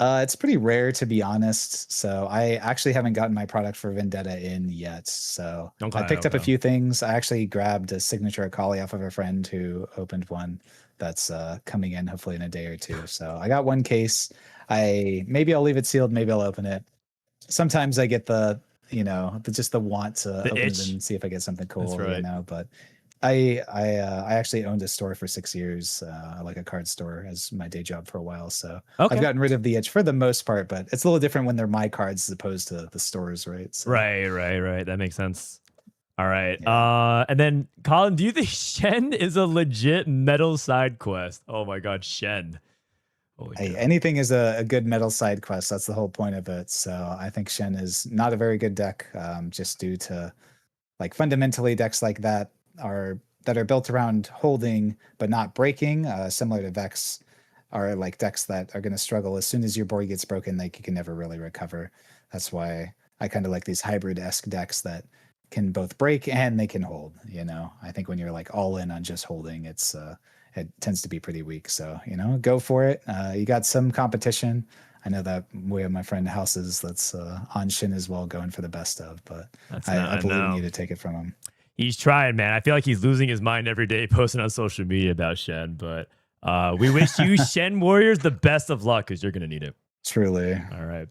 It's pretty rare, to be honest. So I actually haven't gotten my product for Vendetta in yet. So I picked up a few things. I actually grabbed a signature Akali off of a friend who opened one that's coming in hopefully in a day or two. So I got one case. Maybe I'll leave it sealed. Maybe I'll open it. Sometimes I get the want to open it and see if I get something cool. That's right. But I actually owned a store for 6 years, like a card store, as my day job for a while. So I've gotten rid of the itch for the most part, but it's a little different when they're my cards as opposed to the stores, right? So, right. That makes sense. All right. Yeah. And then Collin, do you think Shen is a legit metal side quest? Oh my God, Shen. Hey, anything is a good metal side quest. That's the whole point of it. So I think Shen is not a very good deck, just due to like fundamentally decks like that are built around holding but not breaking, similar to Vex, are like decks that are going to struggle. As soon as your board gets broken, like you can never really recover. That's why I kind of like these hybrid-esque decks that can both break and they can hold. I think when you're like all in on just holding, it tends to be pretty weak. So go for it. You got some competition. I know that we have my friend Houses that's on Shin as well, going for the best of, but I believe in you to take it from him. He's trying, man. I feel like he's losing his mind every day posting on social media about Shen, but we wish you Shen Warriors the best of luck because you're going to need it. Truly. All right.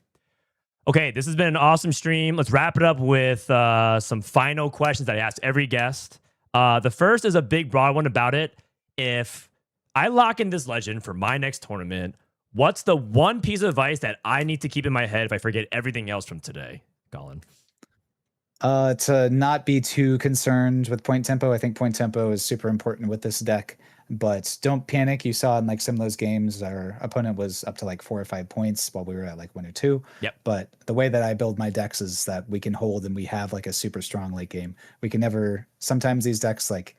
Okay, this has been an awesome stream. Let's wrap it up with some final questions that I asked every guest. The first is a big, broad one about it. If I lock in this legend for my next tournament, What's the one piece of advice that I need to keep in my head if I forget everything else from today, Collin? To not be too concerned with point tempo. I think point tempo is super important with this deck, but don't panic. You saw in like some of those games, our opponent was up to like 4 or 5 points while we were at like 1 or 2. Yep. But the way that I build my decks is that we can hold and we have like a super strong late game. We can never, sometimes these decks, like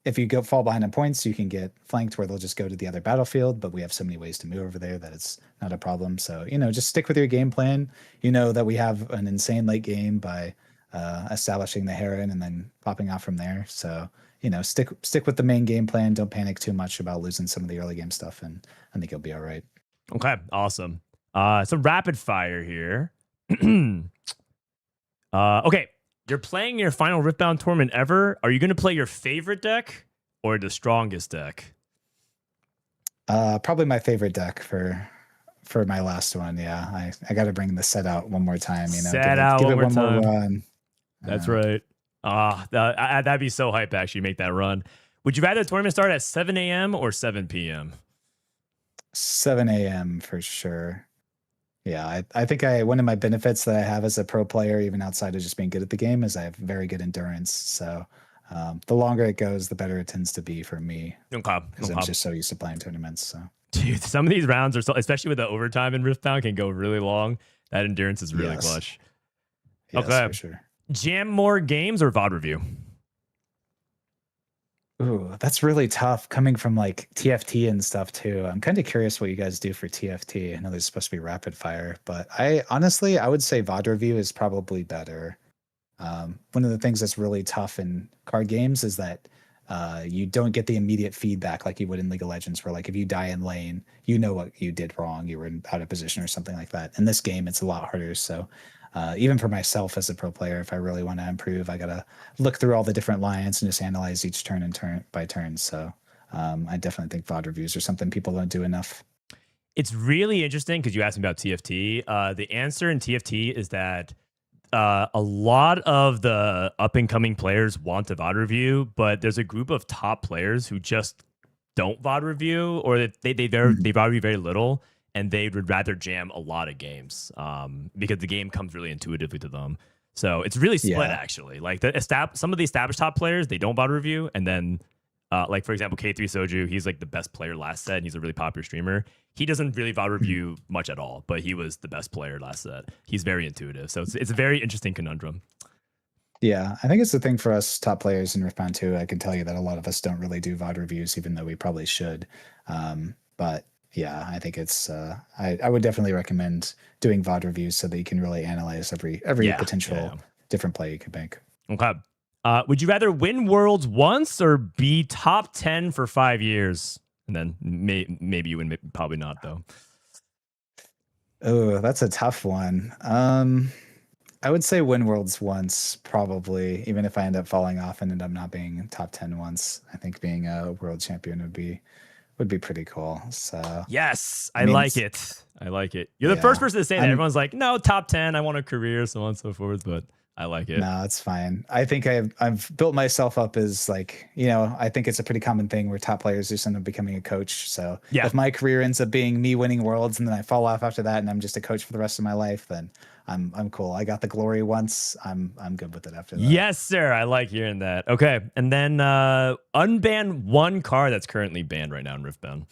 if you go fall behind on points, you can get flanked where they'll just go to the other battlefield, but we have so many ways to move over there that it's not a problem. So, just stick with your game plan. You know that we have an insane late game by establishing the Heron and then popping off from there. So, stick with the main game plan. Don't panic too much about losing some of the early game stuff, and I think you'll be all right. Okay, awesome. Some rapid fire here. Okay, you're playing your final Riftbound tournament ever. Are you going to play your favorite deck or the strongest deck? Probably my favorite deck for my last one. Yeah, I got to bring the set out one more time. Give it one more run. That's right. That'd be so hype to actually make that run. Would you rather the tournament start at 7 a.m. or 7 p.m.? 7 a.m. for sure. Yeah, I think one of my benefits that I have as a pro player, even outside of just being good at the game, is I have very good endurance. So the longer it goes, the better it tends to be for me. Because I'm just so used to playing tournaments. So. Dude, some of these rounds are so, especially with the overtime in Riftbound, can go really long. That endurance is really clutch. Yes, okay, for sure. Jam more games or VOD review? Ooh, that's really tough coming from like TFT and stuff too. I'm kind of curious what you guys do for TFT. I know there's supposed to be rapid fire, but I would say VOD review is probably better. One of the things that's really tough in card games is that you don't get the immediate feedback like you would in League of Legends, where like if you die in lane, you know what you did wrong, you were out of position or something like that. In this game, it's a lot harder. So even for myself as a pro player, if I really want to improve, I gotta look through all the different lines and just analyze each turn and turn by turn. So I definitely think VOD reviews are something people don't do enough. It's really interesting because you asked me about TFT. The answer in TFT is that a lot of the up and coming players want a VOD review, but there's a group of top players who just don't VOD review, or they VOD review very little, and they would rather jam a lot of games because the game comes really intuitively to them. So it's really split actually. Like some of the established top players, they don't VOD review, and then like for example K3 Soju, he's like the best player last set, and he's a really popular streamer. He doesn't really VOD review much at all, but he was the best player last set. He's very intuitive, so it's a very interesting conundrum. Yeah, I think it's the thing for us top players in Riftbound 2. I can tell you that a lot of us don't really do VOD reviews, even though we probably should. But yeah, I think it's I would definitely recommend doing VOD reviews so that you can really analyze every potential different play you could make. Okay. Would you rather win Worlds once or be top 10 for 5 years? And then maybe you win, probably not though. Oh, that's a tough one. I would say win Worlds once, probably, even if I end up falling off and end up not being top 10 once. I think being a world champion would be pretty cool. So yes, I like it. I like it. You're the first person to say that. Everyone's like, no, top 10, I want a career, so on and so forth, but I like it. No, it's fine. I think I've built myself up as like, I think it's a pretty common thing where top players just end up becoming a coach. So if my career ends up being me winning worlds and then I fall off after that and I'm just a coach for the rest of my life, then I'm cool. I got the glory once. I'm good with it after that. Yes, sir. I like hearing that. Okay. And then unban one card that's currently banned right now in Riftbound.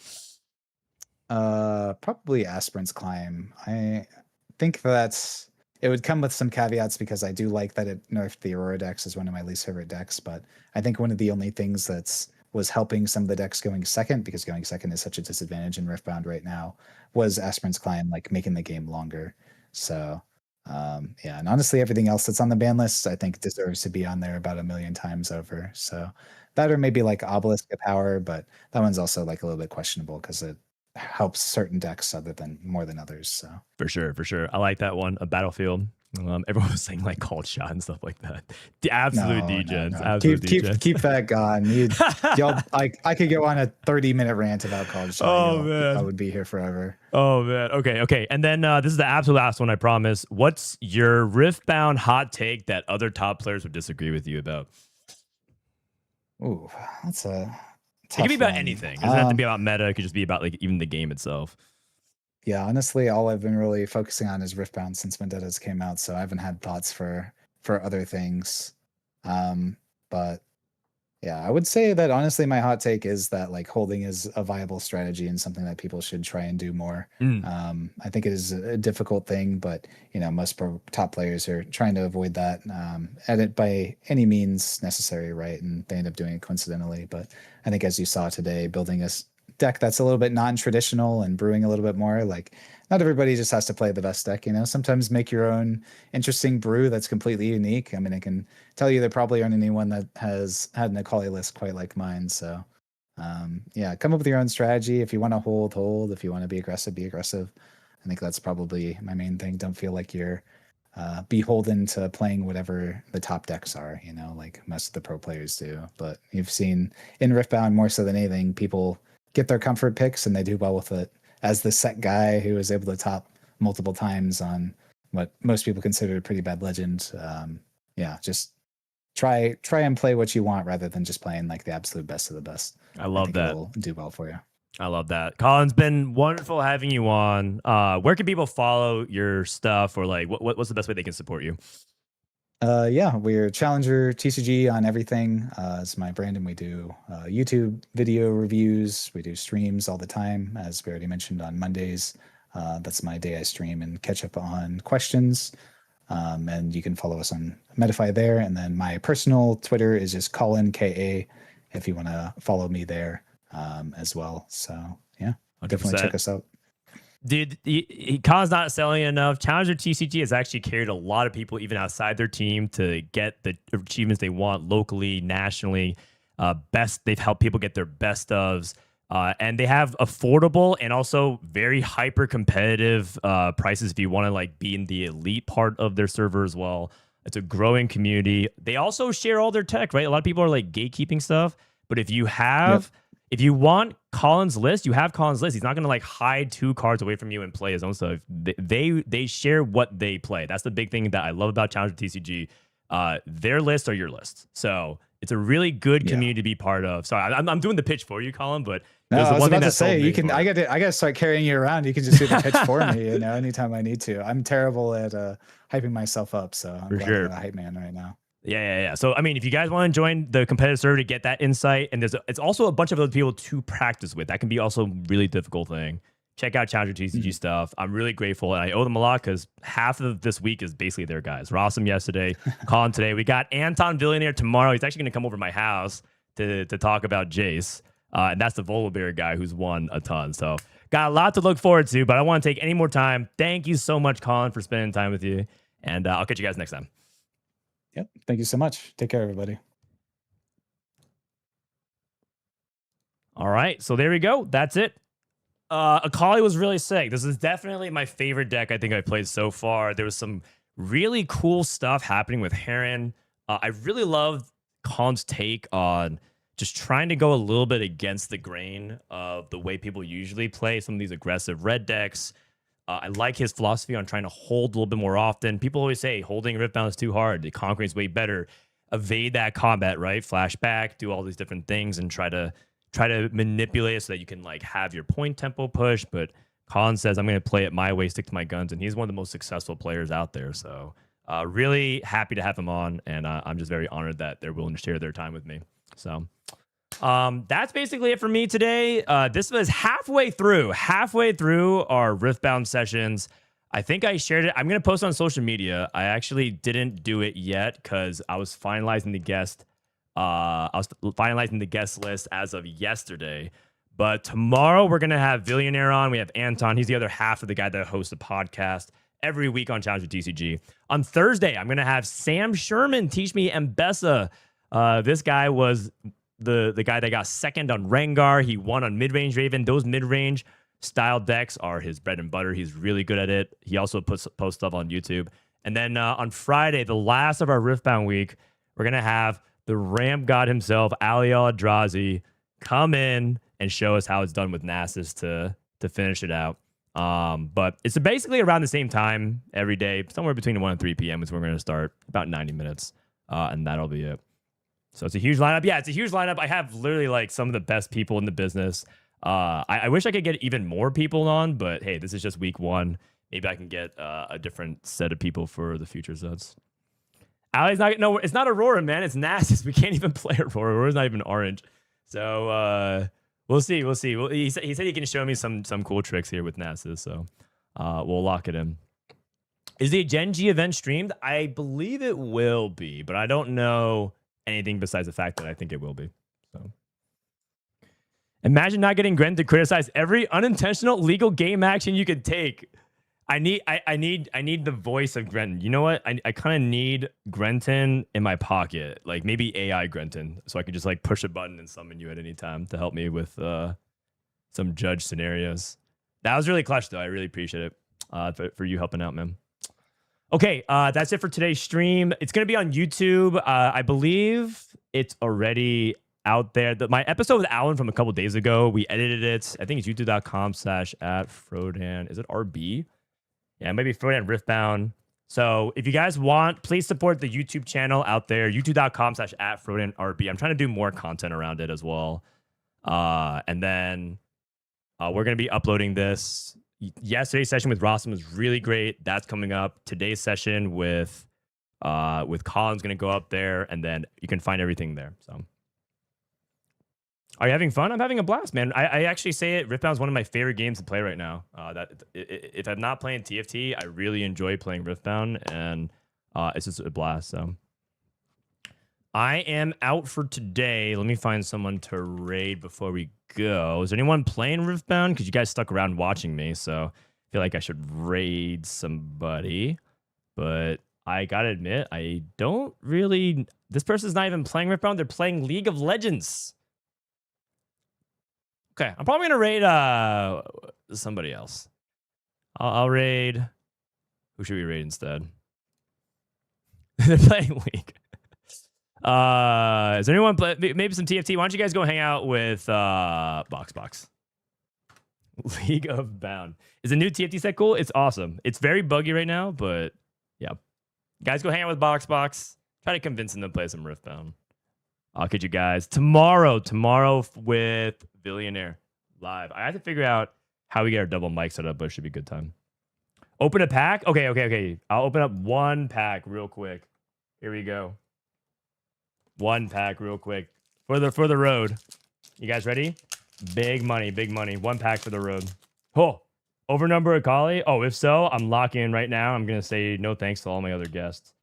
Probably Aspirant's Climb. I think it would come with some caveats because I do like that it nerfed the Aurora decks as one of my least favorite decks, but I think one of the only things was helping some of the decks going second, because going second is such a disadvantage in Riftbound right now, was Aspirant's Climb, like making the game longer. So and honestly everything else that's on the ban list I think deserves to be on there about 1 million times over. So that, or maybe like Obelisk of Power, but that one's also like a little bit questionable because it helps certain decks more than others. So for sure, I like that one. A Battlefield. Everyone was saying like Cold Shot and stuff like that. The absolute degens. No. Keep that gone. I could go on a 30-minute rant about Cold Shot. Oh man, I would be here forever. Oh man. Okay. And then this is the absolute last one, I promise. What's your Riftbound hot take that other top players would disagree with you about? Ooh, that's a. It could be about anything. It doesn't have to be about meta. It could just be about like even the game itself. Yeah, honestly, all I've been really focusing on is Riftbound since Vendettas came out, so I haven't had thoughts for other things. But yeah, I would say that honestly, my hot take is that like holding is a viable strategy and something that people should try and do more. Mm. I think it is a difficult thing, but most top players are trying to avoid that at it by any means necessary, right? And they end up doing it coincidentally. But I think as you saw today, building a deck that's a little bit non-traditional and brewing a little bit more, like not everybody just has to play the best deck, sometimes make your own interesting brew that's completely unique. I mean, I can tell you there probably aren't anyone that has had an Akali list quite like mine. So yeah, come up with your own strategy. If you want to hold. If you want to be aggressive, be aggressive. I think that's probably my main thing. Don't feel like you're beholden to playing whatever the top decks are, like most of the pro players do. But you've seen in Riftbound more so than anything, people get their comfort picks and they do well with it. As the set guy who was able to top multiple times on what most people consider a pretty bad legend, yeah, just try and play what you want rather than just playing like the absolute best of the best. I love that. It'll do well for you. I love that. Collin's been wonderful having you on. Where can people follow your stuff, or like what's the best way they can support you? Yeah, we're Challenger TCG on everything. It's my brand, and we do YouTube video reviews. We do streams all the time, as we already mentioned on Mondays. That's my day I stream and catch up on questions. And you can follow us on Medify there. And then my personal Twitter is just Collin KA if you want to follow me there as well. So yeah, 100%. Definitely check us out. Dude, Collin's not selling enough. Challenger TCG has actually carried a lot of people, even outside their team, to get the achievements they want locally, nationally. They've helped people get their best ofs. And they have affordable and also very hyper competitive prices if you want to like be in the elite part of their server as well. It's a growing community. They also share all their tech, right? A lot of people are like gatekeeping stuff, but if you have, if you want Collin's list, you have Collin's list. He's not going to like hide 2 cards away from you and play his own stuff. They share what they play. That's the big thing that I love about Challenger TCG. Their lists are your list. So it's a really good community to be part of. Sorry, I'm doing the pitch for you, Collin, but no, I was about to say you can. I got to start carrying you around. You can just do the pitch for me, anytime I need to. I'm terrible at hyping myself up, so I'm for sure a hype man right now. Yeah. So I mean, if you guys want to join the competitive server to get that insight, and it's also a bunch of other people to practice with. That can be also a really difficult thing. Check out Challenger TCG stuff. I'm really grateful, and I owe them a lot because half of this week is basically their guys. Rossum yesterday, Collin today. We got Anton Billionaire tomorrow. He's actually going to come over to my house to talk about Jace. And that's the Volibear guy who's won a ton. So got a lot to look forward to, but I don't want to take any more time. Thank you so much, Collin, for spending time with you. And I'll catch you guys next time. Yep. Thank you so much. Take care, everybody. All right. So there we go. That's it. Akali was really sick. This is definitely my favorite deck I think I played so far. There was some really cool stuff happening with Heron. I really loved Collin's take on just trying to go a little bit against the grain of the way people usually play some of these aggressive red decks. I like his philosophy on trying to hold a little bit more often. People always say holding Riftbound is too hard. The conquering is way better. Evade that combat, right? Flash back, do all these different things, and try to manipulate it so that you can like have your point tempo push. But Collin says, I'm going to play it my way, stick to my guns. And he's one of the most successful players out there. So really happy to have him on. And I'm just very honored that they're willing to share their time with me. So that's basically it for me today. This was halfway through our Riftbound sessions. I think I shared it. I'm going to post on social media. I actually didn't do it yet because I was finalizing the guest. I was finalizing the guest list as of yesterday. But tomorrow we're going to have Billionaire on. We have Anton. He's the other half of the guy that hosts a podcast every week on Challenger TCG. On Thursday, I'm going to have Sam Sherman teach me Mbessa. This guy was the guy that got second on Rengar. He won on Midrange Raven. Those mid-range style decks are his bread and butter. He's really good at it. He also posts stuff on YouTube. And then on Friday, the last of our Riftbound week, we're going to have the Ramp God himself, Ali Eldrazi, come in and show us how it's done with Nasus to finish it out. But it's basically around the same time every day, somewhere between 1 and 3 p.m. is where we're going to start, about 90 minutes. And that'll be it. So it's a huge lineup. Yeah, it's a huge lineup. I have literally like some of the best people in the business. I wish I could get even more people on, but hey, this is just week 1. Maybe I can get a different set of people for the future sets. Ali's not, no, it's not Aurora, man. It's Nasus. We can't even play Aurora. Aurora's not even orange. So we'll see. We'll see. Well, he said he can show me some cool tricks here with Nasus. So we'll lock it in. Is the Gen G event streamed? I believe it will be, but I don't know anything besides the fact that I think it will be. So imagine not getting Gren to criticize every unintentional legal game action you could take. I need the voice of Grenton. You know what? I kind of need Grenton in my pocket, like maybe AI Grenton, so I can just like push a button and summon you at any time to help me with some judge scenarios. That was really clutch, though. I really appreciate it for you helping out, man. Okay, that's it for today's stream. It's gonna be on YouTube. I believe it's already out there. My episode with Alan from a couple days ago, we edited it. I think it's youtube.com/@Frodan. Is it RB? Yeah, maybe Frodan Riftbound. So if you guys want, please support the YouTube channel out there, youtube.com/@FrodanRB. I'm trying to do more content around it as well. And then we're going to be uploading this. Yesterday's session with Rossum was really great. That's coming up. Today's session with Collin's going to go up there, and then you can find everything there. So are you having fun? I'm having a blast, man. I actually say it. Riftbound is one of my favorite games to play right now. If I'm not playing TFT, I really enjoy playing Riftbound, and it's just a blast. So I am out for today. Let me find someone to raid before we go. Is anyone playing Riftbound? Because you guys stuck around watching me, so I feel like I should raid somebody. But I gotta admit, I don't really. This person's not even playing Riftbound. They're playing League of Legends. Okay, I'm probably gonna raid somebody else. I'll raid. Who should we raid instead? They're playing League. Is there anyone play maybe some TFT? Why don't you guys go hang out with Box? League of Bound. Is the new TFT set cool? It's awesome. It's very buggy right now, but yeah. Guys, go hang out with Box. Try to convince them to play some Riftbound. I'll catch you guys tomorrow with Billionaire live. I have to figure out how we get our double mic set up, but it should be a good time. Open a pack? Okay. I'll open up one pack real quick. Here we go. One pack real quick. For the road. You guys ready? Big money. One pack for the road. Oh, over number Akali? Oh, if so, I'm locking in right now. I'm going to say no thanks to all my other guests.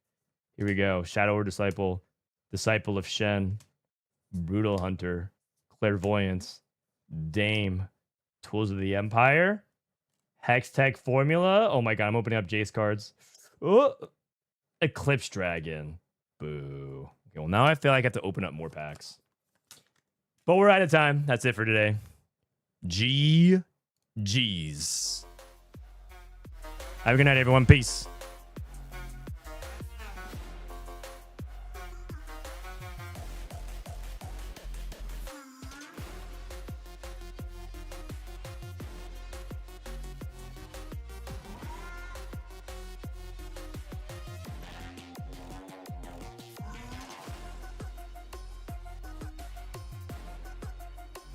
Here we go. Shadow or Disciple. Disciple of Shen, Brutal Hunter, Clairvoyance, Dame, Tools of the Empire, Hextech Formula. Oh my god, I'm opening up Jace cards. Oh, Eclipse Dragon. Boo. Okay, well, now I feel like I have to open up more packs. But we're out of time. That's it for today. GG's. Have a good night, everyone. Peace.